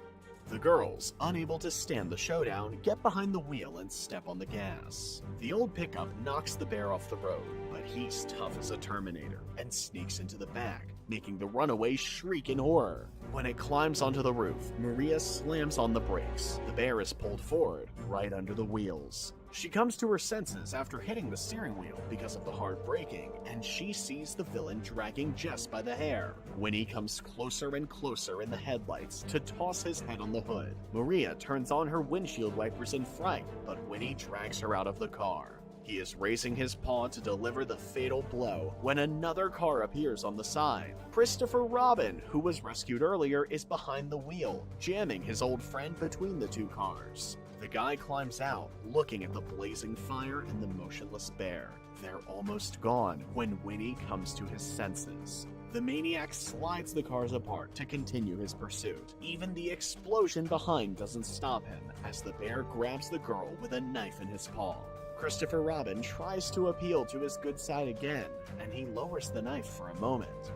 The girls, unable to stand the showdown, get behind the wheel and step on the gas. The old pickup knocks the bear off the road, but he's tough as a Terminator and sneaks into the back, making the runaway shriek in horror. When it climbs onto the roof, Maria slams on the brakes. The bear is pulled forward, right under the wheels. She comes to her senses after hitting the steering wheel because of the hard braking, and she sees the villain dragging Jess by the hair. Winnie comes closer and closer in the headlights to toss his head on the hood. Maria turns on her windshield wipers in fright, but Winnie drags her out of the car. He is raising his paw to deliver the fatal blow when another car appears on the side. Christopher Robin, who was rescued earlier, is behind the wheel, jamming his old friend between the two cars. The guy climbs out, looking at the blazing fire and the motionless bear. They're almost gone when Winnie comes to his senses. The maniac slides the cars apart to continue his pursuit. Even the explosion behind doesn't stop him, as the bear grabs the girl with a knife in his paw. Christopher Robin tries to appeal to his good side again, and he lowers the knife for a moment.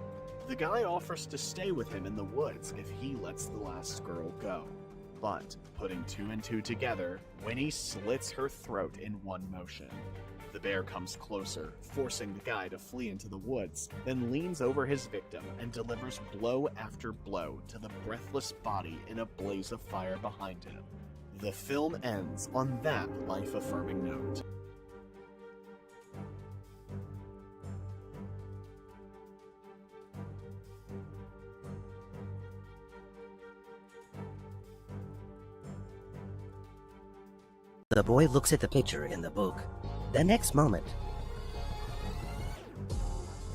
The guy offers to stay with him in the woods if he lets the last girl go. But, putting two and two together, Winnie slits her throat in one motion. The bear comes closer, forcing the guy to flee into the woods, then leans over his victim and delivers blow after blow to the breathless body in a blaze of fire behind him. The film ends on that life-affirming note. The boy looks at the picture in the book. The next moment,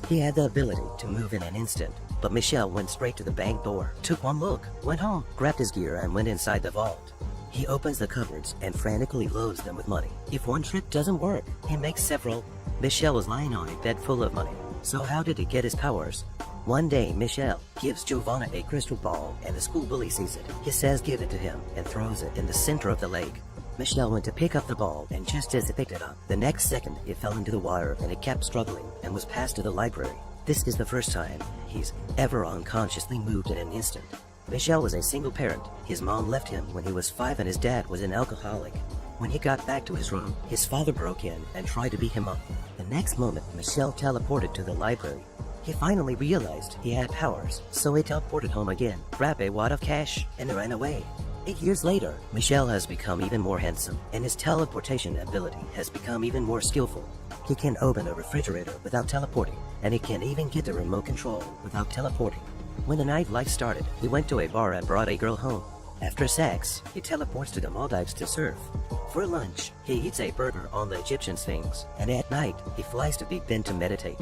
he had the ability to move in an instant, but Michel went straight to the bank door, took one look, went home, grabbed his gear, and went inside the vault. He opens the cupboards and frantically loads them with money. If one trick doesn't work, he makes several. Michel was lying on a bed full of money. So how did he get his powers? One day, Michel gives Giovanna a crystal ball, and the school bully sees it. He says give it to him, and throws it in the center of the lake. Michel went to pick up the ball, and just as he picked it up, the next second it fell into the water and it kept struggling and was passed to the library. This is the first time he's ever unconsciously moved in an instant. Michel was a single parent. His mom left him when he was 5 and his dad was an alcoholic. When he got back to his room, his father broke in and tried to beat him up. The next moment, Michel teleported to the library. He finally realized he had powers, so he teleported home again, grabbed a wad of cash, and ran away. 8 years later, Michel has become even more handsome, and his teleportation ability has become even more skillful. He can open a refrigerator without teleporting, and he can even get the remote control without teleporting. When the nightlife started, he went to a bar and brought a girl home. After sex, he teleports to the Maldives to surf. For lunch, he eats a burger on the Egyptian Sphinx, and at night, he flies to Big Ben to meditate.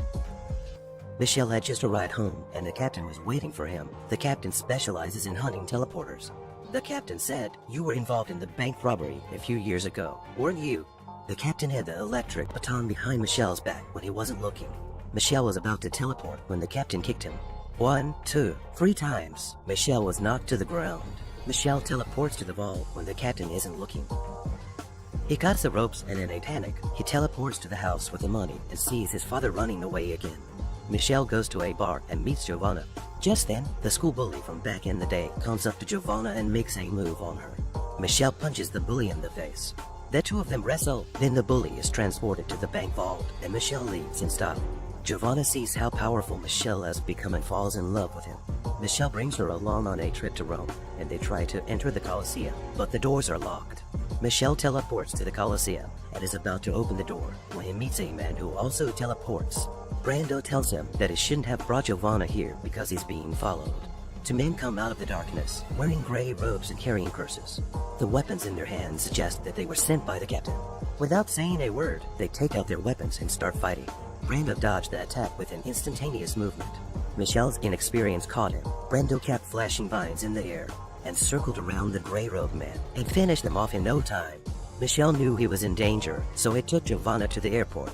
Michel had just arrived home, and the captain was waiting for him. The captain specializes in hunting teleporters. The captain said, "You were involved in the bank robbery a few years ago, weren't you?" The captain had the electric baton behind Michel's back when he wasn't looking. Michel was about to teleport when the captain kicked him. 1, 2, 3 times. Michel was knocked to the ground. Michel teleports to the vault when the captain isn't looking. He cuts the ropes and in a panic, he teleports to the house with the money and sees his father running away again. Michel goes to a bar and meets Giovanna. Just then, the school bully from back in the day comes up to Giovanna and makes a move on her. Michel punches the bully in the face. The two of them wrestle, then the bully is transported to the bank vault and Michel leaves in style. Giovanna sees how powerful Michel has become and falls in love with him. Michel brings her along on a trip to Rome, and they try to enter the Colosseum, but the doors are locked. Michel teleports to the Colosseum and is about to open the door when he meets a man who also teleports. Brando tells him that he shouldn't have brought Giovanna here because he's being followed. Two men come out of the darkness, wearing gray robes and carrying curses. The weapons in their hands suggest that they were sent by the captain. Without saying a word, they take out their weapons and start fighting. Brando dodged the attack with an instantaneous movement. Michel's inexperience caught him. Brando kept flashing vines in the air and circled around the gray-robed man and finished them off in no time. Michel knew he was in danger, so he took Giovanna to the airport.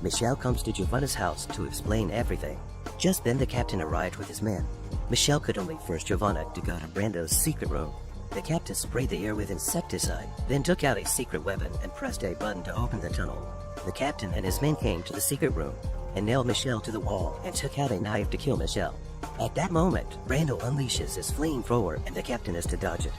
Michel comes to Giovanna's house to explain everything. Just then the captain arrived with his men. Michel could only force Giovanna to go to Brando's secret room. The captain sprayed the air with insecticide, then took out a secret weapon and pressed a button to open the tunnel. The captain and his men came to the secret room and nailed Michel to the wall and took out a knife to kill Michel. At that moment, Brando unleashes his flamethrower and the captain is to dodge it.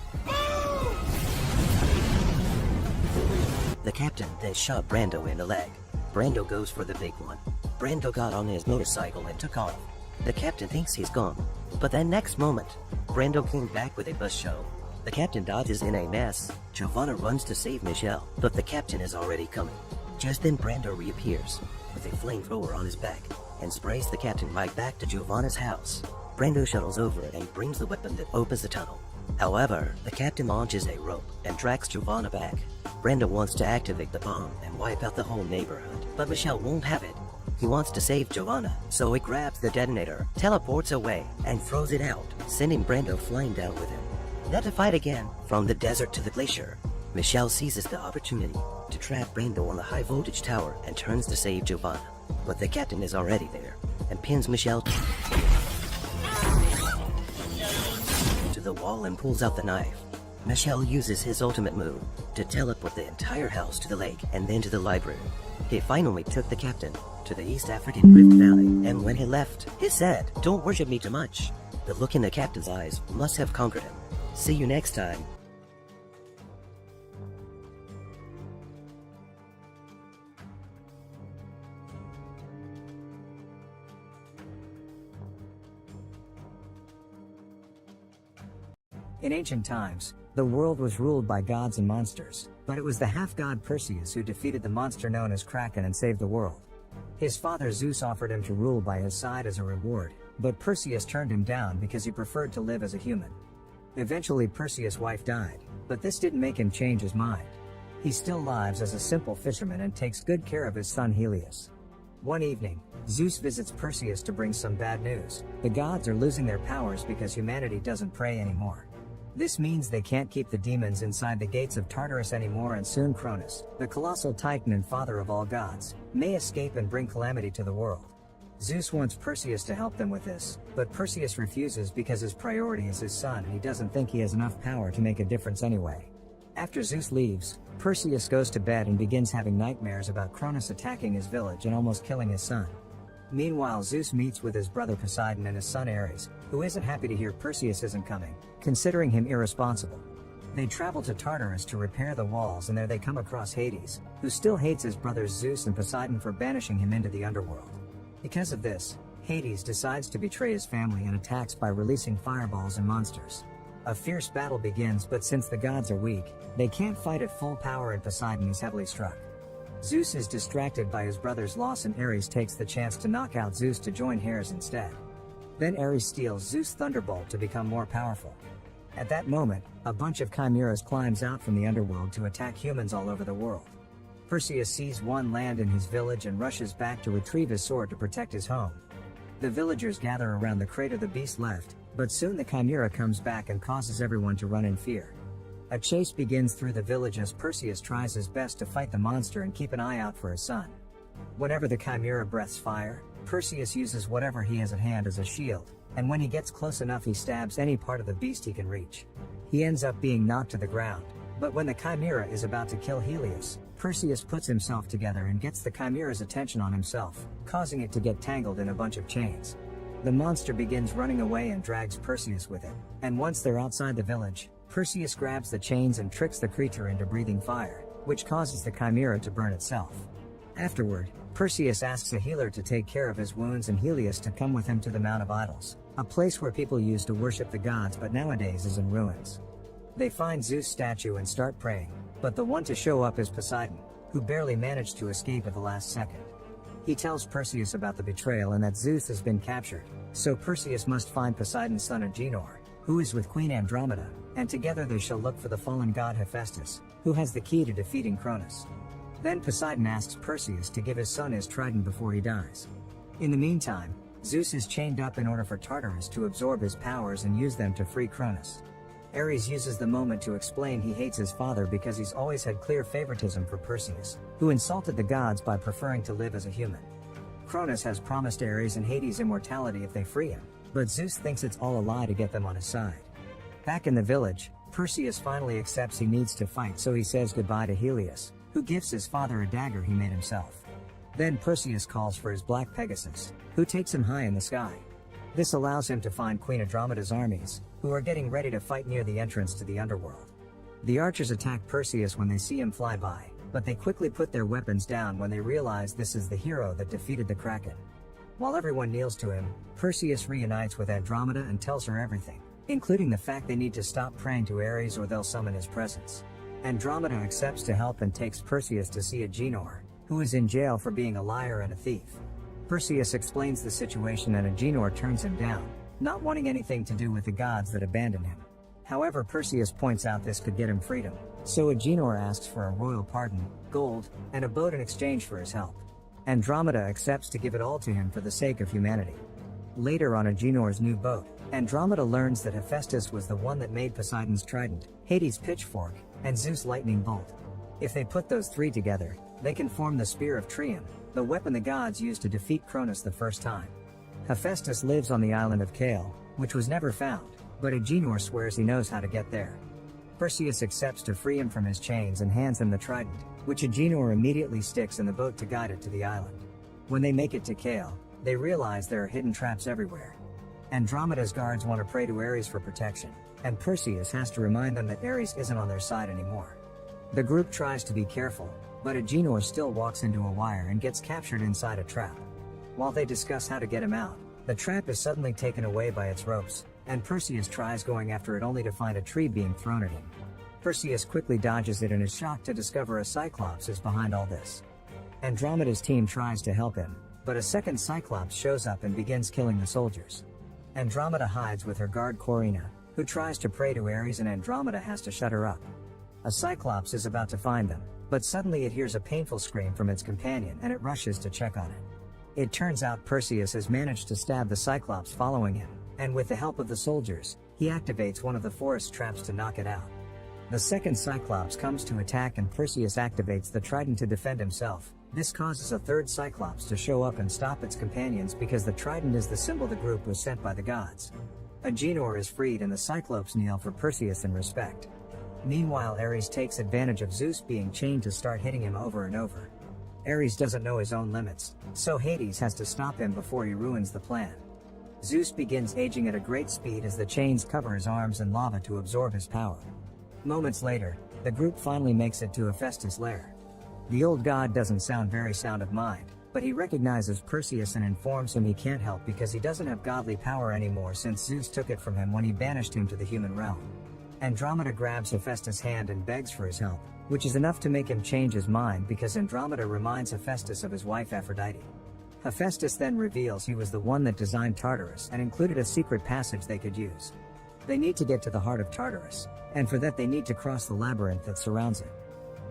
The captain then shot Brando in the leg. Brando goes for the big one. Brando got on his motorcycle and took off. The captain thinks he's gone, but that next moment, Brando came back with a bus show. The captain dodges in a mess. Giovanna runs to save Michel, but the captain is already coming. Just then Brando reappears with a flamethrower on his back and sprays the captain right back to Giovanna's house. Brando shuttles over and brings the weapon that opens the tunnel. However, the captain launches a rope and drags Giovanna back. Brando wants to activate the bomb and wipe out the whole neighborhood, but Michelle won't have it. He wants to save Giovanna, so he grabs the detonator, teleports away, and throws it out, sending Brando flying down with him. Not to fight again. From the desert to the glacier, Michelle seizes the opportunity to trap Brando on the high voltage tower and turns to save Giovanna. But the captain is already there and pins Michelle to the wall and pulls out the knife. Michelle uses his ultimate move to teleport the entire house to the lake and then to the library. He finally took the captain to the East African Rift Valley, and when he left, he said, "Don't worship me too much." The look in the captain's eyes must have conquered him. See you next time. In ancient times, the world was ruled by gods and monsters, but it was the half-god Perseus who defeated the monster known as Kraken and saved the world. His father Zeus offered him to rule by his side as a reward, but Perseus turned him down because he preferred to live as a human. Eventually Perseus' wife died, but this didn't make him change his mind. He still lives as a simple fisherman and takes good care of his son Helios. One evening, Zeus visits Perseus to bring some bad news. The gods are losing their powers because humanity doesn't pray anymore. This means they can't keep the demons inside the gates of Tartarus anymore, and soon Cronus, the colossal titan and father of all gods, may escape and bring calamity to the world. Zeus wants Perseus to help them with this, but Perseus refuses because his priority is his son and he doesn't think he has enough power to make a difference anyway. After Zeus leaves, Perseus goes to bed and begins having nightmares about Cronus attacking his village and almost killing his son. Meanwhile, Zeus meets with his brother Poseidon and his son Ares, who isn't happy to hear Perseus isn't coming, considering him irresponsible. They travel to Tartarus to repair the walls, and there they come across Hades, who still hates his brothers Zeus and Poseidon for banishing him into the underworld. Because of this, Hades decides to betray his family and attacks by releasing fireballs and monsters. A fierce battle begins, but since the gods are weak, they can't fight at full power and Poseidon is heavily struck. Zeus is distracted by his brother's loss and Ares takes the chance to knock out Zeus to join Hades instead. Then Ares steals Zeus' thunderbolt to become more powerful. At that moment, a bunch of chimeras climbs out from the underworld to attack humans all over the world. Perseus sees one land in his village and rushes back to retrieve his sword to protect his home. The villagers gather around the crater the beast left, but soon the chimera comes back and causes everyone to run in fear. A chase begins through the village as Perseus tries his best to fight the monster and keep an eye out for his son. Whenever the chimera breathes fire, Perseus uses whatever he has at hand as a shield, and when he gets close enough he stabs any part of the beast he can reach. He ends up being knocked to the ground, but when the chimera is about to kill Helios, Perseus puts himself together and gets the chimera's attention on himself, causing it to get tangled in a bunch of chains. The monster begins running away and drags Perseus with it, and once they're outside the village, Perseus grabs the chains and tricks the creature into breathing fire, which causes the chimera to burn itself. Afterward, Perseus asks a healer to take care of his wounds and Helios to come with him to the Mount of Idols, a place where people used to worship the gods but nowadays is in ruins. They find Zeus' statue and start praying, but the one to show up is Poseidon, who barely managed to escape at the last second. He tells Perseus about the betrayal and that Zeus has been captured, so Perseus must find Poseidon's son Agenor, who is with Queen Andromeda, and together they shall look for the fallen god Hephaestus, who has the key to defeating Cronus. Then Poseidon asks Perseus to give his son his trident before he dies. In the meantime, Zeus is chained up in order for Tartarus to absorb his powers and use them to free Cronus. Ares uses the moment to explain he hates his father because he's always had clear favoritism for Perseus, who insulted the gods by preferring to live as a human. Cronus has promised Ares and Hades immortality if they free him, but Zeus thinks it's all a lie to get them on his side. Back in the village, Perseus finally accepts he needs to fight, so he says goodbye to Helios, who gives his father a dagger he made himself. Then Perseus calls for his black Pegasus, who takes him high in the sky. This allows him to find Queen Andromeda's armies, who are getting ready to fight near the entrance to the underworld. The archers attack Perseus when they see him fly by, but they quickly put their weapons down when they realize this is the hero that defeated the Kraken. While everyone kneels to him, Perseus reunites with Andromeda and tells her everything, including the fact they need to stop praying to Ares or they'll summon his presence. Andromeda accepts to help and takes Perseus to see Agenor, who is in jail for being a liar and a thief. Perseus explains the situation and Agenor turns him down, not wanting anything to do with the gods that abandoned him. However, Perseus points out this could get him freedom, So Agenor asks for a royal pardon, gold, and a boat in exchange for his help. Andromeda accepts to give it all to him for the sake of humanity. Later on Agenor's new boat, Andromeda learns that Hephaestus was the one that made Poseidon's trident, Hades' pitchfork, and Zeus' lightning bolt. If they put those three together, they can form the Spear of Trium, the weapon the gods used to defeat Cronus the first time. Hephaestus lives on the island of Kale, which was never found, but Agenor swears he knows how to get there. Perseus accepts to free him from his chains and hands him the trident, which Agenor immediately sticks in the boat to guide it to the island. When they make it to Kale, they realize there are hidden traps everywhere. Andromeda's guards want to pray to Ares for protection, and Perseus has to remind them that Ares isn't on their side anymore. The group tries to be careful, but Agenor still walks into a wire and gets captured inside a trap. While they discuss how to get him out, the trap is suddenly taken away by its ropes, and Perseus tries going after it only to find a tree being thrown at him. Perseus quickly dodges it and is shocked to discover a Cyclops is behind all this. Andromeda's team tries to help him, but a second Cyclops shows up and begins killing the soldiers. Andromeda hides with her guard Corinna, who tries to pray to Ares and Andromeda has to shut her up. A Cyclops is about to find them, but suddenly it hears a painful scream from its companion and it rushes to check on it. It turns out Perseus has managed to stab the Cyclops following him, and with the help of the soldiers, he activates one of the forest traps to knock it out. The second Cyclops comes to attack and Perseus activates the trident to defend himself. This causes a third Cyclops to show up and stop its companions because the trident is the symbol the group was sent by the gods. Agenor is freed and the Cyclopes kneel for Perseus in respect. Meanwhile Ares takes advantage of Zeus being chained to start hitting him over and over. Ares doesn't know his own limits, so Hades has to stop him before he ruins the plan. Zeus begins aging at a great speed as the chains cover his arms in lava to absorb his power. Moments later, the group finally makes it to Hephaestus' lair. The old god doesn't sound very sound of mind, but he recognizes Perseus and informs him he can't help because he doesn't have godly power anymore since Zeus took it from him when he banished him to the human realm. Andromeda grabs Hephaestus' hand and begs for his help, which is enough to make him change his mind because Andromeda reminds Hephaestus of his wife Aphrodite. Hephaestus then reveals he was the one that designed Tartarus and included a secret passage they could use. They need to get to the heart of Tartarus, and for that they need to cross the labyrinth that surrounds it.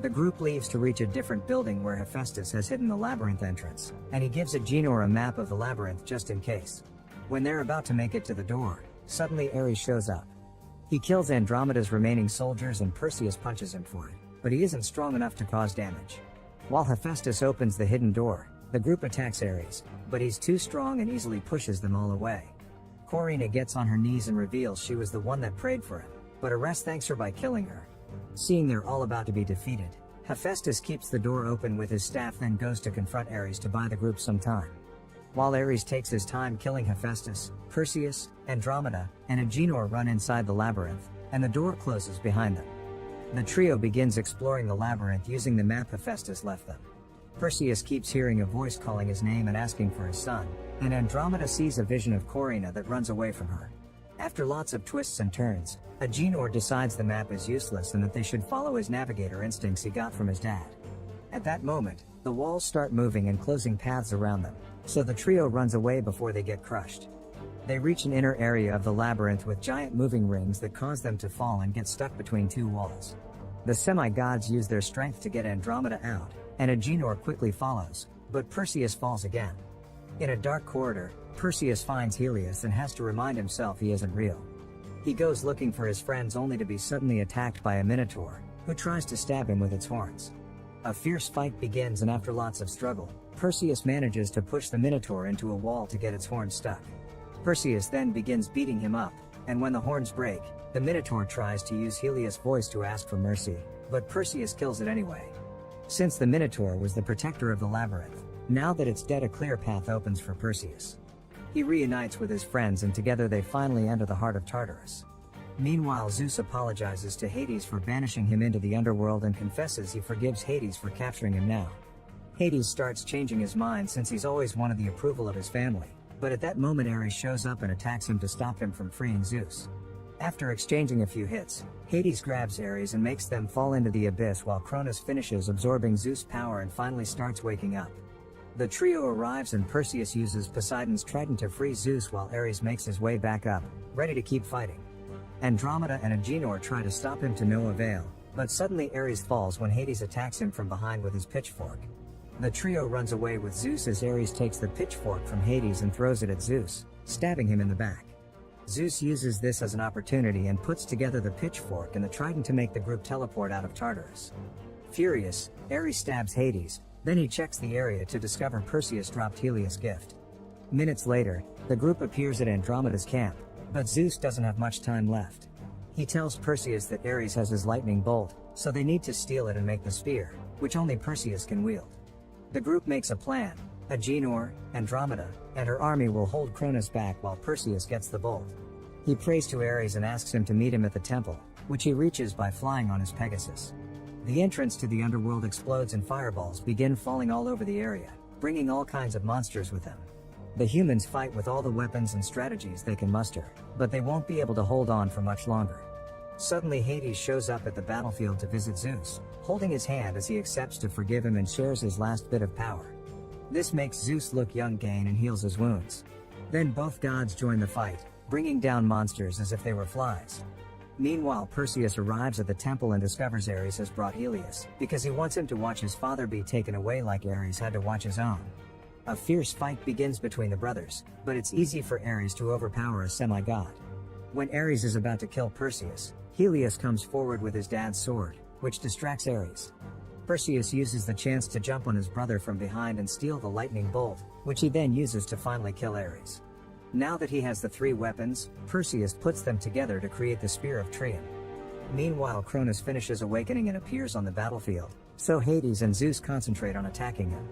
The group leaves to reach a different building where Hephaestus has hidden the labyrinth entrance, and he gives Agenor a map of the labyrinth just in case. When they're about to make it to the door, suddenly Ares shows up. He kills Andromeda's remaining soldiers and Perseus punches him for it, but he isn't strong enough to cause damage. While Hephaestus opens the hidden door, the group attacks Ares, but he's too strong and easily pushes them all away. Corinna gets on her knees and reveals she was the one that prayed for him, but Ares thanks her by killing her. Seeing they're all about to be defeated, Hephaestus keeps the door open with his staff then goes to confront Ares to buy the group some time. While Ares takes his time killing Hephaestus, Perseus, Andromeda, and Agenor run inside the labyrinth, and the door closes behind them. The trio begins exploring the labyrinth using the map Hephaestus left them. Perseus keeps hearing a voice calling his name and asking for his son, and Andromeda sees a vision of Corinna that runs away from her. After lots of twists and turns, Agenor decides the map is useless and that they should follow his navigator instincts he got from his dad. At that moment, the walls start moving and closing paths around them, so the trio runs away before they get crushed. They reach an inner area of the labyrinth with giant moving rings that cause them to fall and get stuck between two walls. The semi-gods use their strength to get Andromeda out, and Agenor quickly follows, but Perseus falls again. In a dark corridor, Perseus finds Helios and has to remind himself he isn't real. He goes looking for his friends only to be suddenly attacked by a minotaur, who tries to stab him with its horns. A fierce fight begins and after lots of struggle, Perseus manages to push the minotaur into a wall to get its horns stuck. Perseus then begins beating him up, and when the horns break, the minotaur tries to use Helios' voice to ask for mercy, but Perseus kills it anyway. Since the minotaur was the protector of the labyrinth, now that it's dead a clear path opens for Perseus. He reunites with his friends and together they finally enter the heart of Tartarus. Meanwhile Zeus apologizes to Hades for banishing him into the underworld and confesses he forgives Hades for capturing him now. Hades starts changing his mind since he's always wanted the approval of his family, but at that moment Ares shows up and attacks him to stop him from freeing Zeus. After exchanging a few hits, Hades grabs Ares and makes them fall into the abyss while Cronus finishes absorbing Zeus' power and finally starts waking up. The trio arrives and Perseus uses Poseidon's trident to free Zeus while Ares makes his way back up, ready to keep fighting. Andromeda and Agenor try to stop him to no avail, But suddenly Ares falls when Hades attacks him from behind with his pitchfork. The trio runs away with Zeus as Ares takes the pitchfork from Hades and throws it at Zeus, stabbing him in the back. Zeus uses this as an opportunity and puts together the pitchfork and the trident to make the group teleport out of Tartarus. Furious, Ares stabs Hades, then he checks the area to discover Perseus dropped Helios' gift. Minutes later, the group appears at Andromeda's camp, but Zeus doesn't have much time left. He tells Perseus that Ares has his lightning bolt, so they need to steal it and make the spear, which only Perseus can wield. The group makes a plan. Agenor, Andromeda, and her army will hold Cronus back while Perseus gets the bolt. He prays to Ares and asks him to meet him at the temple, which he reaches by flying on his Pegasus. The entrance to the underworld explodes and fireballs begin falling all over the area, bringing all kinds of monsters with them. The humans fight with all the weapons and strategies they can muster, but they won't be able to hold on for much longer. Suddenly Hades shows up at the battlefield to visit Zeus, holding his hand as he accepts to forgive him and shares his last bit of power. This makes Zeus look young again and heals his wounds. Then both gods join the fight, bringing down monsters as if they were flies. Meanwhile, Perseus arrives at the temple and discovers Ares has brought Helios, because he wants him to watch his father be taken away like Ares had to watch his own. A fierce fight begins between the brothers, but it's easy for Ares to overpower a semi-god. When Ares is about to kill Perseus, Helios comes forward with his dad's sword, which distracts Ares. Perseus uses the chance to jump on his brother from behind and steal the lightning bolt, which he then uses to finally kill Ares. Now that he has the three weapons, Perseus puts them together to create the Spear of Triton. Meanwhile, Cronus finishes awakening and appears on the battlefield, so Hades and Zeus concentrate on attacking him.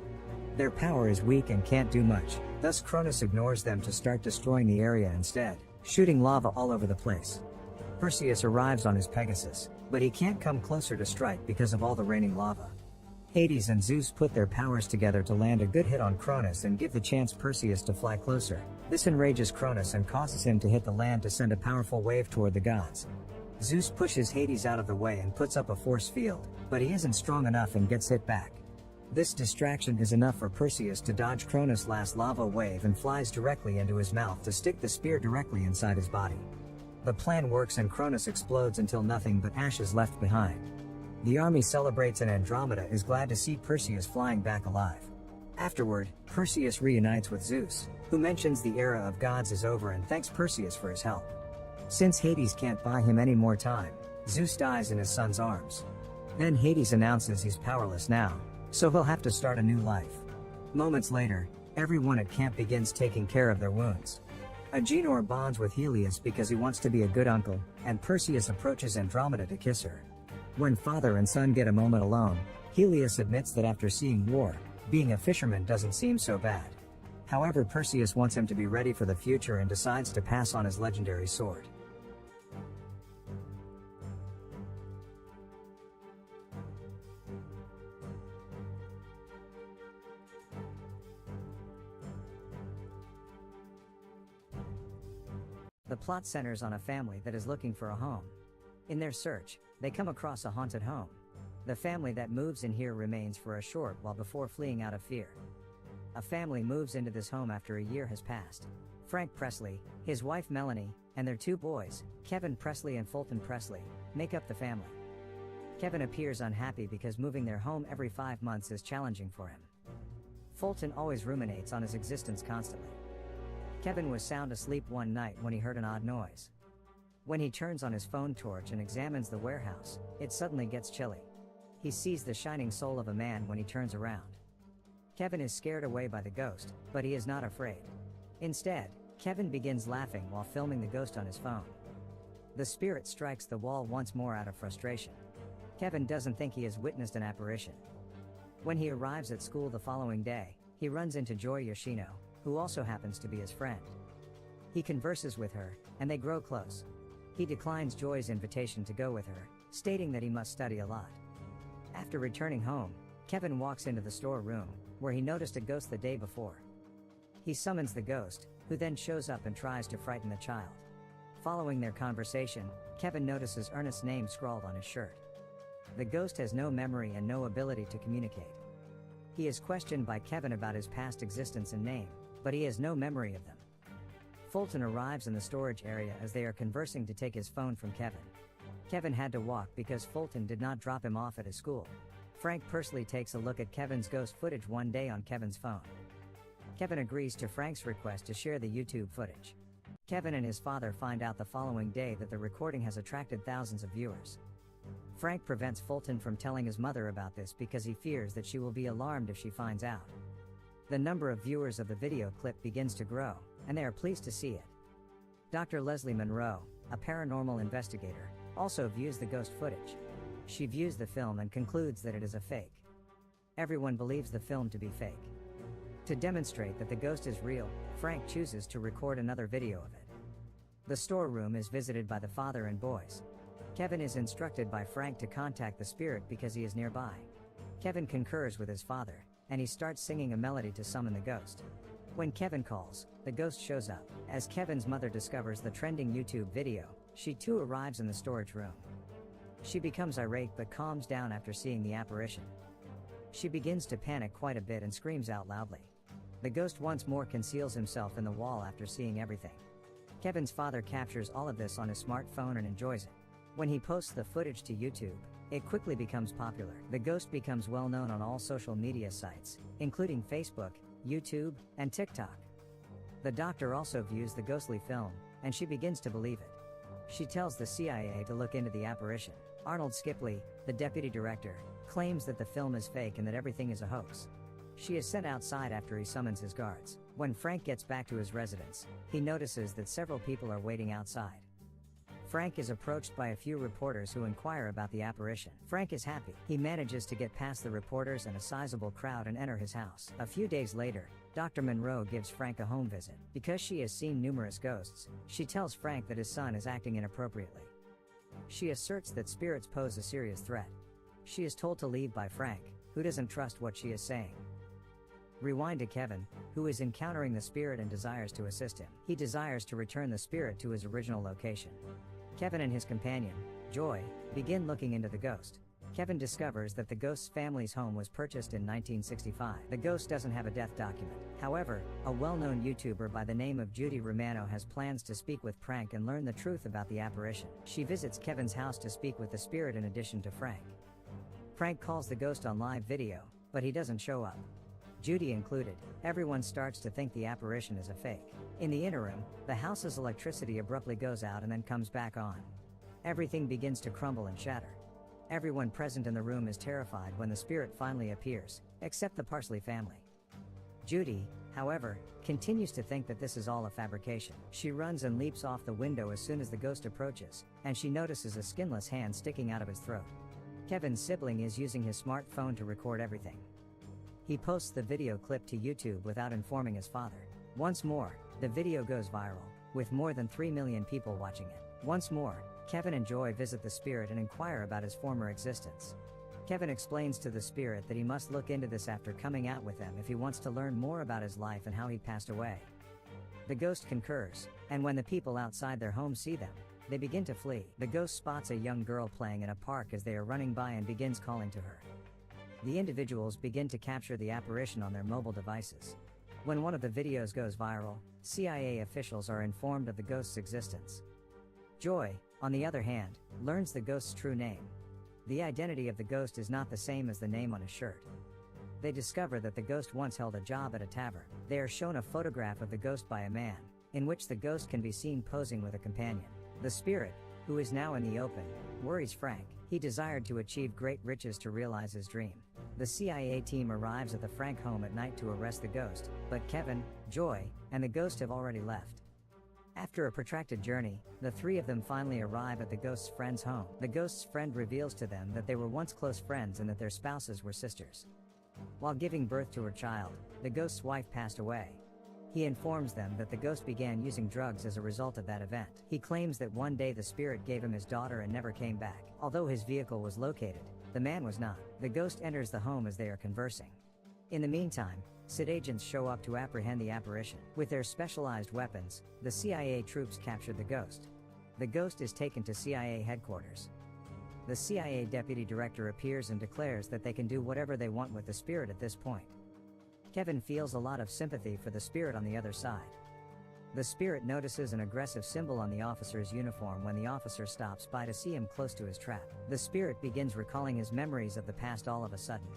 Their power is weak and can't do much, thus Cronus ignores them to start destroying the area instead, shooting lava all over the place. Perseus arrives on his Pegasus, but he can't come closer to strike because of all the raining lava. Hades and Zeus put their powers together to land a good hit on Cronus and give the chance Perseus to fly closer. This enrages Cronus and causes him to hit the land to send a powerful wave toward the gods. Zeus pushes Hades out of the way and puts up a force field, but he isn't strong enough and gets hit back. This distraction is enough for Perseus to dodge Cronus' last lava wave and flies directly into his mouth to stick the spear directly inside his body. The plan works and Cronus explodes until nothing but ash is left behind. The army celebrates and Andromeda is glad to see Perseus flying back alive. Afterward, Perseus reunites with Zeus, who mentions the era of gods is over and thanks Perseus for his help. Since Hades can't buy him any more time, Zeus dies in his son's arms. Then Hades announces he's powerless now, so he'll have to start a new life. Moments later, everyone at camp begins taking care of their wounds. Agenor bonds with Helios because he wants to be a good uncle, and Perseus approaches Andromeda to kiss her. When father and son get a moment alone, Helios admits that after seeing war, being a fisherman doesn't seem so bad. However, Perseus wants him to be ready for the future and decides to pass on his legendary sword. The plot centers on a family that is looking for a home. In their search, they come across a haunted home. The family that moves in here remains for a short while before fleeing out of fear. A family moves into this home after a year has passed. Frank Presley, his wife Melanie, and their two boys, Kevin Presley and Fulton Presley, make up the family. Kevin appears unhappy because moving their home every 5 months is challenging for him. Fulton always ruminates on his existence constantly. Kevin was sound asleep one night when he heard an odd noise. When he turns on his phone torch and examines the warehouse, it suddenly gets chilly. He sees the shining soul of a man when he turns around. Kevin is scared away by the ghost, but he is not afraid. Instead, Kevin begins laughing while filming the ghost on his phone. The spirit strikes the wall once more out of frustration. Kevin doesn't think he has witnessed an apparition. When he arrives at school the following day, he runs into Joy Yoshino, who also happens to be his friend. He converses with her, and they grow close. He declines Joy's invitation to go with her, stating that he must study a lot. After returning home, Kevin walks into the storeroom, where he noticed a ghost the day before. He summons the ghost, who then shows up and tries to frighten the child. Following their conversation, Kevin notices Ernest's name scrawled on his shirt. The ghost has no memory and no ability to communicate. He is questioned by Kevin about his past existence and name, but he has no memory of them. Fulton arrives in the storage area as they are conversing to take his phone from Kevin. Kevin had to walk because Fulton did not drop him off at his school. Frank personally takes a look at Kevin's ghost footage one day on Kevin's phone. Kevin agrees to Frank's request to share the YouTube footage. Kevin and his father find out the following day that the recording has attracted thousands of viewers. Frank prevents Fulton from telling his mother about this because he fears that she will be alarmed if she finds out. The number of viewers of the video clip begins to grow, and they are pleased to see it. Dr. Leslie Monroe, a paranormal investigator, also views the ghost footage. She views the film and concludes that it is a fake. Everyone believes the film to be fake. To demonstrate that the ghost is real, Frank chooses to record another video of it. The storeroom is visited by the father and boys. Kevin is instructed by Frank to contact the spirit because he is nearby. Kevin concurs with his father, and he starts singing a melody to summon the ghost. When Kevin calls, the ghost shows up. As Kevin's mother discovers the trending YouTube video, she too arrives in the storage room. She becomes irate but calms down after seeing the apparition. She begins to panic quite a bit and screams out loudly. The ghost once more conceals himself in the wall after seeing everything. Kevin's father captures all of this on his smartphone and enjoys it. When he posts the footage to YouTube, it quickly becomes popular. The ghost becomes well known on all social media sites, including Facebook, YouTube, and TikTok. The doctor also views the ghostly film, and she begins to believe it. She tells the CIA to look into the apparition. Arnold Skipley, the deputy director, claims that the film is fake and that everything is a hoax. She is sent outside after he summons his guards. When Frank gets back to his residence, he notices that several people are waiting outside. Frank is approached by a few reporters who inquire about the apparition. Frank is happy. He manages to get past the reporters and a sizable crowd and enter his house. A few days later, Dr. Monroe gives Frank a home visit. Because she has seen numerous ghosts, she tells Frank that his son is acting inappropriately. She asserts that spirits pose a serious threat. She is told to leave by Frank, who doesn't trust what she is saying. Rewind to Kevin, who is encountering the spirit and desires to assist him. He desires to return the spirit to his original location. Kevin and his companion, Joy, begin looking into the ghost. Kevin discovers that the ghost's family's home was purchased in 1965. The ghost doesn't have a death document. However, a well-known YouTuber by the name of Judy Romano has plans to speak with Frank and learn the truth about the apparition. She visits Kevin's house to speak with the spirit in addition to Frank. Frank calls the ghost on live video, but he doesn't show up. Judy included, everyone starts to think the apparition is a fake. In the interim, the house's electricity abruptly goes out and then comes back on. Everything begins to crumble and shatter. Everyone present in the room is terrified when the spirit finally appears, except the Parsley family. Judy, however, continues to think that this is all a fabrication. She runs and leaps off the window as soon as the ghost approaches, and she notices a skinless hand sticking out of his throat. Kevin's sibling is using his smartphone to record everything. He posts the video clip to YouTube without informing his father. Once more, the video goes viral, with more than 3 million people watching it. Once more, Kevin and Joy visit the spirit and inquire about his former existence. Kevin explains to the spirit that he must look into this after coming out with them if he wants to learn more about his life and how he passed away. The ghost concurs, and when the people outside their home see them, they begin to flee. The ghost spots a young girl playing in a park as they are running by and begins calling to her. The individuals begin to capture the apparition on their mobile devices. When one of the videos goes viral, CIA officials are informed of the ghost's existence. Joy, on the other hand, learns the ghost's true name. The identity of the ghost is not the same as the name on his shirt. They discover that the ghost once held a job at a tavern. They are shown a photograph of the ghost by a man, in which the ghost can be seen posing with a companion. The spirit, who is now in the open, worries Frank. He desired to achieve great riches to realize his dream. The CIA team arrives at the Frank home at night to arrest the ghost, but Kevin, Joy, and the ghost have already left. After a protracted journey, the three of them finally arrive at the ghost's friend's home. The ghost's friend reveals to them that they were once close friends and that their spouses were sisters. While giving birth to her child, the ghost's wife passed away. He informs them that the ghost began using drugs as a result of that event. He claims that one day the spirit gave him his daughter and never came back. Although his vehicle was located, the man was not. The ghost enters the home as they are conversing. In the meantime, SID agents show up to apprehend the apparition. With their specialized weapons, the CIA troops captured the ghost. The ghost is taken to CIA headquarters. The CIA deputy director appears and declares that they can do whatever they want with the spirit at this point. Kevin feels a lot of sympathy for the spirit on the other side. The spirit notices an aggressive symbol on the officer's uniform when the officer stops by to see him close to his trap. The spirit begins recalling his memories of the past all of a sudden.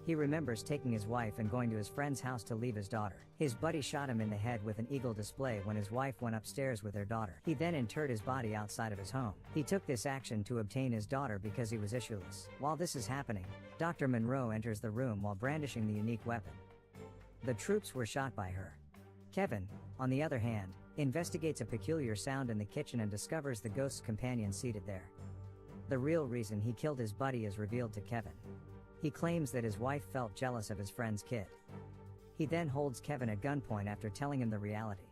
He remembers taking his wife and going to his friend's house to leave his daughter. His buddy shot him in the head with an eagle display when his wife went upstairs with their daughter. He then interred his body outside of his home. He took this action to obtain his daughter because he was issueless. While this is happening, Dr. Monroe enters the room while brandishing the unique weapon. The troops were shot by her. Kevin, on the other hand, investigates a peculiar sound in the kitchen and discovers the ghost's companion seated there. The real reason he killed his buddy is revealed to Kevin. He claims that his wife felt jealous of his friend's kid. He then holds Kevin at gunpoint after telling him the reality.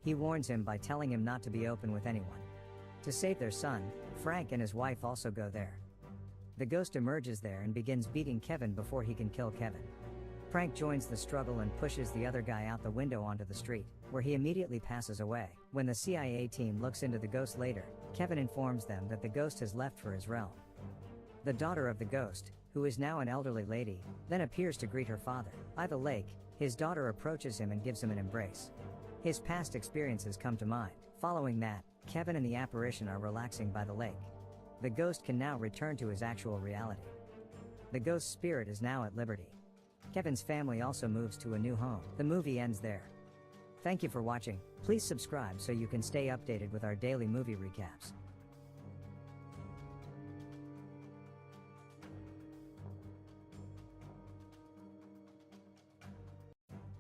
He warns him by telling him not to be open with anyone. To save their son, Frank and his wife also go there. The ghost emerges there and begins beating Kevin before he can kill Kevin. Frank joins the struggle and pushes the other guy out the window onto the street, where he immediately passes away. When the CIA team looks into the ghost later, Kevin informs them that the ghost has left for his realm. The daughter of the ghost, who is now an elderly lady, then appears to greet her father. By the lake, his daughter approaches him and gives him an embrace. His past experiences come to mind. Following that, Kevin and the apparition are relaxing by the lake. The ghost can now return to his actual reality. The ghost's spirit is now at liberty. Kevin's family also moves to a new home. The movie ends there. Thank you for watching. Please subscribe so you can stay updated with our daily movie recaps.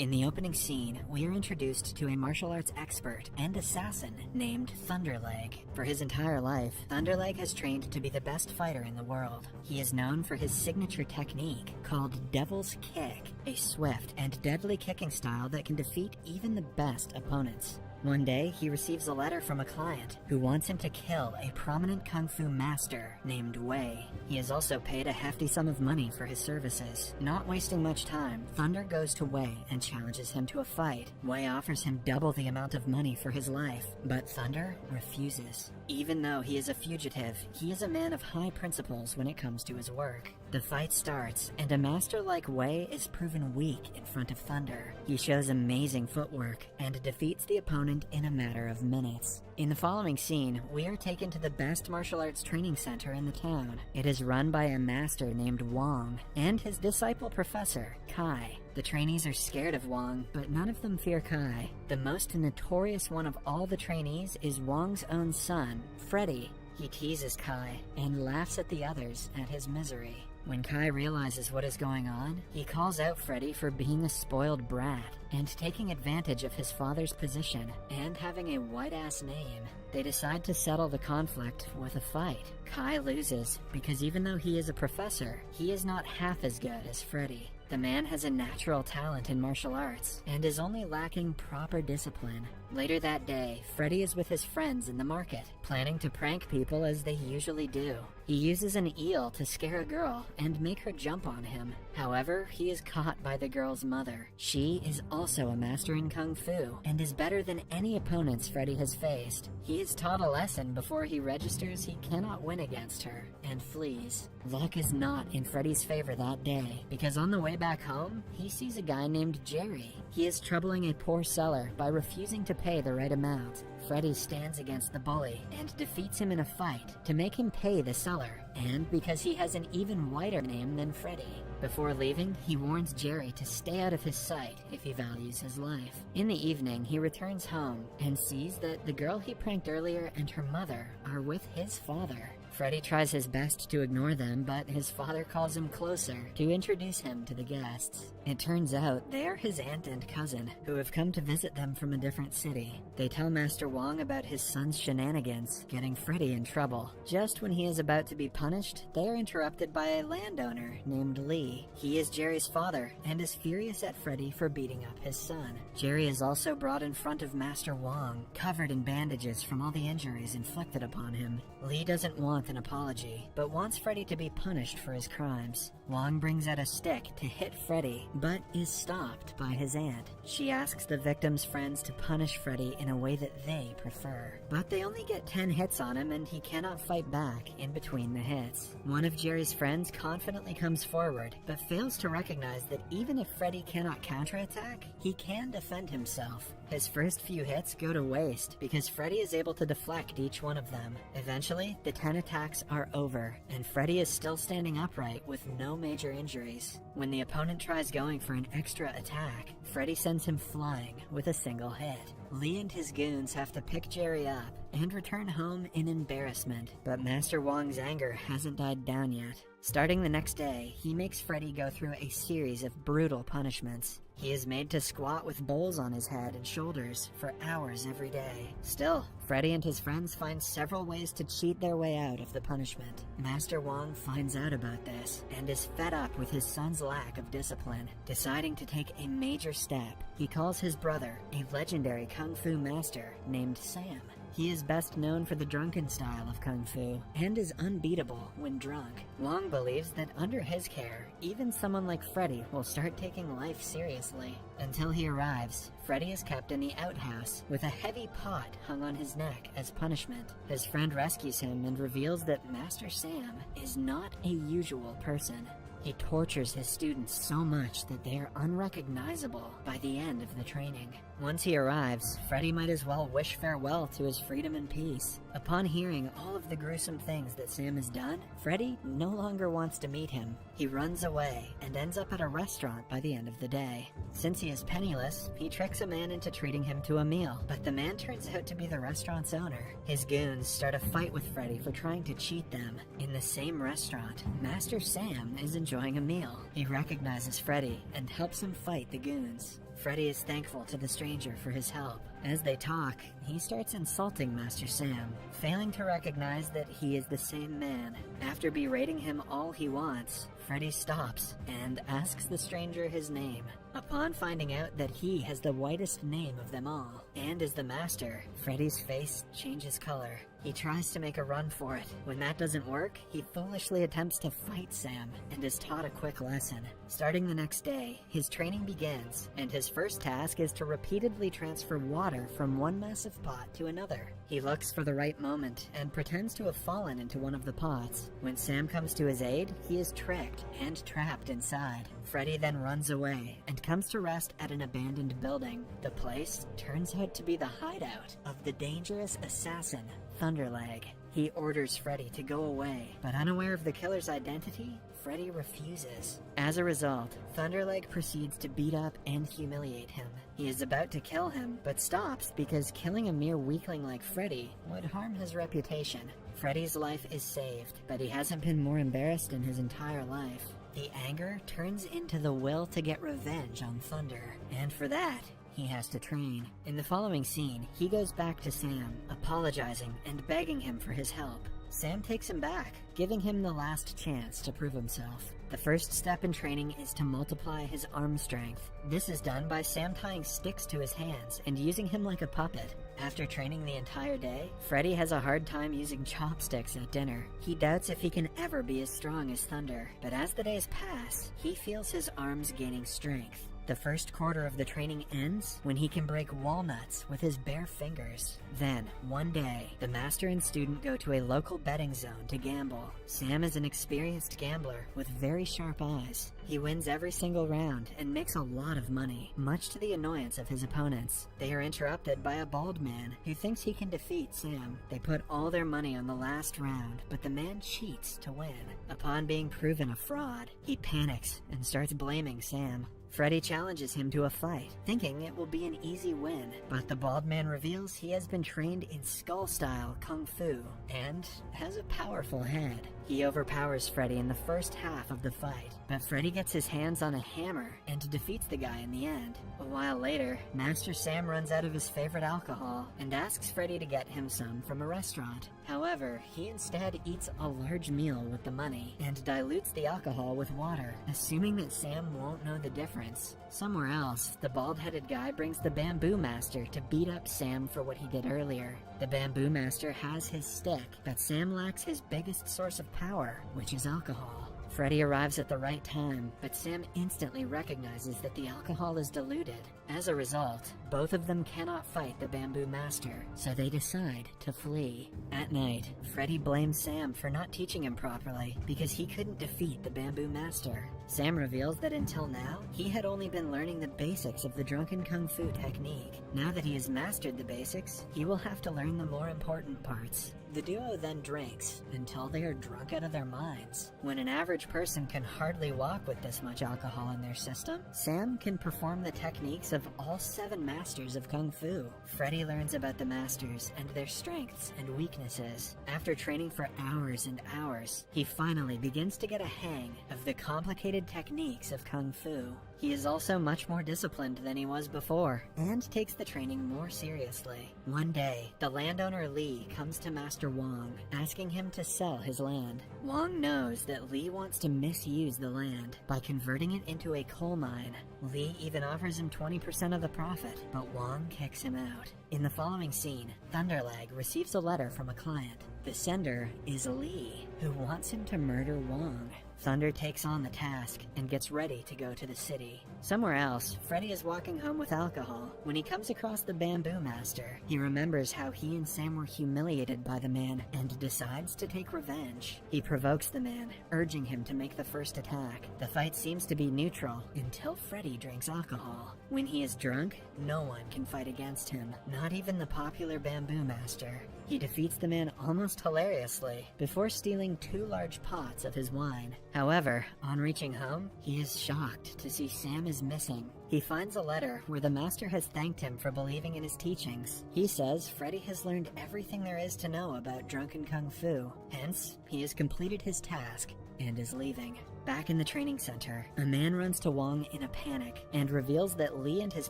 In the opening scene, we are introduced to a martial arts expert and assassin named Thunderleg. For his entire life, Thunderleg has trained to be the best fighter in the world. He is known for his signature technique called Devil's Kick, a swift and deadly kicking style that can defeat even the best opponents. One day, he receives a letter from a client who wants him to kill a prominent kung fu master named Wei. He is also paid a hefty sum of money for his services. Not wasting much time, Thunder goes to Wei and challenges him to a fight. Wei offers him double the amount of money for his life, but Thunder refuses. Even though he is a fugitive, he is a man of high principles when it comes to his work. The fight starts, and a master like Wei is proven weak in front of Thunder. He shows amazing footwork and defeats the opponent in a matter of minutes. In the following scene, we are taken to the best martial arts training center in the town. It is run by a master named Wong and his disciple professor, Kai. The trainees are scared of Wong, but none of them fear Kai. The most notorious one of all the trainees is Wong's own son, Freddy. He teases Kai and laughs at the others at his misery. When Kai realizes what is going on, he calls out Freddy for being a spoiled brat and taking advantage of his father's position and having a white-ass name. They decide to settle the conflict with a fight. Kai loses because even though he is a professor, he is not half as good as Freddy. The man has a natural talent in martial arts and is only lacking proper discipline. Later that day, Freddy is with his friends in the market, planning to prank people as they usually do. He uses an eel to scare a girl and make her jump on him. However, he is caught by the girl's mother. She is also a master in Kung Fu and is better than any opponents Freddy has faced. He is taught a lesson before he registers he cannot win against her and flees. Luck is not in Freddy's favor that day, because on the way back home, he sees a guy named Jerry. He is troubling a poor seller by refusing to pay the right amount. Freddy stands against the bully and defeats him in a fight to make him pay the seller, and because he has an even whiter name than Freddy. Before leaving, he warns Jerry to stay out of his sight if he values his life. In the evening, he returns home and sees that the girl he pranked earlier and her mother are with his father. Freddy tries his best to ignore them, but his father calls him closer to introduce him to the guests. It turns out they are his aunt and cousin, who have come to visit them from a different city. They tell Master Wong about his son's shenanigans, getting Freddy in trouble. Just when he is about to be punished, they are interrupted by a landowner named Lee. He is Jerry's father, and is furious at Freddy for beating up his son. Jerry is also brought in front of Master Wong, covered in bandages from all the injuries inflicted upon him. Lee doesn't want want an apology, but wants Freddy to be punished for his crimes. Wong brings out a stick to hit Freddy, but is stopped by his aunt. She asks the victim's friends to punish Freddy in a way that they prefer. But they only get 10 hits on him and he cannot fight back in between the hits. One of Jerry's friends confidently comes forward, but fails to recognize that even if Freddy cannot counterattack, he can defend himself. His first few hits go to waste because Freddy is able to deflect each one of them. Eventually, the 10 attacks are over, and Freddy is still standing upright with no major injuries. When the opponent tries going for an extra attack, Freddy sends him flying with a single hit. Lee and his goons have to pick Jerry up and return home in embarrassment, but Master Wong's anger hasn't died down yet. Starting the next day, he makes Freddy go through a series of brutal punishments. He is made to squat with bowls on his head and shoulders for hours every day. Still, Freddy and his friends find several ways to cheat their way out of the punishment. Master Wong finds out about this and is fed up with his son's lack of discipline. Deciding to take a major step, he calls his brother, a legendary kung fu master named Sam. He is best known for the drunken style of kung fu, and is unbeatable when drunk. Wong believes that under his care, even someone like Freddy will start taking life seriously. Until he arrives, Freddy is kept in the outhouse, with a heavy pot hung on his neck as punishment. His friend rescues him and reveals that Master Sam is not a usual person. He tortures his students so much that they are unrecognizable by the end of the training. Once he arrives, Freddy might as well wish farewell to his freedom and peace. Upon hearing all of the gruesome things that Sam has done, Freddy no longer wants to meet him. He runs away and ends up at a restaurant by the end of the day. Since he is penniless, he tricks a man into treating him to a meal, but the man turns out to be the restaurant's owner. His goons start a fight with Freddy for trying to cheat them. In the same restaurant, Master Sam is enjoying a meal. He recognizes Freddy and helps him fight the goons. Freddy is thankful to the stranger for his help. As they talk, he starts insulting Master Sam, failing to recognize that he is the same man. After berating him all he wants, Freddy stops and asks the stranger his name. Upon finding out that he has the whitest name of them all, and is the master, Freddy's face changes color. He tries to make a run for it. When that doesn't work, he foolishly attempts to fight Sam, and is taught a quick lesson. Starting the next day, his training begins, and his first task is to repeatedly transfer water from one massive pot to another. He looks for the right moment, and pretends to have fallen into one of the pots. When Sam comes to his aid, he is tricked and trapped inside. Freddy then runs away, and comes to rest at an abandoned building. The place turns out to be the hideout of the dangerous assassin, Thunderleg. He orders Freddy to go away, but unaware of the killer's identity, Freddy refuses. As a result, Thunderleg proceeds to beat up and humiliate him. He is about to kill him, but stops because killing a mere weakling like Freddy would harm his reputation. Freddy's life is saved, but he hasn't been more embarrassed in his entire life. The anger turns into the will to get revenge on Thunder, and for that, he has to train. In the following scene, he goes back to Sam, apologizing and begging him for his help. Sam takes him back, giving him the last chance to prove himself. The first step in training is to multiply his arm strength. This is done by Sam tying sticks to his hands and using him like a puppet. After training the entire day, Freddy has a hard time using chopsticks at dinner. He doubts if he can ever be as strong as Thunder, but as the days pass, he feels his arms gaining strength. The first quarter of the training ends when he can break walnuts with his bare fingers. Then, one day, the master and student go to a local betting zone to gamble. Sam is an experienced gambler with very sharp eyes. He wins every single round and makes a lot of money, much to the annoyance of his opponents. They are interrupted by a bald man who thinks he can defeat Sam. They put all their money on the last round, but the man cheats to win. Upon being proven a fraud, he panics and starts blaming Sam. Freddy challenges him to a fight, thinking it will be an easy win, but the bald man reveals he has been trained in skull-style kung fu, and has a powerful head. He overpowers Freddy in the first half of the fight, but Freddy gets his hands on a hammer and defeats the guy in the end. A while later, Master Sam runs out of his favorite alcohol and asks Freddy to get him some from a restaurant. However, he instead eats a large meal with the money and dilutes the alcohol with water, assuming that Sam won't know the difference. Somewhere else, the bald-headed guy brings the Bamboo Master to beat up Sam for what he did earlier. The Bamboo Master has his stick, but Sam lacks his biggest source of power, which is alcohol. Freddy arrives at the right time, but Sam instantly recognizes that the alcohol is diluted. As a result, both of them cannot fight the Bamboo Master, so they decide to flee. At night, Freddy blames Sam for not teaching him properly because he couldn't defeat the Bamboo Master. Sam reveals that until now, he had only been learning the basics of the Drunken Kung Fu technique. Now that he has mastered the basics, he will have to learn the more important parts. The duo then drinks until they are drunk out of their minds. When an average person can hardly walk with this much alcohol in their system, Sam can perform the techniques of all 7 masters of Kung Fu. Freddy learns about the masters and their strengths and weaknesses. After training for hours and hours, he finally begins to get a hang of the complicated techniques of Kung Fu. He is also much more disciplined than he was before, and takes the training more seriously. One day, the landowner Lee comes to Master Wong, asking him to sell his land. Wong knows that Lee wants to misuse the land by converting it into a coal mine. Lee even offers him 20% of the profit, but Wong kicks him out. In the following scene, Thunderleg receives a letter from a client. The sender is Lee, who wants him to murder Wong. Thunder takes on the task and gets ready to go to the city. Somewhere else, Freddy is walking home with alcohol when he comes across the Bamboo Master. He remembers how he and Sam were humiliated by the man and decides to take revenge. He provokes the man, urging him to make the first attack. The fight seems to be neutral until Freddy drinks alcohol. When he is drunk, no one can fight against him, not even the popular Bamboo Master. He defeats the man almost hilariously before stealing 2 large pots of his wine. However, on reaching home, he is shocked to see Sam is missing. He finds a letter where the master has thanked him for believing in his teachings. He says Freddy has learned everything there is to know about Drunken Kung Fu. Hence, he has completed his task and is leaving. Back in the training center, a man runs to Wong in a panic and reveals that Lee and his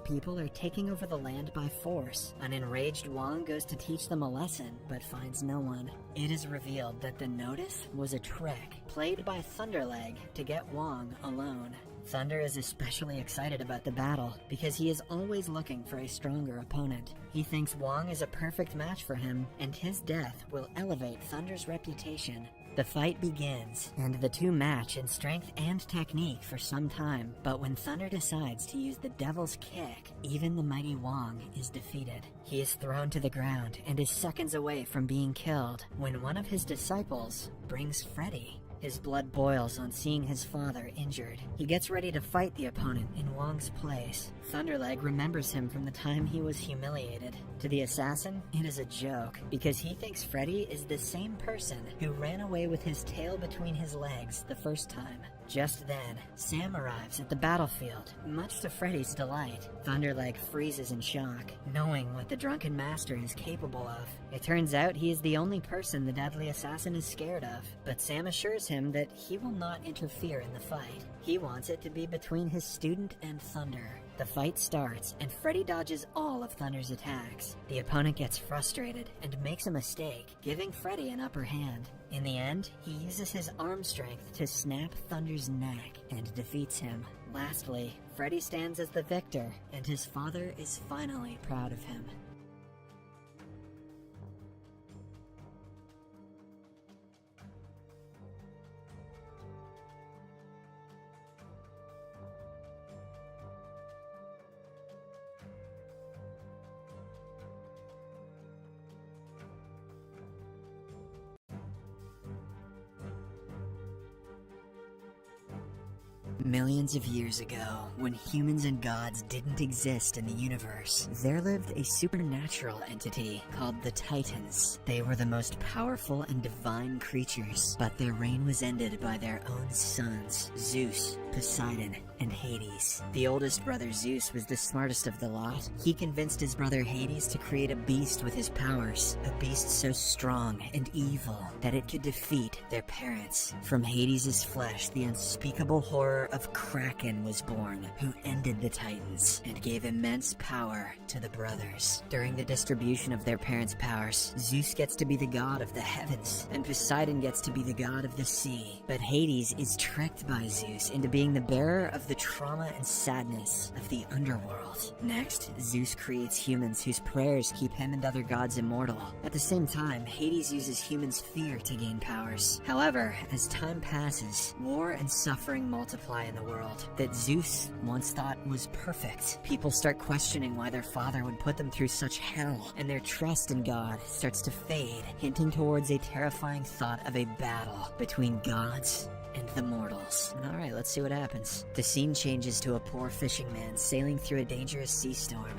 people are taking over the land by force. An enraged Wong goes to teach them a lesson, but finds no one. It is revealed that the notice was a trick played by Thunderleg to get Wong alone. Thunder is especially excited about the battle because he is always looking for a stronger opponent. He thinks Wong is a perfect match for him, and his death will elevate Thunder's reputation. The fight begins, and the two match in strength and technique for some time, but when Thunder decides to use the Devil's Kick, even the mighty Wong is defeated. He is thrown to the ground and is seconds away from being killed when one of his disciples brings Freddy. His blood boils on seeing his father injured. He gets ready to fight the opponent in Wong's place. Thunderleg remembers him from the time he was humiliated. To the assassin, it is a joke, because he thinks Freddy is the same person who ran away with his tail between his legs the first time. Just then, Sam arrives at the battlefield, much to Freddy's delight. Thunderleg freezes in shock, knowing what the Drunken Master is capable of. It turns out he is the only person the deadly assassin is scared of, but Sam assures him that he will not interfere in the fight. He wants it to be between his student and Thunder. The fight starts, and Freddy dodges all of Thunder's attacks. The opponent gets frustrated and makes a mistake, giving Freddy an upper hand. In the end, he uses his arm strength to snap Thunder's neck and defeats him. Lastly, Freddy stands as the victor, and his father is finally proud of him. Millions of years ago, when humans and gods didn't exist in the universe, there lived a supernatural entity called the Titans. They were the most powerful and divine creatures, but their reign was ended by their own sons, Zeus, Poseidon, and Hades. The oldest brother Zeus was the smartest of the lot. He convinced his brother Hades to create a beast with his powers, a beast so strong and evil that it could defeat their parents. From Hades' flesh, the unspeakable horror of Kraken was born, who ended the Titans and gave immense power to the brothers. During the distribution of their parents' powers, Zeus gets to be the god of the heavens, and Poseidon gets to be the god of the sea. But Hades is tricked by Zeus into being the bearer of the trauma and sadness of the underworld. Next, Zeus creates humans whose prayers keep him and other gods immortal. At the same time, Hades uses humans' fear to gain powers. However, as time passes, war and suffering multiply in the world that Zeus once thought was perfect. People start questioning why their father would put them through such hell, and their trust in God starts to fade, hinting towards a terrifying thought of a battle between gods and the mortals. Alright, let's see what happens. The scene changes to a poor fishing man sailing through a dangerous sea storm.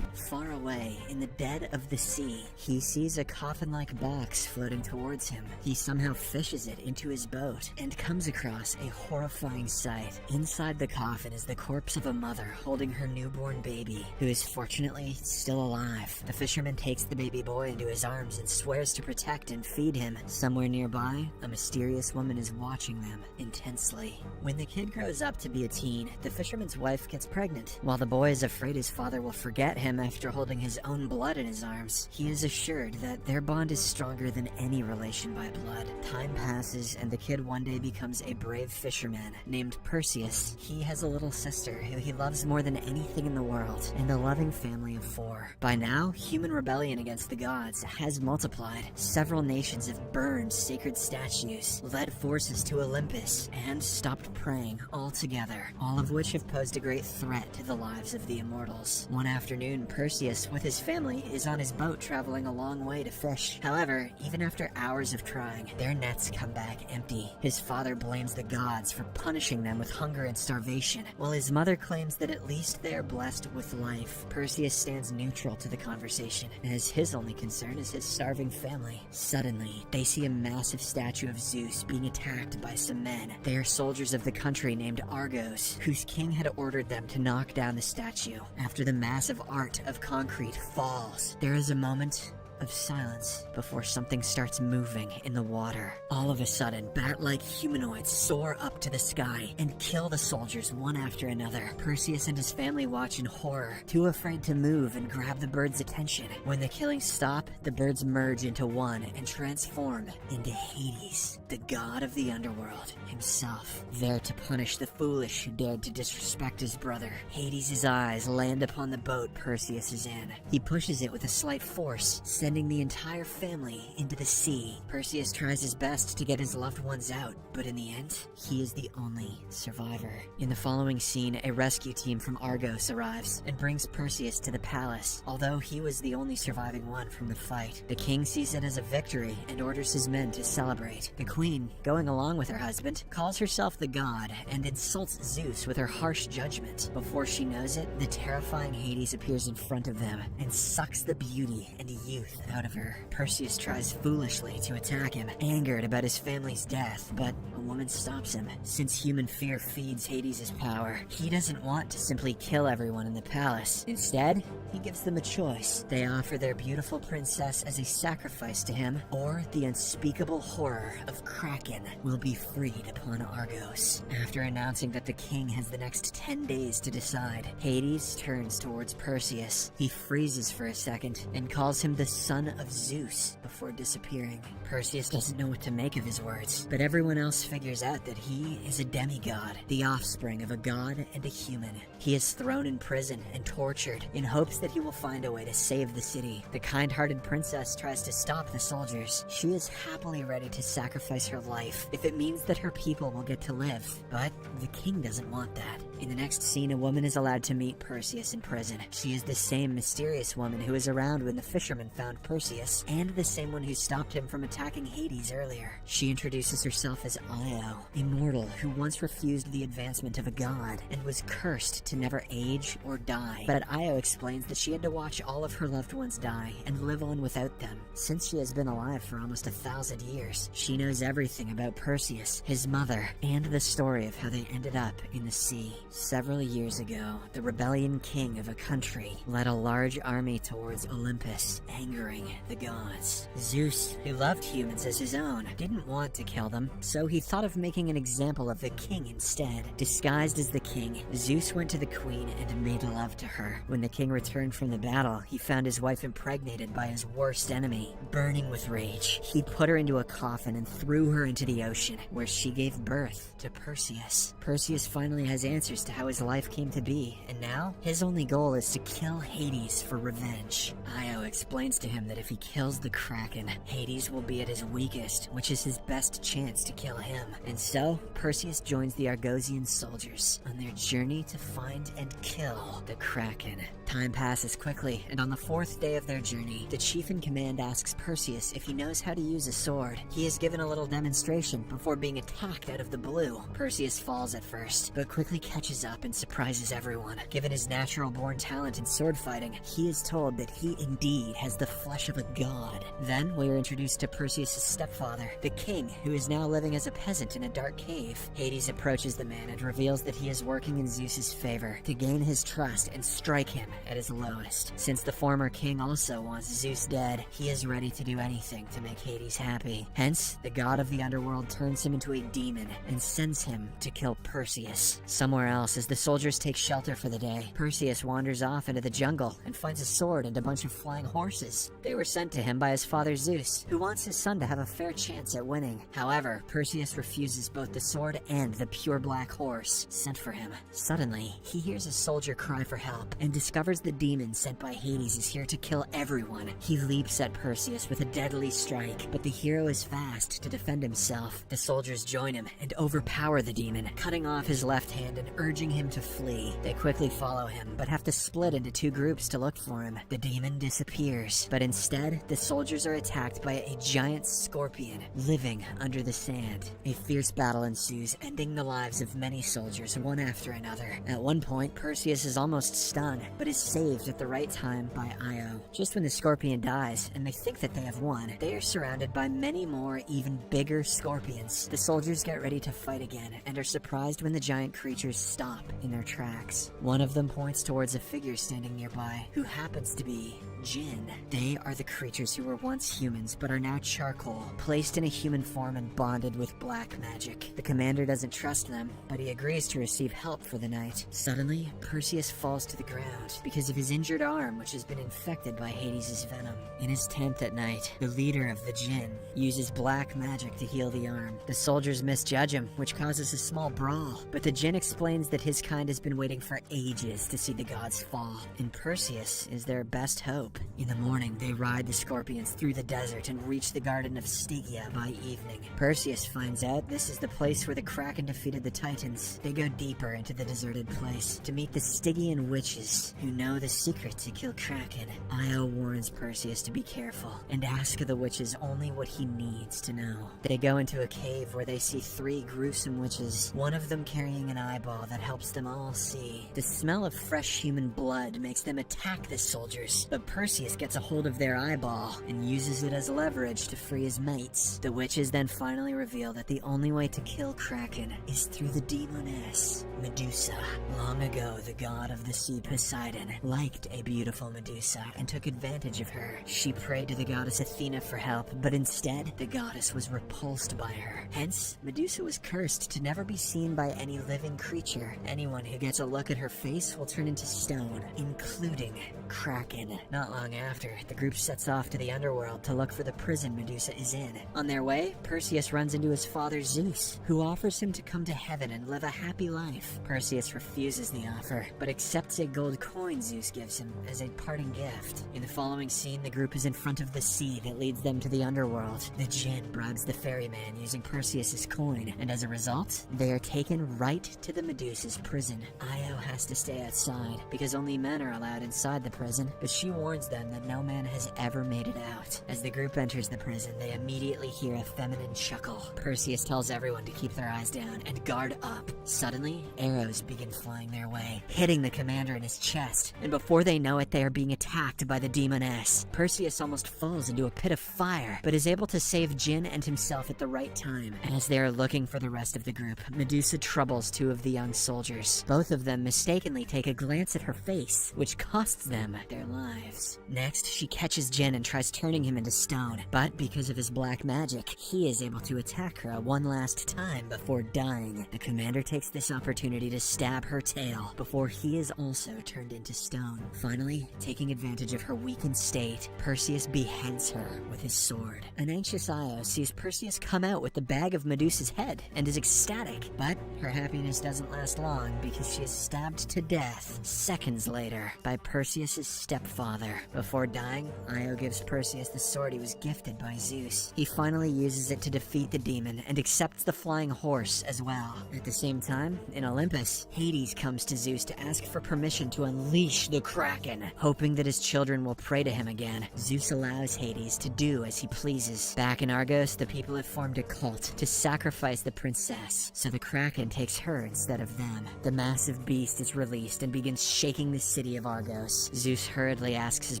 Far away, in the dead of the sea, he sees a coffin-like box floating towards him. He somehow fishes it into his boat and comes across a horrifying sight. Inside the coffin is the corpse of a mother holding her newborn baby, who is fortunately still alive. The fisherman takes the baby boy into his arms and swears to protect and feed him. Somewhere nearby, a mysterious woman is watching them intensely. When the kid grows up to be a teen, the fisherman's wife gets pregnant. While the boy is afraid his father will forget him after holding his own blood in his arms, he is assured that their bond is stronger than any relation by blood. Time passes, and the kid one day becomes a brave fisherman named Perseus. He has a little sister who he loves more than anything in the world, and a loving family of 4. By now, human rebellion against the gods has multiplied. Several nations have burned sacred statues, led forces to Olympus, and stopped praying altogether, all of which have posed a great threat to the lives of the immortals. One afternoon, Perseus, with his family, is on his boat traveling a long way to fish. However, even after hours of trying, their nets come back empty. His father blames the gods for punishing them with hunger and starvation, while his mother claims that at least they are blessed with life. Perseus stands neutral to the conversation, as his only concern is his starving family. Suddenly, they see a massive statue of Zeus being attacked by some men. They are soldiers of the country named Argos, whose king had ordered them to knock down the statue. After the massive art of concrete falls, there is a moment of silence before something starts moving in the water. All of a sudden, bat-like humanoids soar up to the sky and kill the soldiers one after another. Perseus and his family watch in horror, too afraid to move and grab the birds' attention. When the killings stop, the birds merge into one and transform into Hades, the god of the underworld himself, there to punish the foolish who dared to disrespect his brother. Hades' eyes land upon the boat Perseus is in. He pushes it with a slight force, sending the entire family into the sea. Perseus tries his best to get his loved ones out, but in the end, he is the only survivor. In the following scene, a rescue team from Argos arrives and brings Perseus to the palace. Although he was the only surviving one from the fight, the king sees it as a victory and orders his men to celebrate. The queen, going along with her husband, calls herself the god and insults Zeus with her harsh judgment. Before she knows it, the terrifying Hades appears in front of them and sucks the beauty and youth out of her. Perseus tries foolishly to attack him, angered about his family's death, but a woman stops him. Since human fear feeds Hades' power, he doesn't want to simply kill everyone in the palace. Instead, he gives them a choice. They offer their beautiful princess as a sacrifice to him, or the unspeakable horror of Kraken will be freed upon Argos. After announcing that the king has the next 10 days to decide, Hades turns towards Perseus. He freezes for a second and calls him the son of Zeus before disappearing. Perseus doesn't know what to make of his words, but everyone else figures out that he is a demigod, the offspring of a god and a human. He is thrown in prison and tortured in hopes that he will find a way to save the city. The kind-hearted princess tries to stop the soldiers. She is happily ready to sacrifice her life if it means that her people will get to live, but the king doesn't want that. In the next scene, a woman is allowed to meet Perseus in prison. She is the same mysterious woman who was around when the fisherman found Perseus, and the same one who stopped him from attacking Hades earlier. She introduces herself as Io, a mortal who once refused the advancement of a god and was cursed to never age or die. But Io explains that she had to watch all of her loved ones die and live on without them. Since she has been alive for almost 1,000 years, she knows everything about Perseus, his mother, and the story of how they ended up in the sea. Several years ago, the rebellion king of a country led a large army towards Olympus, angering the gods. Zeus, who loved humans as his own, didn't want to kill them, so he thought of making an example of the king instead. Disguised as the king, Zeus went to the queen and made love to her. When the king returned from the battle, he found his wife impregnated by his worst enemy. Burning with rage, he put her into a coffin and threw her into the ocean, where she gave birth to Perseus. Perseus finally has answers to how his life came to be, and now his only goal is to kill Hades for revenge. Io explains to him that if he kills the Kraken, Hades will be at his weakest, which is his best chance to kill him. And so, Perseus joins the Argosian soldiers on their journey to find and kill the Kraken. Time passes quickly, and on the 4th day of their journey, the chief in command asks Perseus if he knows how to use a sword. He is given a little demonstration before being attacked out of the blue. Perseus falls at first, but quickly catches up and surprises everyone. Given his natural-born talent in sword fighting, he is told that he indeed has the flesh of a god. Then we are introduced to Perseus' stepfather, the king, who is now living as a peasant in a dark cave. Hades approaches the man and reveals that he is working in Zeus's favor to gain his trust and strike him at his lowest. Since the former king also wants Zeus dead, he is ready to do anything to make Hades happy. Hence, the god of the underworld turns him into a demon and sends him to kill Perseus. Somewhere else, as the soldiers take shelter for the day, Perseus wanders off into the jungle and finds a sword and a bunch of flying horses. They were sent to him by his father Zeus, who wants his son to have a fair chance at winning. However, Perseus refuses both the sword and the pure black horse sent for him. Suddenly, he hears a soldier cry for help and discovers the demon sent by Hades is here to kill everyone. He leaps at Perseus with a deadly strike, but the hero is fast to defend himself. The soldiers join him and overpower the demon, cutting off his left hand and urging him to flee. They quickly follow him, but have to split into 2 groups to look for him. The demon disappears, but instead, the soldiers are attacked by a giant scorpion living under the sand. A fierce battle ensues, ending the lives of many soldiers one after another. At one point, Perseus is almost stunned, but is saved at the right time by Io. Just when the scorpion dies, and they think that they have won, they are surrounded by many more, even bigger scorpions. The soldiers get ready to fight again, and are surprised when the giant creatures stop in their tracks. One of them points towards a figure standing nearby, who happens to be Jinn. They are the creatures who were once humans but are now charcoal, placed in a human form and bonded with black magic. The commander doesn't trust them, but he agrees to receive help for the night. Suddenly, Perseus falls to the ground because of his injured arm, which has been infected by Hades' venom. In his tent at night, the leader of the Jinn uses black magic to heal the arm. The soldiers misjudge him, which causes a small brawl, but the Jinn explains that his kind has been waiting for ages to see the gods fall, and Perseus is their best hope. In the morning, they ride the scorpions through the desert and reach the Garden of Stygia by evening. Perseus finds out this is the place where the Kraken defeated the Titans. They go deeper into the deserted place to meet the Stygian witches, who know the secret to kill Kraken. Io warns Perseus to be careful and ask the witches only what he needs to know. They go into a cave where they see 3 gruesome witches, one of them carrying an eyeball that helps them all see. The smell of fresh human blood makes them attack the soldiers, but Perseus gets a hold of their eyeball and uses it as leverage to free his mates. The witches then finally reveal that the only way to kill Kraken is through the demoness, Medusa. Long ago, the god of the sea Poseidon liked a beautiful Medusa and took advantage of her. She prayed to the goddess Athena for help, but instead, the goddess was repulsed by her. Hence, Medusa was cursed to never be seen by any living creature. Anyone who gets a look at her face will turn into stone, including Kraken. Not long after, the group sets off to the underworld to look for the prison Medusa is in. On their way, Perseus runs into his father Zeus, who offers him to come to heaven and live a happy life. Perseus refuses the offer, but accepts a gold coin Zeus gives him as a parting gift. In the following scene, the group is in front of the sea that leads them to the underworld. The Djinn bribes the ferryman using Perseus's coin, and as a result, they are taken right to the Medusa's prison. Io has to stay outside, because only men are allowed inside the prison, but she warns them that no man has ever made it out. As the group enters the prison, they immediately hear a feminine chuckle. Perseus tells everyone to keep their eyes down and guard up. Suddenly, arrows begin flying their way, hitting the commander in his chest, and before they know it, they are being attacked by the demoness. Perseus almost falls into a pit of fire, but is able to save Jin and himself at the right time. As they are looking for the rest of the group, Medusa troubles two of the young soldiers. Both of them mistakenly take a glance at her face, which costs them their lives. Next, she catches Jin and tries turning him into stone, but because of his black magic, he is able to attack her one last time before dying. The commander takes this opportunity to stab her tail before he is also turned into stone. Finally, taking advantage of her weakened state, Perseus beheads her with his sword. An anxious Io sees Perseus come out with the bag of Medusa's head and is ecstatic, but her happiness doesn't last long because she is stabbed to death seconds later by Perseus's stepfather. Before dying, Io gives Perseus the sword he was gifted by Zeus. He finally uses it to defeat the demon and accepts the flying horse as well. At the same time, in Olympus, Hades comes to Zeus to ask for permission to unleash the Kraken, hoping that his children will pray to him again. Zeus allows Hades to do as he pleases. Back in Argos, the people have formed a cult to sacrifice the princess, so the Kraken takes her instead of them. The massive beast is released and begins shaking the city of Argos. Zeus hurriedly asks his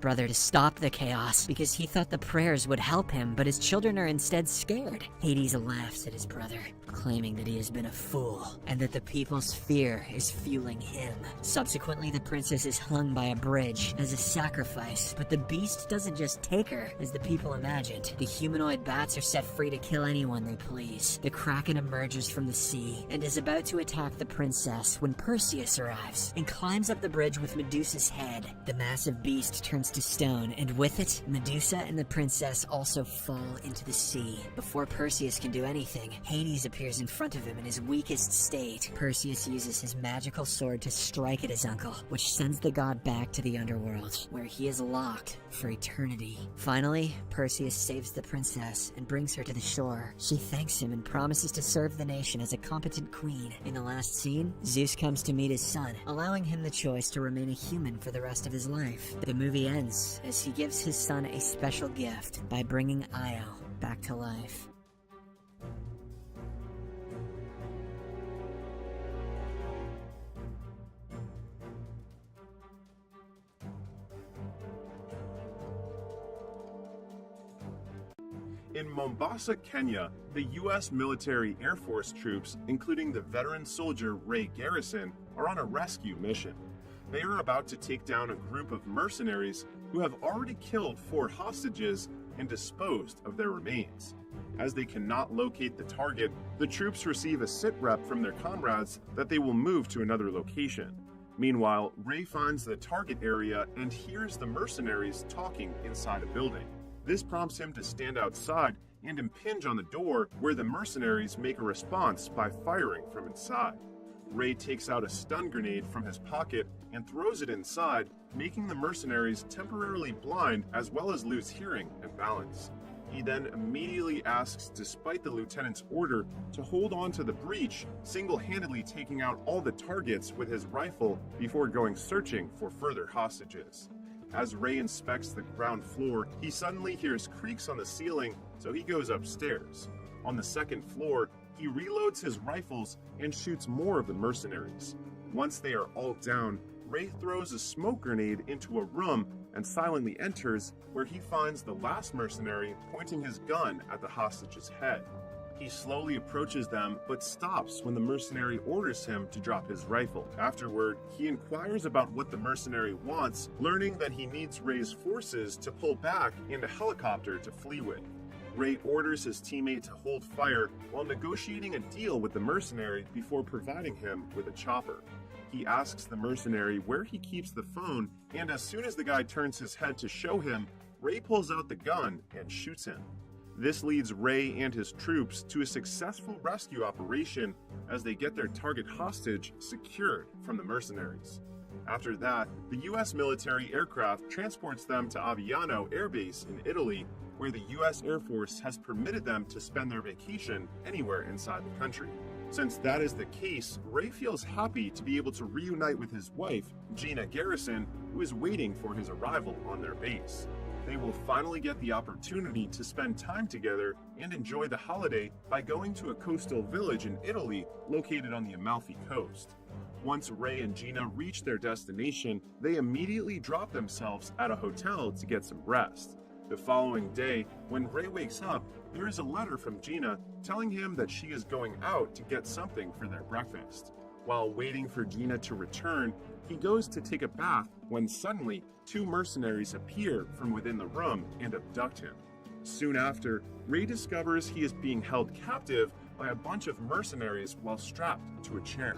brother to stop the chaos because he thought the prayers would help him, but his children are instead scared. Hades laughs at his brother, claiming that he has been a fool and that the people's fear is fueling him. Subsequently, the princess is hung by a bridge as a sacrifice, but the beast doesn't just take her as the people imagined. The humanoid bats are set free to kill anyone they please. The Kraken emerges from the sea and is about to attack the princess when Perseus arrives and climbs up the bridge with Medusa's head. The massive beast turns to stone, and with it, Medusa and the princess also fall into the sea. Before Perseus can do anything, Hades appears in front of him in his weakest state. Perseus uses his magical sword to strike at his uncle, which sends the god back to the underworld, where he is locked for eternity. Finally, Perseus saves the princess and brings her to the shore. She thanks him and promises to serve the nation as a competent queen. In the last scene, Zeus comes to meet his son, allowing him the choice to remain a human for the rest of his life. The movie ends as he gives his son a special gift by bringing Io back to life. In Mombasa, Kenya, the U.S. military Air Force troops, including the veteran soldier Ray Garrison, are on a rescue mission. They are about to take down a group of mercenaries who have already killed 4 hostages and disposed of their remains. As they cannot locate the target, the troops receive a sitrep from their comrades that they will move to another location. Meanwhile, Ray finds the target area and hears the mercenaries talking inside a building. This prompts him to stand outside and impinge on the door, where the mercenaries make a response by firing from inside. Ray takes out a stun grenade from his pocket and throws it inside, making the mercenaries temporarily blind as well as lose hearing and balance. He then immediately asks, despite the lieutenant's order, to hold on to the breach, single-handedly taking out all the targets with his rifle before going searching for further hostages. As Ray inspects the ground floor, he suddenly hears creaks on the ceiling, so he goes upstairs. On the second floor, he reloads his rifles and shoots more of the mercenaries. Once they are all down, Ray throws a smoke grenade into a room and silently enters, where he finds the last mercenary pointing his gun at the hostage's head. He slowly approaches them, but stops when the mercenary orders him to drop his rifle. Afterward, he inquires about what the mercenary wants, learning that he needs Ray's forces to pull back and a helicopter to flee with. Ray orders his teammate to hold fire while negotiating a deal with the mercenary before providing him with a chopper. He asks the mercenary where he keeps the phone, and as soon as the guy turns his head to show him, Ray pulls out the gun and shoots him. This leads Ray and his troops to a successful rescue operation as they get their target hostage secured from the mercenaries. After that, the US military aircraft transports them to Aviano Air Base in Italy, where the US Air Force has permitted them to spend their vacation anywhere inside the country. Since that is the case, Ray feels happy to be able to reunite with his wife, Gina Garrison, who is waiting for his arrival on their base. They will finally get the opportunity to spend time together and enjoy the holiday by going to a coastal village in Italy located on the Amalfi Coast. Once Ray and Gina reach their destination, they immediately drop themselves at a hotel to get some rest. The following day, when Ray wakes up, there is a letter from Gina telling him that she is going out to get something for their breakfast. While waiting for Gina to return, he goes to take a bath when suddenly 2 mercenaries appear from within the room and abduct him. Soon after, Ray discovers he is being held captive by a bunch of mercenaries while strapped to a chair.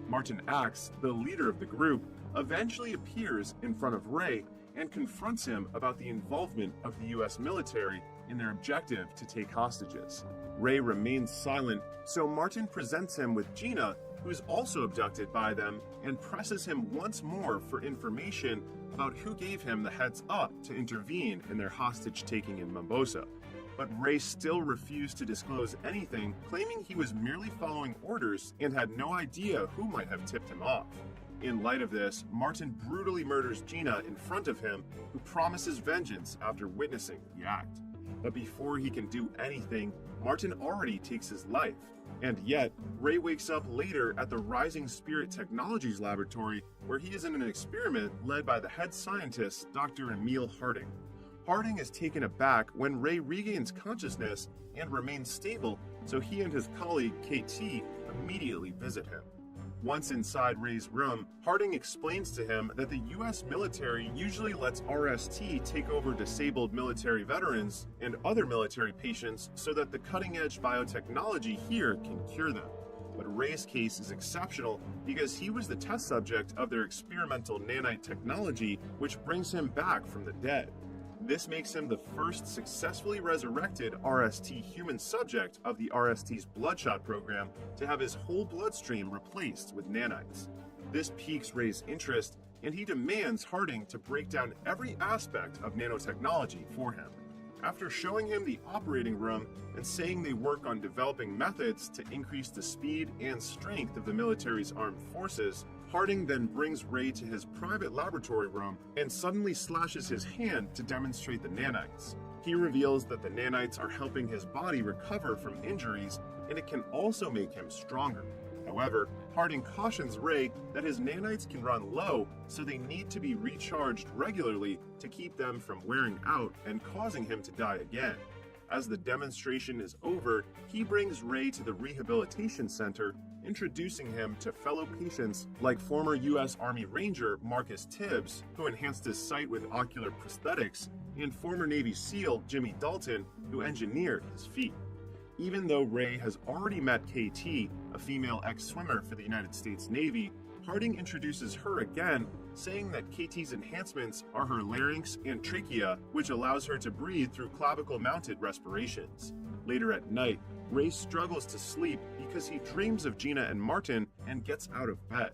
Martin Axe, the leader of the group, eventually appears in front of Ray and confronts him about the involvement of the US military in their objective to take hostages. Ray remains silent, so Martin presents him with Gina, who is also abducted by them, and presses him once more for information about who gave him the heads up to intervene in their hostage-taking in Mombosa. But Ray still refused to disclose anything, claiming he was merely following orders and had no idea who might have tipped him off. In light of this, Martin brutally murders Gina in front of him, who promises vengeance after witnessing the act. But before he can do anything, Martin already takes his life. And yet, Ray wakes up later at the Rising Spirit Technologies laboratory, where he is in an experiment led by the head scientist, Dr. Emil Harding. Harding is taken aback when Ray regains consciousness and remains stable, so he and his colleague KT immediately visit him. Once inside Ray's room, Harding explains to him that the US military usually lets RST take over disabled military veterans and other military patients so that the cutting-edge biotechnology here can cure them. But Ray's case is exceptional because he was the test subject of their experimental nanite technology, which brings him back from the dead. This makes him the first successfully resurrected RST human subject of the RST's Bloodshot program to have his whole bloodstream replaced with nanites. This piques Ray's interest, and he demands Harding to break down every aspect of nanotechnology for him. After showing him the operating room and saying they work on developing methods to increase the speed and strength of the military's armed forces, Harding then brings Ray to his private laboratory room and suddenly slashes his hand to demonstrate the nanites. He reveals that the nanites are helping his body recover from injuries, and it can also make him stronger. However, Harding cautions Ray that his nanites can run low, so they need to be recharged regularly to keep them from wearing out and causing him to die again. As the demonstration is over, he brings Ray to the rehabilitation center, introducing him to fellow patients like former U.S. Army Ranger Marcus Tibbs, who enhanced his sight with ocular prosthetics, and former Navy SEAL Jimmy Dalton, who engineered his feet. Even though Ray has already met KT, a female ex-swimmer for the United States Navy, Harding introduces her again, saying that KT's enhancements are her larynx and trachea, which allows her to breathe through clavicle-mounted respirations. Later at night, Ray struggles to sleep because he dreams of Gina and Martin and gets out of bed.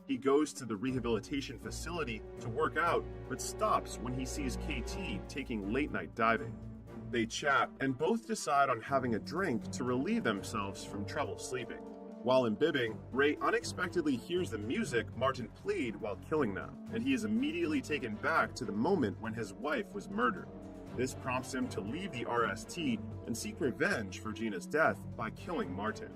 He goes to the rehabilitation facility to work out, but stops when he sees KT taking late-night diving. They chat and both decide on having a drink to relieve themselves from trouble sleeping. While imbibing, Ray unexpectedly hears the music Martin played while killing them, and he is immediately taken back to the moment when his wife was murdered. This prompts him to leave the RST and seek revenge for Gina's death by killing Martin.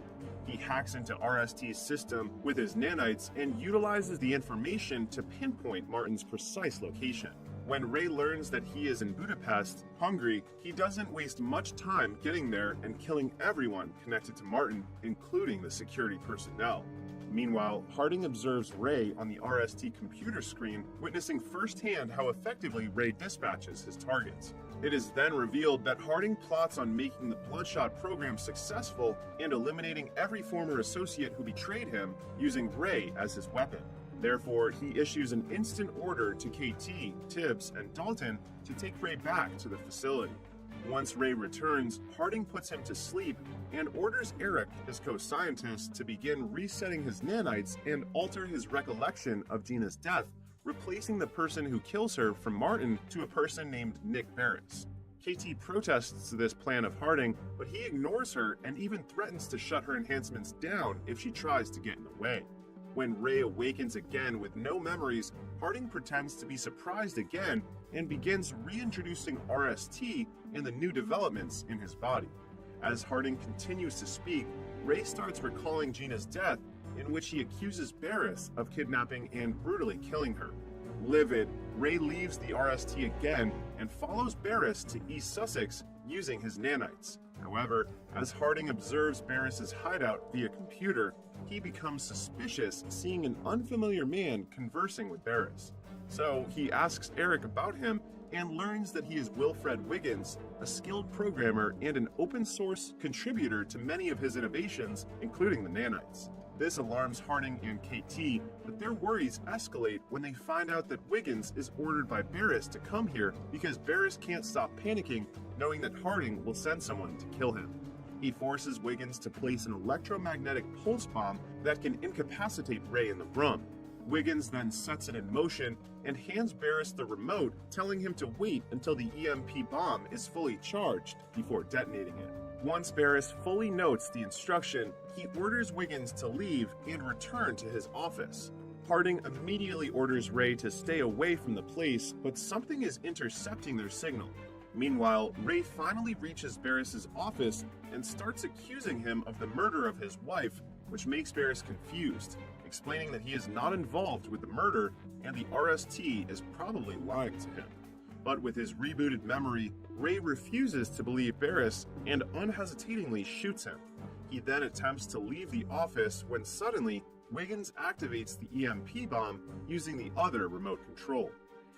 He hacks into RST's system with his nanites and utilizes the information to pinpoint Martin's precise location. When Ray learns that he is in Budapest, Hungary, he doesn't waste much time getting there and killing everyone connected to Martin, including the security personnel. Meanwhile, Harding observes Ray on the RST computer screen, witnessing firsthand how effectively Ray dispatches his targets. It is then revealed that Harding plots on making the Bloodshot program successful and eliminating every former associate who betrayed him, using Ray as his weapon. Therefore, he issues an instant order to KT, Tibbs, and Dalton to take Ray back to the facility. Once Ray returns, Harding puts him to sleep and orders Eric, his co-scientist, to begin resetting his nanites and alter his recollection of Gina's death, replacing the person who kills her from Martin to a person named Nick Barris. KT protests this plan of Harding, but he ignores her and even threatens to shut her enhancements down if she tries to get in the way. When Ray awakens again with no memories, Harding pretends to be surprised again and begins reintroducing RST and the new developments in his body. As Harding continues to speak, Ray starts recalling Gina's death, in which he accuses Barris of kidnapping and brutally killing her. Livid, Ray leaves the RST again and follows Barris to East Sussex using his nanites. However, as Harding observes Barris's hideout via computer, he becomes suspicious seeing an unfamiliar man conversing with Barris. So he asks Eric about him and learns that he is Wilfred Wiggins, a skilled programmer and an open source contributor to many of his innovations, including the nanites. This alarms Harding and KT, but their worries escalate when they find out that Wiggins is ordered by Barris to come here because Barris can't stop panicking, knowing that Harding will send someone to kill him. He forces Wiggins to place an electromagnetic pulse bomb that can incapacitate Ray in the room. Wiggins then sets it in motion and hands Barris the remote, telling him to wait until the EMP bomb is fully charged before detonating it. Once Barris fully notes the instruction, he orders Wiggins to leave and return to his office. Harding immediately orders Ray to stay away from the place, but something is intercepting their signal. Meanwhile, Ray finally reaches Barris's office and starts accusing him of the murder of his wife, which makes Barris confused, explaining that he is not involved with the murder and the RST is probably lying to him. But with his rebooted memory, Ray refuses to believe Barris and unhesitatingly shoots him. He then attempts to leave the office when suddenly Wiggins activates the EMP bomb using the other remote control.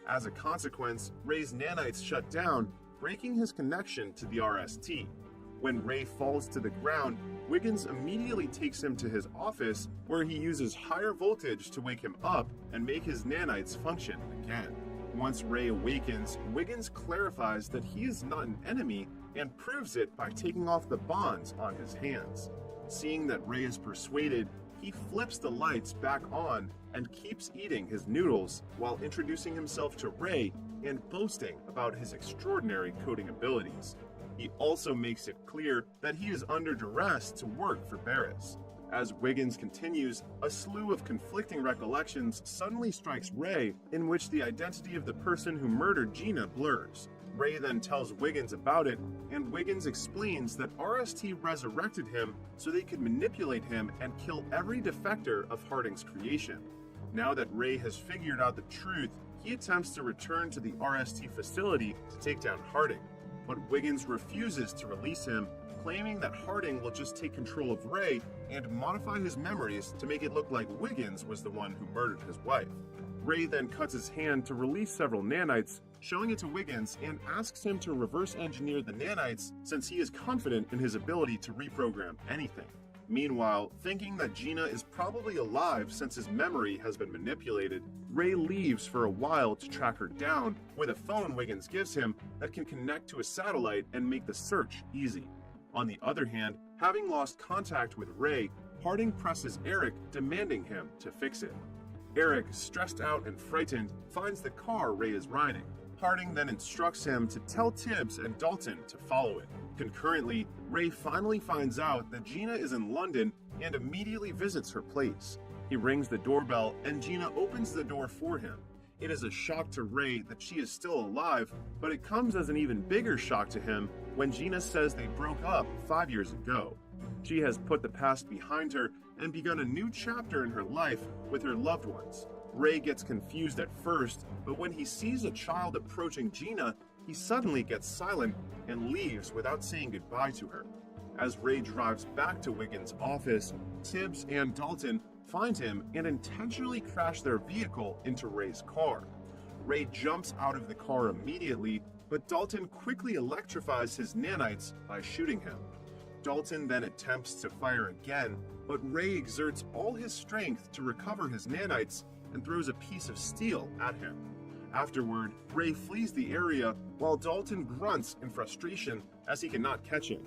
As a consequence, Ray's nanites shut down, breaking his connection to the RST. When Ray falls to the ground, Wiggins immediately takes him to his office, where he uses higher voltage to wake him up and make his nanites function again. Once Ray awakens, Wiggins clarifies that he is not an enemy and proves it by taking off the bonds on his hands. Seeing that Ray is persuaded, he flips the lights back on and keeps eating his noodles while introducing himself to Ray and boasting about his extraordinary coding abilities. He also makes it clear that he is under duress to work for Barris. As Wiggins continues, a slew of conflicting recollections suddenly strikes Ray, in which the identity of the person who murdered Gina blurs. Ray then tells Wiggins about it, and Wiggins explains that RST resurrected him so they could manipulate him and kill every defector of Harding's creation. Now that Ray has figured out the truth, he attempts to return to the RST facility to take down Harding, but Wiggins refuses to release him, claiming that Harding will just take control of Ray and modify his memories to make it look like Wiggins was the one who murdered his wife. Ray then cuts his hand to release several nanites, showing it to Wiggins, and asks him to reverse engineer the nanites since he is confident in his ability to reprogram anything. Meanwhile, thinking that Gina is probably alive since his memory has been manipulated, Ray leaves for a while to track her down with a phone Wiggins gives him that can connect to a satellite and make the search easy. On the other hand, having lost contact with Ray, Harding presses Eric, demanding him to fix it. Eric, stressed out and frightened, finds the car Ray is riding. Harding then instructs him to tell Tibbs and Dalton to follow it. Concurrently, Ray finally finds out that Gina is in London and immediately visits her place. He rings the doorbell and Gina opens the door for him. It is a shock to Ray that she is still alive, but it comes as an even bigger shock to him when Gina says they broke up 5 years ago. She has put the past behind her and begun a new chapter in her life with her loved ones. Ray gets confused at first, but when he sees a child approaching Gina, he suddenly gets silent and leaves without saying goodbye to her. As Ray drives back to Wiggins' office, Tibbs and Dalton find him and intentionally crash their vehicle into Ray's car. Ray jumps out of the car immediately, but Dalton quickly electrifies his nanites by shooting him. Dalton then attempts to fire again, but Ray exerts all his strength to recover his nanites and throws a piece of steel at him. Afterward, Ray flees the area while Dalton grunts in frustration as he cannot catch him.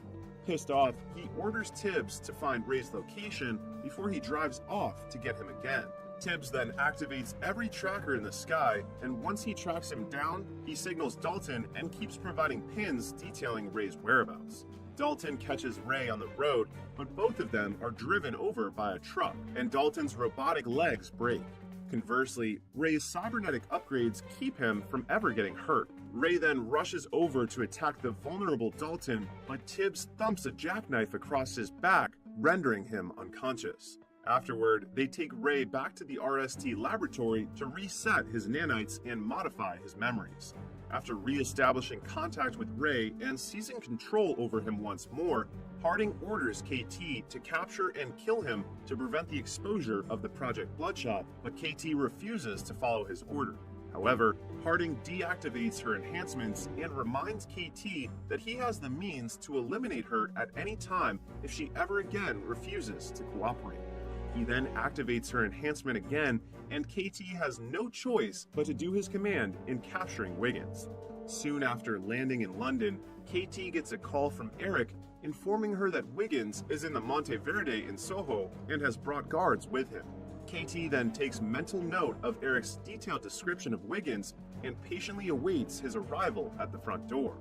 Pissed off, he orders Tibbs to find Ray's location before he drives off to get him again. Tibbs then activates every tracker in the sky, and once he tracks him down, he signals Dalton and keeps providing pins detailing Ray's whereabouts. Dalton catches Ray on the road, but both of them are driven over by a truck, and Dalton's robotic legs break. Conversely, Ray's cybernetic upgrades keep him from ever getting hurt. Ray then rushes over to attack the vulnerable Dalton, but Tibbs thumps a jackknife across his back, rendering him unconscious. Afterward, they take Ray back to the RST laboratory to reset his nanites and modify his memories. After re-establishing contact with Ray and seizing control over him once more, Harding orders KT to capture and kill him to prevent the exposure of the Project Bloodshot, but KT refuses to follow his order. However, Harding deactivates her enhancements and reminds KT that he has the means to eliminate her at any time if she ever again refuses to cooperate. He then activates her enhancement again, and KT has no choice but to do his command in capturing Wiggins. Soon after landing in London, KT gets a call from Eric informing her that Wiggins is in the Monteverde in Soho and has brought guards with him. KT then takes mental note of Eric's detailed description of Wiggins and patiently awaits his arrival at the front door.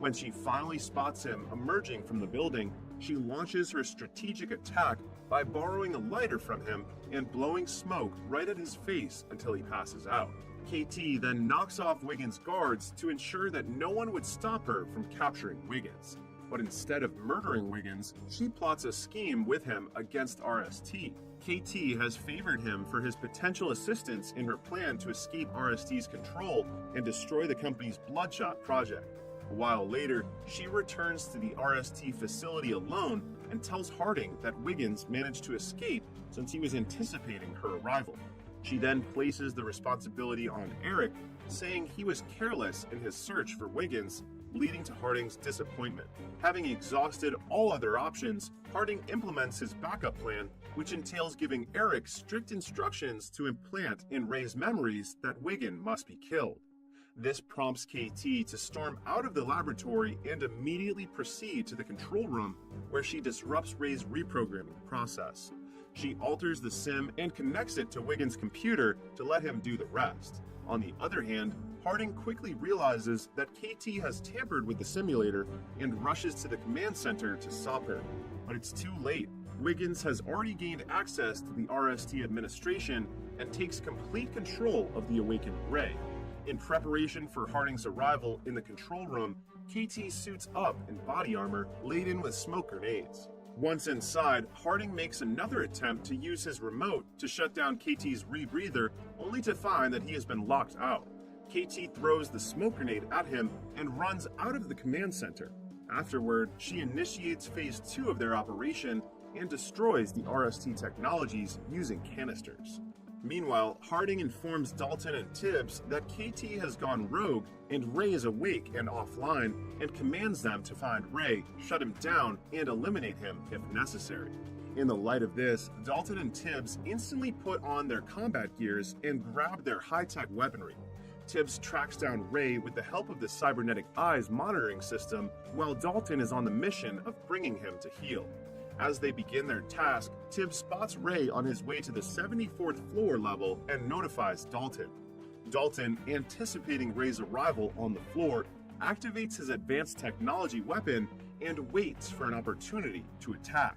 When she finally spots him emerging from the building, she launches her strategic attack by borrowing a lighter from him and blowing smoke right at his face until he passes out. KT then knocks off Wiggins' guards to ensure that no one would stop her from capturing Wiggins. But instead of murdering Wiggins, she plots a scheme with him against RST. KT has favored him for his potential assistance in her plan to escape RST's control and destroy the company's Bloodshot project. A while later, she returns to the RST facility alone and tells Harding that Wiggins managed to escape since he was anticipating her arrival. She then places the responsibility on Eric, saying he was careless in his search for Wiggins, leading to Harding's disappointment. Having exhausted all other options, Harding implements his backup plan, which entails giving Eric strict instructions to implant in Ray's memories that Wiggins must be killed. This prompts KT to storm out of the laboratory and immediately proceed to the control room, where she disrupts Ray's reprogramming process. She alters the sim and connects it to Wiggins' computer to let him do the rest. On the other hand, Harding quickly realizes that KT has tampered with the simulator and rushes to the command center to stop her. But it's too late. Wiggins has already gained access to the RST administration and takes complete control of the awakened Ray. In preparation for Harding's arrival in the control room, KT suits up in body armor laden with smoke grenades. Once inside, Harding makes another attempt to use his remote to shut down KT's rebreather, only to find that he has been locked out. KT throws the smoke grenade at him and runs out of the command center. Afterward, she initiates phase 2 of their operation and destroys the RST technologies using canisters. Meanwhile, Harding informs Dalton and Tibbs that KT has gone rogue and Ray is awake and offline, and commands them to find Ray, shut him down, and eliminate him if necessary. In the light of this, Dalton and Tibbs instantly put on their combat gears and grab their high-tech weaponry. Tibbs tracks down Ray with the help of the cybernetic eyes monitoring system, while Dalton is on the mission of bringing him to heal. As they begin their task, Tibbs spots Ray on his way to the 74th floor level and notifies Dalton. Dalton, anticipating Ray's arrival on the floor, activates his advanced technology weapon and waits for an opportunity to attack.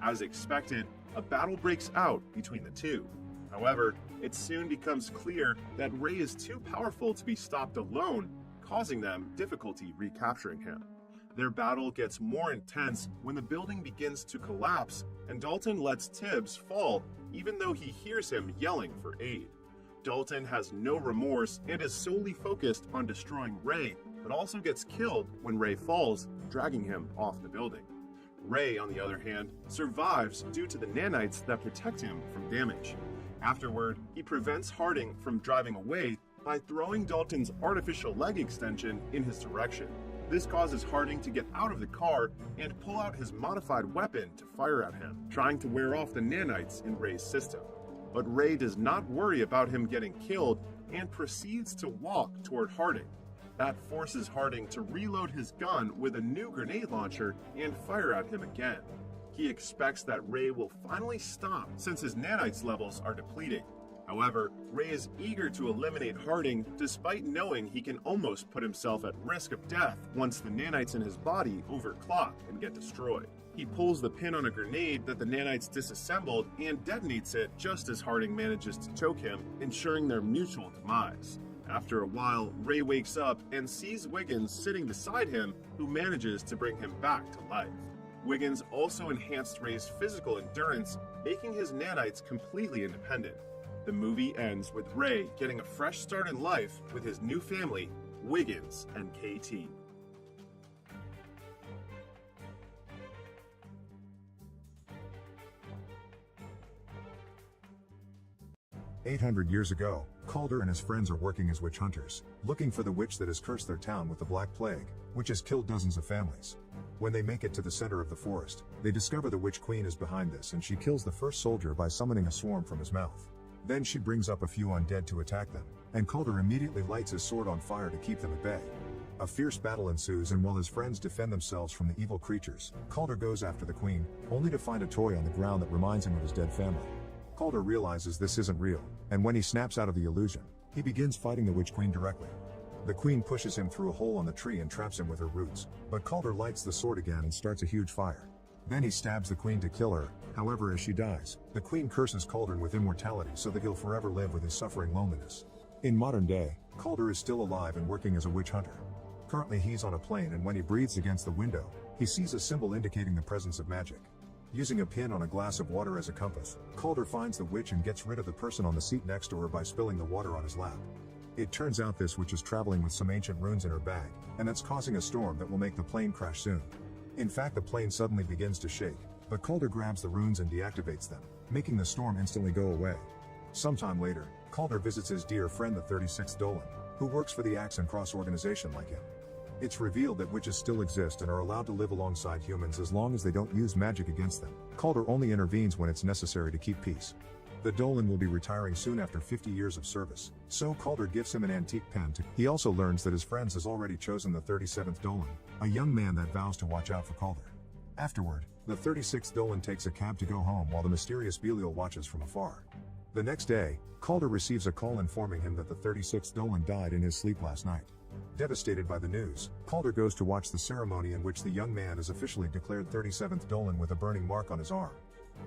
As expected, a battle breaks out between the two. However, it soon becomes clear that Ray is too powerful to be stopped alone, causing them difficulty recapturing him. Their battle gets more intense when the building begins to collapse and Dalton lets Tibbs fall even though he hears him yelling for aid. Dalton has no remorse and is solely focused on destroying Ray, but also gets killed when Ray falls, dragging him off the building. Ray, on the other hand, survives due to the nanites that protect him from damage. Afterward, he prevents Harding from driving away by throwing Dalton's artificial leg extension in his direction. This causes Harding to get out of the car and pull out his modified weapon to fire at him, trying to wear off the nanites in Ray's system. But Ray does not worry about him getting killed and proceeds to walk toward Harding. That forces Harding to reload his gun with a new grenade launcher and fire at him again. He expects that Ray will finally stop since his nanites levels are depleting. However, Ray is eager to eliminate Harding despite knowing he can almost put himself at risk of death once the nanites in his body overclock and get destroyed. He pulls the pin on a grenade that the nanites disassembled and detonates it just as Harding manages to choke him, ensuring their mutual demise. After a while, Ray wakes up and sees Wiggins sitting beside him, who manages to bring him back to life. Wiggins also enhanced Ray's physical endurance, making his nanites completely independent. The movie ends with Ray getting a fresh start in life with his new family, Wiggins and KT. "800 years ago, Calder and his friends are working as witch hunters, looking for the witch that has cursed their town with the Black Plague, which has killed dozens of families. When they make it to the center of the forest, they discover the Witch Queen is behind this, and she kills the first soldier by summoning a swarm from his mouth. Then she brings up a few undead to attack them, and Calder immediately lights his sword on fire to keep them at bay. A fierce battle ensues, and while his friends defend themselves from the evil creatures, Calder goes after the queen, only to find a toy on the ground that reminds him of his dead family. Calder realizes this isn't real, and when he snaps out of the illusion, he begins fighting the Witch Queen directly. The queen pushes him through a hole on the tree and traps him with her roots, but Calder lights the sword again and starts a huge fire. Then he stabs the queen to kill her. However, as she dies, the queen curses Calder with immortality so that he'll forever live with his suffering loneliness. In modern day, Calder is still alive and working as a witch hunter. Currently he's on a plane, and when he breathes against the window, he sees a symbol indicating the presence of magic. Using a pin on a glass of water as a compass, Calder finds the witch and gets rid of the person on the seat next to her by spilling the water on his lap. It turns out this witch is traveling with some ancient runes in her bag, and that's causing a storm that will make the plane crash soon. In fact, the plane suddenly begins to shake, but Calder grabs the runes and deactivates them, making the storm instantly go away. Sometime later, Calder visits his dear friend the 36th Dolan, who works for the Axe and Cross organization like him. It's revealed that witches still exist and are allowed to live alongside humans as long as they don't use magic against them. Calder only intervenes when it's necessary to keep peace. The Dolan will be retiring soon after 50 years of service, so Calder gives him an antique pen to. He also learns that his friends has already chosen the 37th Dolan, a young man that vows to watch out for Calder. Afterward, the 36th Dolan takes a cab to go home while the mysterious Belial watches from afar. The next day, Calder receives a call informing him that the 36th Dolan died in his sleep last night. Devastated by the news, Calder goes to watch the ceremony in which the young man is officially declared 37th Dolan with a burning mark on his arm.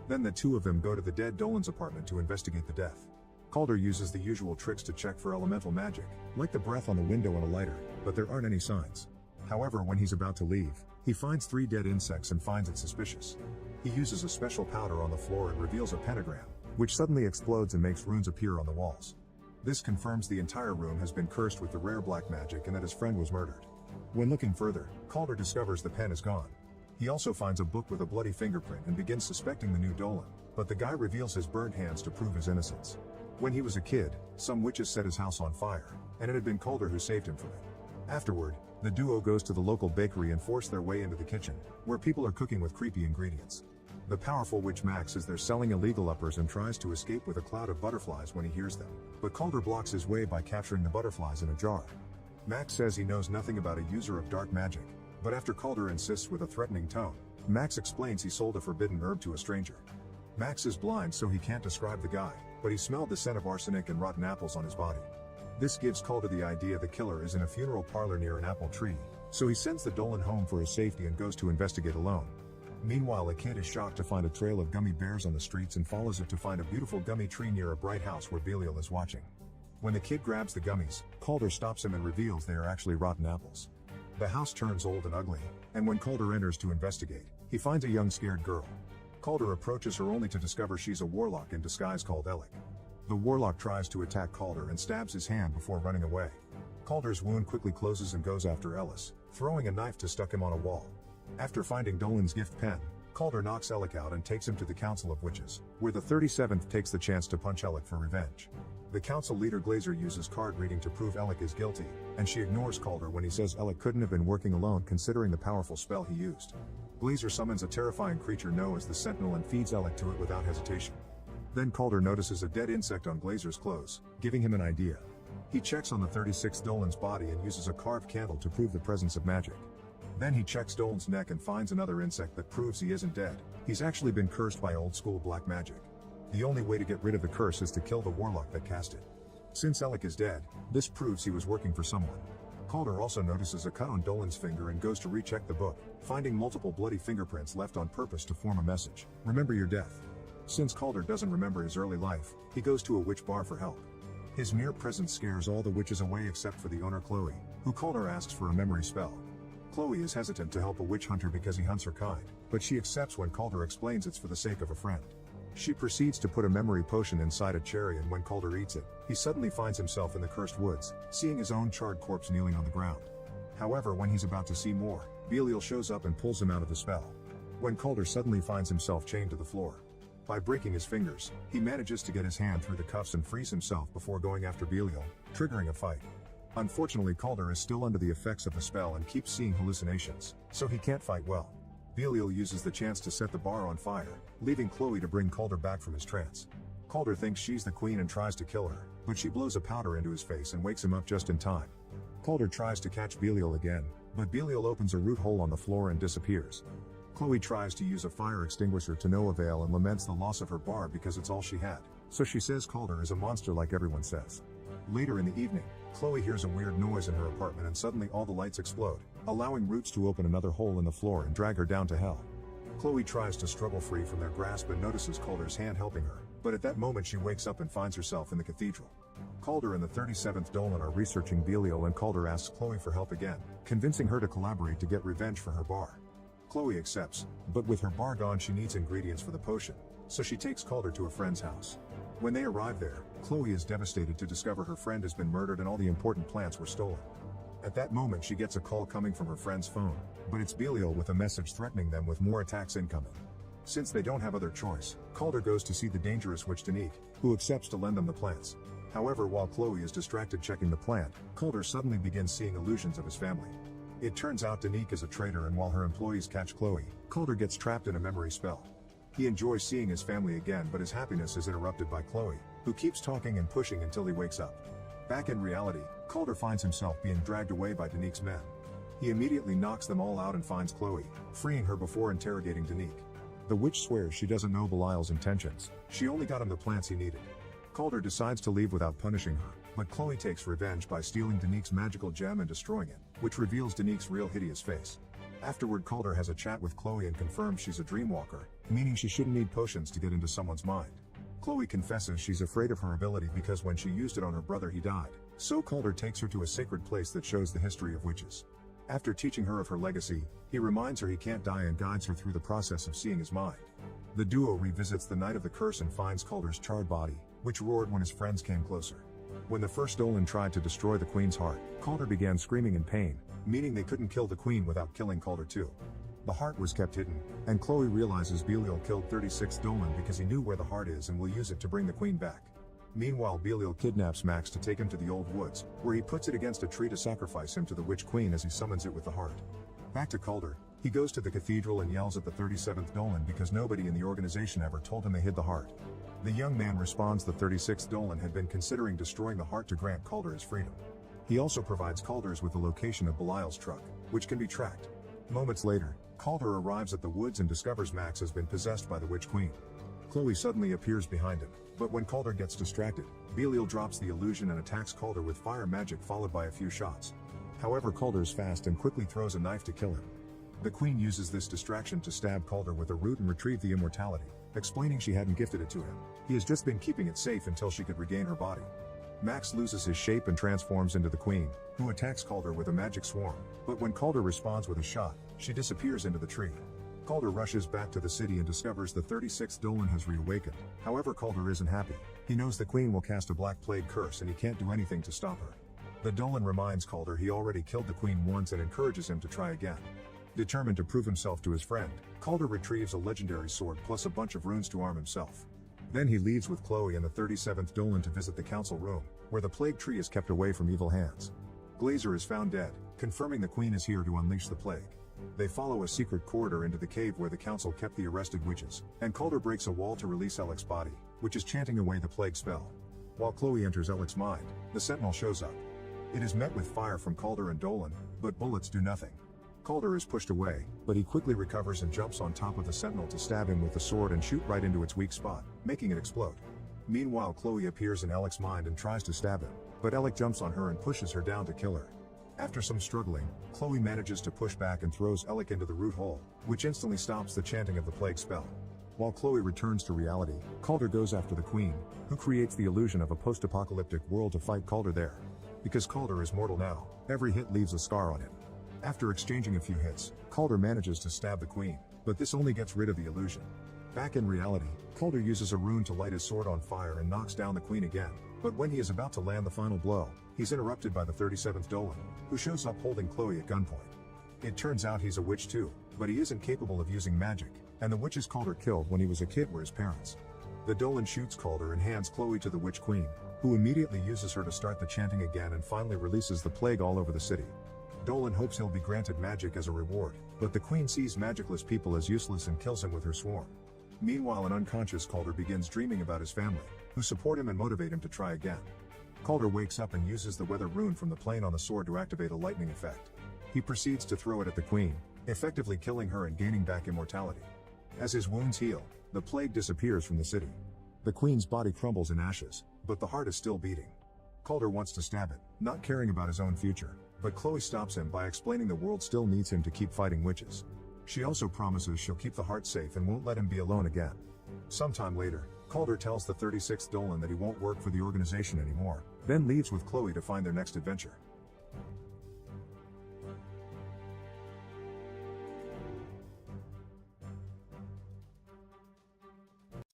Then the two of them go to the dead Dolan's apartment to investigate the death. Calder uses the usual tricks to check for elemental magic, like the breath on the window and a lighter, but there aren't any signs. However, when he's about to leave, he finds 3 dead insects and finds it suspicious. He uses a special powder on the floor and reveals a pentagram, which suddenly explodes and makes runes appear on the walls. This confirms the entire room has been cursed with the rare black magic and that his friend was murdered. When looking further, Calder discovers the pen is gone. He also finds a book with a bloody fingerprint and begins suspecting the new Dolan, but the guy reveals his burned hands to prove his innocence. When he was a kid, some witches set his house on fire, and it had been Calder who saved him from it. Afterward, the duo goes to the local bakery and force their way into the kitchen, where people are cooking with creepy ingredients. The powerful witch Max is there selling illegal uppers and tries to escape with a cloud of butterflies when he hears them, but Calder blocks his way by capturing the butterflies in a jar. Max says he knows nothing about a user of dark magic, but after Calder insists with a threatening tone, Max explains he sold a forbidden herb to a stranger. Max is blind so he can't describe the guy, but he smelled the scent of arsenic and rotten apples on his body. This gives Calder the idea the killer is in a funeral parlor near an apple tree, so he sends the Dolan home for his safety and goes to investigate alone. Meanwhile, a kid is shocked to find a trail of gummy bears on the streets and follows it to find a beautiful gummy tree near a bright house where Belial is watching. When the kid grabs the gummies, Calder stops him and reveals they are actually rotten apples. The house turns old and ugly, and when Calder enters to investigate, he finds a young scared girl. Calder approaches her only to discover she's a warlock in disguise called Alec. The warlock tries to attack Calder and stabs his hand before running away. Calder's wound quickly closes and goes after Ellis, throwing a knife to stuck him on a wall. After finding Dolan's gift pen, Calder knocks Alec out and takes him to the Council of Witches, where the 37th takes the chance to punch Alec for revenge. The council leader Glazer uses card reading to prove Alec is guilty, and she ignores Calder when he says Alec couldn't have been working alone considering the powerful spell he used. Glazer summons a terrifying creature known as the Sentinel and feeds Alec to it without hesitation. Then Calder notices a dead insect on Glazer's clothes, giving him an idea. He checks on the 36th Dolan's body and uses a carved candle to prove the presence of magic. Then he checks Dolan's neck and finds another insect that proves he isn't dead. He's actually been cursed by old-school black magic. The only way to get rid of the curse is to kill the warlock that cast it. Since Alec is dead, this proves he was working for someone. Calder also notices a cut on Dolan's finger and goes to recheck the book, finding multiple bloody fingerprints left on purpose to form a message. Remember your death. Since Calder doesn't remember his early life, he goes to a witch bar for help. His mere presence scares all the witches away except for the owner Chloe, who Calder asks for a memory spell. Chloe is hesitant to help a witch hunter because he hunts her kind, but she accepts when Calder explains it's for the sake of a friend. She proceeds to put a memory potion inside a cherry, and when Calder eats it, he suddenly finds himself in the cursed woods, seeing his own charred corpse kneeling on the ground. However, when he's about to see more, Belial shows up and pulls him out of the spell. When Calder suddenly finds himself chained to the floor. By breaking his fingers, he manages to get his hand through the cuffs and frees himself before going after Belial, triggering a fight. Unfortunately, Calder is still under the effects of the spell and keeps seeing hallucinations, so he can't fight well. Belial uses the chance to set the bar on fire, leaving Chloe to bring Calder back from his trance. Calder thinks she's the queen and tries to kill her, but she blows a powder into his face and wakes him up just in time. Calder tries to catch Belial again, but Belial opens a root hole on the floor and disappears. Chloe tries to use a fire extinguisher to no avail and laments the loss of her bar because it's all she had, so she says Calder is a monster like everyone says. Later in the evening, Chloe hears a weird noise in her apartment and suddenly all the lights explode, allowing roots to open another hole in the floor and drag her down to hell. Chloe tries to struggle free from their grasp and notices Calder's hand helping her, but at that moment she wakes up and finds herself in the cathedral. Calder and the 37th Dolan are researching Belial, and Calder asks Chloe for help again, convincing her to collaborate to get revenge for her bar. Chloe accepts, but with her bar gone she needs ingredients for the potion, so she takes Calder to a friend's house. When they arrive there, Chloe is devastated to discover her friend has been murdered and all the important plants were stolen. At that moment she gets a call coming from her friend's phone, but it's Belial with a message threatening them with more attacks incoming. Since they don't have other choice, Calder goes to see the dangerous witch Danique, who accepts to lend them the plants. However, while Chloe is distracted checking the plant, Calder suddenly begins seeing illusions of his family. It turns out Danique is a traitor, and while her employees catch Chloe, Calder gets trapped in a memory spell. He enjoys seeing his family again, but his happiness is interrupted by Chloe, who keeps talking and pushing until he wakes up. Back in reality, Calder finds himself being dragged away by Danique's men. He immediately knocks them all out and finds Chloe, freeing her before interrogating Danique. The witch swears she doesn't know Belial's intentions, she only got him the plants he needed. Calder decides to leave without punishing her, but Chloe takes revenge by stealing Danique's magical gem and destroying it, which reveals Danique's real hideous face. Afterward, Calder has a chat with Chloe and confirms she's a dreamwalker, meaning she shouldn't need potions to get into someone's mind. Chloe confesses she's afraid of her ability because when she used it on her brother he died, so Calder takes her to a sacred place that shows the history of witches. After teaching her of her legacy, he reminds her he can't die and guides her through the process of seeing his mind. The duo revisits the night of the curse and finds Calder's charred body, which roared when his friends came closer. When the first Dolan tried to destroy the queen's heart, Calder began screaming in pain, meaning they couldn't kill the queen without killing Calder too. The heart was kept hidden, and Chloe realizes Belial killed 36th Dolan because he knew where the heart is and will use it to bring the queen back. Meanwhile, Belial kidnaps Max to take him to the old woods, where he puts it against a tree to sacrifice him to the witch queen as he summons it with the heart. Back to Calder, he goes to the cathedral and yells at the 37th Dolan because nobody in the organization ever told him they hid the heart. The young man responds the 36th Dolan had been considering destroying the heart to grant Calder his freedom. He also provides Calder's with the location of Belial's truck, which can be tracked. Moments later, Calder arrives at the woods and discovers Max has been possessed by the witch queen. Chloe suddenly appears behind him, but when Calder gets distracted, Belial drops the illusion and attacks Calder with fire magic followed by a few shots. However, Calder's fast and quickly throws a knife to kill him. The queen uses this distraction to stab Calder with a root and retrieve the immortality, explaining she hadn't gifted it to him. He has just been keeping it safe until she could regain her body. Max loses his shape and transforms into the queen, who attacks Calder with a magic swarm, but when Calder responds with a shot, she disappears into the tree. Calder rushes back to the city and discovers the 36th Dolan has reawakened. However, Calder isn't happy. He knows the queen will cast a black plague curse and he can't do anything to stop her. The Dolan reminds Calder he already killed the queen once and encourages him to try again. Determined to prove himself to his friend, Calder retrieves a legendary sword plus a bunch of runes to arm himself. Then he leaves with Chloe and the 37th Dolan to visit the council room, where the plague tree is kept away from evil hands. Glazer is found dead, confirming the queen is here to unleash the plague. They follow a secret corridor into the cave where the council kept the arrested witches, and Calder breaks a wall to release Alec's body, which is chanting away the plague spell. While Chloe enters Alec's mind, the Sentinel shows up. It is met with fire from Calder and Dolan, but bullets do nothing. Calder is pushed away, but he quickly recovers and jumps on top of the Sentinel to stab him with the sword and shoot right into its weak spot, making it explode. Meanwhile, Chloe appears in Alec's mind and tries to stab him, but Alec jumps on her and pushes her down to kill her. After some struggling, Chloe manages to push back and throws Alec into the root hole, which instantly stops the chanting of the plague spell. While Chloe returns to reality, Calder goes after the Queen, who creates the illusion of a post-apocalyptic world to fight Calder there. Because Calder is mortal now, every hit leaves a scar on him. After exchanging a few hits, Calder manages to stab the Queen, but this only gets rid of the illusion. Back in reality, Calder uses a rune to light his sword on fire and knocks down the Queen again, but when he is about to land the final blow, he's interrupted by the 37th Dolan, who shows up holding Chloe at gunpoint. It turns out he's a witch too, but he isn't capable of using magic, and the witches Calder killed when he was a kid were his parents. The Dolan shoots Calder and hands Chloe to the Witch Queen, who immediately uses her to start the chanting again and finally releases the plague all over the city. Dolan hopes he'll be granted magic as a reward, but the Queen sees magicless people as useless and kills him with her swarm. Meanwhile, an unconscious Calder begins dreaming about his family, who support him and motivate him to try again. Calder wakes up and uses the weather rune from the plane on the sword to activate a lightning effect. He proceeds to throw it at the Queen, effectively killing her and gaining back immortality. As his wounds heal, the plague disappears from the city. The Queen's body crumbles in ashes, but the heart is still beating. Calder wants to stab it, not caring about his own future, but Chloe stops him by explaining the world still needs him to keep fighting witches. She also promises she'll keep the heart safe and won't let him be alone again. Sometime later, Calder tells the 36th Dolan that he won't work for the organization anymore, then leaves with Chloe to find their next adventure.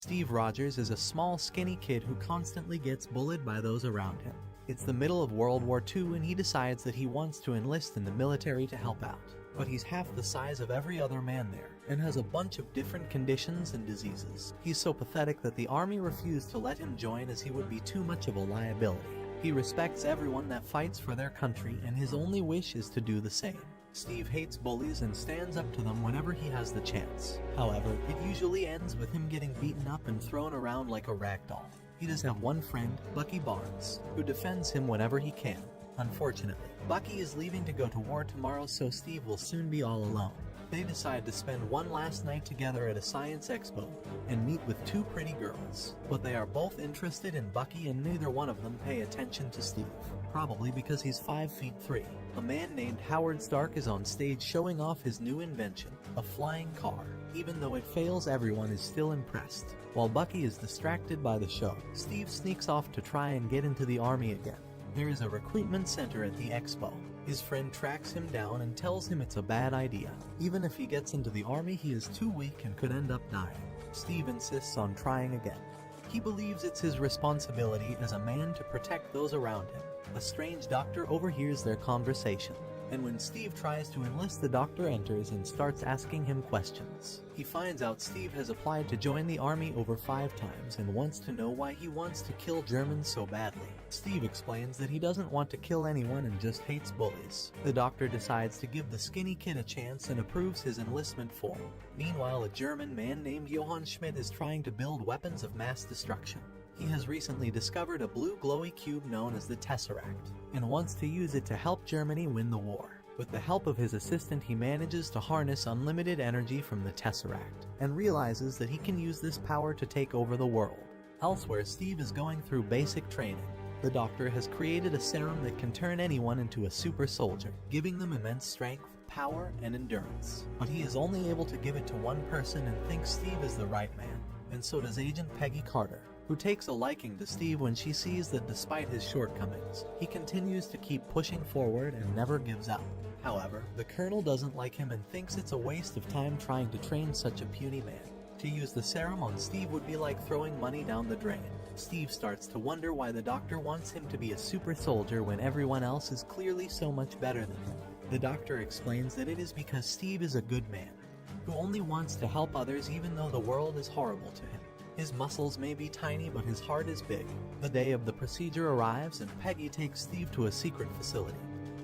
Steve Rogers is a small, skinny kid who constantly gets bullied by those around him. It's the middle of World War II and he decides that he wants to enlist in the military to help out. But he's half the size of every other man there, and has a bunch of different conditions and diseases. He's so pathetic that the army refused to let him join as he would be too much of a liability. He respects everyone that fights for their country, and his only wish is to do the same. Steve hates bullies and stands up to them whenever he has the chance. However, it usually ends with him getting beaten up and thrown around like a rag doll. He does have one friend, Bucky Barnes, who defends him whenever he can. Unfortunately, Bucky is leaving to go to war tomorrow, so Steve will soon be all alone. They decide to spend one last night together at a science expo and meet with two pretty girls. But they are both interested in Bucky and neither one of them pay attention to Steve. Probably because he's 5'3". A man named Howard Stark is on stage showing off his new invention, a flying car. Even though it fails, everyone is still impressed. While Bucky is distracted by the show, Steve sneaks off to try and get into the army again. There is a recruitment center at the expo. His friend tracks him down and tells him it's a bad idea. Even if he gets into the army, he is too weak and could end up dying. Steve insists on trying again. He believes it's his responsibility as a man to protect those around him. A strange doctor overhears their conversation, and when Steve tries to enlist, the doctor enters and starts asking him questions. He finds out Steve has applied to join the army over 5 times and wants to know why he wants to kill Germans so badly. Steve explains that he doesn't want to kill anyone and just hates bullies. The doctor decides to give the skinny kid a chance and approves his enlistment form. Meanwhile, a German man named Johann Schmidt is trying to build weapons of mass destruction. He has recently discovered a blue glowy cube known as the Tesseract, and wants to use it to help Germany win the war. With the help of his assistant, he manages to harness unlimited energy from the Tesseract, and realizes that he can use this power to take over the world. Elsewhere, Steve is going through basic training. The doctor has created a serum that can turn anyone into a super soldier, giving them immense strength, power, and endurance. But he is only able to give it to one person and thinks Steve is the right man, and so does Agent Peggy Carter, who takes a liking to Steve when she sees that despite his shortcomings, he continues to keep pushing forward and never gives up. However, the Colonel doesn't like him and thinks it's a waste of time trying to train such a puny man. To use the serum on Steve would be like throwing money down the drain. Steve starts to wonder why the doctor wants him to be a super soldier when everyone else is clearly so much better than him. The doctor explains that it is because Steve is a good man, who only wants to help others even though the world is horrible to him. His muscles may be tiny, but his heart is big. The day of the procedure arrives, and Peggy takes Steve to a secret facility,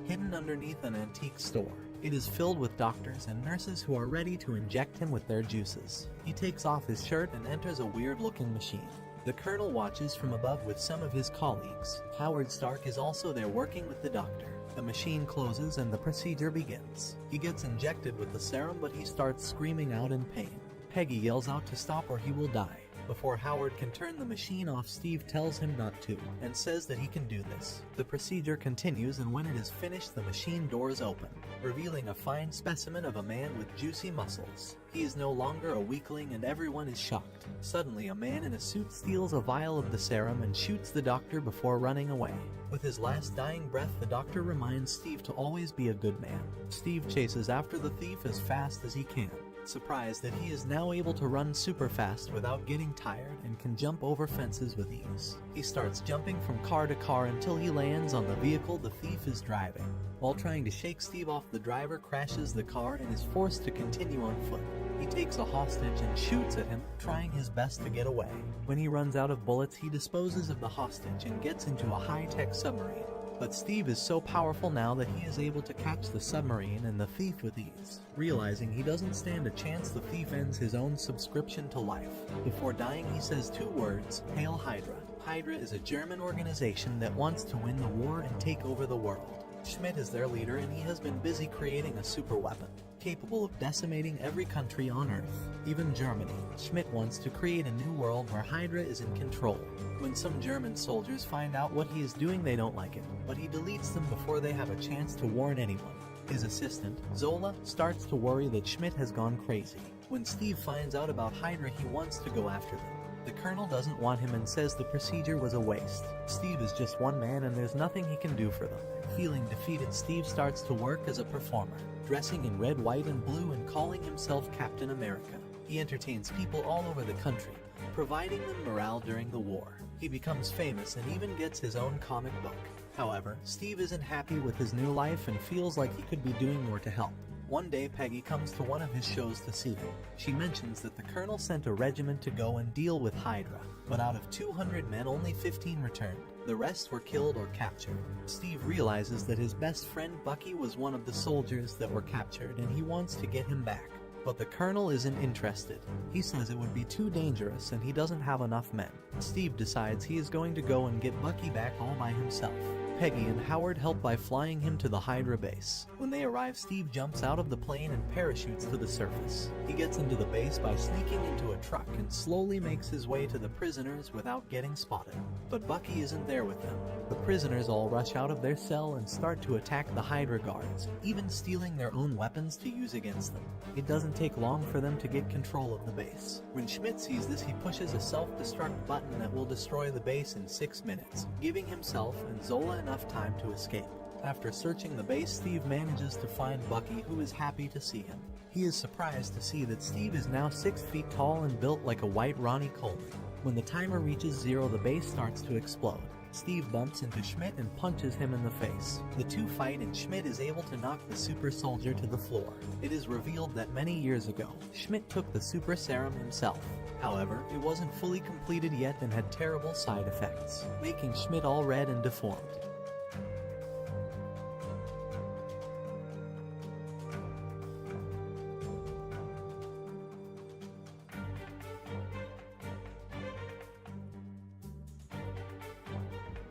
hidden underneath an antique store. It is filled with doctors and nurses who are ready to inject him with their juices. He takes off his shirt and enters a weird-looking machine. The Colonel watches from above with some of his colleagues. Howard Stark is also there working with the doctor. The machine closes and the procedure begins. He gets injected with the serum, but he starts screaming out in pain. Peggy yells out to stop or he will die. Before Howard can turn the machine off, Steve tells him not to, and says that he can do this. The procedure continues, and when it is finished, the machine doors open, revealing a fine specimen of a man with juicy muscles. He is no longer a weakling, and everyone is shocked. Suddenly, a man in a suit steals a vial of the serum and shoots the doctor before running away. With his last dying breath, the doctor reminds Steve to always be a good man. Steve chases after the thief as fast as he can, surprised that he is now able to run super fast without getting tired and can jump over fences with ease. He starts jumping from car to car until he lands on the vehicle the thief is driving. While trying to shake Steve off, the driver crashes the car and is forced to continue on foot. He takes a hostage and shoots at him, trying his best to get away. When he runs out of bullets, he disposes of the hostage and gets into a high-tech submarine. But Steve is so powerful now that he is able to catch the submarine and the thief with ease. Realizing he doesn't stand a chance, the thief ends his own subscription to life. Before dying, he says 2 words, "Hail Hydra." Hydra is a German organization that wants to win the war and take over the world. Schmidt is their leader, and he has been busy creating a super weapon, capable of decimating every country on Earth, even Germany. Schmidt wants to create a new world where Hydra is in control. When some German soldiers find out what he is doing, they don't like it, but he deletes them before they have a chance to warn anyone. His assistant, Zola, starts to worry that Schmidt has gone crazy. When Steve finds out about Hydra, he wants to go after them. The Colonel doesn't want him and says the procedure was a waste. Steve is just one man and there's nothing he can do for them. Feeling defeated, Steve starts to work as a performer, dressing in red, white, and blue and calling himself Captain America. He entertains people all over the country, providing them morale during the war. He becomes famous and even gets his own comic book. However, Steve isn't happy with his new life and feels like he could be doing more to help. One day, Peggy comes to one of his shows to see him. She mentions that the Colonel sent a regiment to go and deal with Hydra, but out of 200 men, only 15 returned. The rest were killed or captured. Steve realizes that his best friend Bucky was one of the soldiers that were captured, and he wants to get him back. But the Colonel isn't interested. He says it would be too dangerous and he doesn't have enough men. Steve decides he is going to go and get Bucky back all by himself. Peggy and Howard help by flying him to the Hydra base. When they arrive, Steve jumps out of the plane and parachutes to the surface. He gets into the base by sneaking into a truck and slowly makes his way to the prisoners without getting spotted. But Bucky isn't there with them. The prisoners all rush out of their cell and start to attack the Hydra guards, even stealing their own weapons to use against them. It doesn't take long for them to get control of the base. When Schmidt sees this, he pushes a self-destruct button that will destroy the base in 6 minutes, giving himself and Zola enough time to escape. After searching the base, Steve manages to find Bucky, who is happy to see him. He is surprised to see that Steve is now 6 feet tall and built like a white Ronnie Coleman. When the timer reaches 0, the base starts to explode. Steve bumps into Schmidt and punches him in the face. The two fight and Schmidt is able to knock the super soldier to the floor. It is revealed that many years ago, Schmidt took the super serum himself. However, it wasn't fully completed yet and had terrible side effects, making Schmidt all red and deformed.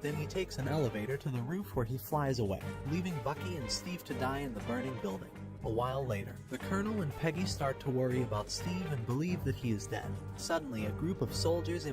Then he takes an elevator to the roof where he flies away, leaving Bucky and Steve to die in the burning building. A while later, the Colonel and Peggy start to worry about Steve and believe that he is dead. Suddenly, a group of soldiers